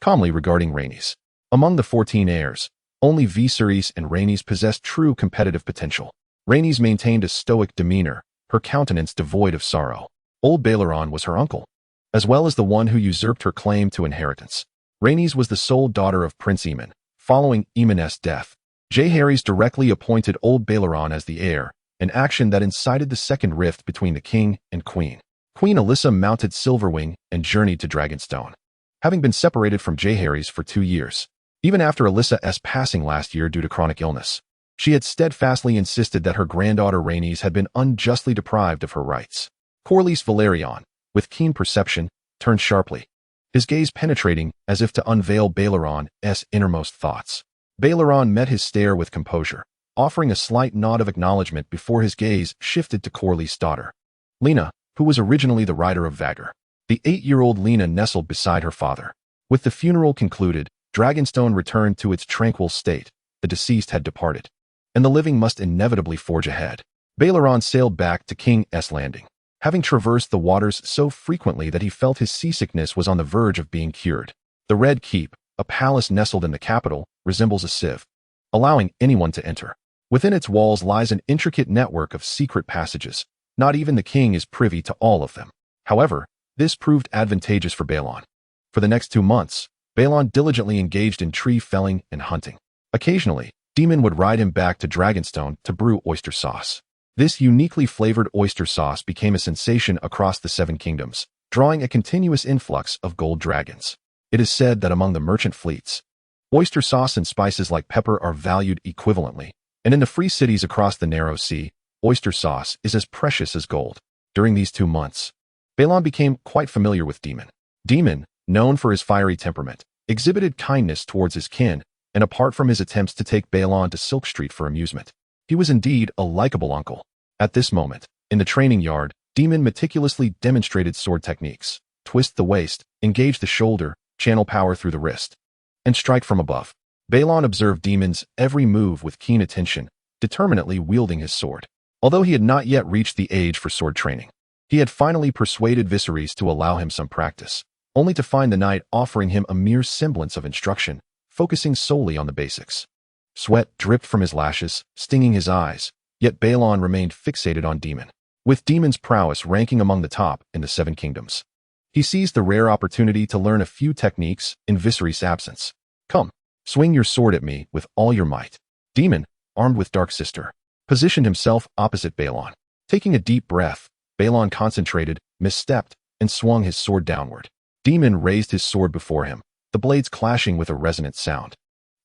calmly regarding Rhaenys. Among the 14 heirs, only Viserys and Rhaenys possessed true competitive potential. Rhaenys maintained a stoic demeanor, her countenance devoid of sorrow. Old Baelon was her uncle, as well as the one who usurped her claim to inheritance. Rhaenys was the sole daughter of Prince Aemon. Following Aemon's death, Jaehaerys directly appointed old Baelon as the heir, an action that incited the second rift between the king and queen. Queen Alyssa mounted Silverwing and journeyed to Dragonstone, having been separated from Jaehaerys for 2 years. Even after Alyssa's passing last year due to chronic illness, she had steadfastly insisted that her granddaughter Rhaenys had been unjustly deprived of her rights. Corlys Velaryon, with keen perception, turned sharply, his gaze penetrating as if to unveil Baelon's innermost thoughts. Baelon met his stare with composure, offering a slight nod of acknowledgement before his gaze shifted to Corlys' daughter, Lena, who was originally the rider of Vhagar. The 8-year-old Lena nestled beside her father. With the funeral concluded, Dragonstone returned to its tranquil state. The deceased had departed, and the living must inevitably forge ahead. Baelon sailed back to King's Landing, having traversed the waters so frequently that he felt his seasickness was on the verge of being cured. The Red Keep, a palace nestled in the capital, resembles a sieve, allowing anyone to enter. Within its walls lies an intricate network of secret passages. Not even the king is privy to all of them. However, this proved advantageous for Baelon. For the next 2 months, Baelon diligently engaged in tree felling and hunting. Occasionally, Daemon would ride him back to Dragonstone to brew oyster sauce. This uniquely flavored oyster sauce became a sensation across the 7 kingdoms, drawing a continuous influx of gold dragons. It is said that among the merchant fleets, oyster sauce and spices like pepper are valued equivalently, and in the free cities across the narrow sea, oyster sauce is as precious as gold. During these 2 months, Baelon became quite familiar with Daemon. Daemon, known for his fiery temperament, exhibited kindness towards his kin, and apart from his attempts to take Baelon to Silk Street for amusement, he was indeed a likable uncle. At this moment, in the training yard, Daemon meticulously demonstrated sword techniques: twist the waist, engage the shoulder, channel power through the wrist, and strike from above. Baelon observed Daemon's every move with keen attention, determinedly wielding his sword. Although he had not yet reached the age for sword training, he had finally persuaded Viserys to allow him some practice, only to find the knight offering him a mere semblance of instruction, focusing solely on the basics. Sweat dripped from his lashes, stinging his eyes, yet Baelon remained fixated on Daemon. With Daemon's prowess ranking among the top in the 7 kingdoms, he seized the rare opportunity to learn a few techniques in Viserys' absence. Come, swing your sword at me with all your might. Daemon, armed with Dark Sister, positioned himself opposite Baelon. Taking a deep breath, Baelon concentrated, misstepped, and swung his sword downward. Daemon raised his sword before him, the blades clashing with a resonant sound.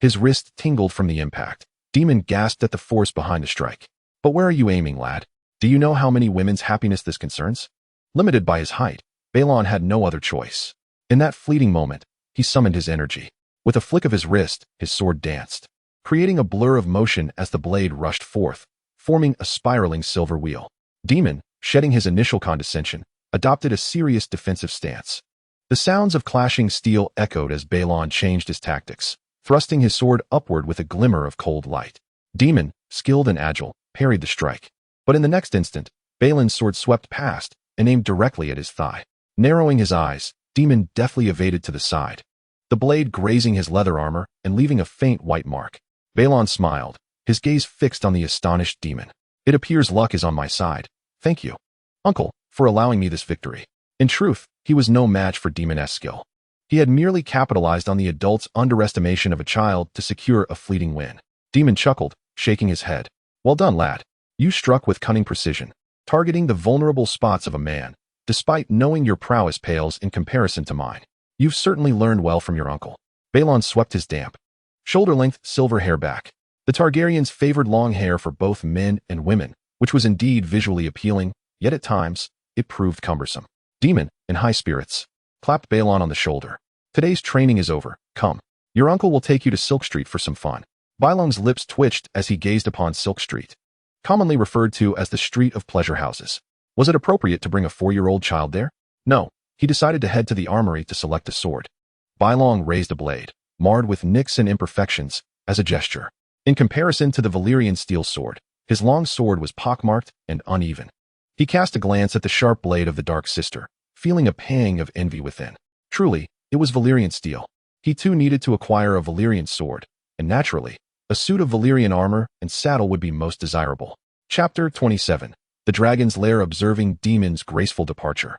His wrist tingled from the impact. Daemon gasped at the force behind the strike. But where are you aiming, lad? Do you know how many women's happiness this concerns? Limited by his height, Baelon had no other choice. In that fleeting moment, he summoned his energy. With a flick of his wrist, his sword danced, creating a blur of motion as the blade rushed forth, forming a spiraling silver wheel. Daemon, shedding his initial condescension, adopted a serious defensive stance. The sounds of clashing steel echoed as Baelon changed his tactics, thrusting his sword upward with a glimmer of cold light. Daemon, skilled and agile, parried the strike. But in the next instant, Baelon's sword swept past and aimed directly at his thigh. Narrowing his eyes, Daemon deftly evaded to the side, the blade grazing his leather armor and leaving a faint white mark. Baelon smiled, his gaze fixed on the astonished Daemon. It appears luck is on my side. Thank you, uncle, for allowing me this victory. In truth, he was no match for Daemon's skill. He had merely capitalized on the adult's underestimation of a child to secure a fleeting win. Daemon chuckled, shaking his head. Well done, lad. You struck with cunning precision, targeting the vulnerable spots of a man, despite knowing your prowess pales in comparison to mine. You've certainly learned well from your uncle. Baelon swept his damp, shoulder-length silver hair back. The Targaryens favored long hair for both men and women, which was indeed visually appealing, yet at times, it proved cumbersome. Daemon, in high spirits, clapped Baelon on the shoulder. Today's training is over. Come. Your uncle will take you to Silk Street for some fun. Baelon's lips twitched as he gazed upon Silk Street, commonly referred to as the Street of Pleasure Houses. Was it appropriate to bring a 4-year-old child there? No. He decided to head to the armory to select a sword. Baelon raised a blade, marred with nicks and imperfections, as a gesture. In comparison to the Valyrian steel sword, his long sword was pockmarked and uneven. He cast a glance at the sharp blade of the Dark Sister, feeling a pang of envy within. Truly, it was Valyrian steel. He too needed to acquire a Valyrian sword, and naturally, a suit of Valyrian armor and saddle would be most desirable. Chapter 27. The Dragon's Lair. Observing Daemon's graceful departure,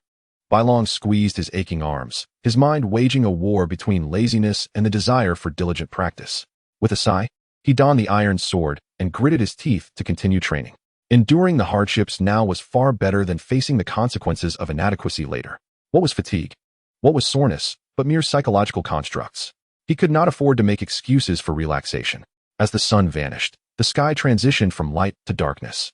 Baelon squeezed his aching arms, his mind waging a war between laziness and the desire for diligent practice. With a sigh, he donned the iron sword and gritted his teeth to continue training. Enduring the hardships now was far better than facing the consequences of inadequacy later. What was fatigue? What was soreness, but mere psychological constructs? He could not afford to make excuses for relaxation. As the sun vanished, the sky transitioned from light to darkness.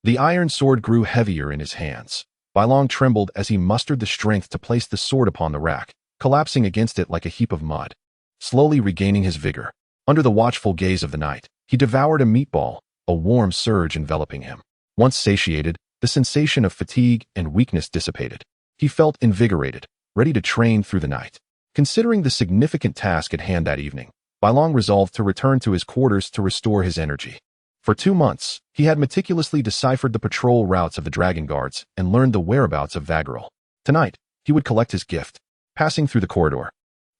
The iron sword grew heavier in his hands. Baelon trembled as he mustered the strength to place the sword upon the rack, collapsing against it like a heap of mud. Slowly regaining his vigor, under the watchful gaze of the night, he devoured a meatball, a warm surge enveloping him. Once satiated, the sensation of fatigue and weakness dissipated. He felt invigorated, ready to train through the night. Considering the significant task at hand that evening, Baelon resolved to return to his quarters to restore his energy. For 2 months, he had meticulously deciphered the patrol routes of the Dragon Guards and learned the whereabouts of Vaggerl. Tonight, he would collect his gift. Passing through the corridor,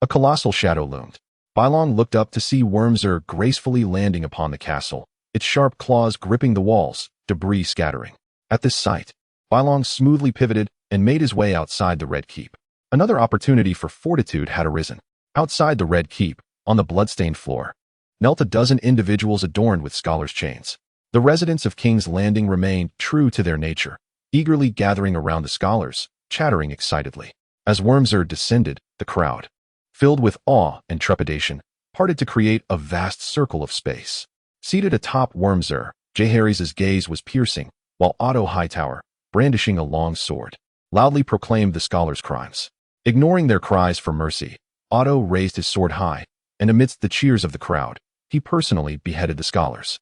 a colossal shadow loomed. Baelon looked up to see Wormser gracefully landing upon the castle, its sharp claws gripping the walls, debris scattering. At this sight, Baelon smoothly pivoted and made his way outside the Red Keep. Another opportunity for fortitude had arisen. Outside the Red Keep, on the bloodstained floor, knelt a dozen individuals adorned with scholars' chains. The residents of King's Landing remained true to their nature, eagerly gathering around the scholars, chattering excitedly. As Wormser descended, the crowd, filled with awe and trepidation, parted to create a vast circle of space. Seated atop Wormser, Jaehaerys' gaze was piercing, while Otto Hightower, brandishing a long sword, loudly proclaimed the scholars' crimes. Ignoring their cries for mercy, Otto raised his sword high, and amidst the cheers of the crowd, he personally beheaded the scholars.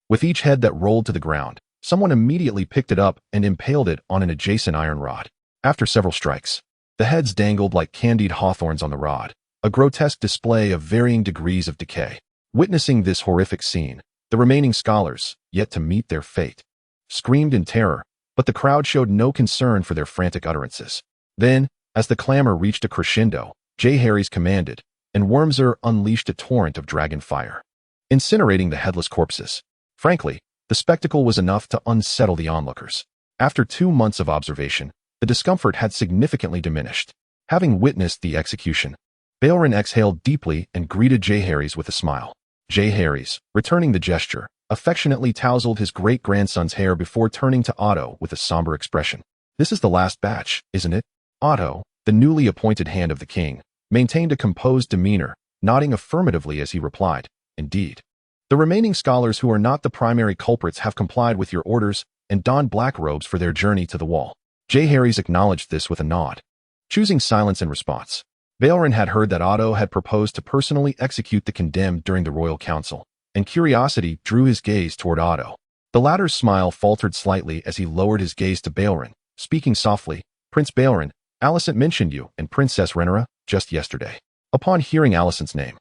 With each head that rolled to the ground, someone immediately picked it up and impaled it on an adjacent iron rod. After several strikes, the heads dangled like candied hawthorns on the rod, a grotesque display of varying degrees of decay. Witnessing this horrific scene, the remaining scholars, yet to meet their fate, screamed in terror, but the crowd showed no concern for their frantic utterances. Then, as the clamor reached a crescendo, Jaehaerys commanded, and Wormser unleashed a torrent of dragon fire, incinerating the headless corpses. Frankly, the spectacle was enough to unsettle the onlookers. After 2 months of observation, the discomfort had significantly diminished. Having witnessed the execution, Baelon exhaled deeply and greeted Jaehaerys with a smile. Jaehaerys, returning the gesture, affectionately tousled his great-grandson's hair before turning to Otto with a somber expression. "This is the last batch, isn't it?" Otto, the newly appointed hand of the king, maintained a composed demeanor, nodding affirmatively as he replied, "Indeed. The remaining scholars who are not the primary culprits have complied with your orders and donned black robes for their journey to the wall." Jaehaerys acknowledged this with a nod, choosing silence in response. Baelon had heard that Otto had proposed to personally execute the condemned during the royal council, and curiosity drew his gaze toward Otto. The latter's smile faltered slightly as he lowered his gaze to Baelon, speaking softly, "Prince Baelon, Alicent mentioned you and Princess Rhaenyra just yesterday." Upon hearing Alicent's name,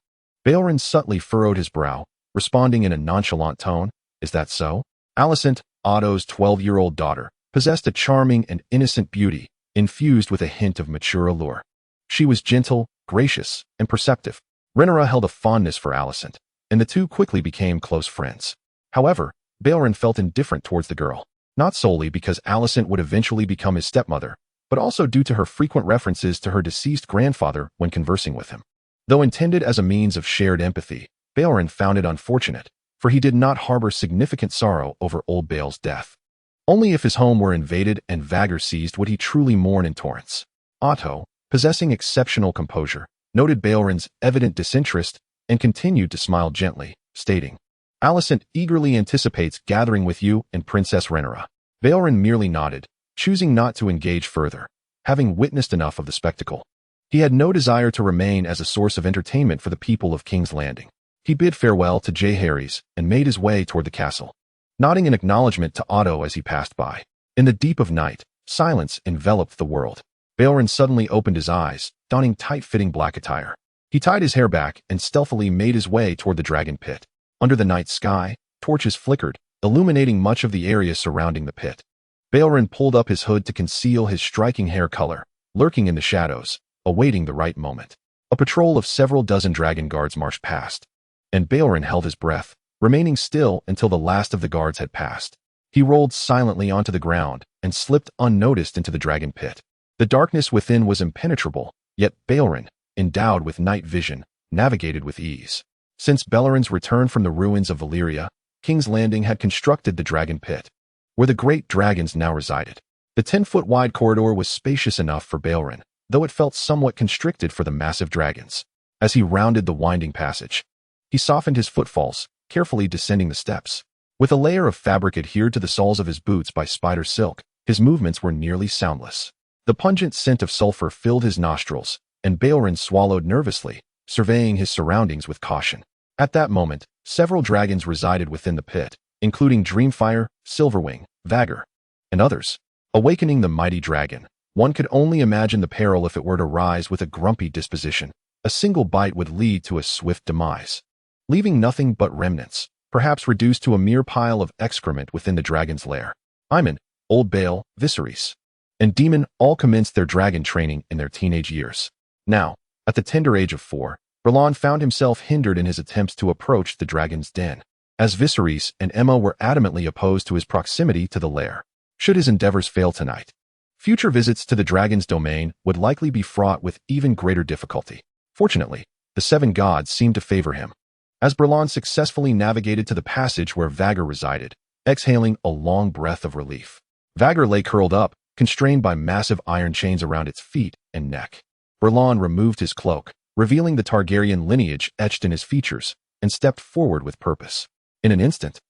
Baelon subtly furrowed his brow, responding in a nonchalant tone, "Is that so?" Alicent, Otto's 12-year-old daughter, possessed a charming and innocent beauty, infused with a hint of mature allure. She was gentle, gracious, and perceptive. Rhaenyra held a fondness for Alicent, and the two quickly became close friends. However, Baelon felt indifferent towards the girl, not solely because Alicent would eventually become his stepmother, but also due to her frequent references to her deceased grandfather when conversing with him. Though intended as a means of shared empathy, Baelon found it unfortunate, for he did not harbor significant sorrow over old Bael's death. Only if his home were invaded and Vhagar seized would he truly mourn in torrents. Otto, possessing exceptional composure, noted Baelon's evident disinterest and continued to smile gently, stating, "Alicent eagerly anticipates gathering with you and Princess Rhaenyra." Baelon merely nodded, choosing not to engage further, having witnessed enough of the spectacle. He had no desire to remain as a source of entertainment for the people of King's Landing. He bid farewell to Jaehaerys and made his way toward the castle, nodding in acknowledgement to Otto as he passed by. In the deep of night, silence enveloped the world. Baelon suddenly opened his eyes, donning tight-fitting black attire. He tied his hair back and stealthily made his way toward the dragon pit. Under the night sky, torches flickered, illuminating much of the area surrounding the pit. Baelon pulled up his hood to conceal his striking hair color, lurking in the shadows, awaiting the right moment. A patrol of several dozen dragon guards marched past, and Baelon held his breath, remaining still until the last of the guards had passed. He rolled silently onto the ground and slipped unnoticed into the dragon pit. The darkness within was impenetrable, yet Baelon, endowed with night vision, navigated with ease. Since Belleron's return from the ruins of Valyria, King's Landing had constructed the dragon pit, where the great dragons now resided. The 10-foot-wide corridor was spacious enough for Baelon, though it felt somewhat constricted for the massive dragons. As he rounded the winding passage, he softened his footfalls, carefully descending the steps. With a layer of fabric adhered to the soles of his boots by spider silk, his movements were nearly soundless. The pungent scent of sulfur filled his nostrils, and Baelon swallowed nervously, surveying his surroundings with caution. At that moment, several dragons resided within the pit, including Dreamfire, Silverwing, Vhagar, and others. Awakening the mighty dragon, one could only imagine the peril if it were to rise with a grumpy disposition. A single bite would lead to a swift demise, leaving nothing but remnants, perhaps reduced to a mere pile of excrement within the dragon's lair. Aemon, Old Bael, Viserys, and Daemon all commenced their dragon training in their teenage years. Now, at the tender age of 4, Baelon found himself hindered in his attempts to approach the dragon's den, as Viserys and Aemma were adamantly opposed to his proximity to the lair. Should his endeavors fail tonight, future visits to the dragon's domain would likely be fraught with even greater difficulty. Fortunately, the 7 gods seemed to favor him, as Baelon successfully navigated to the passage where Vhagar resided, exhaling a long breath of relief. Vhagar lay curled up, constrained by massive iron chains around its feet and neck. Baelon removed his cloak, revealing the Targaryen lineage etched in his features, and stepped forward with purpose. In an instant,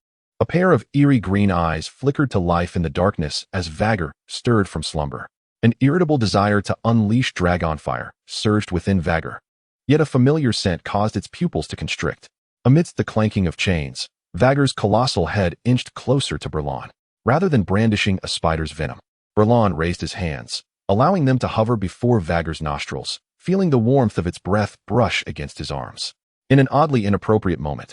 a pair of eerie green eyes flickered to life in the darkness as Vhagar stirred from slumber. An irritable desire to unleash dragonfire surged within Vhagar, yet a familiar scent caused its pupils to constrict. Amidst the clanking of chains, Vhagar's colossal head inched closer to Baelon. Rather than brandishing a spider's venom, Baelon raised his hands, allowing them to hover before Vhagar's nostrils, feeling the warmth of its breath brush against his arms. In an oddly inappropriate moment,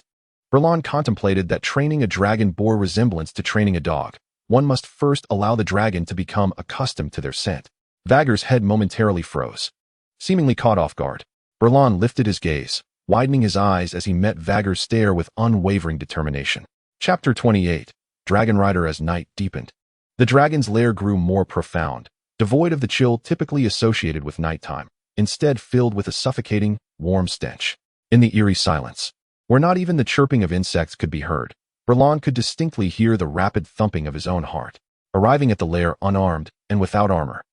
Baelon contemplated that training a dragon bore resemblance to training a dog. One must first allow the dragon to become accustomed to their scent. Vhagar's head momentarily froze. Seemingly caught off guard, Baelon lifted his gaze, widening his eyes as he met Vhagar's stare with unwavering determination. Chapter 28. Dragon Rider. As night deepened, the dragon's lair grew more profound, devoid of the chill typically associated with nighttime, instead filled with a suffocating, warm stench. In the eerie silence, where not even the chirping of insects could be heard, Baelon could distinctly hear the rapid thumping of his own heart. Arriving at the lair unarmed and without armor,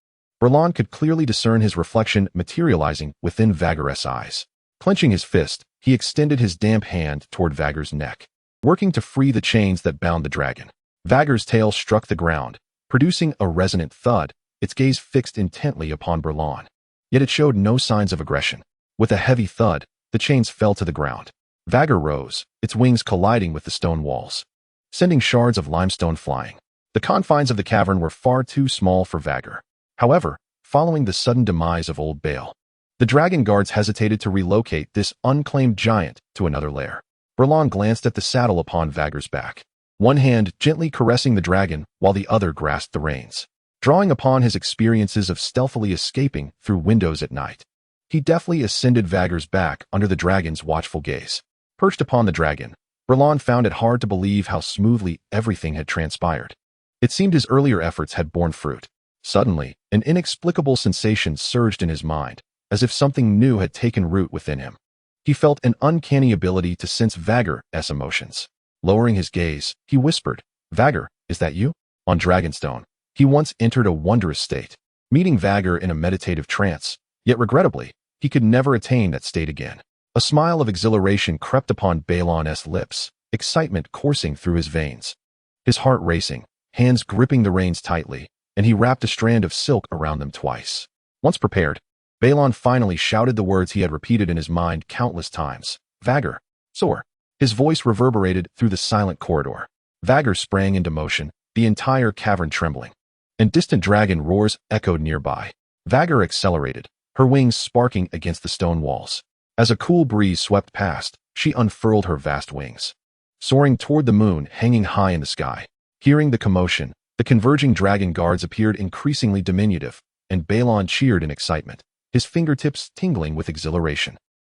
Baelon could clearly discern his reflection materializing within Vhagar's eyes. Clenching his fist, he extended his damp hand toward Vhagar's neck, working to free the chains that bound the dragon. Vhagar's tail struck the ground, producing a resonant thud, its gaze fixed intently upon Baelon. Yet it showed no signs of aggression. With a heavy thud, the chains fell to the ground. Vhagar rose, its wings colliding with the stone walls, sending shards of limestone flying. The confines of the cavern were far too small for Vhagar. However, following the sudden demise of Old Bael, the dragon guards hesitated to relocate this unclaimed giant to another lair. Baelon glanced at the saddle upon Vhagar's back, one hand gently caressing the dragon while the other grasped the reins. Drawing upon his experiences of stealthily escaping through windows at night, he deftly ascended Vhagar's back under the dragon's watchful gaze. Perched upon the dragon, Baelon found it hard to believe how smoothly everything had transpired. It seemed his earlier efforts had borne fruit. Suddenly, an inexplicable sensation surged in his mind, as if something new had taken root within him. He felt an uncanny ability to sense Vhagar's emotions. Lowering his gaze, he whispered, "Vhagar, is that you?" On Dragonstone, he once entered a wondrous state, meeting Vhagar in a meditative trance, yet regrettably, he could never attain that state again. A smile of exhilaration crept upon Baelon's lips, excitement coursing through his veins. His heart racing, hands gripping the reins tightly, and he wrapped a strand of silk around them twice. Once prepared, Baelon finally shouted the words he had repeated in his mind countless times. "Vhagar, soar." His voice reverberated through the silent corridor. Vhagar sprang into motion, the entire cavern trembling, and distant dragon roars echoed nearby. Vhagar accelerated, her wings sparking against the stone walls. As a cool breeze swept past, she unfurled her vast wings, soaring toward the moon hanging high in the sky. Hearing the commotion, the converging dragon guards appeared increasingly diminutive, and Baelon cheered in excitement, his fingertips tingling with exhilaration.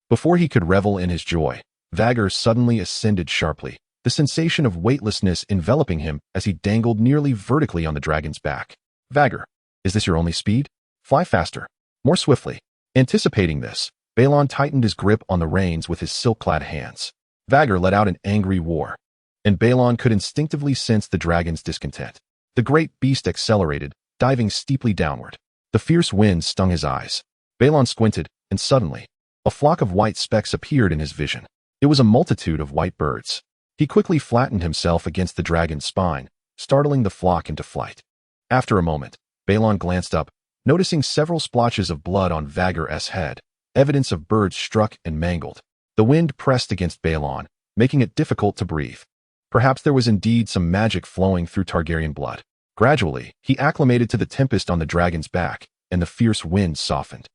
Before he could revel in his joy, Vhagar suddenly ascended sharply, the sensation of weightlessness enveloping him as he dangled nearly vertically on the dragon's back. "Vhagar, is this your only speed? Fly faster, more swiftly." Anticipating this, Baelon tightened his grip on the reins with his silk-clad hands. Vhagar let out an angry roar, and Baelon could instinctively sense the dragon's discontent. The great beast accelerated, diving steeply downward. The fierce wind stung his eyes. Baelon squinted, and suddenly, a flock of white specks appeared in his vision. It was a multitude of white birds. He quickly flattened himself against the dragon's spine, startling the flock into flight. After a moment, Baelon glanced up, noticing several splotches of blood on Vhagar's head, evidence of birds struck and mangled. The wind pressed against Baelon, making it difficult to breathe. Perhaps there was indeed some magic flowing through Targaryen blood. Gradually, he acclimated to the tempest on the dragon's back, and the fierce wind softened.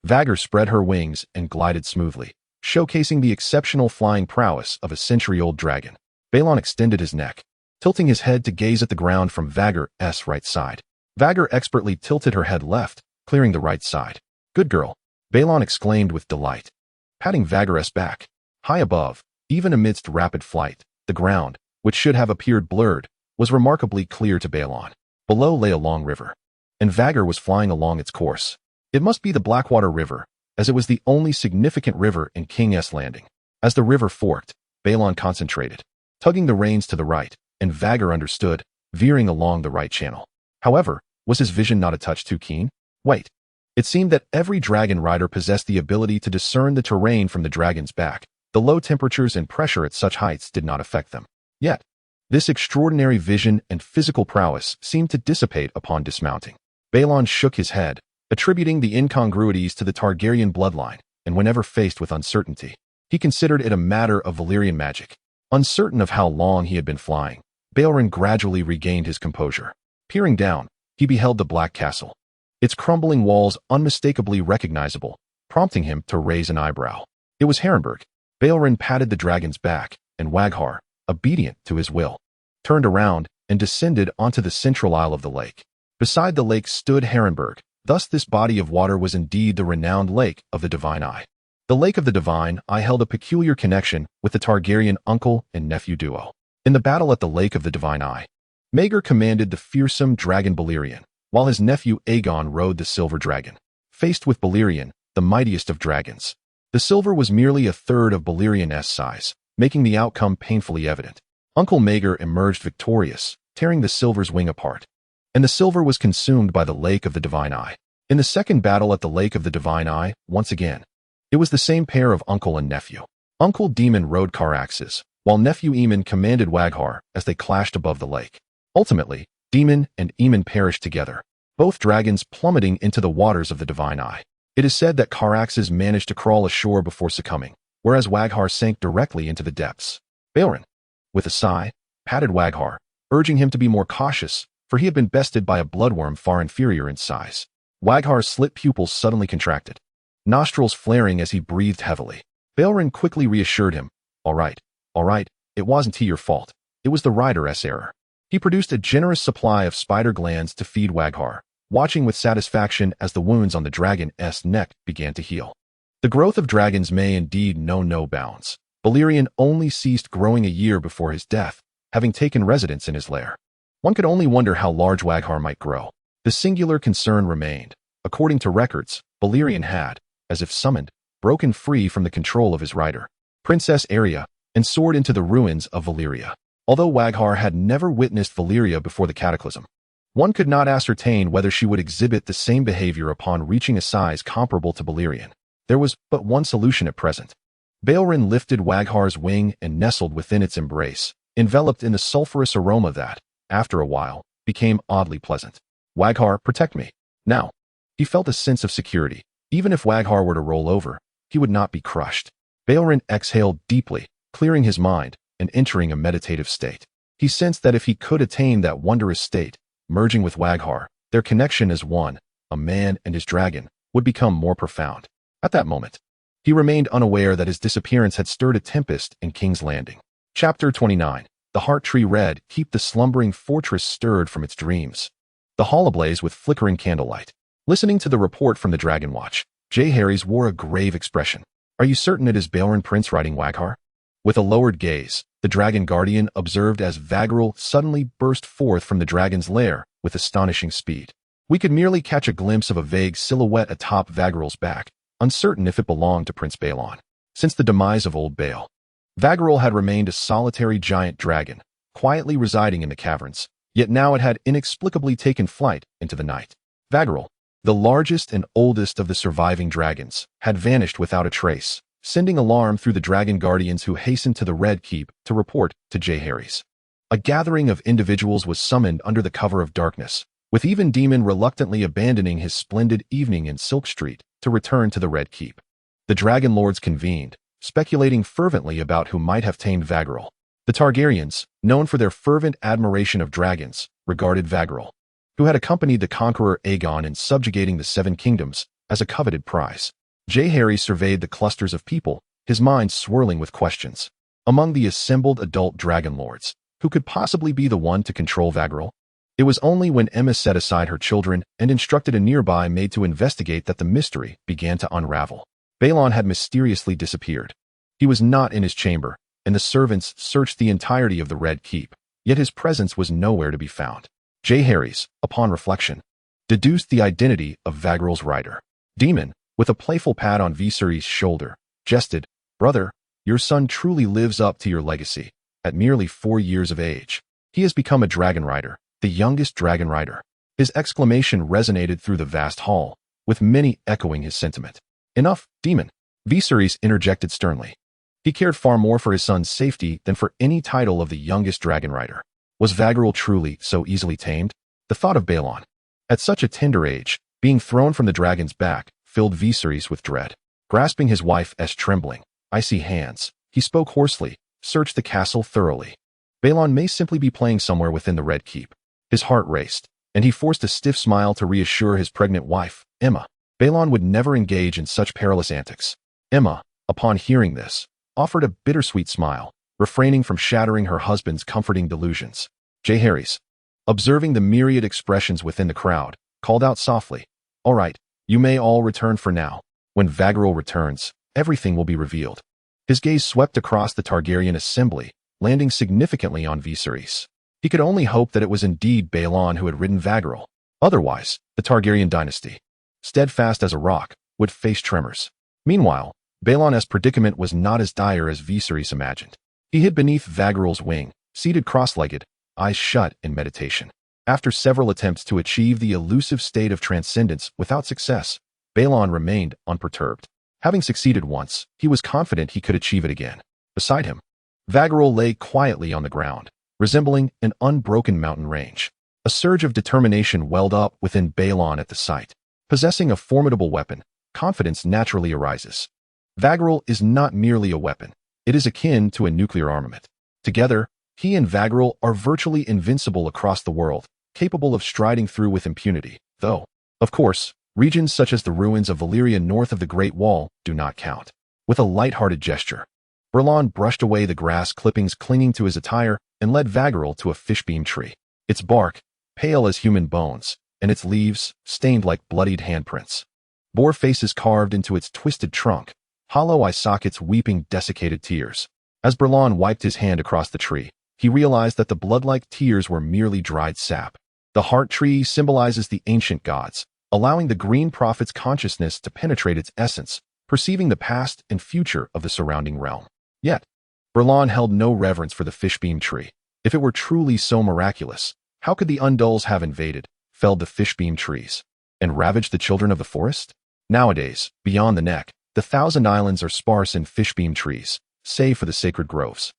Vhagar spread her wings and glided smoothly, showcasing the exceptional flying prowess of a century-old dragon. Baelon extended his neck, tilting his head to gaze at the ground from Vhagar's right side. Vhagar expertly tilted her head left, clearing the right side. "Good girl," Baelon exclaimed with delight, patting Vhagar's back. High above, even amidst rapid flight, the ground, which should have appeared blurred, was remarkably clear to Baelon. Below lay a long river, and Vhagar was flying along its course. It must be the Blackwater River, as it was the only significant river in King's Landing. As the river forked, Baelon concentrated, tugging the reins to the right, and Vhagar understood, veering along the right channel. However, was his vision not a touch too keen? Wait. It seemed that every dragon rider possessed the ability to discern the terrain from the dragon's back. The low temperatures and pressure at such heights did not affect them. Yet, this extraordinary vision and physical prowess seemed to dissipate upon dismounting. Baelon shook his head, attributing the incongruities to the Targaryen bloodline, and whenever faced with uncertainty, he considered it a matter of Valyrian magic. Uncertain of how long he had been flying, Baelon gradually regained his composure. Peering down, he beheld the Black Castle, its crumbling walls unmistakably recognizable, prompting him to raise an eyebrow. It was Harrenburg. Baelon patted the dragon's back, and Waghar, obedient to his will, turned around and descended onto the central isle of the lake. Beside the lake stood Harrenburg. Thus this body of water was indeed the renowned Lake of the Divine Eye. The Lake of the Divine Eye held a peculiar connection with the Targaryen uncle and nephew duo. In the battle at the Lake of the Divine Eye, Maegor commanded the fearsome dragon Balerion, while his nephew Aegon rode the silver dragon. Faced with Balerion, the mightiest of dragons, the silver was merely a third of Balerion's size, making the outcome painfully evident. Uncle Maegor emerged victorious, tearing the silver's wing apart, and the silver was consumed by the Lake of the Divine Eye. In the second battle at the Lake of the Divine Eye, once again, it was the same pair of uncle and nephew. Uncle Daemon rode Caraxes, while nephew Aemon commanded Waghar as they clashed above the lake. Ultimately, Daemon and Aemon perished together, both dragons plummeting into the waters of the Divine Eye. It is said that Caraxes managed to crawl ashore before succumbing, whereas Waghar sank directly into the depths. Baelon, with a sigh, patted Waghar, urging him to be more cautious, for he had been bested by a bloodworm far inferior in size. Waghar's slit pupils suddenly contracted, nostrils flaring as he breathed heavily. Baelon quickly reassured him, all right, it wasn't your fault. It was the rider's error. He produced a generous supply of spider glands to feed Waghar, watching with satisfaction as the wounds on the dragon's neck began to heal. The growth of dragons may indeed know no bounds. Balerion only ceased growing a year before his death, having taken residence in his lair. One could only wonder how large Waghar might grow. The singular concern remained. According to records, Balerion had, as if summoned, broken free from the control of his rider, Princess Arya, and soared into the ruins of Valyria. Although Waghar had never witnessed Valyria before the cataclysm, one could not ascertain whether she would exhibit the same behavior upon reaching a size comparable to Balerion. There was but one solution at present. Baelon lifted Waghar's wing and nestled within its embrace, enveloped in the sulphurous aroma that, after a while, became oddly pleasant. Waghar, protect me. Now. He felt a sense of security. Even if Waghar were to roll over, he would not be crushed. Baelon exhaled deeply, clearing his mind and entering a meditative state. He sensed that if he could attain that wondrous state, merging with Waghar, their connection as one, a man and his dragon, would become more profound. At that moment, he remained unaware that his disappearance had stirred a tempest in King's Landing. Chapter 29. The Heart Tree Red, keep the slumbering fortress stirred from its dreams. The hall ablaze with flickering candlelight. Listening to the report from the Dragon Watch, Jaehaerys wore a grave expression. Are you certain it is Baelon Prince riding Waghar? With a lowered gaze, the Dragon Guardian observed as Vagarel suddenly burst forth from the dragon's lair with astonishing speed. We could merely catch a glimpse of a vague silhouette atop Vagarel's back, uncertain if it belonged to Prince Baelon. Since the demise of Old Bael, Vagarel had remained a solitary giant dragon, quietly residing in the caverns, yet now it had inexplicably taken flight into the night. Vagarel, the largest and oldest of the surviving dragons, had vanished without a trace, sending alarm through the Dragon Guardians who hastened to the Red Keep to report to Jaehaerys. A gathering of individuals was summoned under the cover of darkness, with even Daemon reluctantly abandoning his splendid evening in Silk Street to return to the Red Keep. The Dragon Lords convened, speculating fervently about who might have tamed Vagarel. The Targaryens, known for their fervent admiration of dragons, regarded Vagarel, who had accompanied the conqueror Aegon in subjugating the Seven Kingdoms, as a coveted prize. Jaehaerys surveyed the clusters of people, his mind swirling with questions. Among the assembled adult dragon lords, who could possibly be the one to control Vagarel? It was only when Aemma set aside her children and instructed a nearby maid to investigate that the mystery began to unravel. Baelon had mysteriously disappeared. He was not in his chamber, and the servants searched the entirety of the Red Keep, yet his presence was nowhere to be found. Jaehaerys, upon reflection, deduced the identity of Vagarel's rider. Daemon, with a playful pat on Viserys' shoulder, jested, "Brother, your son truly lives up to your legacy. At merely 4 years of age, he has become a dragon rider, the youngest dragon rider." His exclamation resonated through the vast hall, with many echoing his sentiment. "Enough, Daemon," Viserys interjected sternly. He cared far more for his son's safety than for any title of the youngest dragon rider. Was Vagarel truly so easily tamed? The thought of Baelon, at such a tender age, being thrown from the dragon's back, filled Viserys with dread. Grasping his wife's trembling, icy hands, he spoke hoarsely, "Search the castle thoroughly. Baelon may simply be playing somewhere within the Red Keep." His heart raced, and he forced a stiff smile to reassure his pregnant wife, Aemma. Baelon would never engage in such perilous antics. Aemma, upon hearing this, offered a bittersweet smile, refraining from shattering her husband's comforting delusions. Jaehaerys, observing the myriad expressions within the crowd, called out softly, "All right, you may all return for now. When Vagarel returns, everything will be revealed." His gaze swept across the Targaryen assembly, landing significantly on Viserys. He could only hope that it was indeed Baelon who had ridden Vagarel. Otherwise, the Targaryen dynasty, steadfast as a rock, would face tremors. Meanwhile, Baelon's predicament was not as dire as Viserys imagined. He hid beneath Vagarel's wing, seated cross-legged, eyes shut in meditation. After several attempts to achieve the elusive state of transcendence without success, Baelon remained unperturbed. Having succeeded once, he was confident he could achieve it again. Beside him, Vagarel lay quietly on the ground, resembling an unbroken mountain range. A surge of determination welled up within Baelon at the sight. Possessing a formidable weapon, confidence naturally arises. Vagarel is not merely a weapon. It is akin to a nuclear armament. Together, he and Vagarel are virtually invincible across the world, capable of striding through with impunity, though, of course, regions such as the ruins of Valyria north of the Great Wall do not count. With a light-hearted gesture, Baelon brushed away the grass clippings clinging to his attire and led Vagarel to a fishbeam tree. Its bark, pale as human bones, and its leaves, stained like bloodied handprints, bore faces carved into its twisted trunk, hollow eye sockets weeping desiccated tears. As Baelon wiped his hand across the tree, he realized that the blood-like tears were merely dried sap. The heart tree symbolizes the ancient gods, allowing the green prophet's consciousness to penetrate its essence, perceiving the past and future of the surrounding realm. Yet, Baelon held no reverence for the fishbeam tree. If it were truly so miraculous, how could the Undulls have invaded, felled the fishbeam trees, and ravaged the children of the forest? Nowadays, beyond the neck, the Thousand Islands are sparse in fishbeam trees, save for the sacred groves.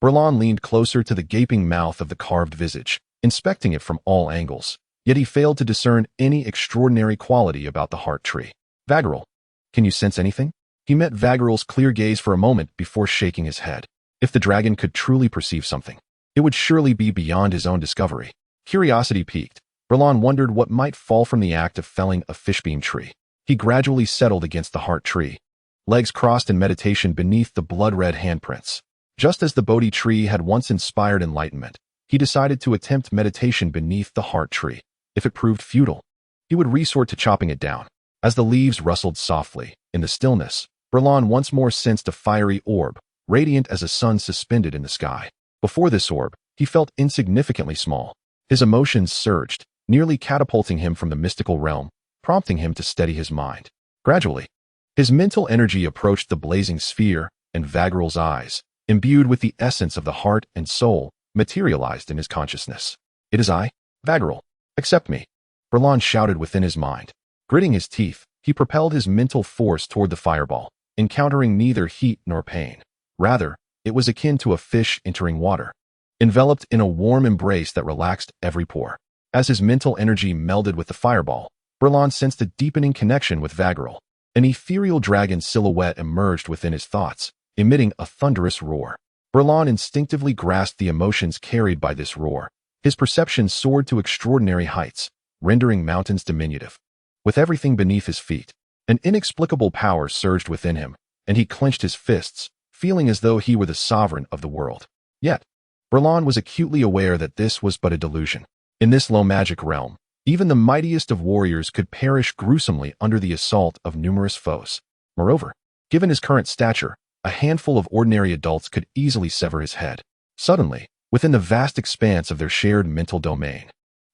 Baelon leaned closer to the gaping mouth of the carved visage, inspecting it from all angles, yet he failed to discern any extraordinary quality about the heart tree. Vagarel, can you sense anything? He met Vagarel's clear gaze for a moment before shaking his head. If the dragon could truly perceive something, it would surely be beyond his own discovery. Curiosity piqued, Baelon wondered what might fall from the act of felling a fishbeam tree. He gradually settled against the heart tree, legs crossed in meditation beneath the blood-red handprints. Just as the Bodhi tree had once inspired enlightenment, he decided to attempt meditation beneath the heart tree. If it proved futile, he would resort to chopping it down. As the leaves rustled softly, in the stillness, Baelon once more sensed a fiery orb, radiant as a sun suspended in the sky. Before this orb, he felt insignificantly small. His emotions surged, nearly catapulting him from the mystical realm, prompting him to steady his mind. Gradually, his mental energy approached the blazing sphere, and Vagarel's eyes, imbued with the essence of the heart and soul, materialized in his consciousness. It is I, Vagarel. Accept me, Baelon shouted within his mind. Gritting his teeth, he propelled his mental force toward the fireball, encountering neither heat nor pain. Rather, it was akin to a fish entering water, enveloped in a warm embrace that relaxed every pore. As his mental energy melded with the fireball, Baelon sensed a deepening connection with Vagarel. An ethereal dragon silhouette emerged within his thoughts, emitting a thunderous roar. Baelon instinctively grasped the emotions carried by this roar. His perception soared to extraordinary heights, rendering mountains diminutive. With everything beneath his feet, an inexplicable power surged within him, and he clenched his fists, feeling as though he were the sovereign of the world. Yet, Baelon was acutely aware that this was but a delusion. In this low magic realm, even the mightiest of warriors could perish gruesomely under the assault of numerous foes. Moreover, given his current stature, a handful of ordinary adults could easily sever his head. Suddenly, within the vast expanse of their shared mental domain,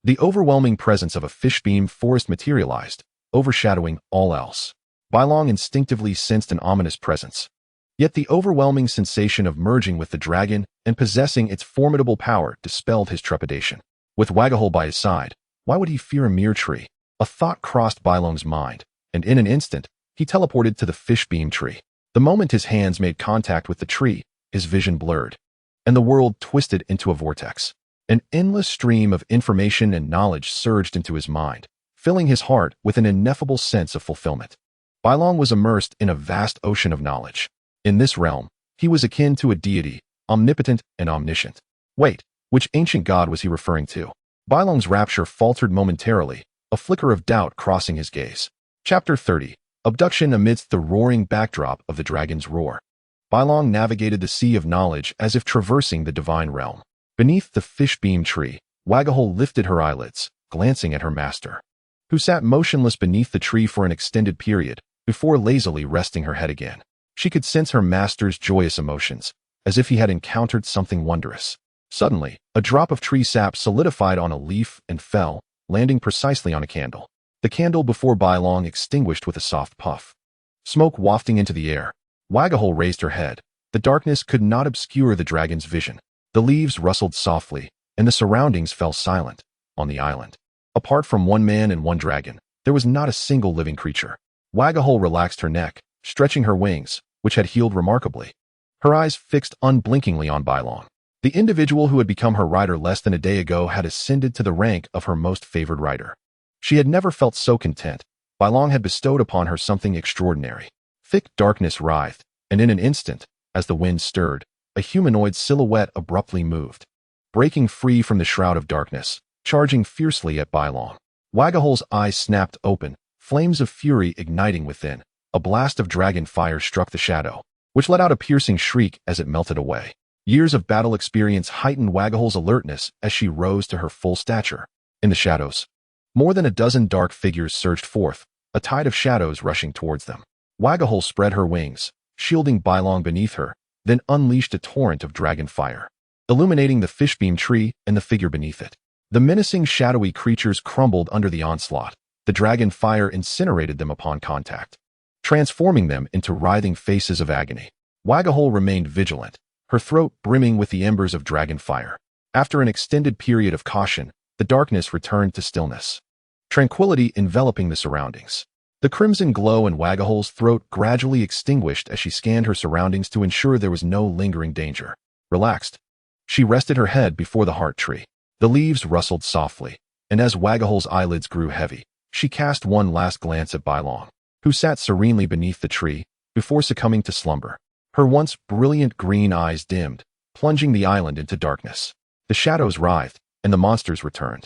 the overwhelming presence of a fishbeam forest materialized, overshadowing all else. Baelon instinctively sensed an ominous presence. Yet the overwhelming sensation of merging with the dragon and possessing its formidable power dispelled his trepidation. With Vagarel by his side, why would he fear a mere tree? A thought crossed Baelon's mind, and in an instant, he teleported to the fishbeam tree. The moment his hands made contact with the tree, his vision blurred, and the world twisted into a vortex. An endless stream of information and knowledge surged into his mind, filling his heart with an ineffable sense of fulfillment. Baelon was immersed in a vast ocean of knowledge. In this realm, he was akin to a deity, omnipotent and omniscient. Wait, which ancient god was he referring to? Baelon's rapture faltered momentarily, a flicker of doubt crossing his gaze. Chapter 30. Abduction amidst the roaring backdrop of the dragon's roar. Baelon navigated the sea of knowledge as if traversing the divine realm. Beneath the fishbeam tree, Vagarel lifted her eyelids, glancing at her master, who sat motionless beneath the tree for an extended period, before lazily resting her head again. She could sense her master's joyous emotions, as if he had encountered something wondrous. Suddenly, a drop of tree sap solidified on a leaf and fell, landing precisely on a candle. The candle before Baelon extinguished with a soft puff. Smoke wafting into the air. Vagarel raised her head. The darkness could not obscure the dragon's vision. The leaves rustled softly, and the surroundings fell silent. on the island. Apart from one man and one dragon, there was not a single living creature. Wagahole relaxed her neck, stretching her wings, which had healed remarkably. Her eyes fixed unblinkingly on Baelon. The individual who had become her rider less than a day ago had ascended to the rank of her most favored rider. She had never felt so content. Baelon had bestowed upon her something extraordinary. Thick darkness writhed, and in an instant, as the wind stirred, a humanoid silhouette abruptly moved, breaking free from the shroud of darkness, charging fiercely at Baelon. Wagahole's eyes snapped open, flames of fury igniting within. A blast of dragon fire struck the shadow, which let out a piercing shriek as it melted away. Years of battle experience heightened Wagahole's alertness as she rose to her full stature. In the shadows, more than a dozen dark figures surged forth, a tide of shadows rushing towards them. Wagahole spread her wings, shielding Baelon beneath her, then unleashed a torrent of dragon fire, illuminating the fishbeam tree and the figure beneath it. The menacing shadowy creatures crumbled under the onslaught. The dragon fire incinerated them upon contact, transforming them into writhing faces of agony. Wagahole remained vigilant, her throat brimming with the embers of dragon fire. After an extended period of caution, the darkness returned to stillness, tranquility enveloping the surroundings. The crimson glow in Wagahole's throat gradually extinguished as she scanned her surroundings to ensure there was no lingering danger. Relaxed, she rested her head before the heart tree. The leaves rustled softly, and as Wagahole's eyelids grew heavy, she cast one last glance at Baelon, who sat serenely beneath the tree, before succumbing to slumber. Her once brilliant green eyes dimmed, plunging the island into darkness. The shadows writhed, and the monsters returned.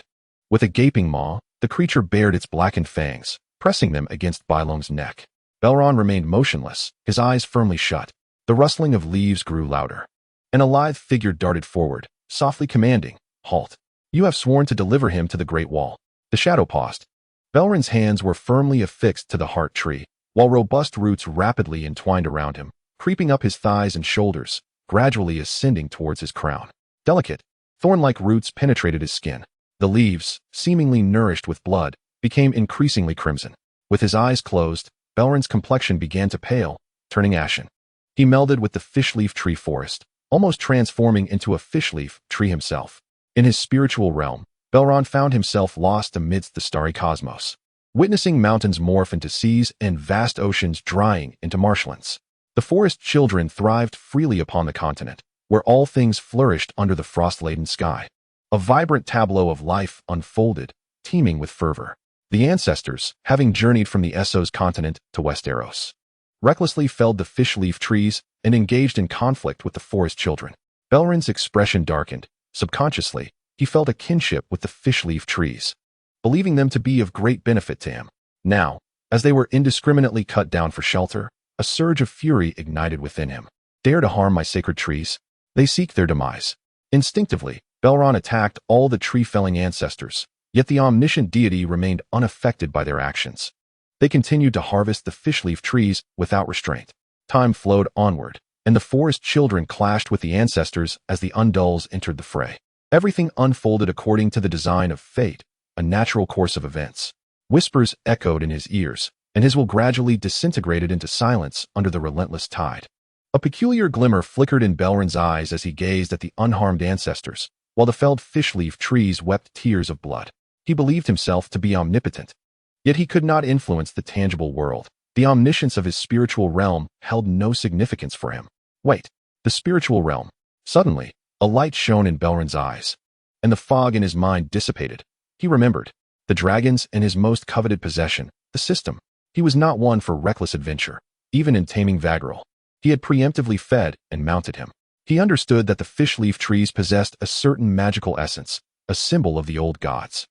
With a gaping maw, the creature bared its blackened fangs, pressing them against Baelon's neck. Baelon remained motionless, his eyes firmly shut. The rustling of leaves grew louder. An lithe figure darted forward, softly commanding, "Halt. You have sworn to deliver him to the Great Wall." The shadow paused. Belron's hands were firmly affixed to the heart tree, while robust roots rapidly entwined around him, creeping up his thighs and shoulders, gradually ascending towards his crown. Delicate, thorn-like roots penetrated his skin. The leaves, seemingly nourished with blood, became increasingly crimson. With his eyes closed, Belron's complexion began to pale, turning ashen. He melded with the fishleaf tree forest, almost transforming into a fishleaf tree himself. In his spiritual realm, Baelon found himself lost amidst the starry cosmos, witnessing mountains morph into seas and vast oceans drying into marshlands. The forest children thrived freely upon the continent, where all things flourished under the frost-laden sky. A vibrant tableau of life unfolded, teeming with fervor. The ancestors, having journeyed from the Essos continent to Westeros, recklessly felled the fishleaf trees and engaged in conflict with the forest children. Belron's expression darkened. Subconsciously, he felt a kinship with the fishleaf trees, believing them to be of great benefit to him. Now, as they were indiscriminately cut down for shelter, a surge of fury ignited within him. Dare to harm my sacred trees? They seek their demise. Instinctively, Baelon attacked all the tree-felling ancestors, yet the omniscient deity remained unaffected by their actions. They continued to harvest the fishleaf trees without restraint. Time flowed onward, and the forest children clashed with the ancestors as the Undulls entered the fray. Everything unfolded according to the design of fate, a natural course of events. Whispers echoed in his ears, and his will gradually disintegrated into silence under the relentless tide. A peculiar glimmer flickered in Belron's eyes as he gazed at the unharmed ancestors, while the felled fishleaf trees wept tears of blood. He believed himself to be omnipotent, yet he could not influence the tangible world. The omniscience of his spiritual realm held no significance for him. Wait, the spiritual realm. Suddenly, a light shone in Belron's eyes, and the fog in his mind dissipated. He remembered the dragons and his most coveted possession, the system. He was not one for reckless adventure. Even in taming Vagral, he had preemptively fed and mounted him. He understood that the fishleaf trees possessed a certain magical essence, a symbol of the old gods.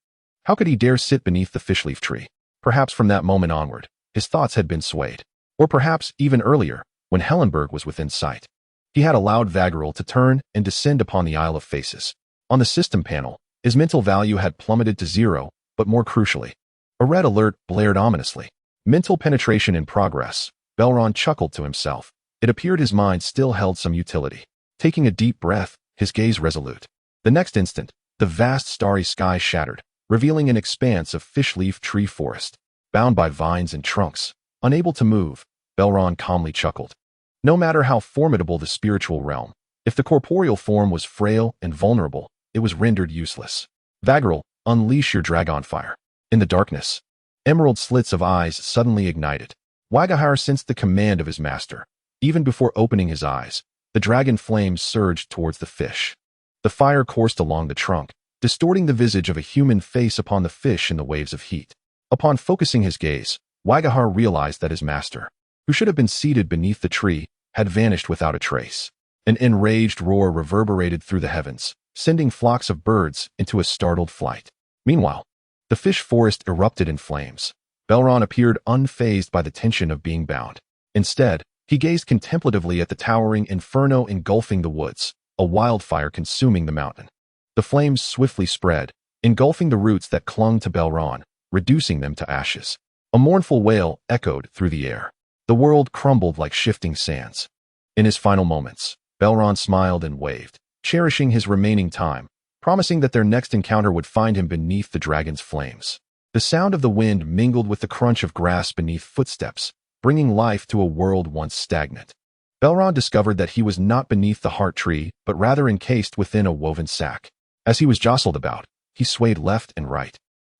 How could he dare sit beneath the fishleaf tree? Perhaps from that moment onward, his thoughts had been swayed. Or perhaps even earlier, when Hellenberg was within sight. He had allowed Vagral to turn and descend upon the Isle of Faces. On the system panel, his mental value had plummeted to 0, but more crucially, a red alert blared ominously. Mental penetration in progress. Baelon chuckled to himself. It appeared his mind still held some utility. Taking a deep breath, his gaze resolute. The next instant, the vast starry sky shattered, revealing an expanse of fishleaf tree forest. Bound by vines and trunks, unable to move, Baelon calmly chuckled. No matter how formidable the spiritual realm, if the corporeal form was frail and vulnerable, it was rendered useless. Vagral, Unleash your dragon fire. In the darkness, emerald slits of eyes suddenly ignited. Wagahar sensed the command of his master. Even before opening his eyes, the dragon flames surged towards the fish. The fire coursed along the trunk, distorting the visage of a human face upon the fish in the waves of heat. Upon focusing his gaze, Wagahar realized that his master, who should have been seated beneath the tree, had vanished without a trace. An enraged roar reverberated through the heavens, sending flocks of birds into a startled flight. Meanwhile, the fish forest erupted in flames. Baelon appeared unfazed by the tension of being bound. Instead, he gazed contemplatively at the towering inferno engulfing the woods, a wildfire consuming the mountain. The flames swiftly spread, engulfing the roots that clung to Baelon, reducing them to ashes. A mournful wail echoed through the air. The world crumbled like shifting sands. In his final moments, Baelon smiled and waved, cherishing his remaining time, promising that their next encounter would find him beneath the dragon's flames. The sound of the wind mingled with the crunch of grass beneath footsteps, bringing life to a world once stagnant. Baelon discovered that he was not beneath the heart tree, but rather encased within a woven sack. As he was jostled about, he swayed left and right,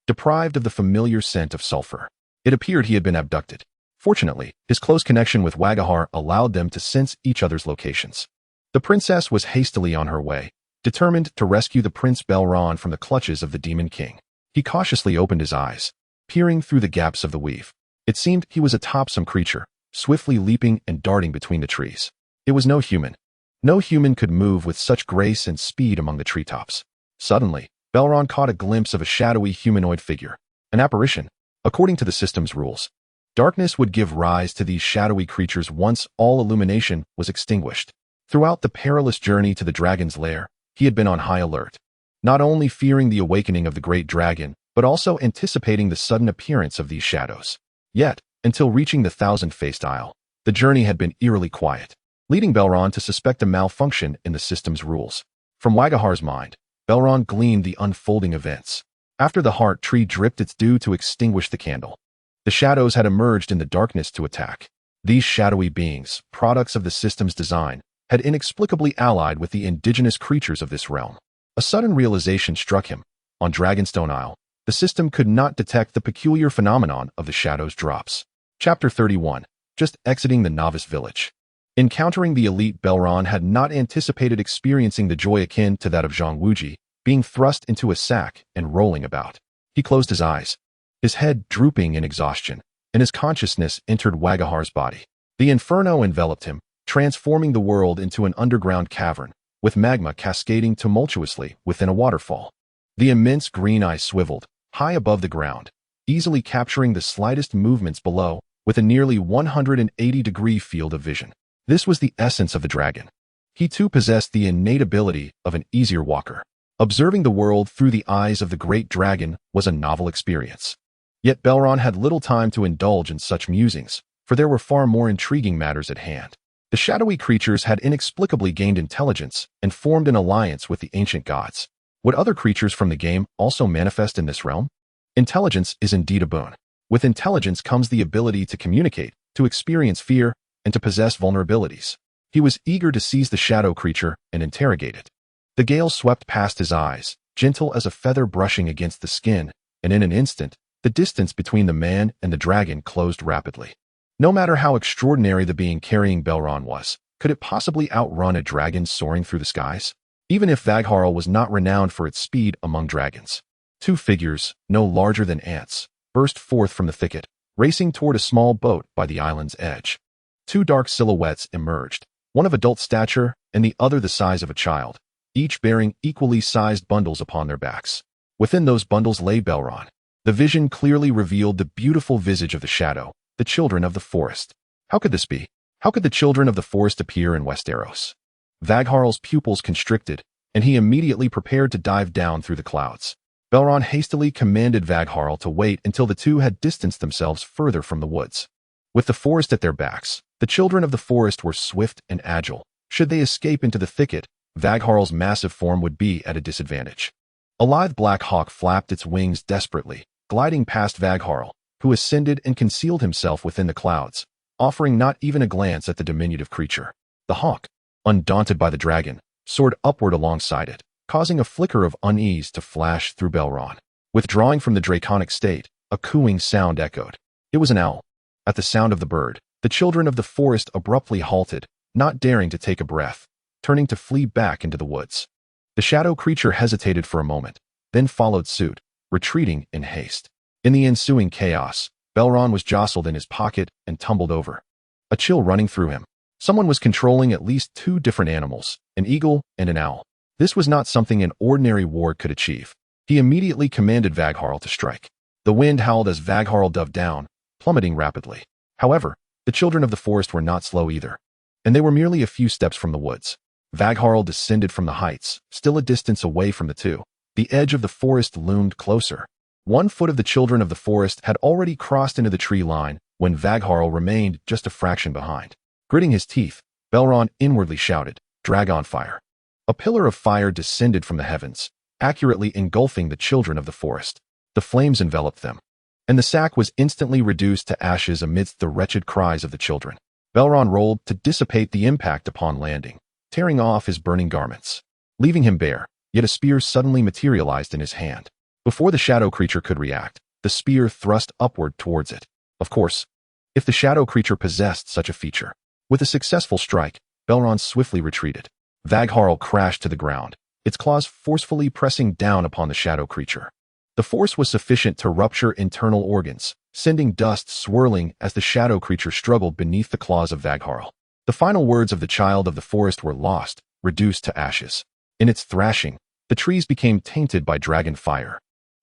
deprived of the familiar scent of sulfur. It appeared he had been abducted. Fortunately, his close connection with Wagahar allowed them to sense each other's locations. The princess was hastily on her way, determined to rescue the Prince Baelon from the clutches of the Demon King. He cautiously opened his eyes, peering through the gaps of the weave. It seemed he was atop some creature, swiftly leaping and darting between the trees. It was no human. No human could move with such grace and speed among the treetops. Suddenly, Baelon caught a glimpse of a shadowy humanoid figure, an apparition. According to the system's rules, darkness would give rise to these shadowy creatures once all illumination was extinguished. Throughout the perilous journey to the dragon's lair, he had been on high alert, not only fearing the awakening of the great dragon, but also anticipating the sudden appearance of these shadows. Yet, until reaching the thousand-faced isle, the journey had been eerily quiet, leading Baelon to suspect a malfunction in the system's rules. From Wagahar's mind, Baelon gleaned the unfolding events. After the heart tree dripped its dew to extinguish the candle, the shadows had emerged in the darkness to attack. These shadowy beings, products of the system's design, had inexplicably allied with the indigenous creatures of this realm. A sudden realization struck him. On Dragonstone Isle, the system could not detect the peculiar phenomenon of the shadows' drops. Chapter 31. Just exiting the novice village. Encountering the elite, Baelon had not anticipated experiencing the joy akin to that of Zhang Wuji, being thrust into a sack and rolling about. He closed his eyes, his head drooping in exhaustion, and his consciousness entered Wagahar's body. The inferno enveloped him, transforming the world into an underground cavern, with magma cascading tumultuously within a waterfall. The immense green eye swiveled, high above the ground, easily capturing the slightest movements below, with a nearly 180-degree field of vision. This was the essence of the dragon. He too possessed the innate ability of an easier walker. Observing the world through the eyes of the great dragon was a novel experience. Yet Baelon had little time to indulge in such musings, for there were far more intriguing matters at hand. The shadowy creatures had inexplicably gained intelligence and formed an alliance with the ancient gods. Would other creatures from the game also manifest in this realm? Intelligence is indeed a boon. With intelligence comes the ability to communicate, to experience fear, and to possess vulnerabilities. He was eager to seize the shadow creature and interrogate it. The gale swept past his eyes, gentle as a feather brushing against the skin, and in an instant, the distance between the man and the dragon closed rapidly. No matter how extraordinary the being carrying Baelon was, could it possibly outrun a dragon soaring through the skies? Even if Vagharl was not renowned for its speed among dragons. Two figures, no larger than ants, burst forth from the thicket, racing toward a small boat by the island's edge. Two dark silhouettes emerged, one of adult stature and the other the size of a child, each bearing equally sized bundles upon their backs. Within those bundles lay Baelon. The vision clearly revealed the beautiful visage of the shadow, the children of the forest. How could this be? How could the children of the forest appear in Westeros? Vagharl's pupils constricted, and he immediately prepared to dive down through the clouds. Baelon hastily commanded Vagharl to wait until the two had distanced themselves further from the woods. With the forest at their backs, the children of the forest were swift and agile. Should they escape into the thicket, Vagharl's massive form would be at a disadvantage. A lithe black hawk flapped its wings desperately, gliding past Vagharl, who ascended and concealed himself within the clouds, offering not even a glance at the diminutive creature. The hawk, undaunted by the dragon, soared upward alongside it, causing a flicker of unease to flash through Baelon. Withdrawing from the draconic state, a cooing sound echoed. It was an owl. At the sound of the bird, the children of the forest abruptly halted, not daring to take a breath, turning to flee back into the woods. The shadow creature hesitated for a moment, then followed suit, retreating in haste. In the ensuing chaos, Baelon was jostled in his pocket and tumbled over. A chill running through him. Someone was controlling at least two different animals, an eagle and an owl. This was not something an ordinary ward could achieve. He immediately commanded Vagharl to strike. The wind howled as Vagharl dove down, plummeting rapidly. However, the children of the forest were not slow either, and they were merely a few steps from the woods. Vagharl descended from the heights, still a distance away from the two. The edge of the forest loomed closer. 1 foot of the children of the forest had already crossed into the tree line when Vagharl remained just a fraction behind. Gritting his teeth, Baelon inwardly shouted, "Dragon fire!" A pillar of fire descended from the heavens, accurately engulfing the children of the forest. The flames enveloped them, and the sack was instantly reduced to ashes amidst the wretched cries of the children. Baelon rolled to dissipate the impact upon landing, tearing off his burning garments, leaving him bare, yet a spear suddenly materialized in his hand. Before the shadow creature could react, the spear thrust upward towards it. Of course, if the shadow creature possessed such a feature. With a successful strike, Baelon swiftly retreated. Vagharl crashed to the ground, its claws forcefully pressing down upon the shadow creature. The force was sufficient to rupture internal organs, sending dust swirling as the shadow creature struggled beneath the claws of Vagharl. The final words of the child of the forest were lost, reduced to ashes. In its thrashing, the trees became tainted by dragon fire,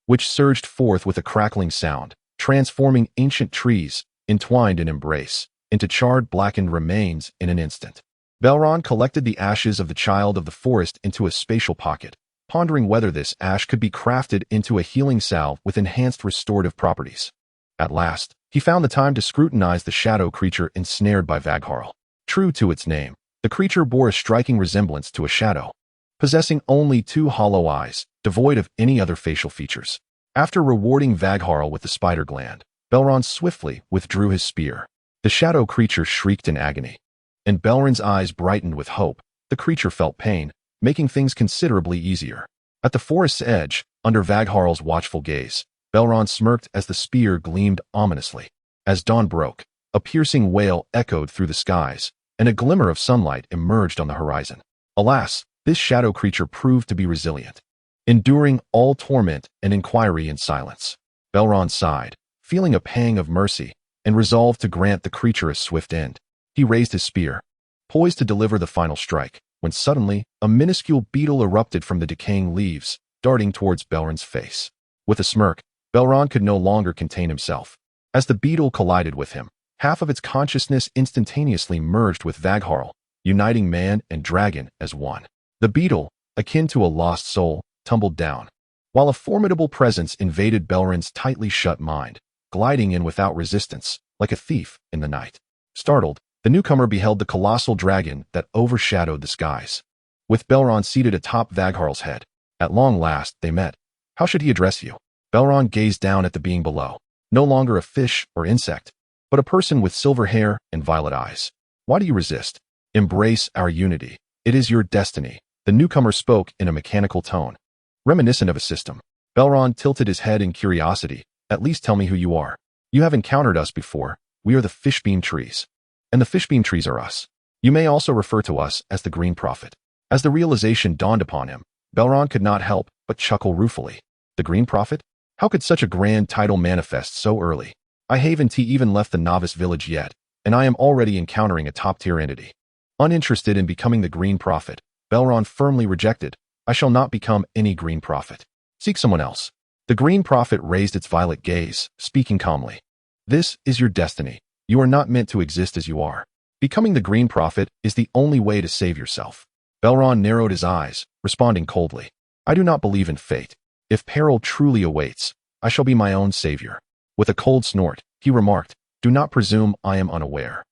which surged forth with a crackling sound, transforming ancient trees, entwined in embrace, into charred blackened remains in an instant. Baelon collected the ashes of the child of the forest into a spatial pocket, pondering whether this ash could be crafted into a healing salve with enhanced restorative properties. At last, he found the time to scrutinize the shadow creature ensnared by Vagharl. True to its name, the creature bore a striking resemblance to a shadow, possessing only 2 hollow eyes, devoid of any other facial features. After rewarding Vagharl with the spider gland, Baelon swiftly withdrew his spear. The shadow creature shrieked in agony, and Belron's eyes brightened with hope. The creature felt pain, making things considerably easier. At the forest's edge, under Vagharl's watchful gaze, Baelon smirked as the spear gleamed ominously. As dawn broke, a piercing wail echoed through the skies, and a glimmer of sunlight emerged on the horizon. Alas, this shadow creature proved to be resilient, enduring all torment and inquiry in silence. Baelon sighed, feeling a pang of mercy, and resolved to grant the creature a swift end. He raised his spear, poised to deliver the final strike, when suddenly, a minuscule beetle erupted from the decaying leaves, darting towards Baelron's face. With a smirk, Baelon could no longer contain himself. As the beetle collided with him, half of its consciousness instantaneously merged with Vagharl, uniting man and dragon as one. The beetle, akin to a lost soul, tumbled down, while a formidable presence invaded Baelron's tightly shut mind, gliding in without resistance, like a thief in the night. Startled, the newcomer beheld the colossal dragon that overshadowed the skies. With Baelon seated atop Vagharl's head, at long last they met. How should he address you? Baelon gazed down at the being below, no longer a fish or insect, but a person with silver hair and violet eyes. Why do you resist? Embrace our unity. It is your destiny. The newcomer spoke in a mechanical tone, reminiscent of a system. Baelon tilted his head in curiosity. At least tell me who you are. You have encountered us before. We are the Fishbeam trees, and the Fishbeam trees are us. You may also refer to us as the Green Prophet. As the realization dawned upon him, Baelon could not help but chuckle ruefully. The Green Prophet? How could such a grand title manifest so early? I haven't even left the novice village yet, and I am already encountering a top-tier entity. Uninterested in becoming the Green Prophet, Baelon firmly rejected. I shall not become any Green Prophet. Seek someone else. The Green Prophet raised its violet gaze, speaking calmly. This is your destiny. You are not meant to exist as you are. Becoming the Green Prophet is the only way to save yourself. Baelon narrowed his eyes, responding coldly. I do not believe in fate. If peril truly awaits, I shall be my own savior. With a cold snort, he remarked, do not presume I am unaware.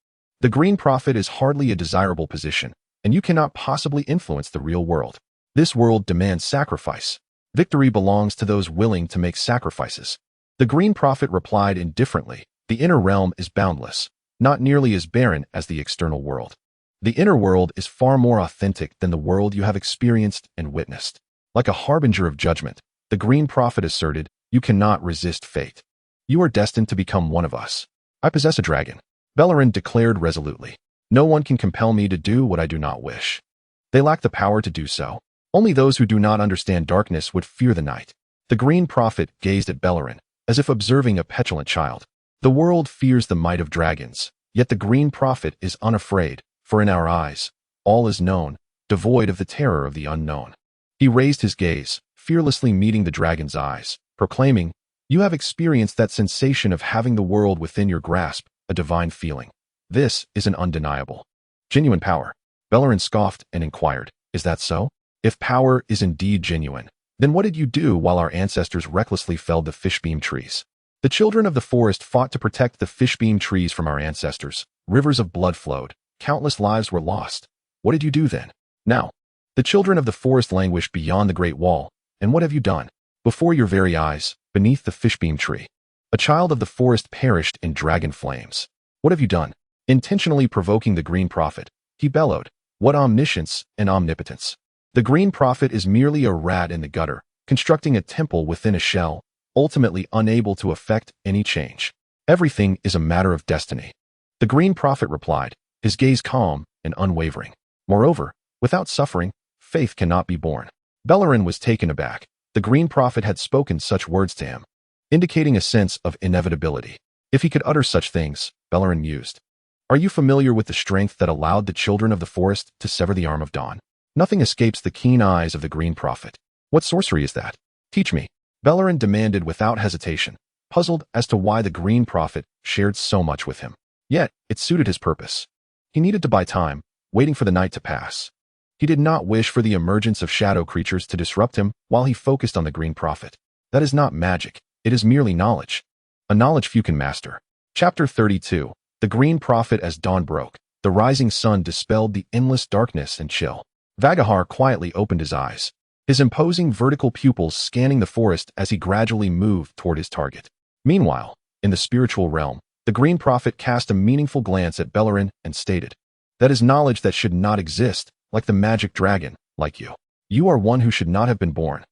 The Green Prophet is hardly a desirable position, and you cannot possibly influence the real world. This world demands sacrifice. Victory belongs to those willing to make sacrifices. The Green Prophet replied indifferently, the inner realm is boundless, not nearly as barren as the external world. The inner world is far more authentic than the world you have experienced and witnessed. Like a harbinger of judgment, the Green Prophet asserted, You cannot resist fate. You are destined to become one of us. I possess a dragon, Baelon declared resolutely. No one can compel me to do what I do not wish. They lack the power to do so. Only those who do not understand darkness would fear the night. The Green Prophet gazed at Baelon, as if observing a petulant child. The world fears the might of dragons, yet the Green Prophet is unafraid, for in our eyes, all is known, devoid of the terror of the unknown. He raised his gaze, fearlessly meeting the dragon's eyes, proclaiming, "You have experienced that sensation of having the world within your grasp, a divine feeling. This is an undeniable, genuine power." Baelon scoffed and inquired, "Is that so? If power is indeed genuine, then what did you do while our ancestors recklessly felled the fishbeam trees? The children of the forest fought to protect the fishbeam trees from our ancestors. Rivers of blood flowed. Countless lives were lost. What did you do then? Now, the children of the forest languish beyond the Great Wall. And what have you done? Before your very eyes, beneath the fishbeam tree, a child of the forest perished in dragon flames. What have you done?" Intentionally provoking the Green Prophet, he bellowed, "What omniscience and omnipotence! The Green Prophet is merely a rat in the gutter, constructing a temple within a shell, ultimately unable to effect any change. Everything is a matter of destiny." The Green Prophet replied, his gaze calm and unwavering. "Moreover, without suffering, faith cannot be born." Baelon was taken aback. The Green Prophet had spoken such words to him, indicating a sense of inevitability. If he could utter such things, Baelon mused. "Are you familiar with the strength that allowed the children of the forest to sever the arm of dawn?" Nothing escapes the keen eyes of the Green Prophet. "What sorcery is that? Teach me," Baelon demanded without hesitation, puzzled as to why the Green Prophet shared so much with him. Yet, it suited his purpose. He needed to buy time, waiting for the night to pass. He did not wish for the emergence of shadow creatures to disrupt him while he focused on the Green Prophet. That is not magic, it is merely knowledge. A knowledge few can master. Chapter 32. The Green Prophet. As dawn broke, the rising sun dispelled the endless darkness and chill. Vagahar quietly opened his eyes, his imposing vertical pupils scanning the forest as he gradually moved toward his target. Meanwhile, in the spiritual realm, the Green Prophet cast a meaningful glance at Baelon and stated, "That is knowledge that should not exist, like the magic dragon, like you. You are one who should not have been born."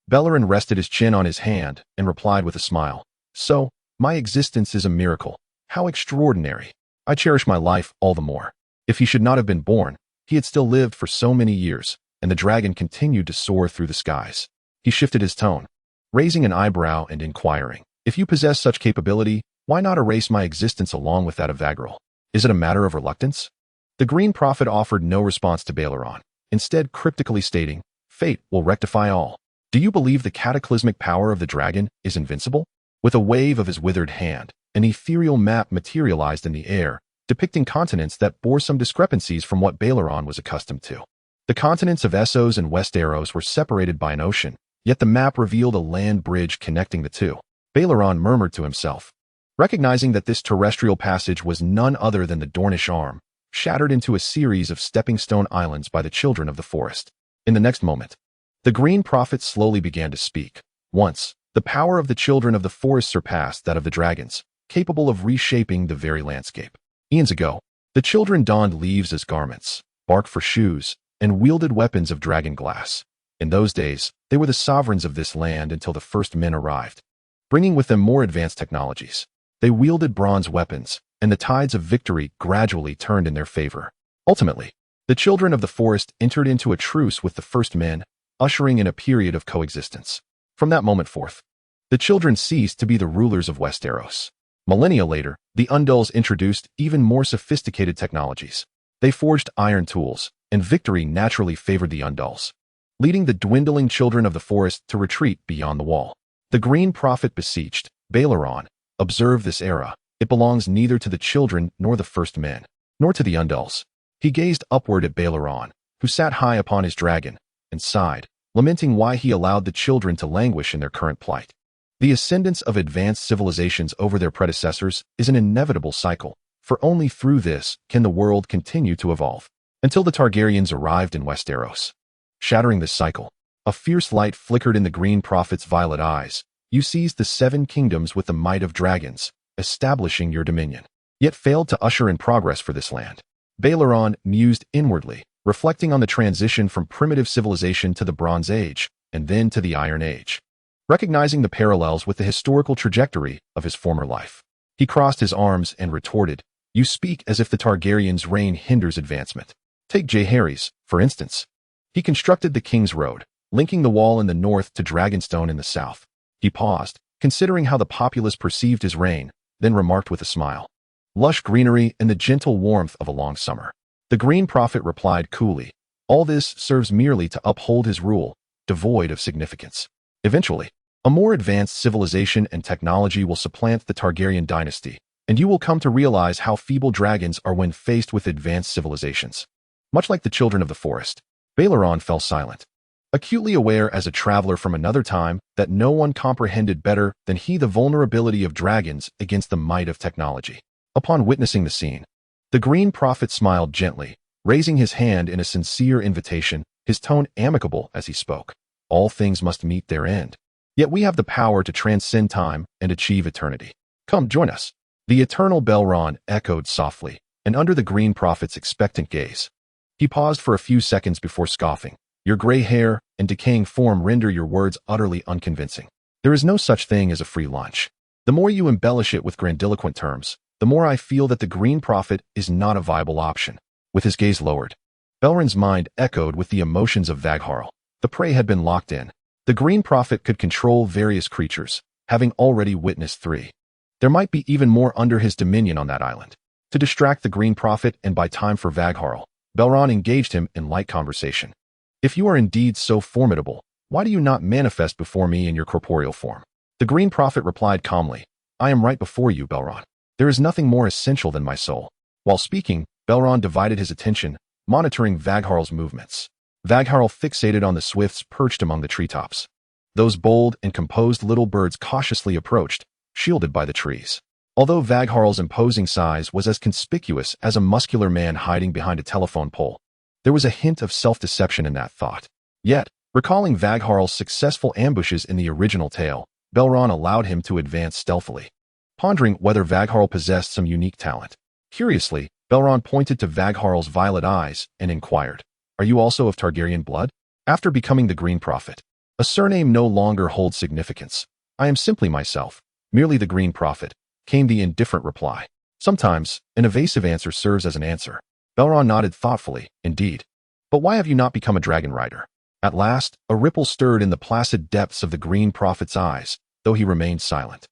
Baelon rested his chin on his hand and replied with a smile, "So, my existence is a miracle. How extraordinary. I cherish my life all the more. If he should not have been born, he had still lived for so many years, and the dragon continued to soar through the skies." He shifted his tone, raising an eyebrow and inquiring, "If you possess such capability, why not erase my existence along with that of Vagral? Is it a matter of reluctance?" The Green Prophet offered no response to Baelon, instead cryptically stating, "Fate will rectify all. Do you believe the cataclysmic power of the dragon is invincible?" With a wave of his withered hand, an ethereal map materialized in the air, depicting continents that bore some discrepancies from what Baelon was accustomed to. The continents of Essos and Westeros were separated by an ocean, yet the map revealed a land bridge connecting the two. Baelon murmured to himself, recognizing that this terrestrial passage was none other than the Dornish Arm, shattered into a series of stepping stone islands by the children of the forest. In the next moment, the Green Prophet slowly began to speak. Once, the power of the children of the forest surpassed that of the dragons, capable of reshaping the very landscape. Eons ago, the children donned leaves as garments, bark for shoes, and wielded weapons of dragon glass. In those days, they were the sovereigns of this land until the first men arrived, bringing with them more advanced technologies. They wielded bronze weapons, and the tides of victory gradually turned in their favor. Ultimately, the children of the forest entered into a truce with the first men, ushering in a period of coexistence. From that moment forth, the children ceased to be the rulers of Westeros. Millennia later, the Undulls introduced even more sophisticated technologies. They forged iron tools, and victory naturally favored the Undulls, leading the dwindling children of the forest to retreat beyond the wall. The Green Prophet beseeched, "Baelon, observe this era. It belongs neither to the children nor the first men, nor to the Undulls." He gazed upward at Baelon, who sat high upon his dragon, and sighed, lamenting why he allowed the children to languish in their current plight. The ascendance of advanced civilizations over their predecessors is an inevitable cycle, for only through this can the world continue to evolve. Until the Targaryens arrived in Westeros. Shattering this cycle, a fierce light flickered in the Green Prophet's violet eyes. "You seized the 7 kingdoms with the might of dragons, establishing your dominion, yet failed to usher in progress for this land." Baelon mused inwardly, reflecting on the transition from primitive civilization to the Bronze Age, and then to the Iron Age. recognizing the parallels with the historical trajectory of his former life. He crossed his arms and retorted, "You speak as if the Targaryens' reign hinders advancement. Take Jaehaerys, for instance. He constructed the King's Road, linking the wall in the north to Dragonstone in the south." He paused, considering how the populace perceived his reign, then remarked with a smile, "Lush greenery and the gentle warmth of a long summer." The Green Prophet replied coolly, "All this serves merely to uphold his rule, devoid of significance. Eventually, a more advanced civilization and technology will supplant the Targaryen dynasty, and you will come to realize how feeble dragons are when faced with advanced civilizations." Much like the children of the forest, Baelon fell silent, acutely aware as a traveler from another time that no one comprehended better than he the vulnerability of dragons against the might of technology. Upon witnessing the scene, the Green Prophet smiled gently, raising his hand in a sincere invitation, his tone amicable as he spoke. "All things must meet their end. Yet we have the power to transcend time and achieve eternity. Come, join us." The eternal Baelon echoed softly, and under the Green Prophet's expectant gaze, he paused for a few seconds before scoffing. "Your gray hair and decaying form render your words utterly unconvincing. There is no such thing as a free lunch. The more you embellish it with grandiloquent terms, the more I feel that the Green Prophet is not a viable option." With his gaze lowered, Belron's mind echoed with the emotions of Vagharl. The prey had been locked in. The Green Prophet could control various creatures, having already witnessed 3. There might be even more under his dominion on that island. To distract the Green Prophet and buy time for Vagharl, Baelon engaged him in light conversation. "If you are indeed so formidable, why do you not manifest before me in your corporeal form?" The Green Prophet replied calmly, "I am right before you, Baelon. There is nothing more essential than my soul." While speaking, Baelon divided his attention, monitoring Vagharl's movements. Vagharl fixated on the swifts perched among the treetops. Those bold and composed little birds cautiously approached, shielded by the trees. Although Vagharl's imposing size was as conspicuous as a muscular man hiding behind a telephone pole, there was a hint of self-deception in that thought. Yet, recalling Vagharl's successful ambushes in the original tale, Baelon allowed him to advance stealthily, pondering whether Vagharl possessed some unique talent. Curiously, Baelon pointed to Vagharl's violet eyes and inquired, "Are you also of Targaryen blood?" After becoming the Green Prophet, a surname no longer holds significance. "I am simply myself, merely the Green Prophet," came the indifferent reply. Sometimes, an evasive answer serves as an answer. Baelon nodded thoughtfully, "Indeed. But why have you not become a dragon rider?" At last, a ripple stirred in the placid depths of the Green Prophet's eyes, though he remained silent.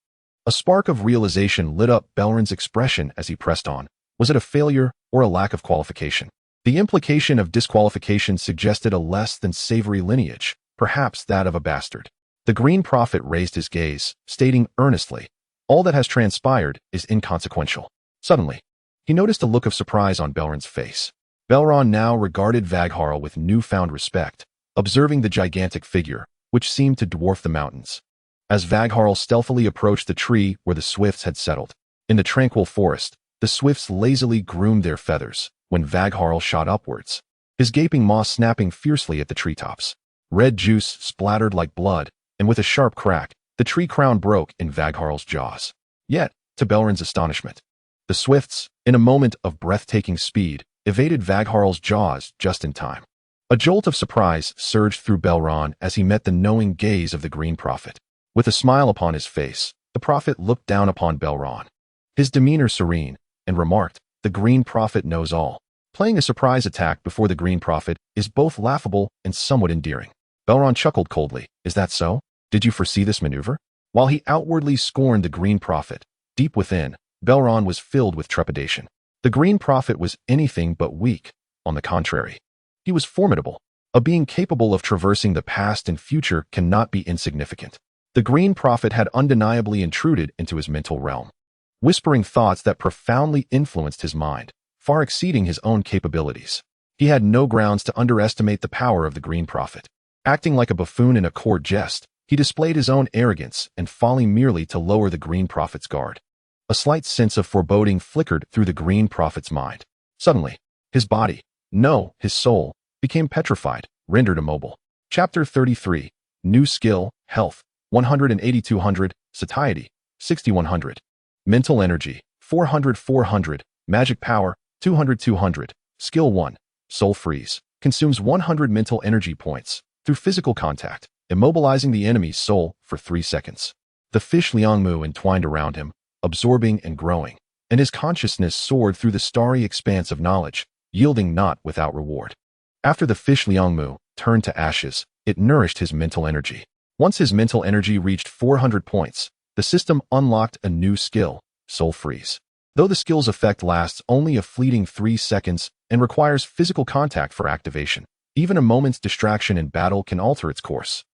A spark of realization lit up Belron's expression as he pressed on. Was it a failure or a lack of qualification? The implication of disqualification suggested a less than savory lineage, perhaps that of a bastard. The Green Prophet raised his gaze, stating earnestly, "All that has transpired is inconsequential." Suddenly, he noticed a look of surprise on Belron's face. Baelon now regarded Vagharl with newfound respect, observing the gigantic figure, which seemed to dwarf the mountains. As Vagharl stealthily approached the tree where the swifts had settled, in the tranquil forest, the swifts lazily groomed their feathers when Vagharl shot upwards, his gaping maw snapping fiercely at the treetops. Red juice splattered like blood, and with a sharp crack, the tree crown broke in Vagharl's jaws. Yet, to Belron's astonishment, the swifts, in a moment of breathtaking speed, evaded Vagharl's jaws just in time. A jolt of surprise surged through Baelon as he met the knowing gaze of the Green Prophet. With a smile upon his face, the prophet looked down upon Baelon, his demeanor serene, and remarked, "The Green Prophet knows all." Playing a surprise attack before the Green Prophet is both laughable and somewhat endearing. Baelon chuckled coldly. "Is that so? Did you foresee this maneuver?" While he outwardly scorned the Green Prophet, deep within, Baelon was filled with trepidation. The Green Prophet was anything but weak. On the contrary, he was formidable. A being capable of traversing the past and future cannot be insignificant. The Green Prophet had undeniably intruded into his mental realm, whispering thoughts that profoundly influenced his mind, far exceeding his own capabilities. He had no grounds to underestimate the power of the Green Prophet. Acting like a buffoon in a court jest, he displayed his own arrogance and folly merely to lower the Green Prophet's guard. A slight sense of foreboding flickered through the Green Prophet's mind. Suddenly, his body, no, his soul, became petrified, rendered immobile. Chapter 33. New Skill, Health, 100-200, Satiety, 6100. Mental Energy, 400-400, Magic Power, 200-200, Skill 1, Soul Freeze, consumes 100 mental energy points through physical contact. immobilizing the enemy's soul for 3 seconds. The fish Liangmu entwined around him, absorbing and growing, and his consciousness soared through the starry expanse of knowledge, yielding not without reward. After the fish Liangmu turned to ashes, it nourished his mental energy. Once his mental energy reached 400 points, the system unlocked a new skill, Soul Freeze. Though the skill's effect lasts only a fleeting 3 seconds and requires physical contact for activation, even a moment's distraction in battle can alter its course.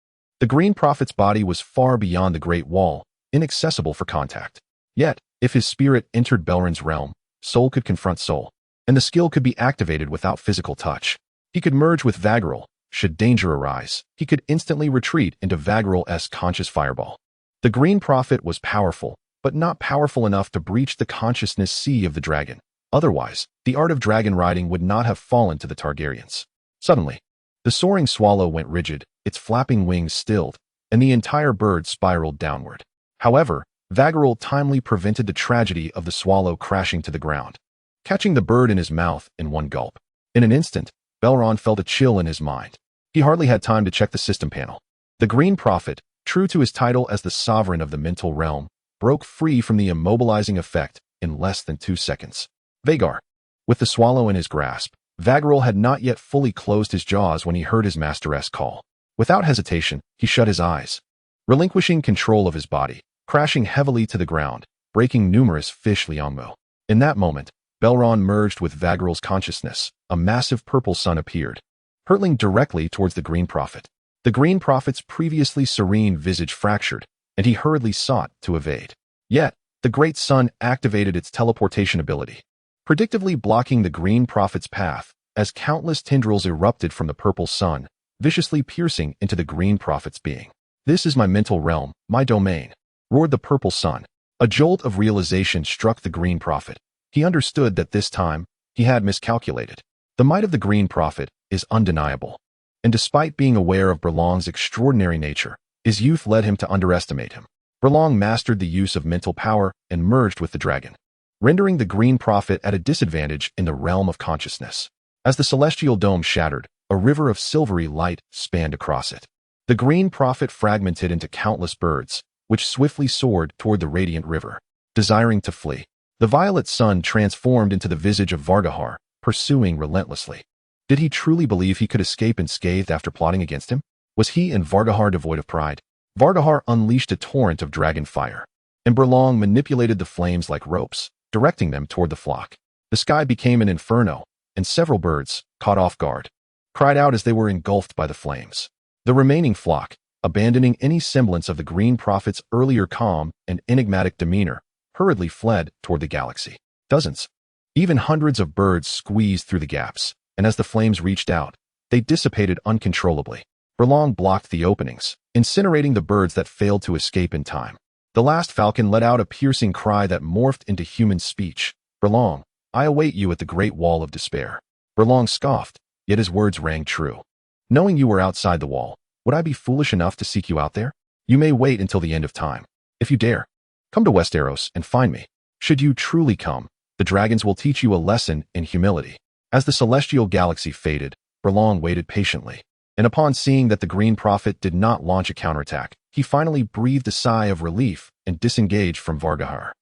The Green Prophet's body was far beyond the Great Wall, inaccessible for contact. Yet, if his spirit entered Belron's realm, soul could confront soul, and the skill could be activated without physical touch. He could merge with Vagaril. Should danger arise, he could instantly retreat into Vagaril's conscious fireball. The Green Prophet was powerful, but not powerful enough to breach the consciousness sea of the dragon. Otherwise, the art of dragon riding would not have fallen to the Targaryens. Suddenly, the soaring swallow went rigid, its flapping wings stilled, and the entire bird spiraled downward. However, Vagaril timely prevented the tragedy of the swallow crashing to the ground, catching the bird in his mouth in one gulp. In an instant, Belron felt a chill in his mind. He hardly had time to check the system panel. The Green Prophet, true to his title as the sovereign of the mental realm, broke free from the immobilizing effect in less than 2 seconds. Vagar. With the swallow in his grasp, Vagaril had not yet fully closed his jaws when he heard his master's call. Without hesitation, he shut his eyes, relinquishing control of his body, crashing heavily to the ground, breaking numerous fish Liangmu. In that moment, Belron merged with Vagaril's consciousness. A massive purple sun appeared, hurtling directly towards the Green Prophet. The Green Prophet's previously serene visage fractured, and he hurriedly sought to evade. Yet, the great sun activated its teleportation ability, predictably blocking the Green Prophet's path as countless tendrils erupted from the purple sun, viciously piercing into the Green Prophet's being. "This is my mental realm, my domain," roared the purple sun. A jolt of realization struck the Green Prophet. He understood that this time, he had miscalculated. The might of the Green Prophet is undeniable, and despite being aware of Baelon's extraordinary nature, his youth led him to underestimate him. Baelon mastered the use of mental power and merged with the dragon, rendering the Green Prophet at a disadvantage in the realm of consciousness. As the celestial dome shattered, a river of silvery light spanned across it. The Green Prophet fragmented into countless birds, which swiftly soared toward the radiant river, desiring to flee. The violet sun transformed into the visage of Vargahar, pursuing relentlessly. Did he truly believe he could escape unscathed after plotting against him? Was he and Vargahar devoid of pride? Vargahar unleashed a torrent of dragon fire, and Baelon manipulated the flames like ropes, directing them toward the flock. The sky became an inferno, and several birds, caught off guard, cried out as they were engulfed by the flames. The remaining flock, abandoning any semblance of the Green Prophet's earlier calm and enigmatic demeanor, hurriedly fled toward the galaxy. Dozens, even hundreds of birds squeezed through the gaps, and as the flames reached out, they dissipated uncontrollably. Baelon blocked the openings, incinerating the birds that failed to escape in time. The last falcon let out a piercing cry that morphed into human speech. "Baelon, I await you at the Great Wall of Despair." Baelon scoffed, yet his words rang true. "Knowing you were outside the wall, would I be foolish enough to seek you out there? You may wait until the end of time. If you dare, come to Westeros and find me. Should you truly come, the dragons will teach you a lesson in humility." As the celestial galaxy faded, Baelon waited patiently, and upon seeing that the Green Prophet did not launch a counterattack, he finally breathed a sigh of relief and disengaged from Vargahar.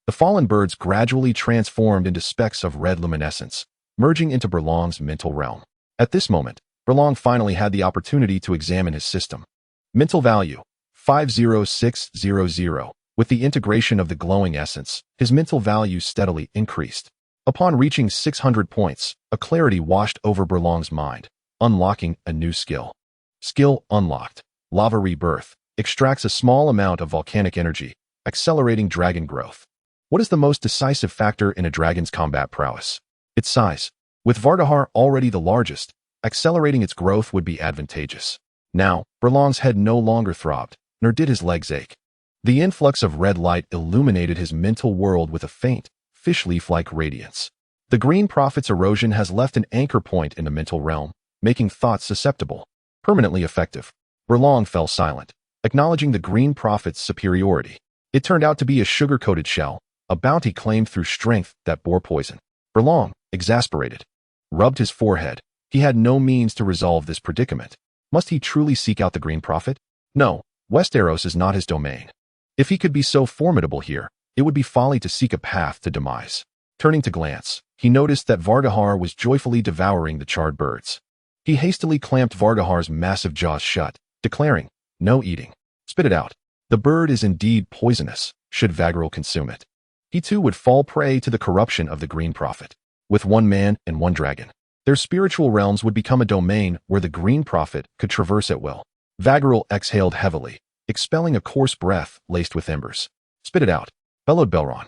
The fallen birds gradually transformed into specks of red luminescence, merging into Baelon's mental realm. At this moment, Baelon finally had the opportunity to examine his system. Mental value, 50600. With the integration of the glowing essence, his mental value steadily increased. Upon reaching 600 points, a clarity washed over Baelon's mind, unlocking a new skill. Skill unlocked. Lava Rebirth extracts a small amount of volcanic energy, accelerating dragon growth. What is the most decisive factor in a dragon's combat prowess? Its size. With Vargahar already the largest, accelerating its growth would be advantageous. Now, Baelon's head no longer throbbed, nor did his legs ache. The influx of red light illuminated his mental world with a faint, fish leaf-like radiance. The Green Prophet's erosion has left an anchor point in the mental realm, making thoughts susceptible, permanently effective. Baelon fell silent, acknowledging the Green Prophet's superiority. It turned out to be a sugar-coated shell, a bounty claimed through strength that bore poison. Baelon, exasperated, rubbed his forehead. He had no means to resolve this predicament. Must he truly seek out the Green Prophet? No, Westeros is not his domain. If he could be so formidable here, it would be folly to seek a path to demise. Turning to glance, he noticed that Vargahar was joyfully devouring the charred birds. He hastily clamped Vargahar's massive jaws shut, declaring, "No eating. Spit it out. The bird is indeed poisonous, should Vargal consume it." He too would fall prey to the corruption of the Green Prophet. With one man and one dragon, their spiritual realms would become a domain where the Green Prophet could traverse at will. Vargal exhaled heavily, expelling a coarse breath laced with embers. "Spit it out," bellowed Belron,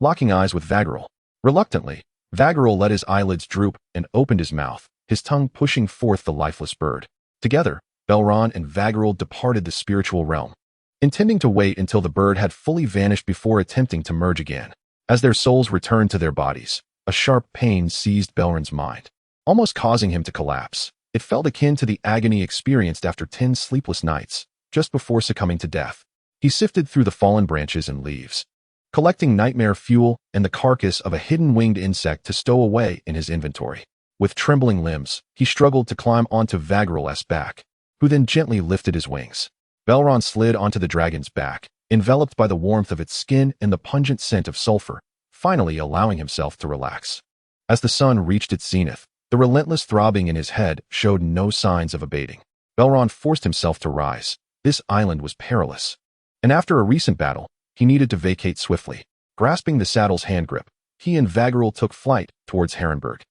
locking eyes with Vargal. Reluctantly, Vargal let his eyelids droop and opened his mouth, his tongue pushing forth the lifeless bird. Together, Belron and Vargal departed the spiritual realm, intending to wait until the bird had fully vanished before attempting to merge again. As their souls returned to their bodies, a sharp pain seized Belron's mind, almost causing him to collapse. It felt akin to the agony experienced after 10 sleepless nights, just before succumbing to death. He sifted through the fallen branches and leaves, collecting nightmare fuel and the carcass of a hidden winged insect to stow away in his inventory. With trembling limbs, he struggled to climb onto Vargal's back, who then gently lifted his wings. Belron slid onto the dragon's back, enveloped by the warmth of its skin and the pungent scent of sulfur, finally allowing himself to relax. As the sun reached its zenith, the relentless throbbing in his head showed no signs of abating. Belron forced himself to rise. This island was perilous, and after a recent battle, he needed to vacate swiftly. Grasping the saddle's handgrip, he and Vargal took flight towards Harrenburg.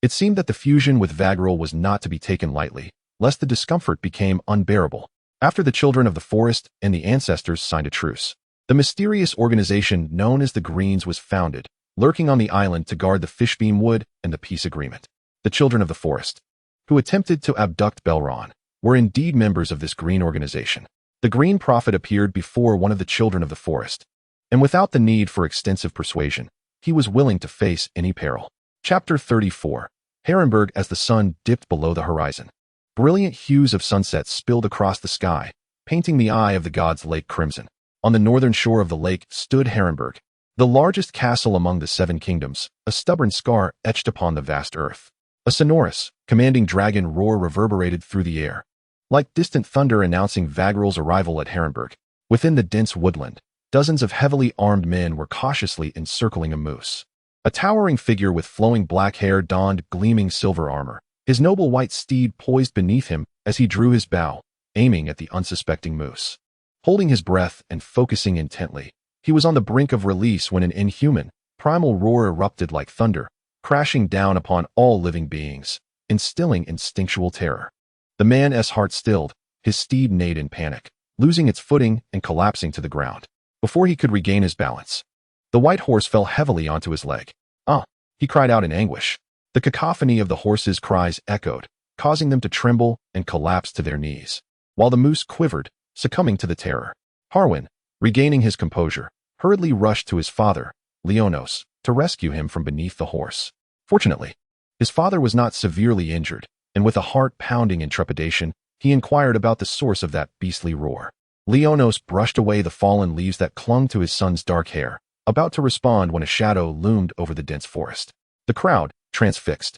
It seemed that the fusion with Vargal was not to be taken lightly, lest the discomfort became unbearable. After the Children of the Forest and the Ancestors signed a truce, the mysterious organization known as the Greens was founded, lurking on the island to guard the Fishbeam Wood and the peace agreement. The Children of the Forest, who attempted to abduct Belron, were indeed members of this Green organization. The Green Prophet appeared before one of the Children of the Forest, and without the need for extensive persuasion, he was willing to face any peril. Chapter 34. Harrenburg. As the sun dipped below the horizon, brilliant hues of sunset spilled across the sky, painting the eye of the god's lake crimson. On the northern shore of the lake stood Harrenburg, the largest castle among the 7 kingdoms, a stubborn scar etched upon the vast earth. A sonorous, commanding dragon roar reverberated through the air, like distant thunder announcing Vargal's arrival at Harrenburg. Within the dense woodland, dozens of heavily armed men were cautiously encircling a moose. A towering figure with flowing black hair donned gleaming silver armor, his noble white steed poised beneath him as he drew his bow, aiming at the unsuspecting moose. Holding his breath and focusing intently, he was on the brink of release when an inhuman, primal roar erupted like thunder, crashing down upon all living beings, instilling instinctual terror. The man's heart stilled, his steed neighed in panic, losing its footing and collapsing to the ground. Before he could regain his balance, the white horse fell heavily onto his leg. "Ah!" he cried out in anguish. The cacophony of the horse's cries echoed, causing them to tremble and collapse to their knees, while the moose quivered, succumbing to the terror. Harwin, regaining his composure, hurriedly rushed to his father, Leonos, to rescue him from beneath the horse. Fortunately, his father was not severely injured, and with a heart pounding in trepidation, he inquired about the source of that beastly roar. Leonos brushed away the fallen leaves that clung to his son's dark hair, about to respond when a shadow loomed over the dense forest. The crowd, transfixed,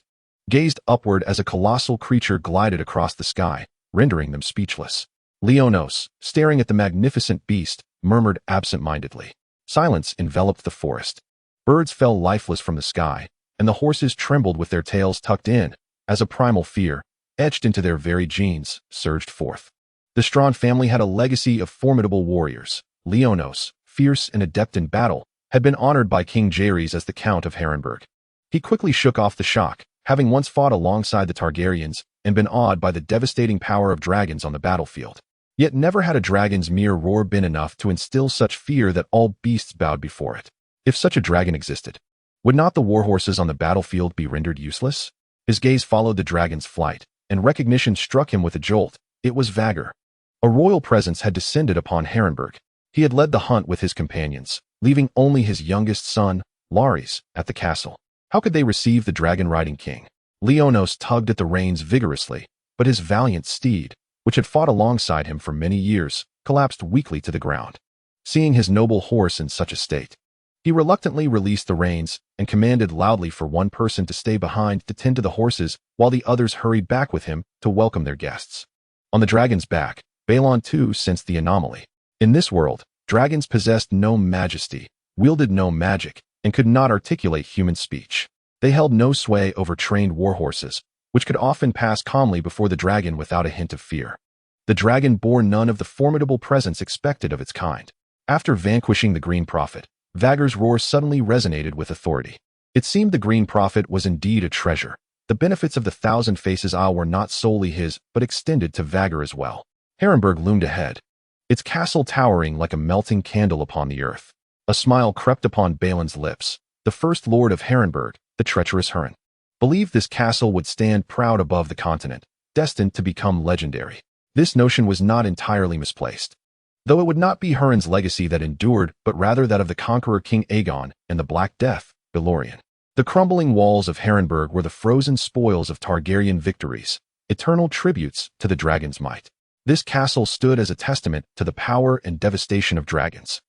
gazed upward as a colossal creature glided across the sky, rendering them speechless. Leonos, staring at the magnificent beast, murmured absent-mindedly. Silence enveloped the forest. Birds fell lifeless from the sky, and the horses trembled with their tails tucked in, as a primal fear, etched into their very genes, surged forth. The Strawn family had a legacy of formidable warriors. Leonos, fierce and adept in battle, had been honored by King Jaehaerys as the Count of Harrenburg. He quickly shook off the shock, having once fought alongside the Targaryens and been awed by the devastating power of dragons on the battlefield. Yet never had a dragon's mere roar been enough to instill such fear that all beasts bowed before it. If such a dragon existed, would not the warhorses on the battlefield be rendered useless? His gaze followed the dragon's flight, and recognition struck him with a jolt. It was Vargal. A royal presence had descended upon Harrenburg. He had led the hunt with his companions, leaving only his youngest son, Larys, at the castle. How could they receive the dragon-riding king? Leonos tugged at the reins vigorously, but his valiant steed, which had fought alongside him for many years, collapsed weakly to the ground. Seeing his noble horse in such a state, he reluctantly released the reins and commanded loudly for one person to stay behind to tend to the horses while the others hurried back with him to welcome their guests. On the dragon's back, Baelon too sensed the anomaly. In this world, dragons possessed no majesty, wielded no magic, and could not articulate human speech. They held no sway over trained warhorses, which could often pass calmly before the dragon without a hint of fear. The dragon bore none of the formidable presence expected of its kind. After vanquishing the Green Prophet, Vhagar's roar suddenly resonated with authority. It seemed the Green Prophet was indeed a treasure. The benefits of the Thousand Faces Isle were not solely his, but extended to Vhagar as well. Harrenburg loomed ahead, its castle towering like a melting candle upon the earth. A smile crept upon Baelon's lips. The first lord of Harrenburg, the treacherous Hurin, believed this castle would stand proud above the continent, destined to become legendary. This notion was not entirely misplaced, though it would not be Hurin's legacy that endured, but rather that of the conqueror King Aegon and the Black Death, Balorion. The crumbling walls of Harrenburg were the frozen spoils of Targaryen victories, eternal tributes to the dragon's might. This castle stood as a testament to the power and devastation of dragons.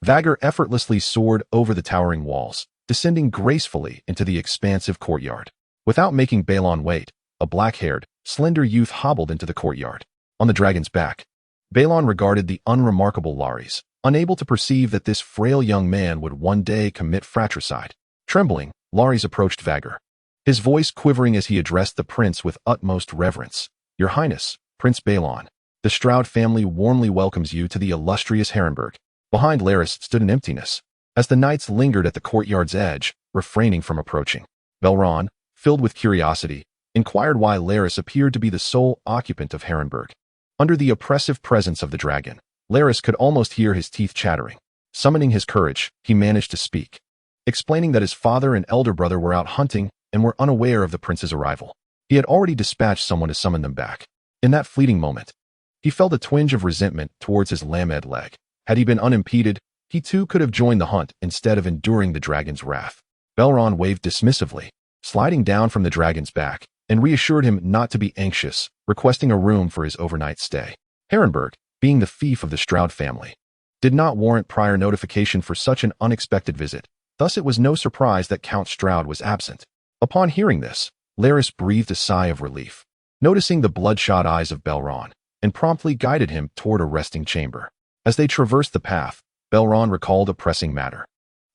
Vhagar effortlessly soared over the towering walls, descending gracefully into the expansive courtyard. Without making Baelon wait, a black-haired, slender youth hobbled into the courtyard. On the dragon's back, Baelon regarded the unremarkable Larys, unable to perceive that this frail young man would one day commit fratricide. Trembling, Larys approached Vhagar, his voice quivering as he addressed the prince with utmost reverence. "Your Highness, Prince Baelon, the Stroud family warmly welcomes you to the illustrious Harrenburg." Behind Larys stood an emptiness, as the knights lingered at the courtyard's edge, refraining from approaching. Belron, filled with curiosity, inquired why Larys appeared to be the sole occupant of Harrenburg. Under the oppressive presence of the dragon, Larys could almost hear his teeth chattering. Summoning his courage, he managed to speak, explaining that his father and elder brother were out hunting and were unaware of the prince's arrival. He had already dispatched someone to summon them back. In that fleeting moment, he felt a twinge of resentment towards his lamed leg. Had he been unimpeded, he too could have joined the hunt instead of enduring the dragon's wrath. Belron waved dismissively, sliding down from the dragon's back, and reassured him not to be anxious, requesting a room for his overnight stay. Harrenburg, being the fief of the Stroud family, did not warrant prior notification for such an unexpected visit, thus it was no surprise that Count Stroud was absent. Upon hearing this, Larys breathed a sigh of relief, noticing the bloodshot eyes of Belron, and promptly guided him toward a resting chamber. As they traversed the path, Belron recalled a pressing matter.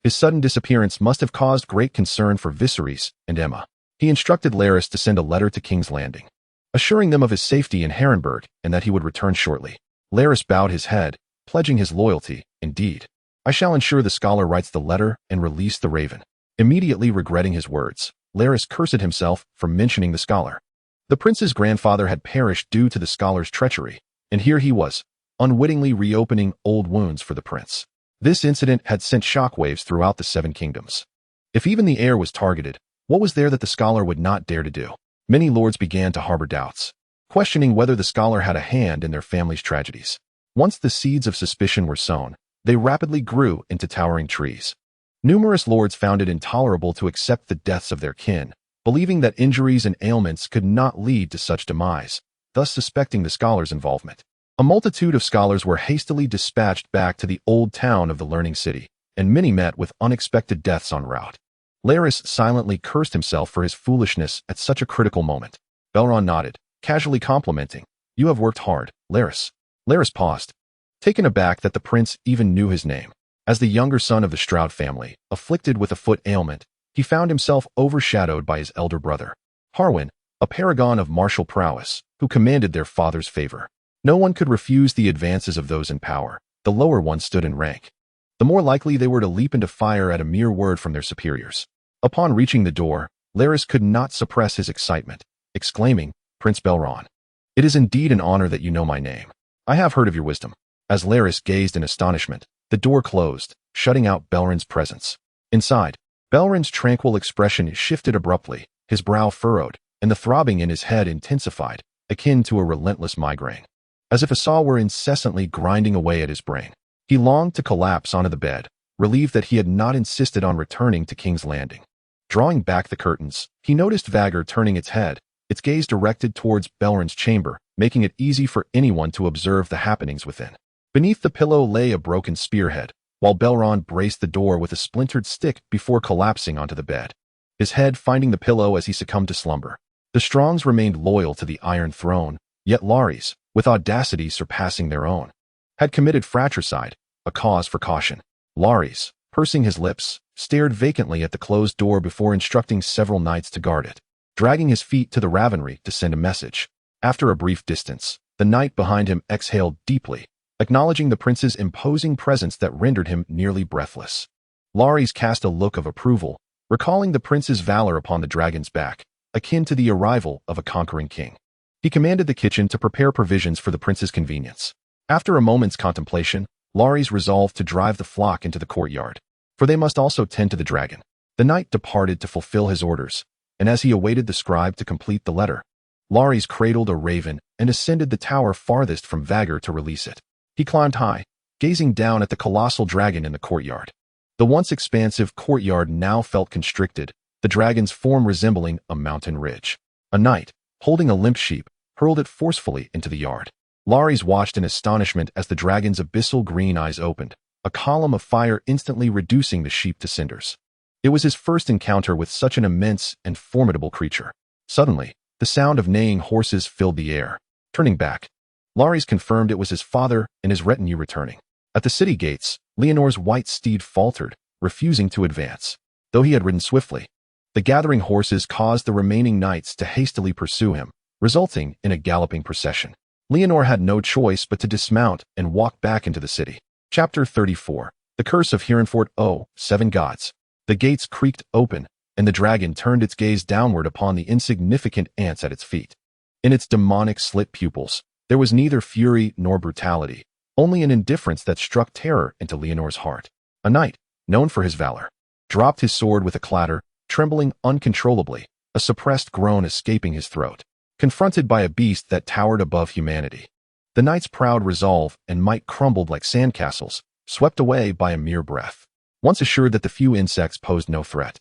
His sudden disappearance must have caused great concern for Viserys and Aemma. He instructed Larys to send a letter to King's Landing, assuring them of his safety in Harrenburg and that he would return shortly. Larys bowed his head, pledging his loyalty. "Indeed, I shall ensure the scholar writes the letter and release the raven." Immediately regretting his words, Larys cursed himself for mentioning the scholar. The prince's grandfather had perished due to the scholar's treachery, and here he was, unwittingly reopening old wounds for the prince. This incident had sent shockwaves throughout the Seven Kingdoms. If even the heir was targeted, what was there that the scholar would not dare to do? Many lords began to harbor doubts, questioning whether the scholar had a hand in their family's tragedies. Once the seeds of suspicion were sown, they rapidly grew into towering trees. Numerous lords found it intolerable to accept the deaths of their kin, believing that injuries and ailments could not lead to such demise, thus suspecting the scholar's involvement. A multitude of scholars were hastily dispatched back to the old town of the Learning City, and many met with unexpected deaths en route. Larys silently cursed himself for his foolishness at such a critical moment. Belron nodded, casually complimenting. "You have worked hard, Larys." Larys paused, taken aback that the prince even knew his name. As the younger son of the Stroud family, afflicted with a foot ailment, he found himself overshadowed by his elder brother, Harwin, a paragon of martial prowess, who commanded their father's favor. No one could refuse the advances of those in power. The lower ones stood in rank, the more likely they were to leap into fire at a mere word from their superiors. Upon reaching the door, Larys could not suppress his excitement, exclaiming, "Prince Belron, it is indeed an honor that you know my name. I have heard of your wisdom." As Larys gazed in astonishment, the door closed, shutting out Belron's presence. Inside, Belron's tranquil expression shifted abruptly, his brow furrowed, and the throbbing in his head intensified, akin to a relentless migraine, as if a saw were incessantly grinding away at his brain. He longed to collapse onto the bed, relieved that he had not insisted on returning to King's Landing. Drawing back the curtains, he noticed Vhagar turning its head, its gaze directed towards Belron's chamber, making it easy for anyone to observe the happenings within. Beneath the pillow lay a broken spearhead, while Belron braced the door with a splintered stick before collapsing onto the bed, his head finding the pillow as he succumbed to slumber. The Strongs remained loyal to the Iron Throne, yet Larys, with audacity surpassing their own, had committed fratricide, a cause for caution. Larys, pursing his lips, stared vacantly at the closed door before instructing several knights to guard it, dragging his feet to the ravelry to send a message. After a brief distance, the knight behind him exhaled deeply, acknowledging the prince's imposing presence that rendered him nearly breathless. Larys cast a look of approval, recalling the prince's valor upon the dragon's back, akin to the arrival of a conquering king. He commanded the kitchen to prepare provisions for the prince's convenience. After a moment's contemplation, Larys resolved to drive the flock into the courtyard, for they must also tend to the dragon. The knight departed to fulfill his orders, and as he awaited the scribe to complete the letter, Larys cradled a raven and ascended the tower farthest from Vhagar to release it. He climbed high, gazing down at the colossal dragon in the courtyard. The once expansive courtyard now felt constricted, the dragon's form resembling a mountain ridge. A knight, holding a limp sheep, hurled it forcefully into the yard. Larys watched in astonishment as the dragon's abyssal green eyes opened, a column of fire instantly reducing the sheep to cinders. It was his first encounter with such an immense and formidable creature. Suddenly, the sound of neighing horses filled the air. Turning back, Larys confirmed it was his father and his retinue returning. At the city gates, Leonor's white steed faltered, refusing to advance, though he had ridden swiftly. The gathering horses caused the remaining knights to hastily pursue him, resulting in a galloping procession. Leonor had no choice but to dismount and walk back into the city. Chapter 34. The Curse of Herrenfort. 7 Gods. The gates creaked open, and the dragon turned its gaze downward upon the insignificant ants at its feet. In its demonic slit pupils, there was neither fury nor brutality, only an indifference that struck terror into Leonor's heart. A knight, known for his valor, dropped his sword with a clatter, trembling uncontrollably, a suppressed groan escaping his throat, confronted by a beast that towered above humanity. The knight's proud resolve and might crumbled like sandcastles, swept away by a mere breath. Once assured that the few insects posed no threat,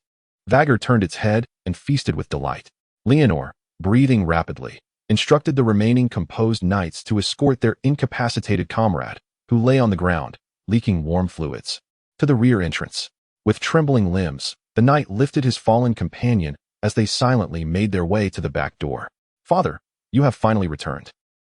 Vhagar turned its head and feasted with delight. Leonor, breathing rapidly, instructed the remaining composed knights to escort their incapacitated comrade, who lay on the ground, leaking warm fluids, to the rear entrance. With trembling limbs, the knight lifted his fallen companion as they silently made their way to the back door. "Father, you have finally returned."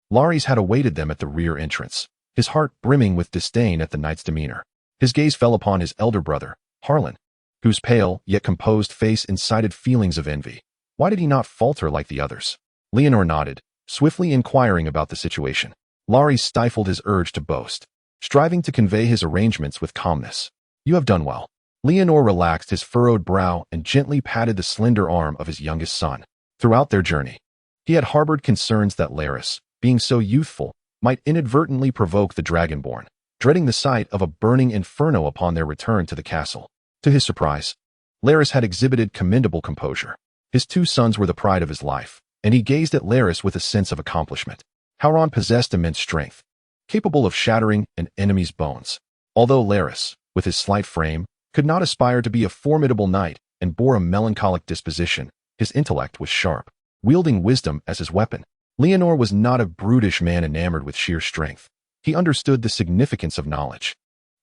Larys had awaited them at the rear entrance, his heart brimming with disdain at the knight's demeanor. His gaze fell upon his elder brother, Harlan, whose pale yet composed face incited feelings of envy. Why did he not falter like the others? Leonor nodded, swiftly inquiring about the situation. Larys stifled his urge to boast, striving to convey his arrangements with calmness. "You have done well." Leonor relaxed his furrowed brow and gently patted the slender arm of his youngest son. Throughout their journey, he had harbored concerns that Larys, being so youthful, might inadvertently provoke the Dragonborn, dreading the sight of a burning inferno upon their return to the castle. To his surprise, Larys had exhibited commendable composure. His 2 sons were the pride of his life, and he gazed at Larys with a sense of accomplishment. Howron possessed immense strength, capable of shattering an enemy's bones. Although Larys, with his slight frame, could not aspire to be a formidable knight and bore a melancholic disposition, his intellect was sharp, wielding wisdom as his weapon. Leonor was not a brutish man enamored with sheer strength. He understood the significance of knowledge,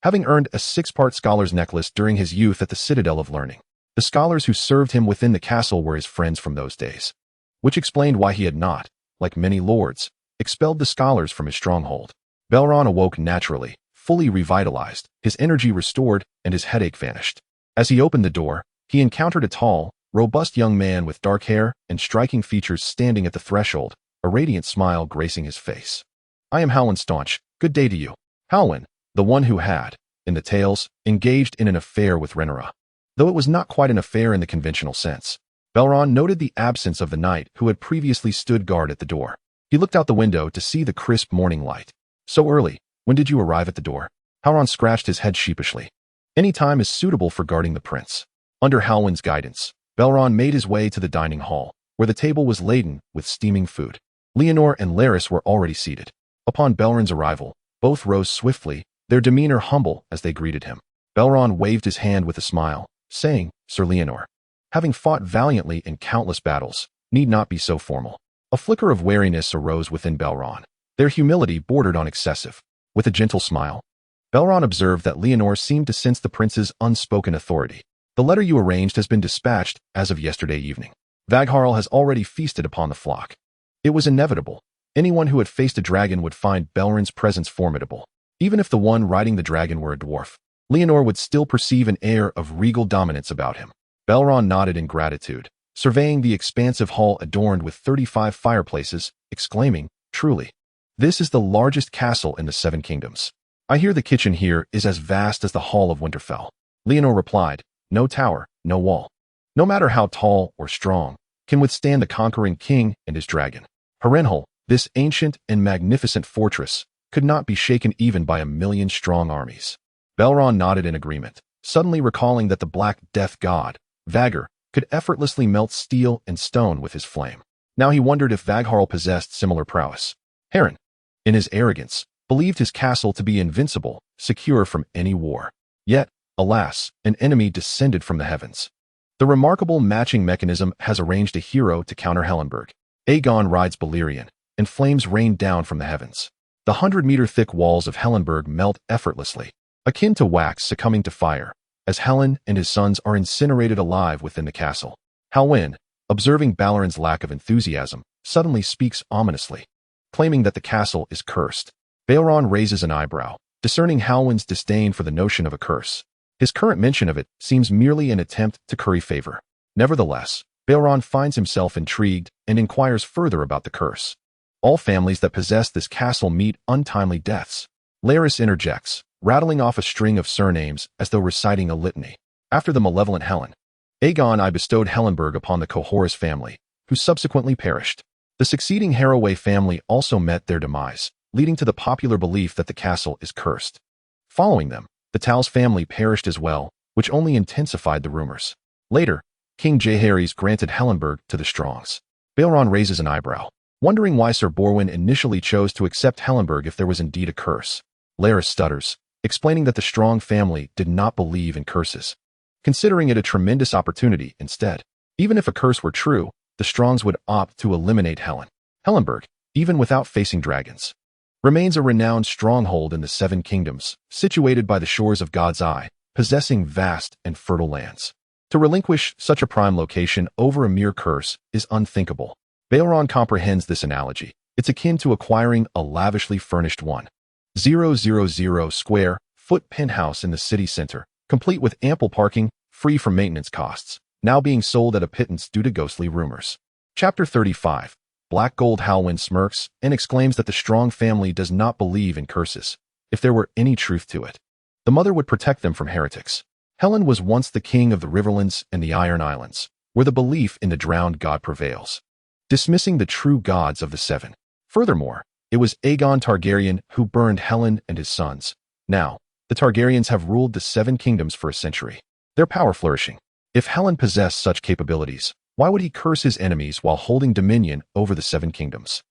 having earned a 6-part scholar's necklace during his youth at the Citadel of Learning. The scholars who served him within the castle were his friends from those days, which explained why he had not, like many lords, expelled the scholars from his stronghold. Baelon awoke naturally, fully revitalized, his energy restored, and his headache vanished. As he opened the door, he encountered a tall, robust young man with dark hair and striking features standing at the threshold, a radiant smile gracing his face. "I am Halwyn Staunch. Good day to you." Halwyn, the one who had, in the tales, engaged in an affair with Rhaenyra. Though it was not quite an affair in the conventional sense, Baelon noted the absence of the knight who had previously stood guard at the door. He looked out the window to see the crisp morning light. "So early, when did you arrive at the door?" Howron scratched his head sheepishly. "Any time is suitable for guarding the prince." Under Halwyn's guidance, Baelon made his way to the dining hall, where the table was laden with steaming food. Leonor and Larys were already seated. Upon Belron's arrival, both rose swiftly, their demeanor humble as they greeted him. Baelon waved his hand with a smile, saying, "Sir Leonor, having fought valiantly in countless battles, need not be so formal." A flicker of wariness arose within Baelon. Their humility bordered on excessive. With a gentle smile, Baelon observed that Leonor seemed to sense the prince's unspoken authority. "The letter you arranged has been dispatched as of yesterday evening. Vagharl has already feasted upon the flock." It was inevitable. Anyone who had faced a dragon would find Belron's presence formidable. Even if the one riding the dragon were a dwarf, Rhaenyra would still perceive an air of regal dominance about him. Baelon nodded in gratitude, surveying the expansive hall adorned with 35 fireplaces, exclaiming, "Truly, this is the largest castle in the Seven Kingdoms. I hear the kitchen here is as vast as the Hall of Winterfell." Rhaenyra replied, "No tower, no wall, no matter how tall or strong, can withstand the conquering king and his dragon. Harrenhal, this ancient and magnificent fortress, could not be shaken even by 1,000,000 strong armies." Baelon nodded in agreement, suddenly recalling that the Black Death god, Vhagar, could effortlessly melt steel and stone with his flame. Now he wondered if Vhagar possessed similar prowess. Harren, in his arrogance, believed his castle to be invincible, secure from any war. Yet, alas, an enemy descended from the heavens. The remarkable matching mechanism has arranged a hero to counter Hellenberg. Aegon rides Balerion, and flames rain down from the heavens. The 100-meter-thick walls of Hellenberg melt effortlessly, akin to wax succumbing to fire, as Helen and his sons are incinerated alive within the castle. Halwyn, observing Balerin's lack of enthusiasm, suddenly speaks ominously, claiming that the castle is cursed. Baelon raises an eyebrow, discerning Halwyn's disdain for the notion of a curse. His current mention of it seems merely an attempt to curry favor. Nevertheless, Baelon finds himself intrigued and inquires further about the curse. All families that possess this castle meet untimely deaths. Larys interjects, rattling off a string of surnames as though reciting a litany. After the malevolent Helen, Aegon I bestowed Hellenberg upon the Cohorus family, who subsequently perished. The succeeding Harroway family also met their demise, leading to the popular belief that the castle is cursed. Following them, the Tals family perished as well, which only intensified the rumors. Later, King Jaehaerys granted Hellenberg to the Strongs. Baelon raises an eyebrow, wondering why Sir Borwin initially chose to accept Hellenberg if there was indeed a curse. Larys stutters, explaining that the Strong family did not believe in curses, considering it a tremendous opportunity instead. Even if a curse were true, the Strongs would opt to eliminate Hellenberg, even without facing dragons. Remains a renowned stronghold in the Seven Kingdoms, situated by the shores of God's Eye, possessing vast and fertile lands. To relinquish such a prime location over a mere curse is unthinkable. Baelon comprehends this analogy. It's akin to acquiring a lavishly furnished 1,000 square foot penthouse in the city center, complete with ample parking, free from maintenance costs, now being sold at a pittance due to ghostly rumors. Chapter 35. Black Gold Halwyn smirks and exclaims that the Strong family does not believe in curses. If there were any truth to it, the mother would protect them from heretics. Helen was once the king of the Riverlands and the Iron Islands, where the belief in the drowned god prevails, dismissing the true gods of the Seven. Furthermore, it was Aegon Targaryen who burned Helen and his sons. Now, the Targaryens have ruled the Seven Kingdoms for a century, their power flourishing. If Helen possessed such capabilities, why would he curse his enemies while holding dominion over the Seven Kingdoms?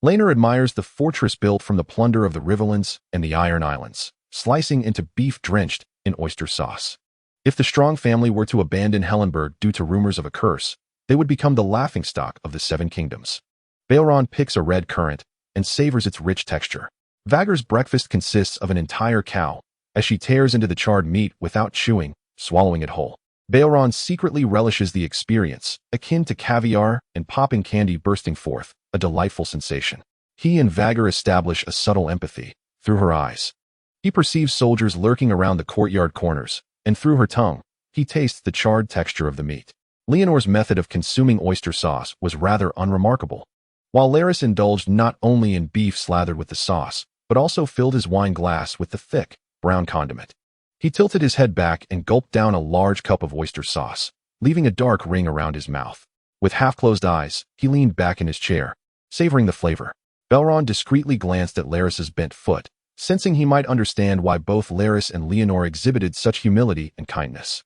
Rhaenyra admires the fortress built from the plunder of the Riverlands and the Iron Islands, slicing into beef drenched in oyster sauce. If the Strong family were to abandon Hellenberg due to rumors of a curse, they would become the laughingstock of the Seven Kingdoms. Baelon picks a red currant and savors its rich texture. Vhagar's breakfast consists of an entire cow, as she tears into the charred meat without chewing, swallowing it whole. Baelon secretly relishes the experience, akin to caviar and popping candy bursting forth, a delightful sensation. He and Vhagar establish a subtle empathy. Through her eyes, he perceives soldiers lurking around the courtyard corners, and through her tongue, he tastes the charred texture of the meat. Leonor's method of consuming oyster sauce was rather unremarkable. While Larys indulged not only in beef slathered with the sauce, but also filled his wine glass with the thick, brown condiment. He tilted his head back and gulped down a large cup of oyster sauce, leaving a dark ring around his mouth. With half-closed eyes, he leaned back in his chair, savoring the flavor. Baelon discreetly glanced at Larys's bent foot, sensing he might understand why both Larys and Leonor exhibited such humility and kindness.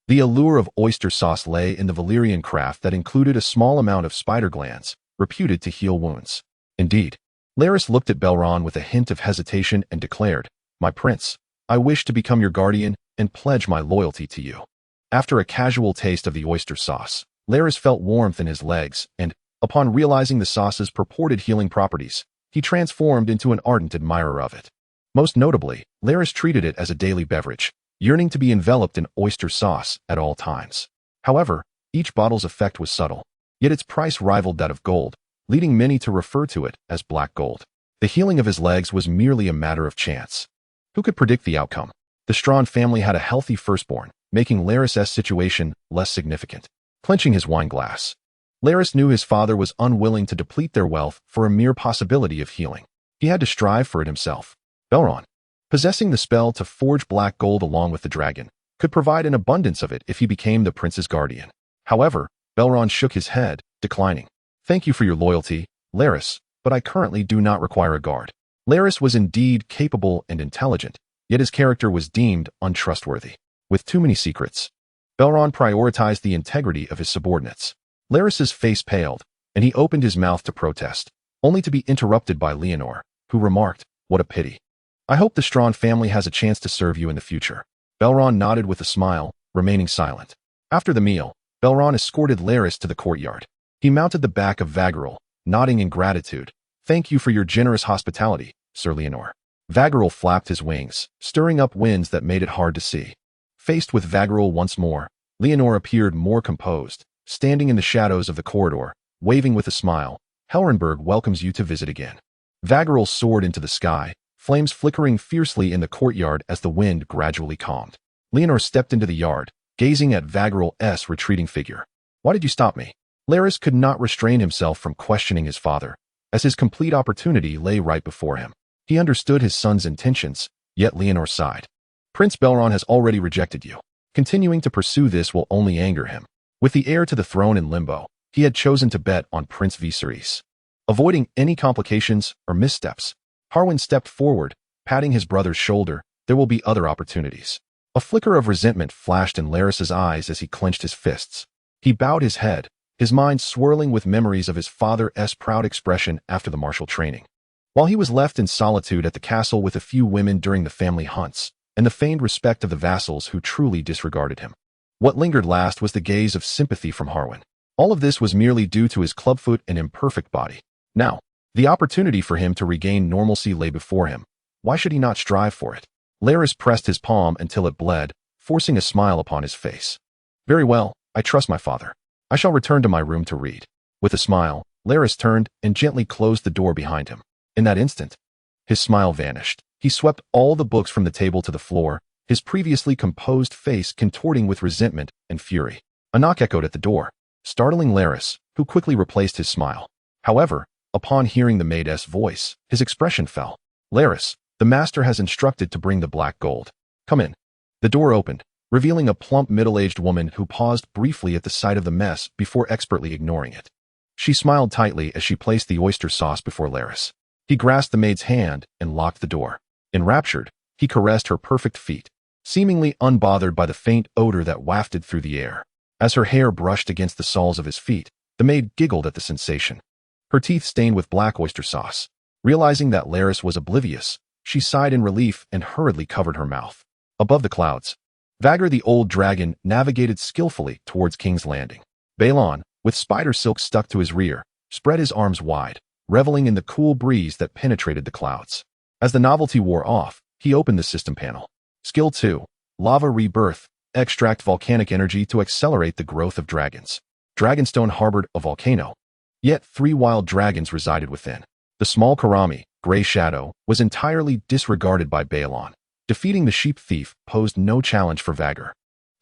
The allure of oyster sauce lay in the Valyrian craft that included a small amount of spider glands, reputed to heal wounds. Indeed, Larys looked at Baelon with a hint of hesitation and declared, "My prince, I wish to become your guardian and pledge my loyalty to you." After a casual taste of the oyster sauce, Larys felt warmth in his legs and, upon realizing the sauce's purported healing properties, he transformed into an ardent admirer of it. Most notably, Larys treated it as a daily beverage, yearning to be enveloped in oyster sauce at all times. However, each bottle's effect was subtle, yet its price rivaled that of gold, leading many to refer to it as black gold. The healing of his legs was merely a matter of chance. Who could predict the outcome? The Strawn family had a healthy firstborn, making Larys' situation less significant. Clenching his wine glass, Larys knew his father was unwilling to deplete their wealth for a mere possibility of healing. He had to strive for it himself. Baelon, possessing the spell to forge black gold along with the dragon, could provide an abundance of it if he became the prince's guardian. However, Baelon shook his head, declining. Thank you for your loyalty, Larys, but I currently do not require a guard. Larys was indeed capable and intelligent, yet his character was deemed untrustworthy. With too many secrets, Baelon prioritized the integrity of his subordinates. Larys's face paled, and he opened his mouth to protest, only to be interrupted by Rhaenyra, who remarked, "What a pity. I hope the Strawn family has a chance to serve you in the future." Baelon nodded with a smile, remaining silent. After the meal, Baelon escorted Larys to the courtyard. He mounted the back of Vaggerl, nodding in gratitude. "Thank you for your generous hospitality, Sir Rhaenyra." Vaggerl flapped his wings, stirring up winds that made it hard to see. Faced with Vaggerl once more, Rhaenyra appeared more composed, standing in the shadows of the corridor, waving with a smile. "Helrenberg welcomes you to visit again." Vaggerl soared into the sky, flames flickering fiercely in the courtyard as the wind gradually calmed. Rhaenyra stepped into the yard, gazing at Vaggerl's retreating figure. "Why did you stop me?" Larys could not restrain himself from questioning his father, as his complete opportunity lay right before him. He understood his son's intentions, yet Rhaenyra sighed. "Prince Baelon has already rejected you. Continuing to pursue this will only anger him." With the heir to the throne in limbo, he had chosen to bet on Prince Viserys. Avoiding any complications or missteps, Harwin stepped forward, patting his brother's shoulder. "There will be other opportunities." A flicker of resentment flashed in Larys's eyes as he clenched his fists. He bowed his head, his mind swirling with memories of his father's proud expression after the martial training. While he was left in solitude at the castle with a few women during the family hunts, and the feigned respect of the vassals who truly disregarded him, what lingered last was the gaze of sympathy from Harwin. All of this was merely due to his clubfoot and imperfect body. Now, the opportunity for him to regain normalcy lay before him. Why should he not strive for it? Larys pressed his palm until it bled, forcing a smile upon his face. "Very well, I trust my father. I shall return to my room to read." With a smile, Larys turned and gently closed the door behind him. In that instant, his smile vanished. He swept all the books from the table to the floor, his previously composed face contorting with resentment and fury. A knock echoed at the door, startling Larys, who quickly replaced his smile. However, upon hearing the maid's voice, his expression fell. "Larys, the master has instructed to bring the black gold. Come in." The door opened, revealing a plump middle-aged woman who paused briefly at the sight of the mess before expertly ignoring it. She smiled tightly as she placed the oyster sauce before Larys. He grasped the maid's hand and locked the door. Enraptured, he caressed her perfect feet, seemingly unbothered by the faint odor that wafted through the air. As her hair brushed against the soles of his feet, the maid giggled at the sensation. Her teeth stained with black oyster sauce. Realizing that Larys was oblivious, she sighed in relief and hurriedly covered her mouth. Above the clouds, Vagger the old dragon navigated skillfully towards King's Landing. Baelon, with spider silk stuck to his rear, spread his arms wide, reveling in the cool breeze that penetrated the clouds. As the novelty wore off, he opened the system panel. Skill 2, Lava Rebirth, extract volcanic energy to accelerate the growth of dragons. Dragonstone harbored a volcano, yet 3 wild dragons resided within. The small Karami, Grey Shadow, was entirely disregarded by Baelon. Defeating the sheep thief posed no challenge for Vagger.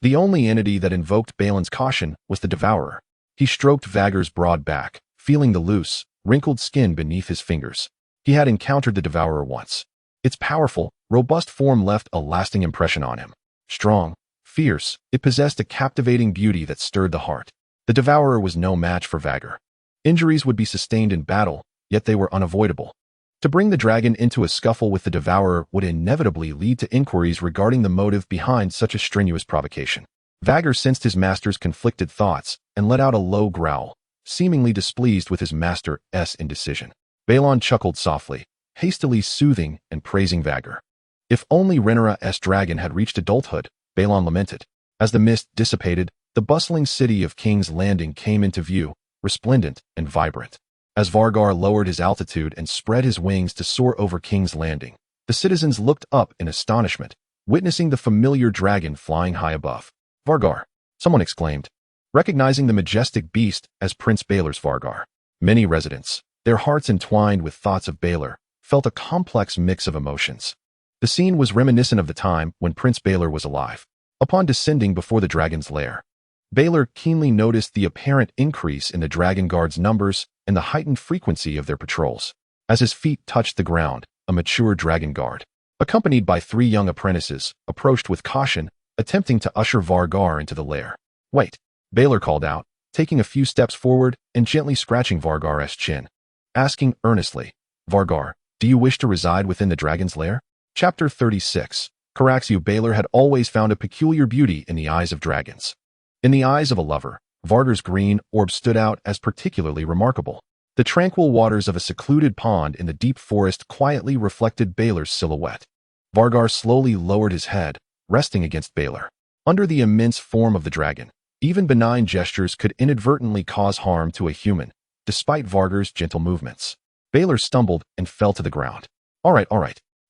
The only entity that invoked Baelon's caution was the Devourer. He stroked Vagger's broad back, feeling the loose, wrinkled skin beneath his fingers. He had encountered the Devourer once. Its powerful, robust form left a lasting impression on him. Strong, fierce, it possessed a captivating beauty that stirred the heart. The Devourer was no match for Vagger. Injuries would be sustained in battle, yet they were unavoidable. To bring the dragon into a scuffle with the Devourer would inevitably lead to inquiries regarding the motive behind such a strenuous provocation. Vagger sensed his master's conflicted thoughts and let out a low growl, seemingly displeased with his master's indecision. Baelon chuckled softly, hastily soothing and praising Vagger. If only Rhaenyra's dragon had reached adulthood, Baelon lamented. As the mist dissipated, the bustling city of King's Landing came into view, resplendent and vibrant. As Vargar lowered his altitude and spread his wings to soar over King's Landing, the citizens looked up in astonishment, witnessing the familiar dragon flying high above. "Vargar!" someone exclaimed, recognizing the majestic beast as Prince Baelor's Vargar. Many residents, their hearts entwined with thoughts of Baelor, felt a complex mix of emotions. The scene was reminiscent of the time when Prince Baelor was alive. Upon descending before the dragon's lair, Baelor keenly noticed the apparent increase in the dragon guards' numbers and the heightened frequency of their patrols. As his feet touched the ground, a mature dragon guard, accompanied by 3 young apprentices, approached with caution, attempting to usher Vargar into the lair. "Wait," Baelor called out, taking a few steps forward and gently scratching Vargar's chin, asking earnestly, "Vargar, do you wish to reside within the dragon's lair?" Chapter 36. Caraxio. Baelor had always found a peculiar beauty in the eyes of dragons. In the eyes of a lover, Vargar's green orb stood out as particularly remarkable. The tranquil waters of a secluded pond in the deep forest quietly reflected Baelor's silhouette. Vargar slowly lowered his head, resting against Baelor. Under the immense form of the dragon, even benign gestures could inadvertently cause harm to a human, despite Vargar's gentle movements. Baelor stumbled and fell to the ground. All right,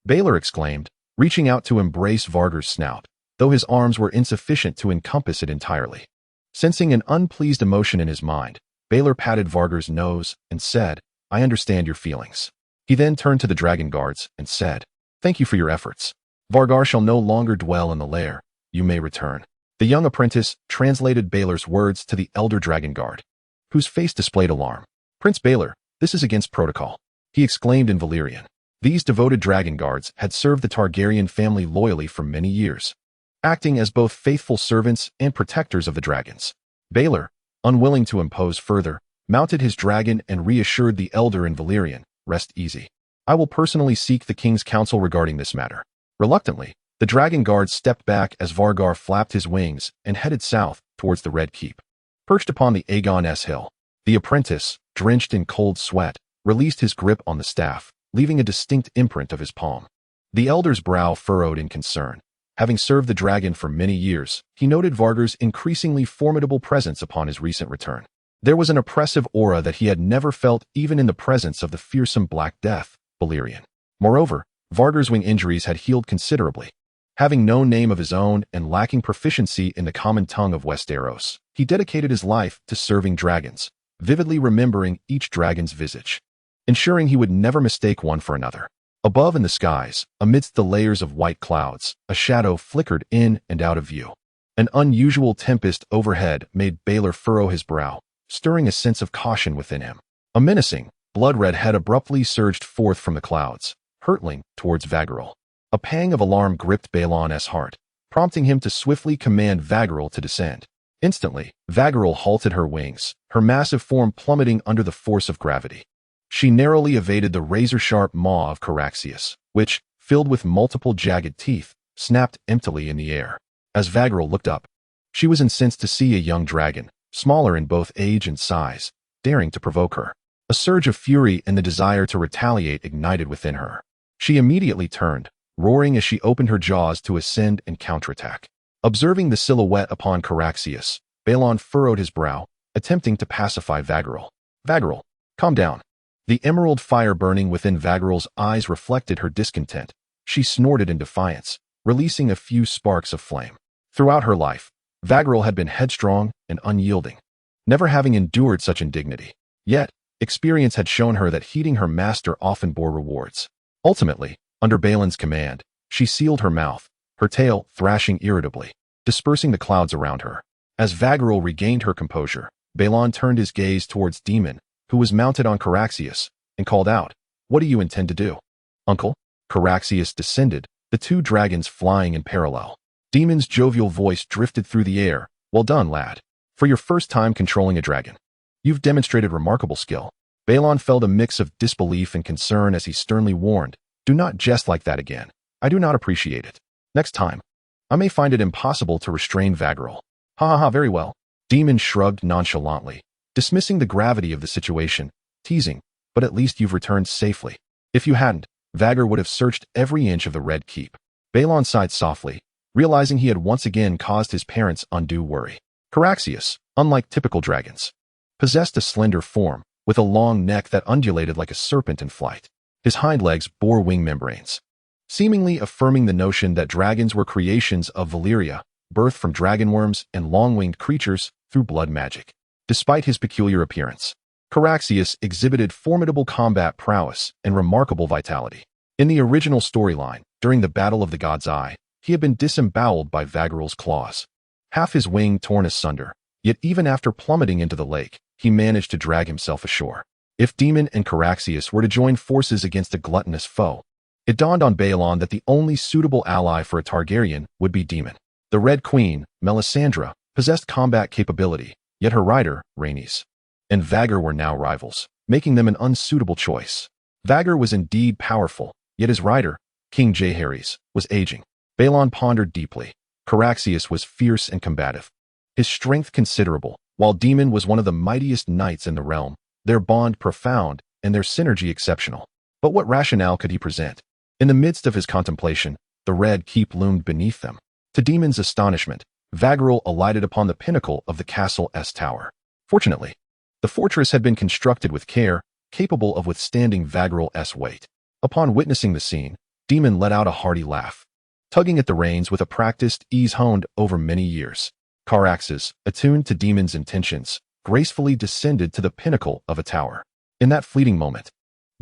Baelor exclaimed, reaching out to embrace Vargar's snout, though his arms were insufficient to encompass it entirely. Sensing an unpleased emotion in his mind, Baelor patted Vargar's nose and said, "I understand your feelings." He then turned to the dragon guards and said, "Thank you for your efforts. Vargar shall no longer dwell in the lair. You may return." The young apprentice translated Baelor's words to the elder dragon guard, whose face displayed alarm. "Prince Baelor, this is against protocol," he exclaimed in Valyrian. These devoted dragon guards had served the Targaryen family loyally for many years, acting as both faithful servants and protectors of the dragons. Baelor, unwilling to impose further, mounted his dragon and reassured the elder in Valyrian, "Rest easy. I will personally seek the king's counsel regarding this matter." Reluctantly, the dragon guard stepped back as Vargar flapped his wings and headed south towards the Red Keep. Perched upon the Aegon Hill, the apprentice, drenched in cold sweat, released his grip on the staff, leaving a distinct imprint of his palm. The elder's brow furrowed in concern. Having served the dragon for many years, he noted Vargar's increasingly formidable presence upon his recent return. There was an oppressive aura that he had never felt even in the presence of the fearsome Black Death, Valyrian. Moreover, Vargar's wing injuries had healed considerably. Having no name of his own and lacking proficiency in the common tongue of Westeros, he dedicated his life to serving dragons, vividly remembering each dragon's visage, ensuring he would never mistake one for another. Above in the skies, amidst the layers of white clouds, a shadow flickered in and out of view. An unusual tempest overhead made Baelor furrow his brow, stirring a sense of caution within him. A menacing, blood-red head abruptly surged forth from the clouds, hurtling towards Vargar. A pang of alarm gripped Baelon's heart, prompting him to swiftly command Vargar to descend. Instantly, Vargar halted her wings, her massive form plummeting under the force of gravity. She narrowly evaded the razor-sharp maw of Caraxio, which, filled with multiple jagged teeth, snapped emptily in the air. As Vargar looked up, she was incensed to see a young dragon, smaller in both age and size, daring to provoke her. A surge of fury and the desire to retaliate ignited within her. She immediately turned, roaring as she opened her jaws to ascend and counterattack. Observing the silhouette upon Caraxio, Baelon furrowed his brow, attempting to pacify Vargar. "Vargar, calm down." The emerald fire burning within Vargar's eyes reflected her discontent. She snorted in defiance, releasing a few sparks of flame. Throughout her life, Vargar had been headstrong and unyielding, never having endured such indignity. Yet, experience had shown her that heeding her master often bore rewards. Ultimately, under Baelon's command, she sealed her mouth, her tail thrashing irritably, dispersing the clouds around her. As Vargar regained her composure, Baelon turned his gaze towards Daemon, who was mounted on Caraxio, and called out, "What do you intend to do?" "Uncle?" Caraxio descended, the 2 dragons flying in parallel. Daemon's jovial voice drifted through the air. "Well done, lad. For your first time controlling a dragon, you've demonstrated remarkable skill." Baelon felt a mix of disbelief and concern as he sternly warned, "Do not jest like that again. I do not appreciate it. Next time, I may find it impossible to restrain Vargar." "Ha, very well." Daemon shrugged nonchalantly, dismissing the gravity of the situation, teasing, "But at least you've returned safely. If you hadn't, Vargar would have searched every inch of the Red Keep." Baelon sighed softly, realizing he had once again caused his parents undue worry. Caraxio, unlike typical dragons, possessed a slender form, with a long neck that undulated like a serpent in flight. His hind legs bore wing membranes, seemingly affirming the notion that dragons were creations of Valyria, birthed from dragonworms and long-winged creatures through blood magic. Despite his peculiar appearance, Caraxes exhibited formidable combat prowess and remarkable vitality. In the original storyline, during the Battle of the God's Eye, he had been disemboweled by Vaggeral's claws. Half his wing torn asunder, yet even after plummeting into the lake, he managed to drag himself ashore. If Daemon and Caraxes were to join forces against a gluttonous foe, it dawned on Baelon that the only suitable ally for a Targaryen would be Daemon. The Red Queen, Melisandre, possessed combat capability, yet her rider, Rhaenys, and Vagger were now rivals, making them an unsuitable choice. Vagger was indeed powerful, yet his rider, King Jaehaerys, was aging. Baelon pondered deeply. Caraxes was fierce and combative, his strength considerable, while Daemon was one of the mightiest knights in the realm, their bond profound and their synergy exceptional. But what rationale could he present? In the midst of his contemplation, the Red Keep loomed beneath them. To Daemon's astonishment, Vaggeral alighted upon the pinnacle of the castle's tower. Fortunately, the fortress had been constructed with care, capable of withstanding Vaggeral's weight. Upon witnessing the scene, Daemon let out a hearty laugh, tugging at the reins with a practiced ease honed over many years. Caraxes, attuned to Daemon's intentions, gracefully descended to the pinnacle of a tower. In that fleeting moment,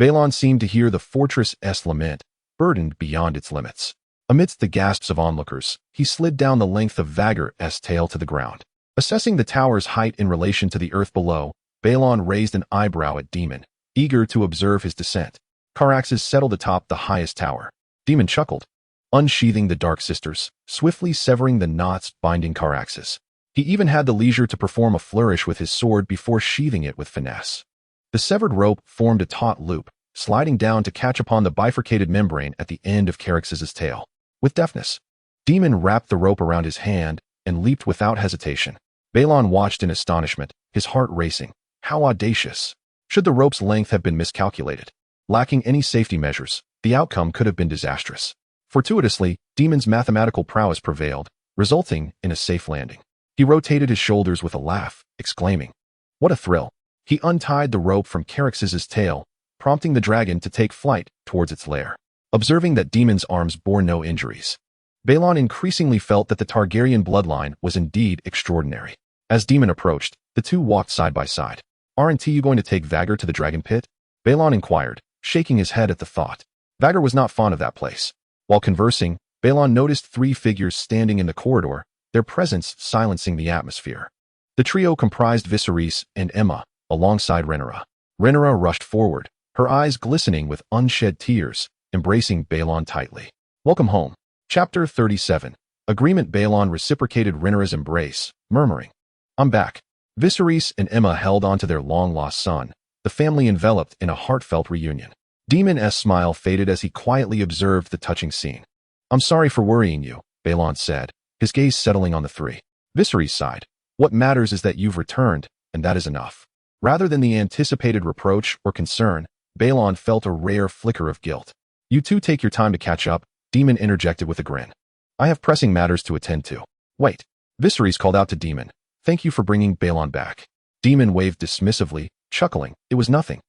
Baelon seemed to hear the fortress's lament, burdened beyond its limits. Amidst the gasps of onlookers, he slid down the length of Vagger's tail to the ground. Assessing the tower's height in relation to the earth below, Baelon raised an eyebrow at Daemon, eager to observe his descent. Caraxes settled atop the highest tower. Daemon chuckled, unsheathing the Dark Sisters, swiftly severing the knots binding Caraxes. He even had the leisure to perform a flourish with his sword before sheathing it with finesse. The severed rope formed a taut loop, sliding down to catch upon the bifurcated membrane at the end of Caraxes's tail. With deftness, Daemon wrapped the rope around his hand and leaped without hesitation. Baelon watched in astonishment, his heart racing. How audacious! Should the rope's length have been miscalculated, lacking any safety measures, the outcome could have been disastrous. Fortuitously, Daemon's mathematical prowess prevailed, resulting in a safe landing. He rotated his shoulders with a laugh, exclaiming, "What a thrill!" He untied the rope from Caraxes's tail, prompting the dragon to take flight towards its lair. Observing that Daemon's arms bore no injuries, Baelon increasingly felt that the Targaryen bloodline was indeed extraordinary. As Daemon approached, the two walked side by side. "Aren't you going to take Vagger to the dragon pit?" Baelon inquired, shaking his head at the thought. Vagger was not fond of that place. While conversing, Baelon noticed three figures standing in the corridor, their presence silencing the atmosphere. The trio comprised Viserys and Aemma, alongside Rhaenyra. Rhaenyra rushed forward, her eyes glistening with unshed tears, embracing Baelon tightly. "Welcome home." Chapter 37. Agreement. Baelon reciprocated Rhaenyra's embrace, murmuring, "I'm back." Viserys and Aemma held on to their long-lost son, the family enveloped in a heartfelt reunion. Daemon's smile faded as he quietly observed the touching scene. "I'm sorry for worrying you," Baelon said, his gaze settling on the three. Viserys sighed. "What matters is that you've returned, and that is enough." Rather than the anticipated reproach or concern, Baelon felt a rare flicker of guilt. "You two take your time to catch up," Daemon interjected with a grin. "I have pressing matters to attend to." "Wait." Viserys called out to Daemon. "Thank you for bringing Baelon back." Daemon waved dismissively, chuckling. It was nothing.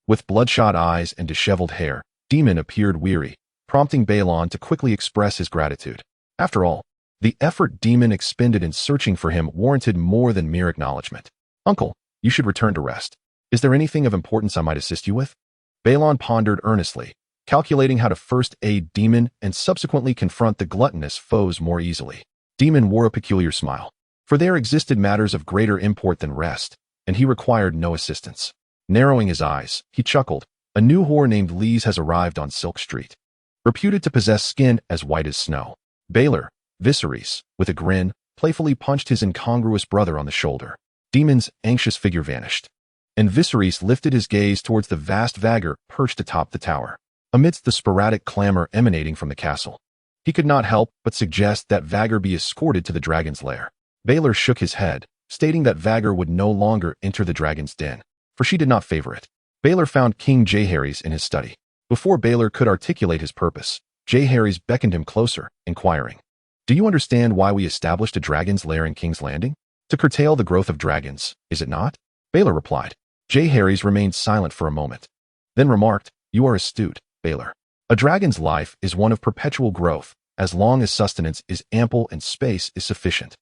With bloodshot eyes and disheveled hair, Daemon appeared weary, prompting Baelon to quickly express his gratitude. After all, the effort Daemon expended in searching for him warranted more than mere acknowledgement. "Uncle, you should return to rest. Is there anything of importance I might assist you with?" Baelon pondered earnestly, calculating how to first aid Daemon and subsequently confront the gluttonous foes more easily. Daemon wore a peculiar smile, for there existed matters of greater import than rest, and he required no assistance. Narrowing his eyes, he chuckled. "A new whore named Lise has arrived on Silk Street, reputed to possess skin as white as snow." Baelor, Viserys, with a grin, playfully punched his incongruous brother on the shoulder. Daemon's anxious figure vanished, and Viserys lifted his gaze towards the vast Vagger perched atop the tower. Amidst the sporadic clamor emanating from the castle, he could not help but suggest that Vagger be escorted to the dragon's lair. Baelor shook his head, stating that Vagger would no longer enter the dragon's den, for she did not favor it. Baelor found King Jaehaerys in his study. Before Baelor could articulate his purpose, Jaehaerys beckoned him closer, inquiring, "Do you understand why we established a dragon's lair in King's Landing? To curtail the growth of dragons, is it not?" Baelor replied. Jaehaerys remained silent for a moment, then remarked, "You are astute, Baelor. A dragon's life is one of perpetual growth, as long as sustenance is ample and space is sufficient.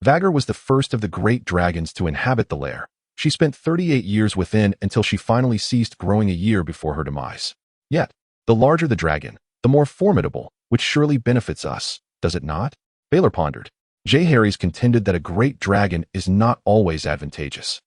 Vagger was the first of the great dragons to inhabit the lair, She spent 38 years within until she finally ceased growing a year before her demise. Yet, the larger the dragon, the more formidable, which surely benefits us, does it not? Baelor pondered. Jaehaerys contended that a great dragon is not always advantageous.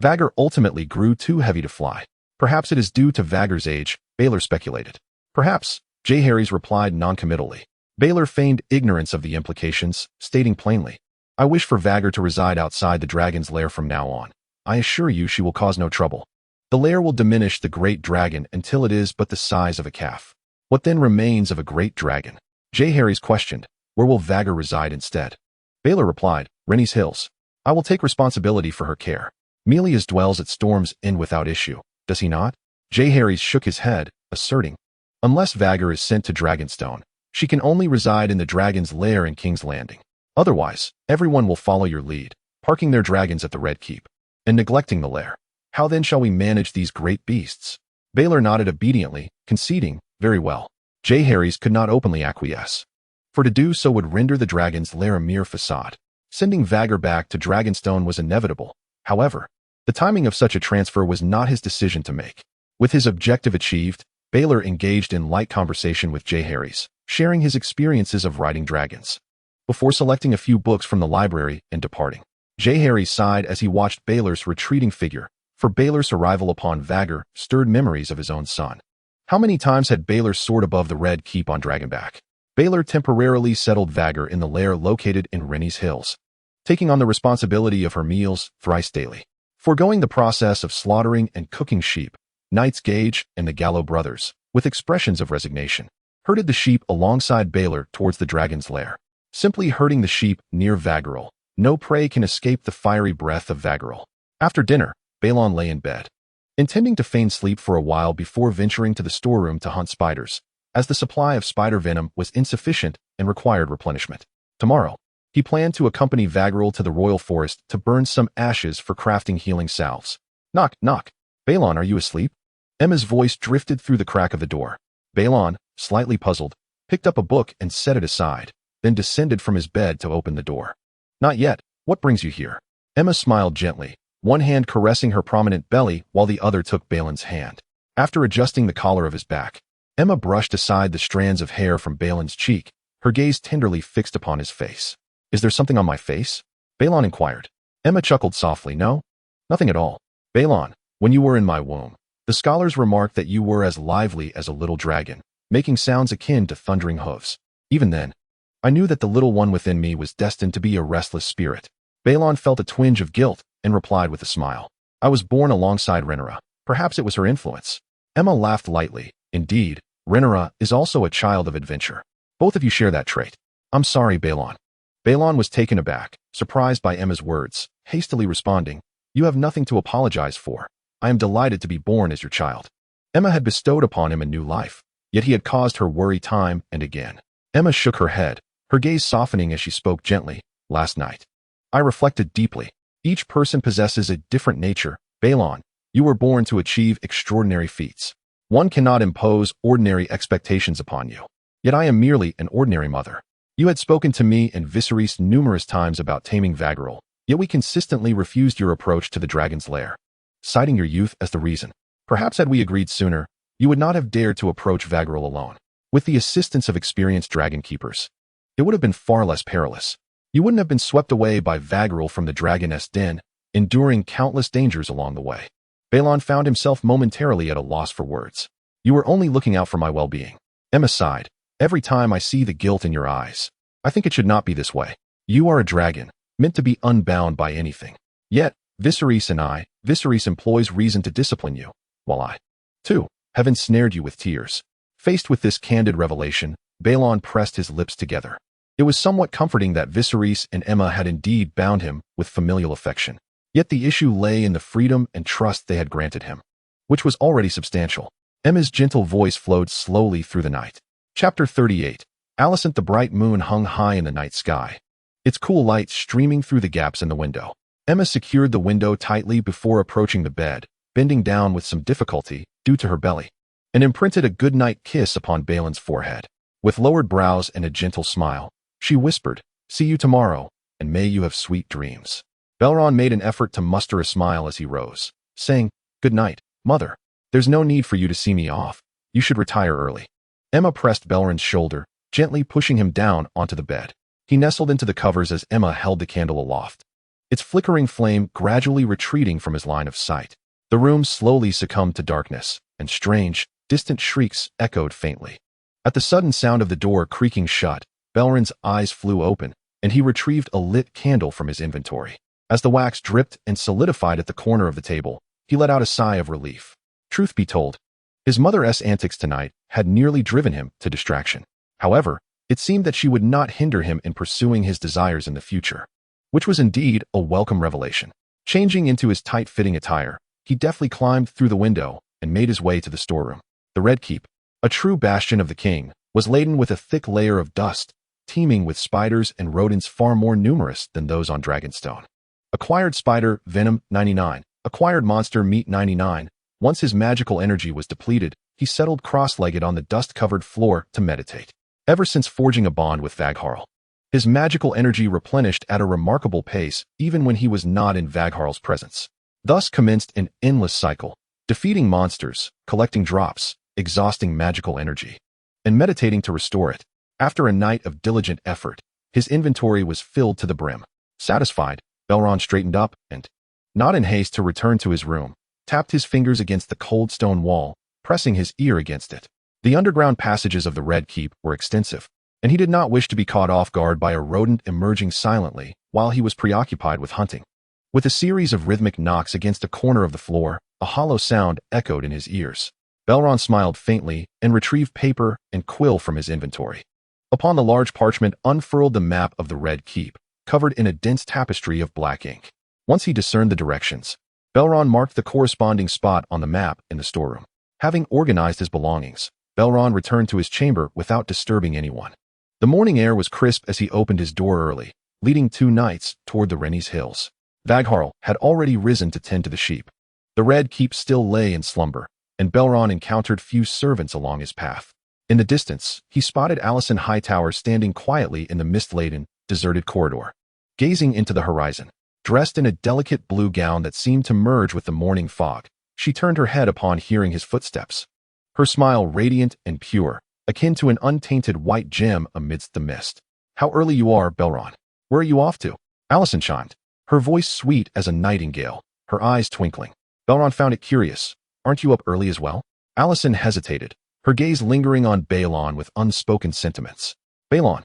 Vhagar ultimately grew too heavy to fly. Perhaps it is due to Vhagar's age, Baelor speculated. Perhaps, Jaehaerys replied noncommittally. Baelor feigned ignorance of the implications, stating plainly, I wish for Vhagar to reside outside the dragon's lair from now on. I assure you she will cause no trouble. The lair will diminish the great dragon until it is but the size of a calf. What then remains of a great dragon? Jaehaerys questioned, where will Vhagar reside instead? Baelor replied, Rhaenyra's hills. I will take responsibility for her care. Melias dwells at Storm's End without issue, does he not? Jaehaerys shook his head, asserting, unless Vhagar is sent to Dragonstone, she can only reside in the dragon's lair in King's Landing. Otherwise, everyone will follow your lead, parking their dragons at the Red Keep, and neglecting the lair. How then shall we manage these great beasts? Baelor nodded obediently, conceding, very well. Jaehaerys could not openly acquiesce, for to do so would render the dragon's lair a mere facade. Sending Vhagar back to Dragonstone was inevitable. However, the timing of such a transfer was not his decision to make. With his objective achieved, Baelor engaged in light conversation with Jaehaerys, sharing his experiences of riding dragons. Before selecting a few books from the library and departing, Jaehaerys sighed as he watched Baelor's retreating figure, for Baelor's arrival upon Vhagar stirred memories of his own son. How many times had Baelor soared above the Red Keep on Dragonback? Baelor temporarily settled Vhagar in the lair located in Rhaenyra's hills, taking on the responsibility of her meals thrice daily. Foregoing the process of slaughtering and cooking sheep, Knights Gage and the Gallo brothers, with expressions of resignation, herded the sheep alongside Baelor towards the dragon's lair. Simply herding the sheep near Vhagaril, no prey can escape the fiery breath of Vhagaril. After dinner, Baelon lay in bed, intending to feign sleep for a while before venturing to the storeroom to hunt spiders, as the supply of spider venom was insufficient and required replenishment. Tomorrow, he planned to accompany Vhagaril to the royal forest to burn some ashes for crafting healing salves. Knock, knock. Baelon, are you asleep? Emma's voice drifted through the crack of the door. Baelon, slightly puzzled, picked up a book and set it aside, then descended from his bed to open the door. Not yet. What brings you here? Emma smiled gently, one hand caressing her prominent belly while the other took Baelon's hand. After adjusting the collar of his back, Emma brushed aside the strands of hair from Baelon's cheek, her gaze tenderly fixed upon his face. Is there something on my face? Baelon inquired. Emma chuckled softly. No, nothing at all. Baelon, when you were in my womb, the scholars remarked that you were as lively as a little dragon, making sounds akin to thundering hoofs. Even then, I knew that the little one within me was destined to be a restless spirit. Baelon felt a twinge of guilt and replied with a smile. I was born alongside Rhaenyra. Perhaps it was her influence. Emma laughed lightly. Indeed, Rhaenyra is also a child of adventure. Both of you share that trait. I'm sorry, Baelon. Baelon was taken aback, surprised by Emma's words, hastily responding, You have nothing to apologize for. I am delighted to be born as your child. Emma had bestowed upon him a new life, yet he had caused her worry time and again. Emma shook her head, her gaze softening as she spoke gently. Last night, I reflected deeply. Each person possesses a different nature. Baelon, you were born to achieve extraordinary feats. One cannot impose ordinary expectations upon you. Yet I am merely an ordinary mother. You had spoken to me and Viserys numerous times about taming Vhagaril, yet we consistently refused your approach to the dragon's lair, citing your youth as the reason. Perhaps had we agreed sooner, you would not have dared to approach Vhagaril alone. With the assistance of experienced dragon keepers, it would have been far less perilous. You wouldn't have been swept away by Vhagaril from the dragoness den, enduring countless dangers along the way. Baelon found himself momentarily at a loss for words. You were only looking out for my well-being. Emma sighed. Every time I see the guilt in your eyes, I think it should not be this way. You are a dragon, meant to be unbound by anything. Yet, Viserys employs reason to discipline you, while I, too, have ensnared you with tears. Faced with this candid revelation, Baelon pressed his lips together. It was somewhat comforting that Viserys and Emma had indeed bound him with familial affection. Yet the issue lay in the freedom and trust they had granted him, which was already substantial. Emma's gentle voice flowed slowly through the night. Chapter 38. Alicent. The bright moon hung high in the night sky, its cool light streaming through the gaps in the window. Emma secured the window tightly before approaching the bed, bending down with some difficulty due to her belly, and imprinted a goodnight kiss upon Baelon's forehead. With lowered brows and a gentle smile, she whispered, See you tomorrow, and may you have sweet dreams. Baelon made an effort to muster a smile as he rose, saying, "Good night, mother. There's no need for you to see me off. You should retire early." Emma pressed Belron's shoulder, gently pushing him down onto the bed. He nestled into the covers as Emma held the candle aloft, its flickering flame gradually retreating from his line of sight. The room slowly succumbed to darkness, and strange, distant shrieks echoed faintly. At the sudden sound of the door creaking shut, Belron's eyes flew open, and he retrieved a lit candle from his inventory. As the wax dripped and solidified at the corner of the table, he let out a sigh of relief. Truth be told, his mother's antics tonight had nearly driven him to distraction. However, it seemed that she would not hinder him in pursuing his desires in the future, which was indeed a welcome revelation. Changing into his tight-fitting attire, he deftly climbed through the window and made his way to the storeroom. The Red Keep, a true bastion of the king, was laden with a thick layer of dust, teeming with spiders and rodents far more numerous than those on Dragonstone. Acquired spider venom 99, acquired monster meat 99. Once his magical energy was depleted, he settled cross-legged on the dust-covered floor to meditate. Ever since forging a bond with Vagharl, his magical energy replenished at a remarkable pace even when he was not in Vagharl's presence. Thus commenced an endless cycle, defeating monsters, collecting drops, exhausting magical energy, and meditating to restore it. After a night of diligent effort, his inventory was filled to the brim. Satisfied, Belron straightened up and, not in haste to return to his room, tapped his fingers against the cold stone wall, pressing his ear against it. The underground passages of the Red Keep were extensive, and he did not wish to be caught off guard by a rodent emerging silently while he was preoccupied with hunting. With a series of rhythmic knocks against a corner of the floor, a hollow sound echoed in his ears. Belron smiled faintly and retrieved paper and quill from his inventory. Upon the large parchment unfurled the map of the Red Keep, covered in a dense tapestry of black ink. Once he discerned the directions, Belron marked the corresponding spot on the map in the storeroom. Having organized his belongings, Belron returned to his chamber without disturbing anyone. The morning air was crisp as he opened his door early, leading 2 knights toward the Rhaenys Hills. Vagharl had already risen to tend to the sheep. The Red Keep still lay in slumber, and Belron encountered few servants along his path. In the distance, he spotted Alicent Hightower standing quietly in the mist-laden, deserted corridor, gazing into the horizon. Dressed in a delicate blue gown that seemed to merge with the morning fog, she turned her head upon hearing his footsteps. Her smile radiant and pure, akin to an untainted white gem amidst the mist. "How early you are, Belron. Where are you off to?" Alicent chimed, her voice sweet as a nightingale, her eyes twinkling. Belron found it curious. "Aren't you up early as well?" Alicent hesitated, her gaze lingering on Baelon with unspoken sentiments. Baelon,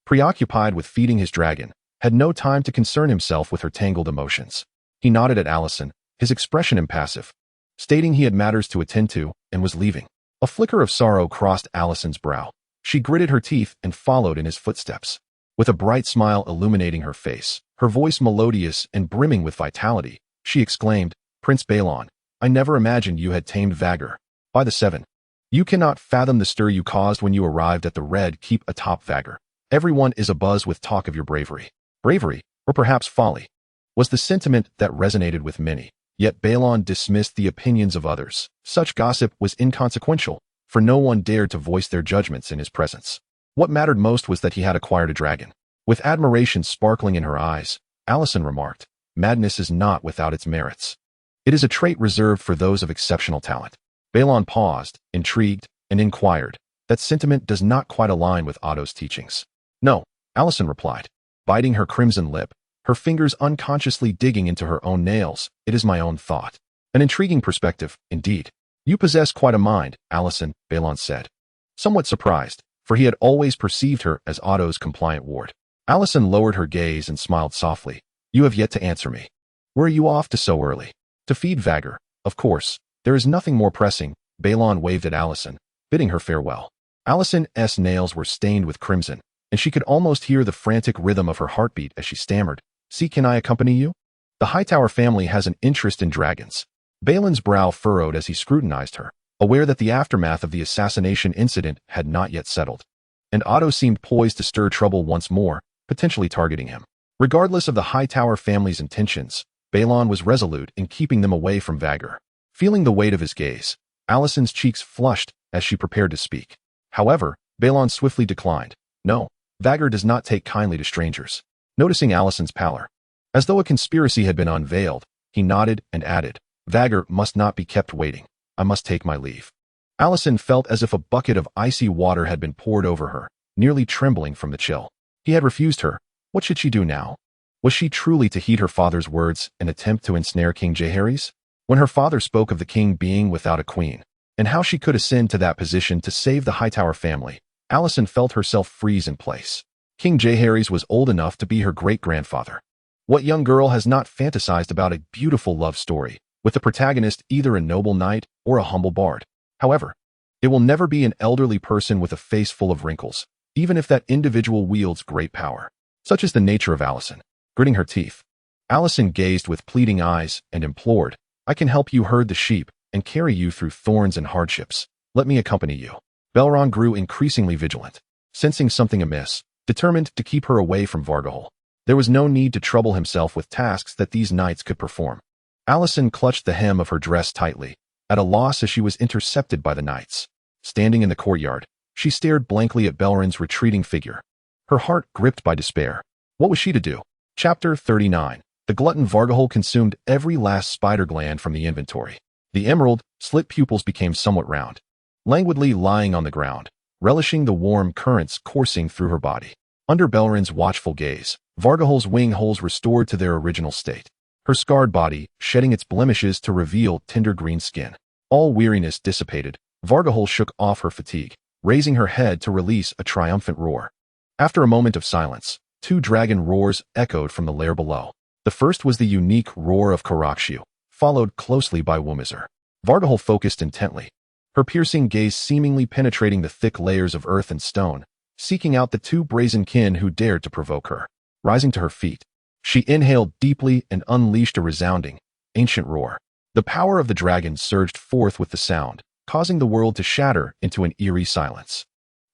preoccupied with feeding his dragon, had no time to concern himself with her tangled emotions. He nodded at Alicent, his expression impassive, stating he had matters to attend to and was leaving. A flicker of sorrow crossed Alicent's brow. She gritted her teeth and followed in his footsteps. With a bright smile illuminating her face, her voice melodious and brimming with vitality, she exclaimed, "Prince Baelon, I never imagined you had tamed Vagr. By the 7. You cannot fathom the stir you caused when you arrived at the Red Keep atop Vagr. Everyone is abuzz with talk of your bravery." Bravery, or perhaps folly, was the sentiment that resonated with many. Yet Baelon dismissed the opinions of others. Such gossip was inconsequential, for no one dared to voice their judgments in his presence. What mattered most was that he had acquired a dragon. With admiration sparkling in her eyes, Alicent remarked, "Madness is not without its merits. It is a trait reserved for those of exceptional talent." Baelon paused, intrigued, and inquired, "That sentiment does not quite align with Otto's teachings." "No," Alicent replied, biting her crimson lip, her fingers unconsciously digging into her own nails. "It is my own thought." "An intriguing perspective, indeed. You possess quite a mind, Alicent," Baelon said, somewhat surprised, for he had always perceived her as Otto's compliant ward. Alicent lowered her gaze and smiled softly. "You have yet to answer me. Where are you off to so early?" "To feed Vagr, of course. There is nothing more pressing." Baelon waved at Alicent, bidding her farewell. Alicent's nails were stained with crimson, and she could almost hear the frantic rhythm of her heartbeat as she stammered, "See, can I accompany you?" "The Hightower family has an interest in dragons." Baelon's brow furrowed as he scrutinized her, aware that the aftermath of the assassination incident had not yet settled, and Otto seemed poised to stir trouble once more, potentially targeting him. Regardless of the Hightower family's intentions, Baelon was resolute in keeping them away from Vagr. Feeling the weight of his gaze, Alicent's cheeks flushed as she prepared to speak. However, Baelon swiftly declined. "No, Vagr does not take kindly to strangers." Noticing Alicent's pallor, As though a conspiracy had been unveiled, he nodded and added, "Vagor must not be kept waiting. I must take my leave." Alicent felt as if a bucket of icy water had been poured over her, nearly trembling from the chill. He had refused her. What should she do now? Was she truly to heed her father's words and attempt to ensnare King Jaehaerys? When her father spoke of the king being without a queen, and how she could ascend to that position to save the Hightower family, Alicent felt herself freeze in place. King Jaehaerys was old enough to be her great-grandfather. What young girl has not fantasized about a beautiful love story, with the protagonist either a noble knight or a humble bard? However, it will never be an elderly person with a face full of wrinkles, even if that individual wields great power. Such is the nature of Alicent. Gritting her teeth, Alicent gazed with pleading eyes and implored, "I can help you herd the sheep and carry you through thorns and hardships. Let me accompany you." Belron grew increasingly vigilant, sensing something amiss, determined to keep her away from Vargahol. There was no need to trouble himself with tasks that these knights could perform. Alicent clutched the hem of her dress tightly, at a loss as she was intercepted by the knights. Standing in the courtyard, she stared blankly at Belron's retreating figure, her heart gripped by despair. What was she to do? Chapter 39. The glutton Vargahol consumed every last spider gland from the inventory. The emerald, slit pupils became somewhat round, languidly lying on the ground, relishing the warm currents coursing through her body. Under Belron's watchful gaze, Vargahol's wing holes restored to their original state, her scarred body shedding its blemishes to reveal tender green skin. All weariness dissipated, Vargahol shook off her fatigue, raising her head to release a triumphant roar. After a moment of silence, two dragon roars echoed from the lair below. The first was the unique roar of Karakshu, followed closely by Womazur. Vargahol focused intently, her piercing gaze seemingly penetrating the thick layers of earth and stone, seeking out the two brazen kin who dared to provoke her. Rising to her feet, she inhaled deeply and unleashed a resounding, ancient roar. The power of the dragon surged forth with the sound, causing the world to shatter into an eerie silence.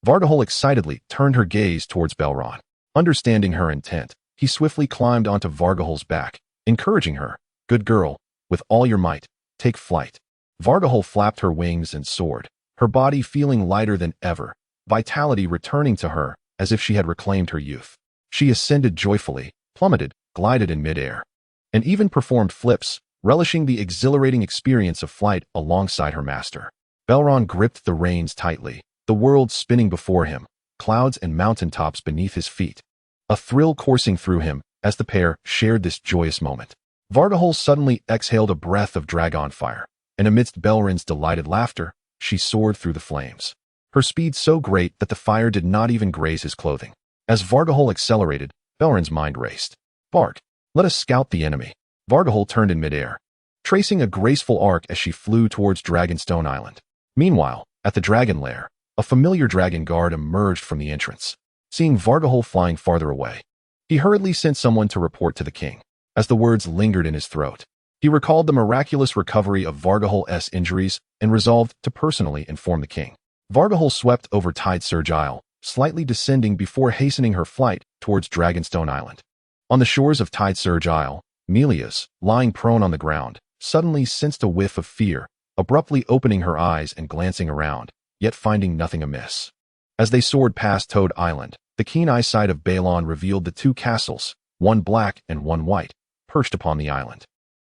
Vargahol excitedly turned her gaze towards Belron. Understanding her intent, he swiftly climbed onto Vargahol's back, encouraging her, "Good girl, with all your might, take flight." Vargahol flapped her wings and soared, her body feeling lighter than ever, vitality returning to her as if she had reclaimed her youth. She ascended joyfully, plummeted, glided in midair, and even performed flips, relishing the exhilarating experience of flight alongside her master. Belron gripped the reins tightly, the world spinning before him, clouds and mountaintops beneath his feet. A thrill coursing through him as the pair shared this joyous moment. Vargahol suddenly exhaled a breath of dragon fire, and amidst Belron's delighted laughter, she soared through the flames. Her speed so great that the fire did not even graze his clothing. As Vargahol accelerated, Belron's mind raced. "Bark, let us scout the enemy." Vargahol turned in midair, tracing a graceful arc as she flew towards Dragonstone Island. Meanwhile, at the dragon lair, a familiar dragon guard emerged from the entrance. Seeing Vargahol flying farther away, he hurriedly sent someone to report to the king. As the words lingered in his throat, he recalled the miraculous recovery of Vargahol's injuries and resolved to personally inform the king. Vargahol swept over Tidesurge Isle, slightly descending before hastening her flight towards Dragonstone Island. On the shores of Tidesurge Isle, Melias, lying prone on the ground, suddenly sensed a whiff of fear, abruptly opening her eyes and glancing around, yet finding nothing amiss. As they soared past Toad Island, the keen eyesight of Baelon revealed the two castles, one black and one white, perched upon the island,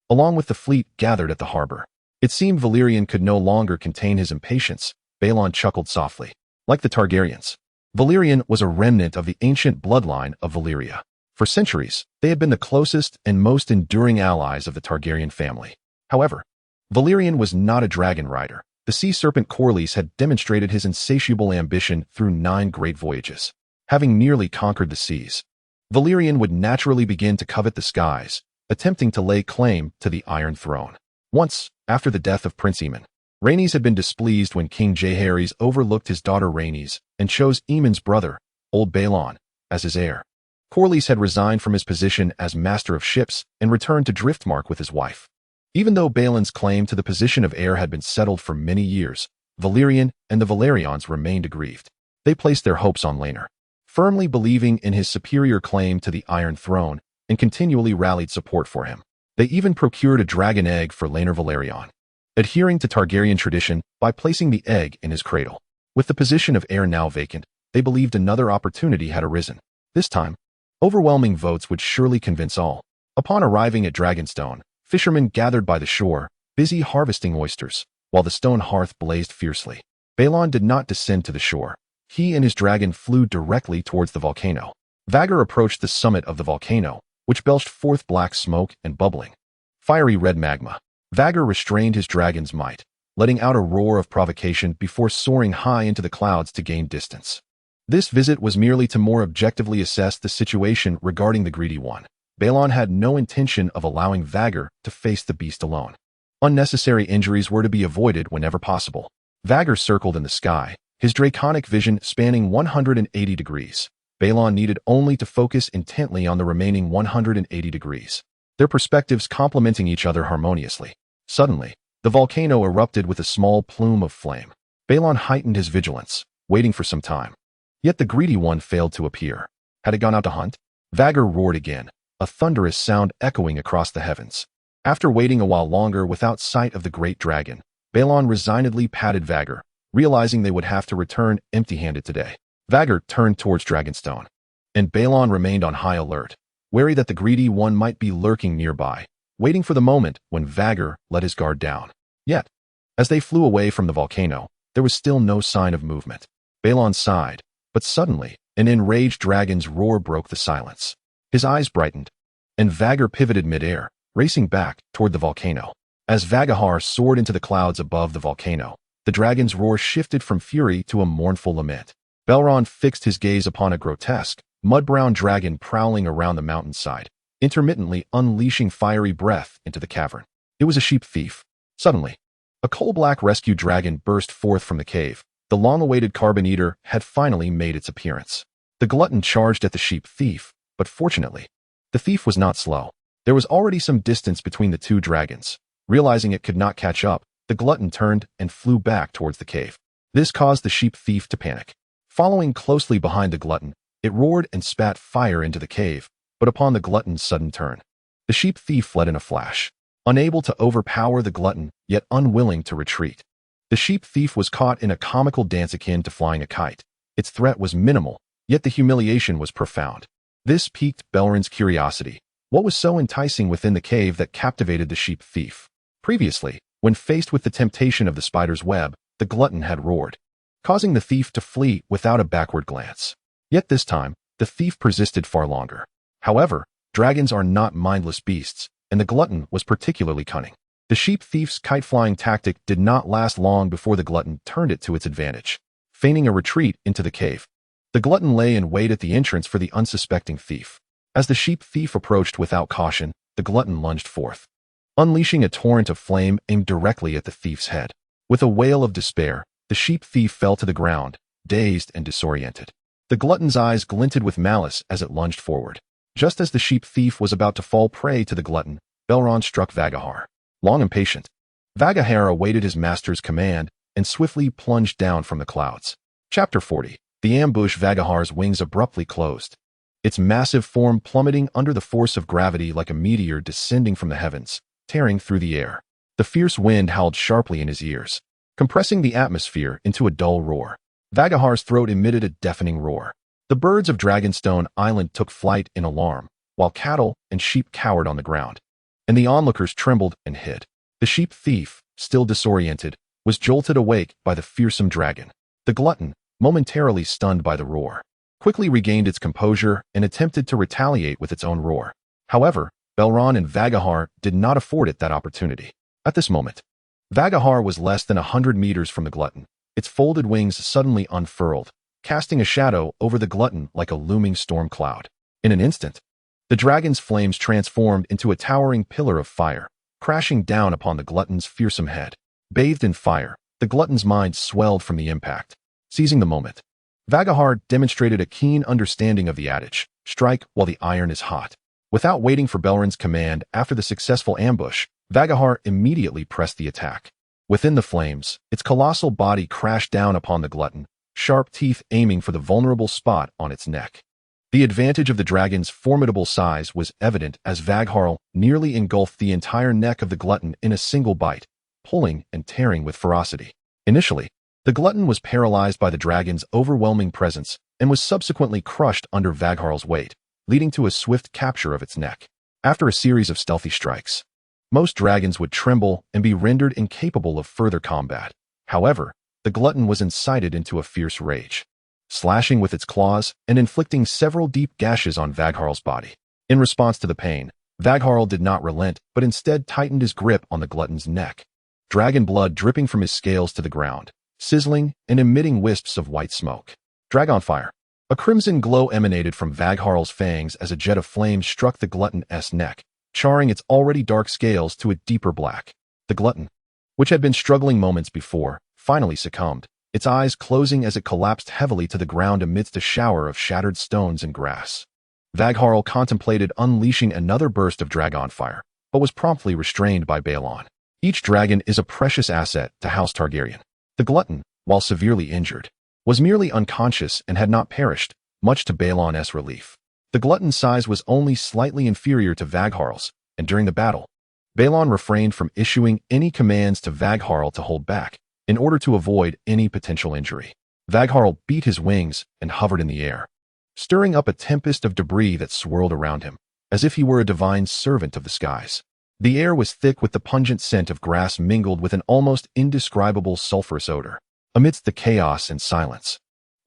along with the fleet gathered at the harbor. It seemed Valyrian could no longer contain his impatience. Baelon chuckled softly. Like the Targaryens, Valyrian was a remnant of the ancient bloodline of Valyria. For centuries, they had been the closest and most enduring allies of the Targaryen family. However, Valyrian was not a dragon rider. The sea serpent Corlys had demonstrated his insatiable ambition through 9 great voyages. Having nearly conquered the seas, Valyrian would naturally begin to covet the skies, attempting to lay claim to the Iron Throne. Once, after the death of Prince Aemon, Rhaenys had been displeased when King Jaehaerys overlooked his daughter Rhaenys and chose Aemon's brother, old Baelon, as his heir. Corlys had resigned from his position as master of ships and returned to Driftmark with his wife. Even though Baelon's claim to the position of heir had been settled for many years, Valyrian and the Valerians remained aggrieved. They placed their hopes on Rhaenyra, firmly believing in his superior claim to the Iron Throne and continually rallied support for him. They even procured a dragon egg for Rhaenyra Velaryon, adhering to Targaryen tradition by placing the egg in his cradle. With the position of heir now vacant, they believed another opportunity had arisen. This time, overwhelming votes would surely convince all. Upon arriving at Dragonstone, fishermen gathered by the shore, busy harvesting oysters, while the stone hearth blazed fiercely. Baelon did not descend to the shore. He and his dragon flew directly towards the volcano. Vhagar approached the summit of the volcano, which belched forth black smoke and bubbling, fiery red magma. Vhagar restrained his dragon's might, letting out a roar of provocation before soaring high into the clouds to gain distance. This visit was merely to more objectively assess the situation regarding the Greedy One. Baelon had no intention of allowing Vhagar to face the beast alone. Unnecessary injuries were to be avoided whenever possible. Vhagar circled in the sky, his draconic vision spanning 180 degrees. Baelon needed only to focus intently on the remaining 180 degrees, their perspectives complementing each other harmoniously. Suddenly, the volcano erupted with a small plume of flame. Baelon heightened his vigilance, waiting for some time. Yet the Greedy One failed to appear. Had it gone out to hunt? Vhagar roared again, a thunderous sound echoing across the heavens. After waiting a while longer without sight of the great dragon, Baelon resignedly patted Vhagar, realizing they would have to return empty-handed today. Vhagar turned towards Dragonstone, and Baelon remained on high alert, wary that the Greedy One might be lurking nearby, waiting for the moment when Vhagar let his guard down. Yet, as they flew away from the volcano, there was still no sign of movement. Baelon sighed, but suddenly, an enraged dragon's roar broke the silence. His eyes brightened, and Vhagar pivoted midair, racing back toward the volcano. As Vhagar soared into the clouds above the volcano, the dragon's roar shifted from fury to a mournful lament. Baelon fixed his gaze upon a grotesque, mud-brown dragon prowling around the mountainside, intermittently unleashing fiery breath into the cavern. It was a sheep thief. Suddenly, a coal-black rescue dragon burst forth from the cave. The long-awaited carbon eater had finally made its appearance. The glutton charged at the sheep thief, but fortunately, the thief was not slow. There was already some distance between the two dragons. Realizing it could not catch up, the glutton turned and flew back towards the cave. This caused the sheep thief to panic. Following closely behind the glutton, it roared and spat fire into the cave, but upon the glutton's sudden turn, the sheep thief fled in a flash. Unable to overpower the glutton, yet unwilling to retreat, the sheep thief was caught in a comical dance akin to flying a kite. Its threat was minimal, yet the humiliation was profound. This piqued Belren's curiosity. What was so enticing within the cave that captivated the sheep thief? Previously, when faced with the temptation of the spider's web, the glutton had roared, causing the thief to flee without a backward glance. Yet this time, the thief persisted far longer. However, dragons are not mindless beasts, and the glutton was particularly cunning. The sheep thief's kite-flying tactic did not last long before the glutton turned it to its advantage, feigning a retreat into the cave. The glutton lay in wait at the entrance for the unsuspecting thief. As the sheep thief approached without caution, the glutton lunged forth, unleashing a torrent of flame aimed directly at the thief's head. With a wail of despair, the sheep thief fell to the ground, dazed and disoriented. The glutton's eyes glinted with malice as it lunged forward. Just as the sheep thief was about to fall prey to the glutton, Baelon struck Vhagar. Long impatient, Vhagar awaited his master's command and swiftly plunged down from the clouds. Chapter 40. The ambush. Vhagar's wings abruptly closed, its massive form plummeting under the force of gravity like a meteor descending from the heavens, tearing through the air. The fierce wind howled sharply in his ears, compressing the atmosphere into a dull roar. Vhagar's throat emitted a deafening roar. The birds of Dragonstone Island took flight in alarm, while cattle and sheep cowered on the ground, and the onlookers trembled and hid. The sheep thief, still disoriented, was jolted awake by the fearsome dragon. The glutton, momentarily stunned by the roar, quickly regained its composure and attempted to retaliate with its own roar. However, Baelon and Vhagar did not afford it that opportunity. At this moment, Vhagar was less than 100 meters from the glutton. Its folded wings suddenly unfurled, casting a shadow over the glutton like a looming storm cloud. In an instant, the dragon's flames transformed into a towering pillar of fire, crashing down upon the glutton's fearsome head. Bathed in fire, the glutton's mind swelled from the impact. Seizing the moment, Vhagar demonstrated a keen understanding of the adage, strike while the iron is hot. Without waiting for Belren's command after the successful ambush, Vhagar immediately pressed the attack. Within the flames, its colossal body crashed down upon the glutton, sharp teeth aiming for the vulnerable spot on its neck. The advantage of the dragon's formidable size was evident as Vhagar nearly engulfed the entire neck of the glutton in a single bite, pulling and tearing with ferocity. Initially, the glutton was paralyzed by the dragon's overwhelming presence and was subsequently crushed under Vhagar's weight, leading to a swift capture of its neck. After a series of stealthy strikes, most dragons would tremble and be rendered incapable of further combat. However, the glutton was incited into a fierce rage, slashing with its claws and inflicting several deep gashes on Vagharl's body. In response to the pain, Vagharl did not relent, but instead tightened his grip on the glutton's neck. Dragon blood dripping from his scales to the ground, sizzling and emitting wisps of white smoke. Dragon fire. A crimson glow emanated from Vagharl's fangs as a jet of flame struck the glutton's neck, charring its already dark scales to a deeper black. The glutton, which had been struggling moments before, finally succumbed, its eyes closing as it collapsed heavily to the ground amidst a shower of shattered stones and grass. Vagharl contemplated unleashing another burst of dragon fire, but was promptly restrained by Baelon. Each dragon is a precious asset to House Targaryen. The glutton, while severely injured, was merely unconscious and had not perished, much to Baelon's relief. The glutton's size was only slightly inferior to Vagharl's, and during the battle, Baelon refrained from issuing any commands to Vagharl to hold back, in order to avoid any potential injury. Vagharl beat his wings and hovered in the air, stirring up a tempest of debris that swirled around him, as if he were a divine servant of the skies. The air was thick with the pungent scent of grass mingled with an almost indescribable sulphurous odor. Amidst the chaos and silence,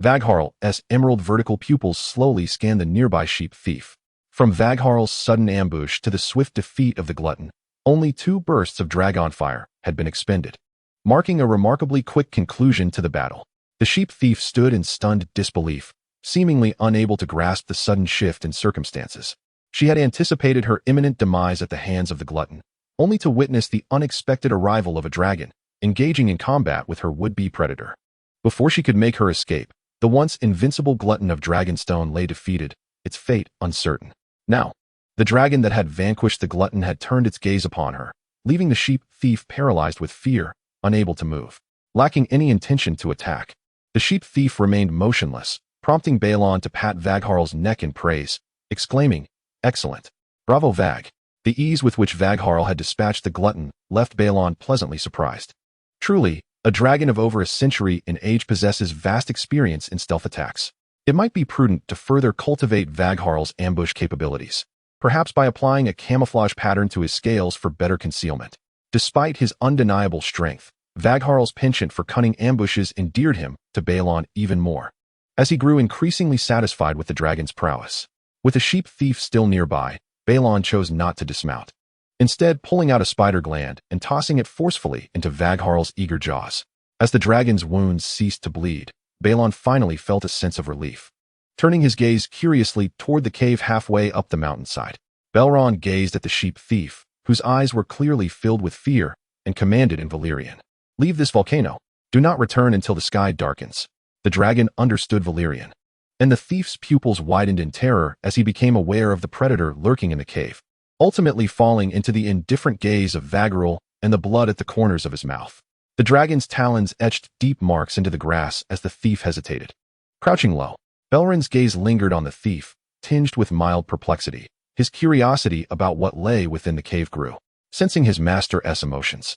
Vagharl's emerald vertical pupils slowly scanned the nearby sheep thief. From Vagharl's sudden ambush to the swift defeat of the glutton, only 2 bursts of dragon fire had been expended, marking a remarkably quick conclusion to the battle. The sheep thief stood in stunned disbelief, seemingly unable to grasp the sudden shift in circumstances. She had anticipated her imminent demise at the hands of the glutton, only to witness the unexpected arrival of a dragon, engaging in combat with her would-be predator. Before she could make her escape, the once invincible glutton of Dragonstone lay defeated, its fate uncertain. Now, the dragon that had vanquished the glutton had turned its gaze upon her, leaving the sheep thief paralyzed with fear, unable to move. Lacking any intention to attack, the sheep thief remained motionless, prompting Baelon to pat Vagharl's neck in praise, exclaiming, "Excellent. Bravo, Vag." The ease with which Vagharl had dispatched the glutton left Baelon pleasantly surprised. Truly, a dragon of over a century in age possesses vast experience in stealth attacks. It might be prudent to further cultivate Vagharl's ambush capabilities, perhaps by applying a camouflage pattern to his scales for better concealment. Despite his undeniable strength, Vagharl's penchant for cunning ambushes endeared him to Baelon even more, as he grew increasingly satisfied with the dragon's prowess. With the sheep thief still nearby, Baelon chose not to dismount, instead pulling out a spider gland and tossing it forcefully into Vagharl's eager jaws. As the dragon's wounds ceased to bleed, Baelon finally felt a sense of relief. Turning his gaze curiously toward the cave halfway up the mountainside, Baelon gazed at the sheep thief, whose eyes were clearly filled with fear, and commanded in Valyrian, "Leave this volcano. Do not return until the sky darkens." The dragon understood Valyrian, and the thief's pupils widened in terror as he became aware of the predator lurking in the cave, ultimately falling into the indifferent gaze of Vagharl and the blood at the corners of his mouth. The dragon's talons etched deep marks into the grass as the thief hesitated. Crouching low, Belren's gaze lingered on the thief, tinged with mild perplexity. His curiosity about what lay within the cave grew. Sensing his master's emotions,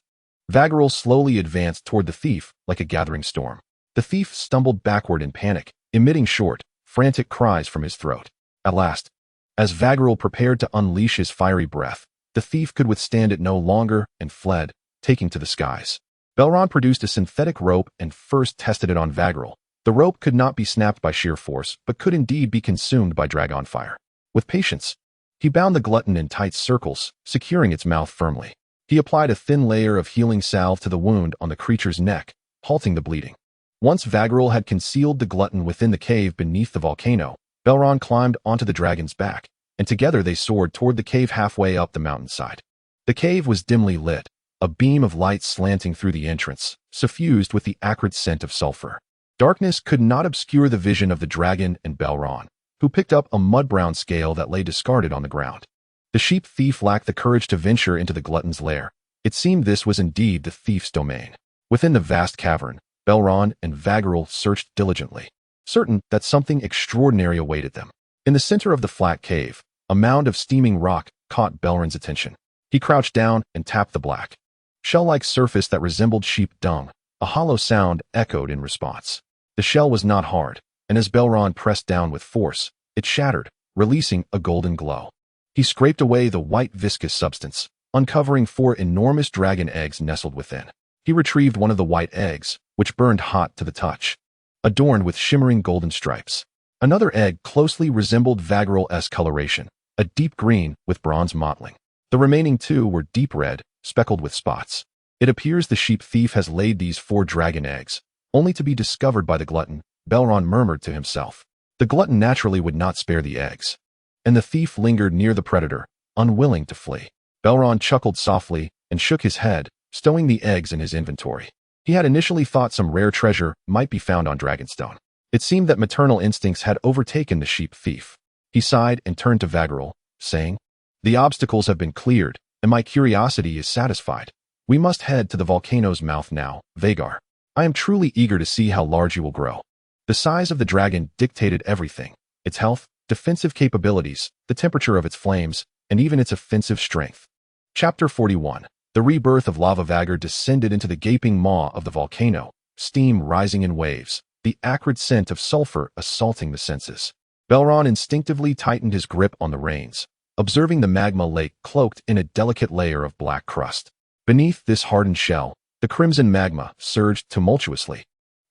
Vagharl slowly advanced toward the thief like a gathering storm. The thief stumbled backward in panic, emitting short, frantic cries from his throat. At last, as Vagharl prepared to unleash his fiery breath, the thief could withstand it no longer and fled, taking to the skies. Belron produced a synthetic rope and first tested it on Vagharl. The rope could not be snapped by sheer force, but could indeed be consumed by dragon fire. With patience, he bound the glutton in tight circles, securing its mouth firmly. He applied a thin layer of healing salve to the wound on the creature's neck, halting the bleeding. Once Vagharl had concealed the glutton within the cave beneath the volcano, Belron climbed onto the dragon's back, and together they soared toward the cave halfway up the mountainside. The cave was dimly lit, a beam of light slanting through the entrance, suffused with the acrid scent of sulfur. Darkness could not obscure the vision of the dragon and Belron, who picked up a mud-brown scale that lay discarded on the ground. The sheep thief lacked the courage to venture into the glutton's lair. It seemed this was indeed the thief's domain. Within the vast cavern, Belron and Vagharl searched diligently, certain that something extraordinary awaited them. In the center of the flat cave, a mound of steaming rock caught Belron's attention. He crouched down and tapped the black, shell-like surface that resembled sheep dung. A hollow sound echoed in response. The shell was not hard, and as Belron pressed down with force, it shattered, releasing a golden glow. He scraped away the white viscous substance, uncovering 4 enormous dragon eggs nestled within. He retrieved one of the white eggs, which burned hot to the touch, adorned with shimmering golden stripes. Another egg closely resembled Vaggeral's coloration, a deep green with bronze mottling. The remaining 2 were deep red, speckled with spots. It appears the sheep thief has laid these 4 dragon eggs, only to be discovered by the glutton, Baelon murmured to himself. The glutton naturally would not spare the eggs, and the thief lingered near the predator, unwilling to flee. Baelon chuckled softly and shook his head, stowing the eggs in his inventory. He had initially thought some rare treasure might be found on Dragonstone. It seemed that maternal instincts had overtaken the sheep thief. He sighed and turned to Vaggerl, saying, "The obstacles have been cleared, and my curiosity is satisfied. We must head to the volcano's mouth now, Vhagar. I am truly eager to see how large you will grow." The size of the dragon dictated everything: its health, defensive capabilities, the temperature of its flames, and even its offensive strength. Chapter 41. The rebirth of Lava. Vhagar descended into the gaping maw of the volcano, steam rising in waves, the acrid scent of sulfur assaulting the senses. Baelon instinctively tightened his grip on the reins, observing the magma lake cloaked in a delicate layer of black crust. Beneath this hardened shell, the crimson magma surged tumultuously,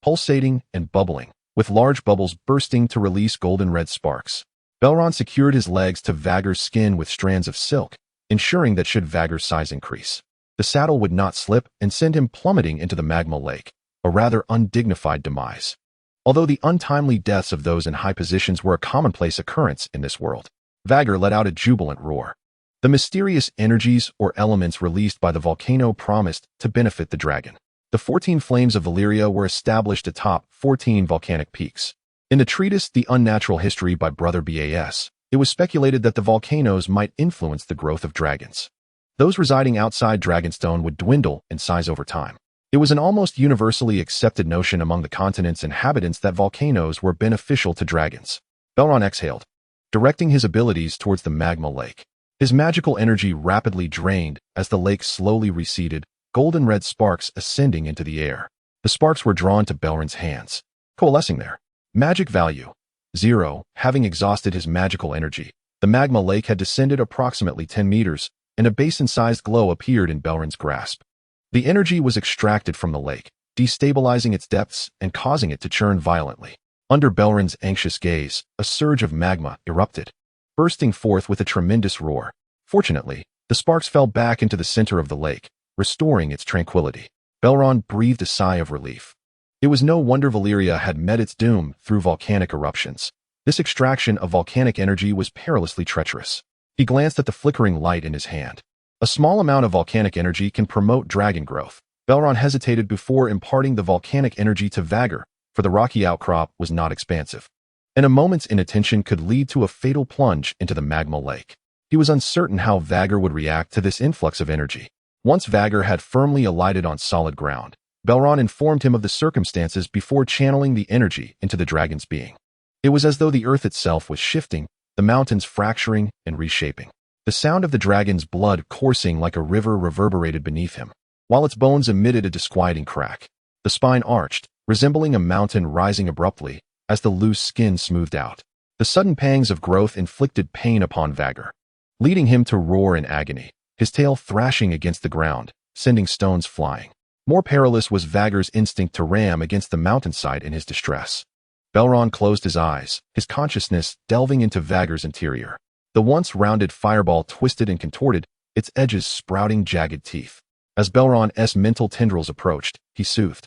pulsating and bubbling, with large bubbles bursting to release golden red sparks. Baelon secured his legs to Vhagar's skin with strands of silk, ensuring that should Vhagar's size increase, the saddle would not slip and send him plummeting into the magma lake, a rather undignified demise. Although the untimely deaths of those in high positions were a commonplace occurrence in this world, Vhagar let out a jubilant roar. The mysterious energies or elements released by the volcano promised to benefit the dragon. The 14 flames of Valyria were established atop 14 volcanic peaks. In the treatise The Unnatural History by Brother Bas, it was speculated that the volcanoes might influence the growth of dragons. Those residing outside Dragonstone would dwindle in size over time. It was an almost universally accepted notion among the continent's inhabitants that volcanoes were beneficial to dragons. Baelon exhaled, directing his abilities towards the magma lake. His magical energy rapidly drained as the lake slowly receded, golden red sparks ascending into the air. The sparks were drawn to Belron's hands, coalescing there. Magic value: 0. Having exhausted his magical energy, the magma lake had descended approximately 10 meters, and a basin-sized glow appeared in Belron's grasp. The energy was extracted from the lake, destabilizing its depths and causing it to churn violently. Under Belron's anxious gaze, a surge of magma erupted, bursting forth with a tremendous roar. Fortunately, the sparks fell back into the center of the lake, restoring its tranquility. Baelon breathed a sigh of relief. It was no wonder Valyria had met its doom through volcanic eruptions. This extraction of volcanic energy was perilously treacherous. He glanced at the flickering light in his hand. A small amount of volcanic energy can promote dragon growth. Baelon hesitated before imparting the volcanic energy to Vhagar, for the rocky outcrop was not expansive, and a moment's inattention could lead to a fatal plunge into the magma lake. He was uncertain how Vhagar would react to this influx of energy. Once Vhagar had firmly alighted on solid ground, Baelon informed him of the circumstances before channeling the energy into the dragon's being. It was as though the earth itself was shifting, the mountains fracturing and reshaping. The sound of the dragon's blood coursing like a river reverberated beneath him, while its bones emitted a disquieting crack. The spine arched, resembling a mountain rising abruptly, as the loose skin smoothed out. The sudden pangs of growth inflicted pain upon Vhagar, leading him to roar in agony, his tail thrashing against the ground, sending stones flying. More perilous was Vhagar's instinct to ram against the mountainside in his distress. Baelon closed his eyes, his consciousness delving into Vhagar's interior. The once rounded fireball twisted and contorted, its edges sprouting jagged teeth. As Baelron's mental tendrils approached, he soothed.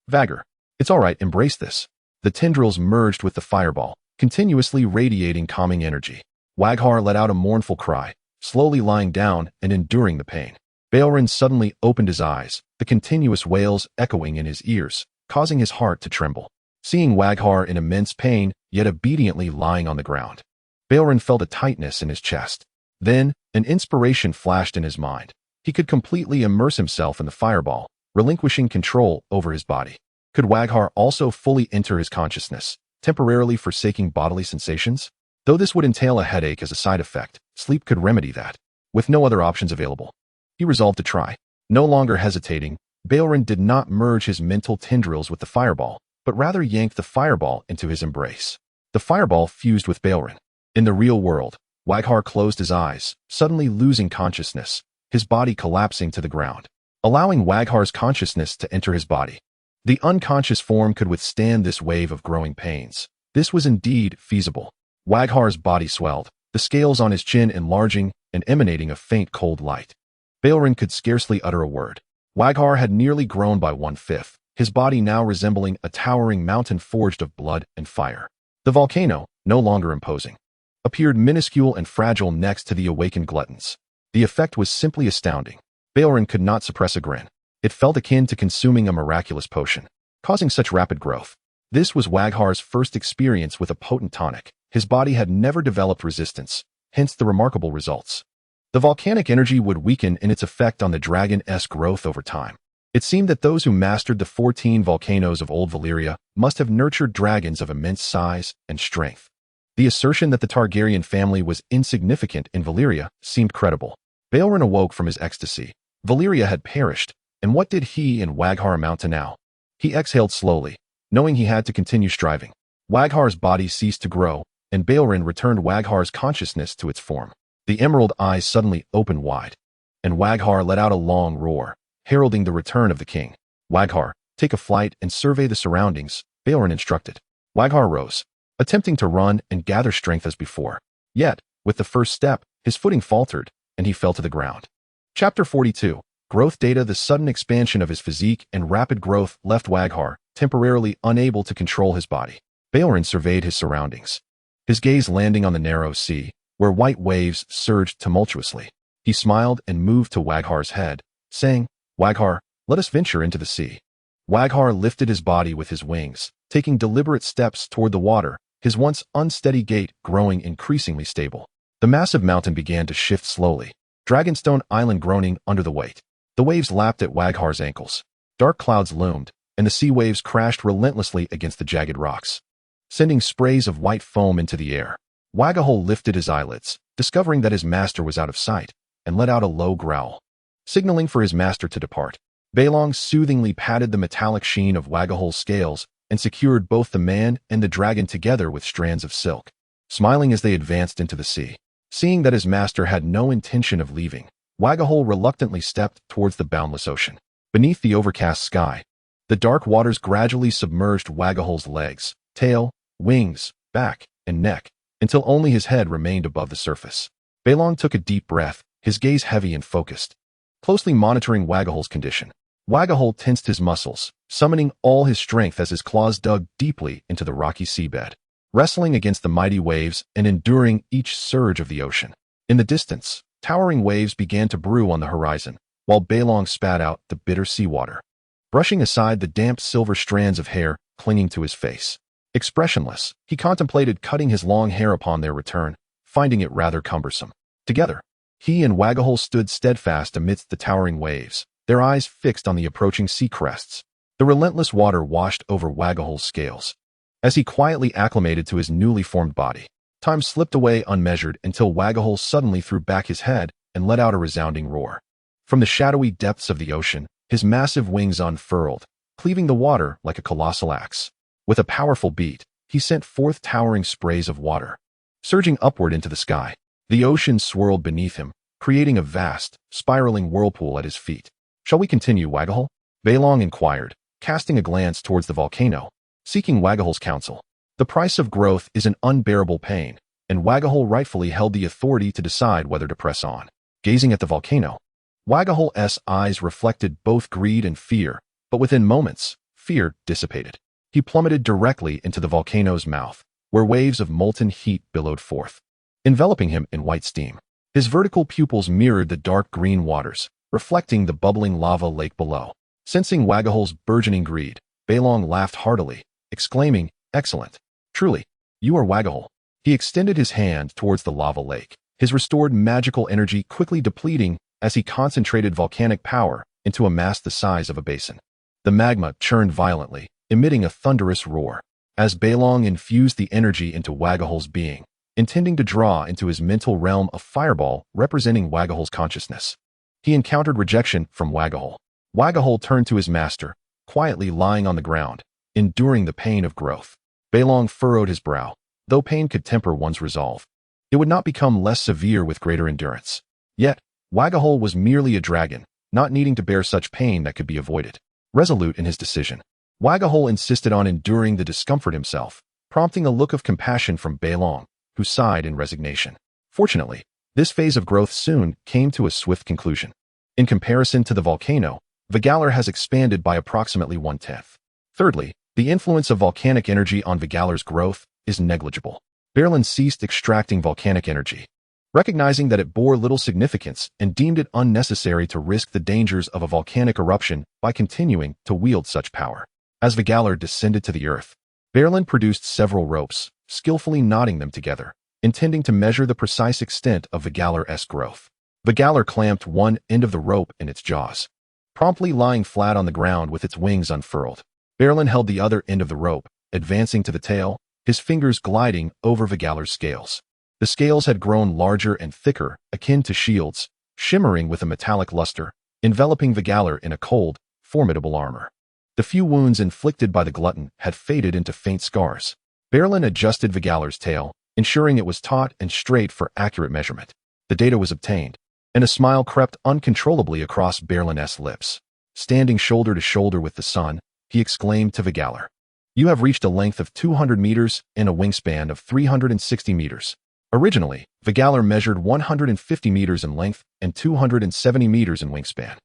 "Vhagar, it's all right, embrace this." The tendrils merged with the fireball, continuously radiating calming energy. Vhagar let out a mournful cry, slowly lying down and enduring the pain. Baelron suddenly opened his eyes, the continuous wails echoing in his ears, causing his heart to tremble. Seeing Vhagar in immense pain, yet obediently lying on the ground, Baelron felt a tightness in his chest. Then, an inspiration flashed in his mind. He could completely immerse himself in the fireball, relinquishing control over his body. Could Vhagar also fully enter his consciousness, temporarily forsaking bodily sensations? Though this would entail a headache as a side effect, sleep could remedy that. With no other options available, he resolved to try. No longer hesitating, Baelron did not merge his mental tendrils with the fireball, but rather yanked the fireball into his embrace. The fireball fused with Baelron. In the real world, Waghar closed his eyes, suddenly losing consciousness, his body collapsing to the ground, allowing Waghar's consciousness to enter his body. The unconscious form could withstand this wave of growing pains. This was indeed feasible. Waghar's body swelled, the scales on his chin enlarging and emanating a faint cold light. Baelon could scarcely utter a word. Waghar had nearly grown by 1/5, his body now resembling a towering mountain forged of blood and fire. The volcano, no longer imposing, appeared minuscule and fragile next to the awakened gluttons. The effect was simply astounding. Baelon could not suppress a grin. It felt akin to consuming a miraculous potion, causing such rapid growth. This was Waghar's first experience with a potent tonic. His body had never developed resistance, hence the remarkable results. The volcanic energy would weaken in its effect on the dragon-esque growth over time. It seemed that those who mastered the 14 volcanoes of old Valyria must have nurtured dragons of immense size and strength. The assertion that the Targaryen family was insignificant in Valyria seemed credible. Baelon awoke from his ecstasy. Valyria had perished, and what did he and Waghar amount to now? He exhaled slowly, knowing he had to continue striving. Waghar's body ceased to grow, and Baelon returned Waghar's consciousness to its form. The emerald eyes suddenly opened wide, and Waghar let out a long roar, heralding the return of the king. Waghar, take a flight and survey the surroundings, Baelon instructed. Waghar rose, attempting to run and gather strength as before. Yet, with the first step, his footing faltered, and he fell to the ground. Chapter 42. Growth data. The sudden expansion of his physique and rapid growth left Waghar temporarily unable to control his body. Baelon surveyed his surroundings, his gaze landing on the narrow sea, where white waves surged tumultuously. He smiled and moved to Waghar's head, saying, Waghar, let us venture into the sea. Waghar lifted his body with his wings, taking deliberate steps toward the water, his once unsteady gait growing increasingly stable. The massive mountain began to shift slowly, Dragonstone Island groaning under the weight. The waves lapped at Waghar's ankles. Dark clouds loomed, and the sea waves crashed relentlessly against the jagged rocks, sending sprays of white foam into the air. Waghar lifted his eyelids, discovering that his master was out of sight, and let out a low growl, signaling for his master to depart. Baelon soothingly patted the metallic sheen of Waghar's scales and secured both the man and the dragon together with strands of silk, smiling as they advanced into the sea. Seeing that his master had no intention of leaving, Waghar reluctantly stepped towards the boundless ocean. Beneath the overcast sky, the dark waters gradually submerged Waghar's legs, tail, wings, back, and neck, until only his head remained above the surface. Baelon took a deep breath, his gaze heavy and focused, closely monitoring Waghar's condition. Waghar tensed his muscles, summoning all his strength as his claws dug deeply into the rocky seabed, wrestling against the mighty waves and enduring each surge of the ocean. In the distance, towering waves began to brew on the horizon, while Baelon spat out the bitter seawater, brushing aside the damp silver strands of hair clinging to his face. Expressionless, he contemplated cutting his long hair upon their return, finding it rather cumbersome. Together, he and Waghar stood steadfast amidst the towering waves, their eyes fixed on the approaching sea crests. The relentless water washed over Waghar's scales. As he quietly acclimated to his newly formed body, time slipped away unmeasured until Waghar suddenly threw back his head and let out a resounding roar. From the shadowy depths of the ocean, his massive wings unfurled, cleaving the water like a colossal axe. With a powerful beat, he sent forth towering sprays of water, surging upward into the sky. The ocean swirled beneath him, creating a vast, spiraling whirlpool at his feet. Shall we continue, Waghar? Baelon inquired, casting a glance towards the volcano, seeking Waghar's counsel. The price of growth is an unbearable pain, and Waghar rightfully held the authority to decide whether to press on. Gazing at the volcano, Waghar's eyes reflected both greed and fear, but within moments, fear dissipated. He plummeted directly into the volcano's mouth, where waves of molten heat billowed forth, enveloping him in white steam. His vertical pupils mirrored the dark green waters, reflecting the bubbling lava lake below. Sensing Waghar's burgeoning greed, Baelon laughed heartily, exclaiming, "Excellent. Truly, you are Waghar." He extended his hand towards the lava lake, his restored magical energy quickly depleting as he concentrated volcanic power into a mass the size of a basin. The magma churned violently, emitting a thunderous roar, as Baelon infused the energy into Waghar's being, intending to draw into his mental realm a fireball representing Waghar's consciousness. He encountered rejection from Waghar. Waghar turned to his master, quietly lying on the ground, enduring the pain of growth. Baelon furrowed his brow, though pain could temper one's resolve. It would not become less severe with greater endurance. Yet, Wagahol was merely a dragon, not needing to bear such pain that could be avoided. Resolute in his decision, Wagahol insisted on enduring the discomfort himself, prompting a look of compassion from Baelon, who sighed in resignation. Fortunately, this phase of growth soon came to a swift conclusion. In comparison to the volcano, Vagalar has expanded by approximately 1/10. Thirdly, the influence of volcanic energy on Vagalar's growth is negligible. Baelon ceased extracting volcanic energy, recognizing that it bore little significance and deemed it unnecessary to risk the dangers of a volcanic eruption by continuing to wield such power. As Vagalar descended to the earth, Baelon produced several ropes, skillfully knotting them together, intending to measure the precise extent of Vagalar's growth. Vagalar clamped one end of the rope in its jaws, promptly lying flat on the ground with its wings unfurled. Baelon held the other end of the rope, advancing to the tail, his fingers gliding over Vagalar's scales. The scales had grown larger and thicker, akin to shields, shimmering with a metallic luster, enveloping Vagalar in a cold, formidable armor. The few wounds inflicted by the glutton had faded into faint scars. Baelon adjusted Vagalar's tail, ensuring it was taut and straight for accurate measurement. The data was obtained, and a smile crept uncontrollably across Baelon's lips. Standing shoulder to shoulder with the sun, he exclaimed to Vagalar, "You have reached a length of 200 meters and a wingspan of 360 meters. Originally, Vagalar measured 150 meters in length and 270 meters in wingspan."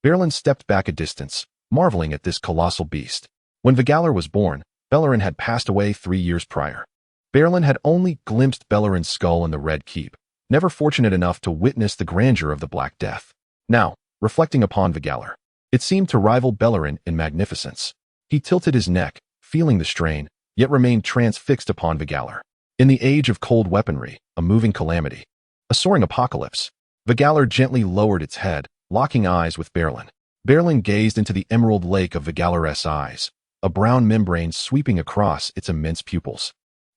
Baelon stepped back a distance, marveling at this colossal beast. When Vagalar was born, Beleren had passed away 3 years prior. Baelon had only glimpsed Beleren's skull in the Red Keep, never fortunate enough to witness the grandeur of the Black Death. Now, reflecting upon Vagalar, it seemed to rival Beleren in magnificence. He tilted his neck, feeling the strain, yet remained transfixed upon Vagalar. In the age of cold weaponry, a moving calamity, a soaring apocalypse, Vagalar gently lowered its head, locking eyes with Baelon. Baelon gazed into the emerald lake of Vagalar's eyes, a brown membrane sweeping across its immense pupils.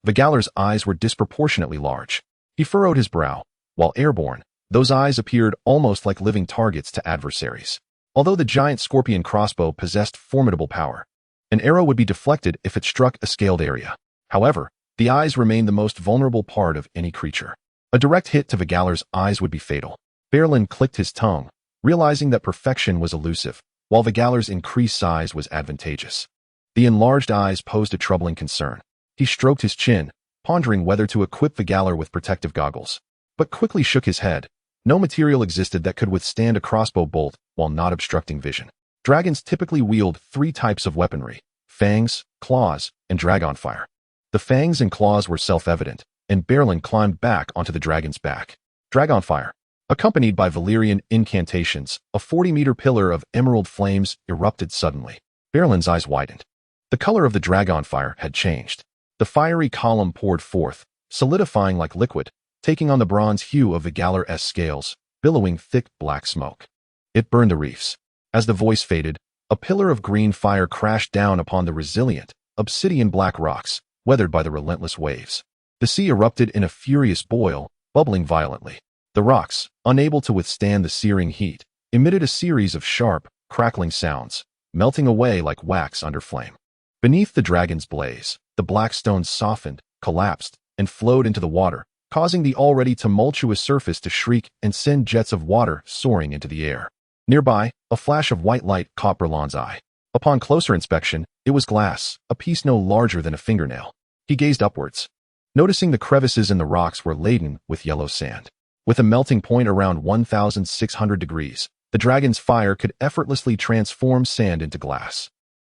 Vagalar's eyes were disproportionately large. He furrowed his brow. While airborne, those eyes appeared almost like living targets to adversaries. Although the giant scorpion crossbow possessed formidable power, an arrow would be deflected if it struck a scaled area. However, the eyes remained the most vulnerable part of any creature. A direct hit to Vagalar's eyes would be fatal. Baelon clicked his tongue, realizing that perfection was elusive, while Vagalar's increased size was advantageous. The enlarged eyes posed a troubling concern. He stroked his chin, pondering whether to equip Vagalar with protective goggles, but quickly shook his head. No material existed that could withstand a crossbow bolt while not obstructing vision. Dragons typically wield 3 types of weaponry: fangs, claws, and dragonfire. The fangs and claws were self-evident, and Baelon climbed back onto the dragon's back. Dragonfire, accompanied by Valyrian incantations, a 40-meter pillar of emerald flames erupted suddenly. Baelon's eyes widened. The color of the dragonfire had changed. The fiery column poured forth, solidifying like liquid, taking on the bronze hue of Vagalar's scales, billowing thick black smoke. It burned the reefs. As the voice faded, a pillar of green fire crashed down upon the resilient, obsidian black rocks, weathered by the relentless waves. The sea erupted in a furious boil, bubbling violently. The rocks, unable to withstand the searing heat, emitted a series of sharp, crackling sounds, melting away like wax under flame. Beneath the dragon's blaze, the black stones softened, collapsed, and flowed into the water, causing the already tumultuous surface to shriek and send jets of water soaring into the air. Nearby, a flash of white light caught Baelon's eye. Upon closer inspection, it was glass, a piece no larger than a fingernail. He gazed upwards, noticing the crevices in the rocks were laden with yellow sand. With a melting point around 1,600 degrees, the dragon's fire could effortlessly transform sand into glass.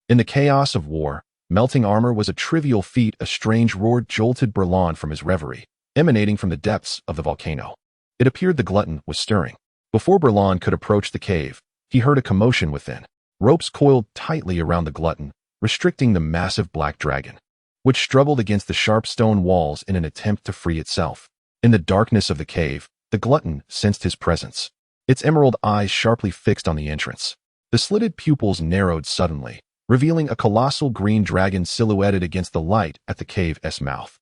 In the chaos of war, melting armor was a trivial feat. A strange roar jolted Baelon from his reverie, emanating from the depths of the volcano. It appeared the glutton was stirring. Before Baelon could approach the cave, he heard a commotion within. Ropes coiled tightly around the glutton, restricting the massive black dragon, which struggled against the sharp stone walls in an attempt to free itself. In the darkness of the cave, the glutton sensed his presence, its emerald eyes sharply fixed on the entrance. The slitted pupils narrowed suddenly, revealing a colossal green dragon silhouetted against the light at the cave's mouth.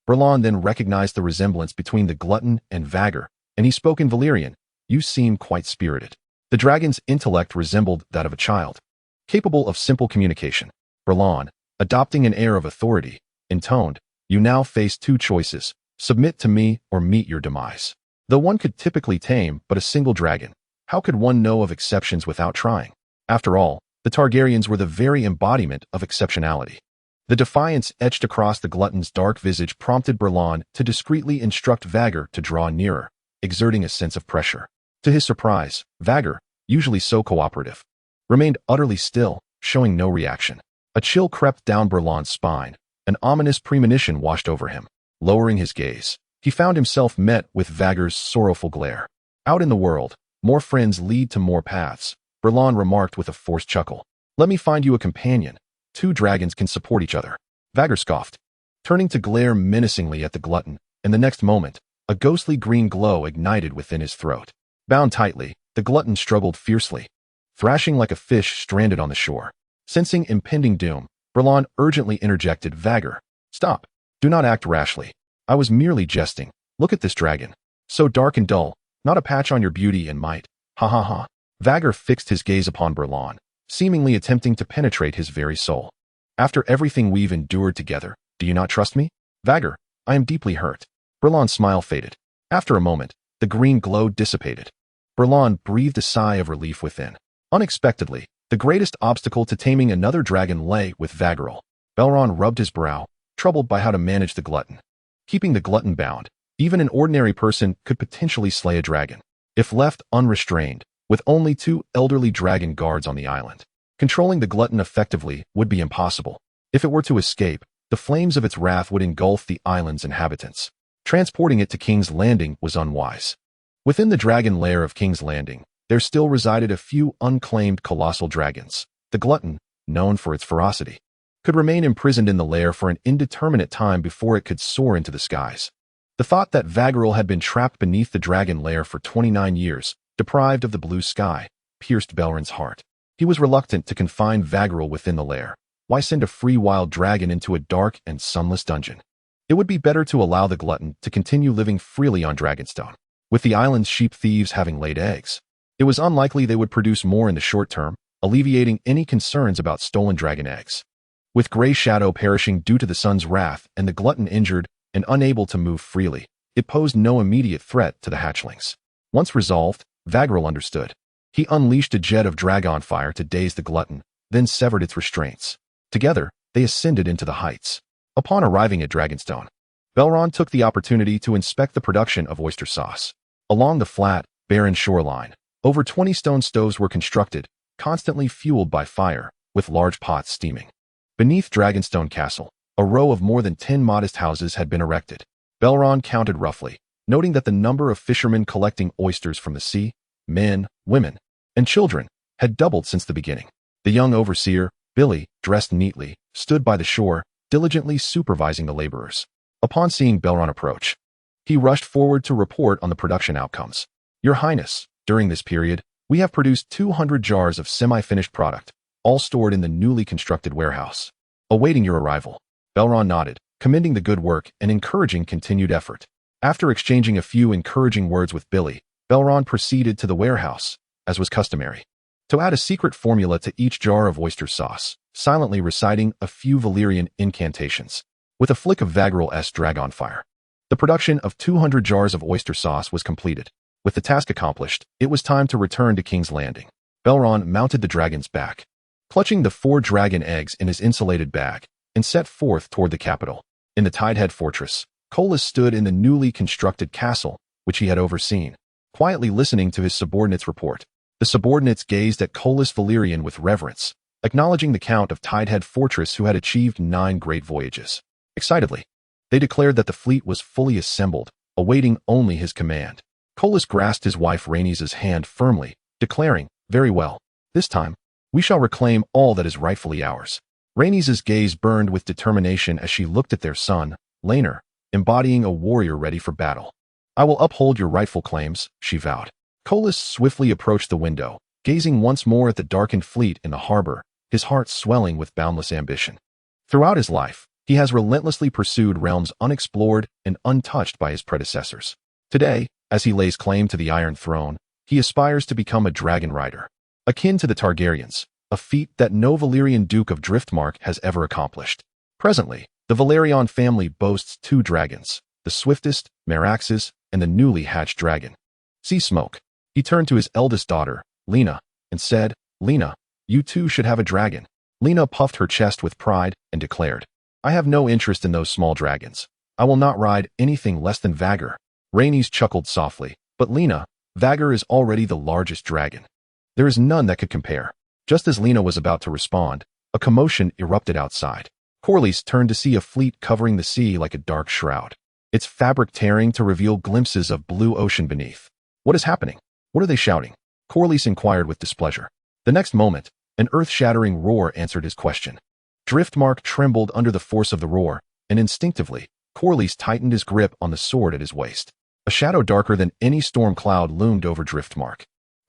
Baelon then recognized the resemblance between the glutton and Vagar, and he spoke in Valyrian. "You seem quite spirited." The dragon's intellect resembled that of a child, capable of simple communication. Baelon, adopting an air of authority, intoned, "You now face 2 choices: Submit to me or meet your demise. Though one could typically tame but a single dragon, how could one know of exceptions without trying? After all, the Targaryens were the very embodiment of exceptionality. The defiance etched across the glutton's dark visage prompted Baelon to discreetly instruct Vhagar to draw nearer, exerting a sense of pressure. To his surprise, Vhagar, usually so cooperative, remained utterly still, showing no reaction. A chill crept down Baelon's spine. An ominous premonition washed over him. Lowering his gaze, he found himself met with Vhagar's sorrowful glare. Out in the world, more friends lead to more paths, Baelon remarked with a forced chuckle. Let me find you a companion. 2 dragons can support each other. Vhagar scoffed, turning to glare menacingly at the glutton. In the next moment, a ghostly green glow ignited within his throat. Bound tightly, the glutton struggled fiercely, thrashing like a fish stranded on the shore. Sensing impending doom, Baelon urgently interjected, Vhagar, stop. Do not act rashly. I was merely jesting. Look at this dragon. So dark and dull, not a patch on your beauty and might. Ha ha ha. Vhagar fixed his gaze upon Baelon, seemingly attempting to penetrate his very soul. After everything we've endured together, do you not trust me? Vhagar, I am deeply hurt. Baelon's smile faded. After a moment, the green glow dissipated. Baelon breathed a sigh of relief within. Unexpectedly, the greatest obstacle to taming another dragon lay with Vhagar. Baelon rubbed his brow, troubled by how to manage the glutton. Keeping the glutton bound, even an ordinary person could potentially slay a dragon, if left unrestrained, with only 2 elderly dragon guards on the island. Controlling the glutton effectively would be impossible. If it were to escape, the flames of its wrath would engulf the island's inhabitants. Transporting it to King's Landing was unwise. Within the dragon lair of King's Landing, there still resided a few unclaimed colossal dragons. The glutton, known for its ferocity, could remain imprisoned in the lair for an indeterminate time before it could soar into the skies. The thought that Vhagar had been trapped beneath the dragon lair for 29 years, deprived of the blue sky, pierced Baelron's heart. He was reluctant to confine Vhagar within the lair. Why send a free wild dragon into a dark and sunless dungeon? It would be better to allow the glutton to continue living freely on Dragonstone. With the island's sheep thieves having laid eggs, it was unlikely they would produce more in the short term, alleviating any concerns about stolen dragon eggs. With Grey Shadow perishing due to the sun's wrath and the glutton injured and unable to move freely, it posed no immediate threat to the hatchlings. Once resolved, Vhagar understood. He unleashed a jet of dragon fire to daze the glutton, then severed its restraints. Together, they ascended into the heights. Upon arriving at Dragonstone, Baelon took the opportunity to inspect the production of oyster sauce. Along the flat, barren shoreline, over 20 stone stoves were constructed, constantly fueled by fire, with large pots steaming. Beneath Dragonstone Castle, a row of more than 10 modest houses had been erected. Baelon counted roughly, noting that the number of fishermen collecting oysters from the sea, men, women, and children, had doubled since the beginning. The young overseer, Billy, dressed neatly, stood by the shore, diligently supervising the laborers. Upon seeing Baelon approach, he rushed forward to report on the production outcomes. Your Highness, during this period, we have produced 200 jars of semi-finished product, all stored in the newly constructed warehouse. Awaiting your arrival. Baelon nodded, commending the good work and encouraging continued effort. After exchanging a few encouraging words with Billy, Baelon proceeded to the warehouse, as was customary, to add a secret formula to each jar of oyster sauce, silently reciting a few Valyrian incantations. With a flick of Vhagar's dragon fire, the production of 200 jars of oyster sauce was completed. With the task accomplished, it was time to return to King's Landing. Baelon mounted the dragon's back, clutching the 4 dragon eggs in his insulated bag, and set forth toward the capital. In the Tidehead Fortress, Colas stood in the newly constructed castle, which he had overseen, quietly listening to his subordinates' report. The subordinates gazed at Colas Valyrian with reverence, acknowledging the Count of Tidehead Fortress who had achieved 9 great voyages. Excitedly, they declared that the fleet was fully assembled, awaiting only his command. Colas grasped his wife Rhaenyra's hand firmly, declaring, very well, this time, we shall reclaim all that is rightfully ours. Rhaenyra's gaze burned with determination as she looked at their son, Rhaenyra, embodying a warrior ready for battle. I will uphold your rightful claims, she vowed. Colas swiftly approached the window, gazing once more at the darkened fleet in the harbor, his heart swelling with boundless ambition. Throughout his life, he has relentlessly pursued realms unexplored and untouched by his predecessors. Today, as he lays claim to the Iron Throne, he aspires to become a dragon rider, akin to the Targaryens, a feat that no Valyrian Duke of Driftmark has ever accomplished. Presently, the Velaryon family boasts 2 dragons, the swiftest, Meraxes, and the newly hatched dragon. See smoke. He turned to his eldest daughter, Lena, and said, Lena, you too should have a dragon. Lena puffed her chest with pride and declared, I have no interest in those small dragons. I will not ride anything less than Vhagar. Rhaenys chuckled softly, but Lena, Vhagar is already the largest dragon. There is none that could compare. Just as Lena was about to respond, a commotion erupted outside. Corlys turned to see a fleet covering the sea like a dark shroud, its fabric tearing to reveal glimpses of blue ocean beneath. What is happening? What are they shouting? Corlys inquired with displeasure. The next moment, an earth-shattering roar answered his question. Driftmark trembled under the force of the roar, and instinctively, Corlys tightened his grip on the sword at his waist. A shadow darker than any storm cloud loomed over Driftmark.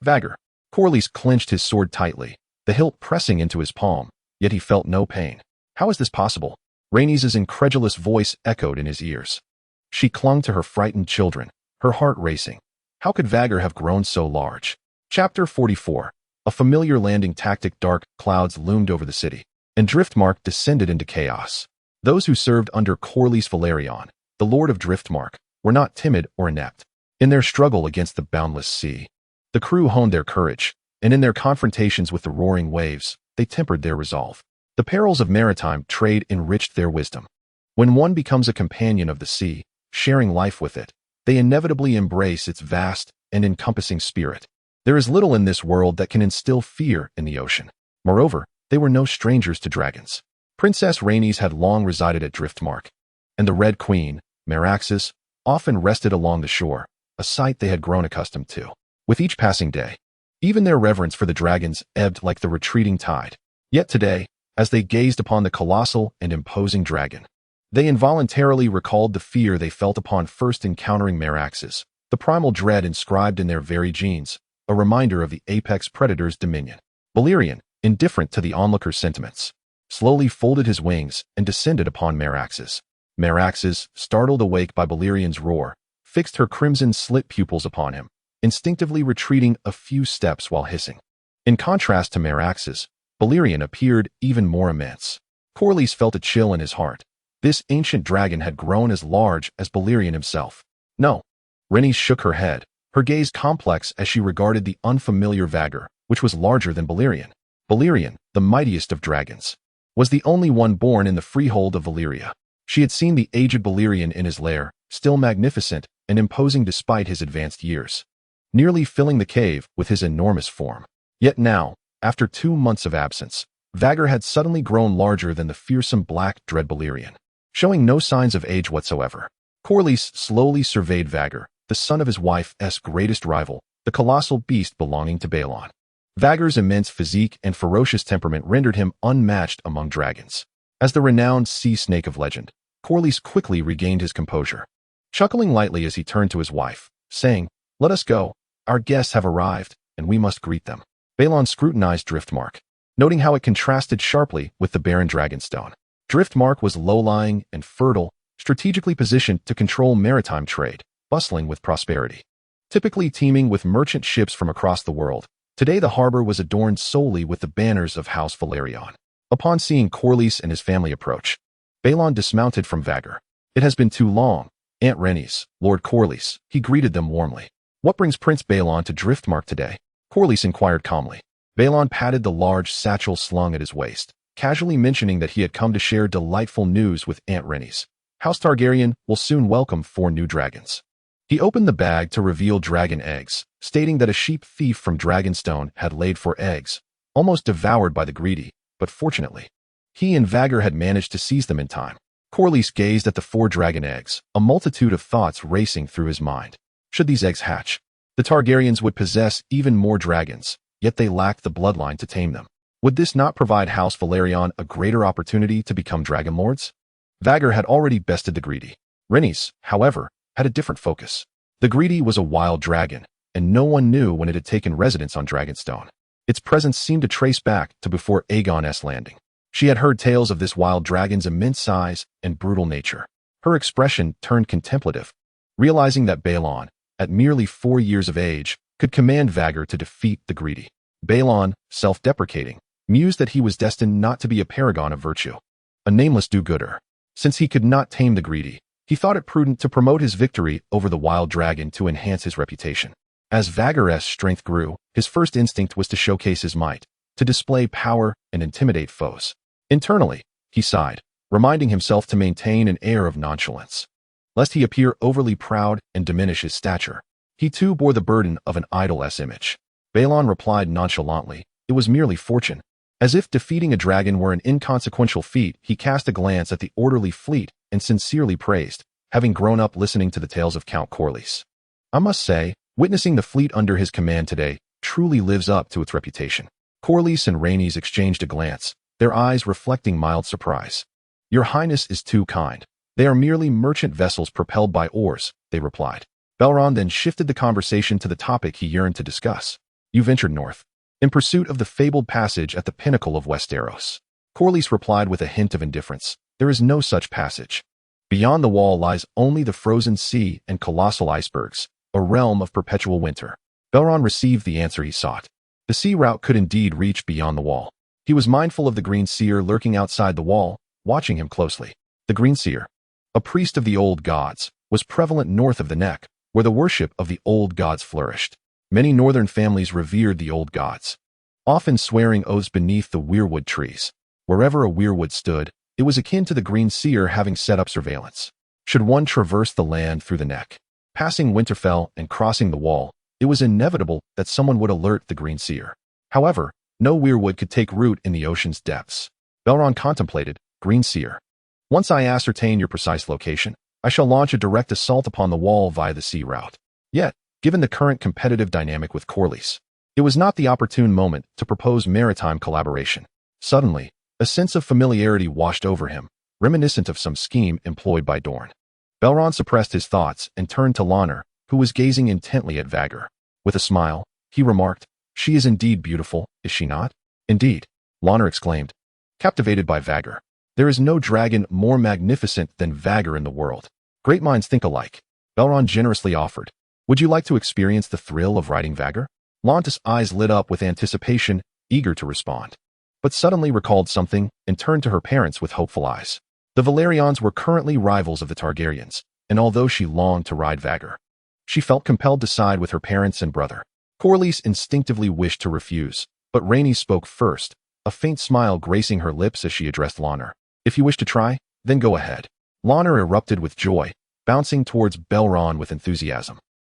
Vhagar. Corlys clenched his sword tightly, the hilt pressing into his palm, yet he felt no pain. How is this possible? Rhaenys' incredulous voice echoed in his ears. She clung to her frightened children, her heart racing. How could Vhagar have grown so large? Chapter 44. A familiar landing tactic. Dark clouds loomed over the city, and Driftmark descended into chaos. Those who served under Corlys Velaryon, the Lord of Driftmark, were not timid or inept. In their struggle against the boundless sea, the crew honed their courage, and in their confrontations with the roaring waves, they tempered their resolve. The perils of maritime trade enriched their wisdom. When one becomes a companion of the sea, sharing life with it, they inevitably embrace its vast and encompassing spirit. There is little in this world that can instill fear in the ocean. Moreover, they were no strangers to dragons. Princess Rhaenys had long resided at Driftmark, and the Red Queen, Meraxes, often rested along the shore, a sight they had grown accustomed to. With each passing day, even their reverence for the dragons ebbed like the retreating tide. Yet today, as they gazed upon the colossal and imposing dragon, they involuntarily recalled the fear they felt upon first encountering Meraxes, the primal dread inscribed in their very genes, a reminder of the apex predator's dominion. Balerion, indifferent to the onlooker's sentiments, slowly folded his wings and descended upon Meraxes. Meraxes, startled awake by Balerion's roar, fixed her crimson-slit pupils upon him, instinctively retreating a few steps while hissing. In contrast to Meraxes, Balerion appeared even more immense. Corlys felt a chill in his heart. This ancient dragon had grown as large as Balerion himself. No. Rhaenys shook her head, her gaze complex as she regarded the unfamiliar Vhagar, which was larger than Balerion. Balerion, the mightiest of dragons, was the only one born in the freehold of Valyria. She had seen the aged Balerion in his lair, still magnificent and imposing despite his advanced years, nearly filling the cave with his enormous form. Yet now, after 2 months of absence, Vhagar had suddenly grown larger than the fearsome black dread Balerion, showing no signs of age whatsoever. Corlys slowly surveyed Vhagar, the son of his wife's greatest rival, the colossal beast belonging to Baelon. Vhagar's immense physique and ferocious temperament rendered him unmatched among dragons. As the renowned sea snake of legend, Corlys quickly regained his composure, chuckling lightly as he turned to his wife, saying, Let us go. Our guests have arrived, and we must greet them. Baelon scrutinized Driftmark, noting how it contrasted sharply with the barren Dragonstone. Driftmark was low-lying and fertile, strategically positioned to control maritime trade, bustling with prosperity. Typically teeming with merchant ships from across the world, today the harbor was adorned solely with the banners of House Velaryon. Upon seeing Corlys and his family approach, Baelon dismounted from Vhagar. It has been too long, Aunt Rhaenys, Lord Corlys. He greeted them warmly. What brings Prince Baelon to Driftmark today? Corlys inquired calmly. Baelon patted the large satchel slung at his waist, casually mentioning that he had come to share delightful news with Aunt Rhaenys. House Targaryen will soon welcome 4 new dragons. He opened the bag to reveal dragon eggs, stating that a sheep thief from Dragonstone had laid 4 eggs, almost devoured by the greedy, but fortunately, he and Vhagar had managed to seize them in time. Corlys gazed at the 4 dragon eggs, a multitude of thoughts racing through his mind. Should these eggs hatch, the Targaryens would possess even more dragons, yet they lacked the bloodline to tame them. Would this not provide House Velaryon a greater opportunity to become dragon lords? Vhagar had already bested the greedy. Rhaenys, however, had a different focus. The greedy was a wild dragon, and no one knew when it had taken residence on Dragonstone. Its presence seemed to trace back to before Aegon's landing. She had heard tales of this wild dragon's immense size and brutal nature. Her expression turned contemplative, realizing that Baelon, at merely 4 years of age, could command Vhagar to defeat the greedy. Baelon, self-deprecating, mused that he was destined not to be a paragon of virtue, a nameless do-gooder. Since he could not tame the greedy, He thought it prudent to promote his victory over the wild dragon to enhance his reputation. As Vhagar's strength grew, his first instinct was to showcase his might, to display power and intimidate foes. Internally, he sighed, reminding himself to maintain an air of nonchalance, lest he appear overly proud and diminish his stature. He too bore the burden of an idol's image. Baelon replied nonchalantly, "It was merely fortune." As if defeating a dragon were an inconsequential feat, he cast a glance at the orderly fleet and sincerely praised, having grown up listening to the tales of Count Corlys. "I must say, witnessing the fleet under his command today truly lives up to its reputation." Corlys and Rhaenys exchanged a glance, their eyes reflecting mild surprise. "Your Highness is too kind. They are merely merchant vessels propelled by oars," they replied. Baelon then shifted the conversation to the topic he yearned to discuss. "You ventured north, in pursuit of the fabled passage at the pinnacle of Westeros." Corlys replied with a hint of indifference, "There is no such passage. Beyond the wall lies only the frozen sea and colossal icebergs, a realm of perpetual winter." Baelon received the answer he sought. The sea route could indeed reach beyond the wall. He was mindful of the Green Seer lurking outside the wall, watching him closely. The Green Seer, a priest of the old gods, was prevalent north of the Neck, where the worship of the old gods flourished. Many northern families revered the old gods, often swearing oaths beneath the weirwood trees. Wherever a weirwood stood, it was akin to the Green Seer having set up surveillance. Should one traverse the land through the Neck, passing Winterfell and crossing the wall, it was inevitable that someone would alert the Green Seer. However, no weirwood could take root in the ocean's depths. Baelon contemplated, "Green Seer, once I ascertain your precise location, I shall launch a direct assault upon the wall via the sea route." Yet, given the current competitive dynamic with Corlys, it was not the opportune moment to propose maritime collaboration. Suddenly, a sense of familiarity washed over him, reminiscent of some scheme employed by Dorne. Baelon suppressed his thoughts and turned to Rhaenyra, who was gazing intently at Vhagar. With a smile, he remarked, "She is indeed beautiful, is she not?" "Indeed," Rhaenyra exclaimed, captivated by Vhagar. "There is no dragon more magnificent than Vhagar in the world." "Great minds think alike," Baelon generously offered. "Would you like to experience the thrill of riding Vhagar?" Rhaenyra's eyes lit up with anticipation, eager to respond, but suddenly recalled something and turned to her parents with hopeful eyes. The Velaryons were currently rivals of the Targaryens, and although she longed to ride Vhagar, she felt compelled to side with her parents and brother. Corlys instinctively wished to refuse, but Rhaenys spoke first, a faint smile gracing her lips as she addressed Rhaenyra. "If you wish to try, then go ahead." Rhaenyra erupted with joy, bouncing towards Baelon with enthusiasm.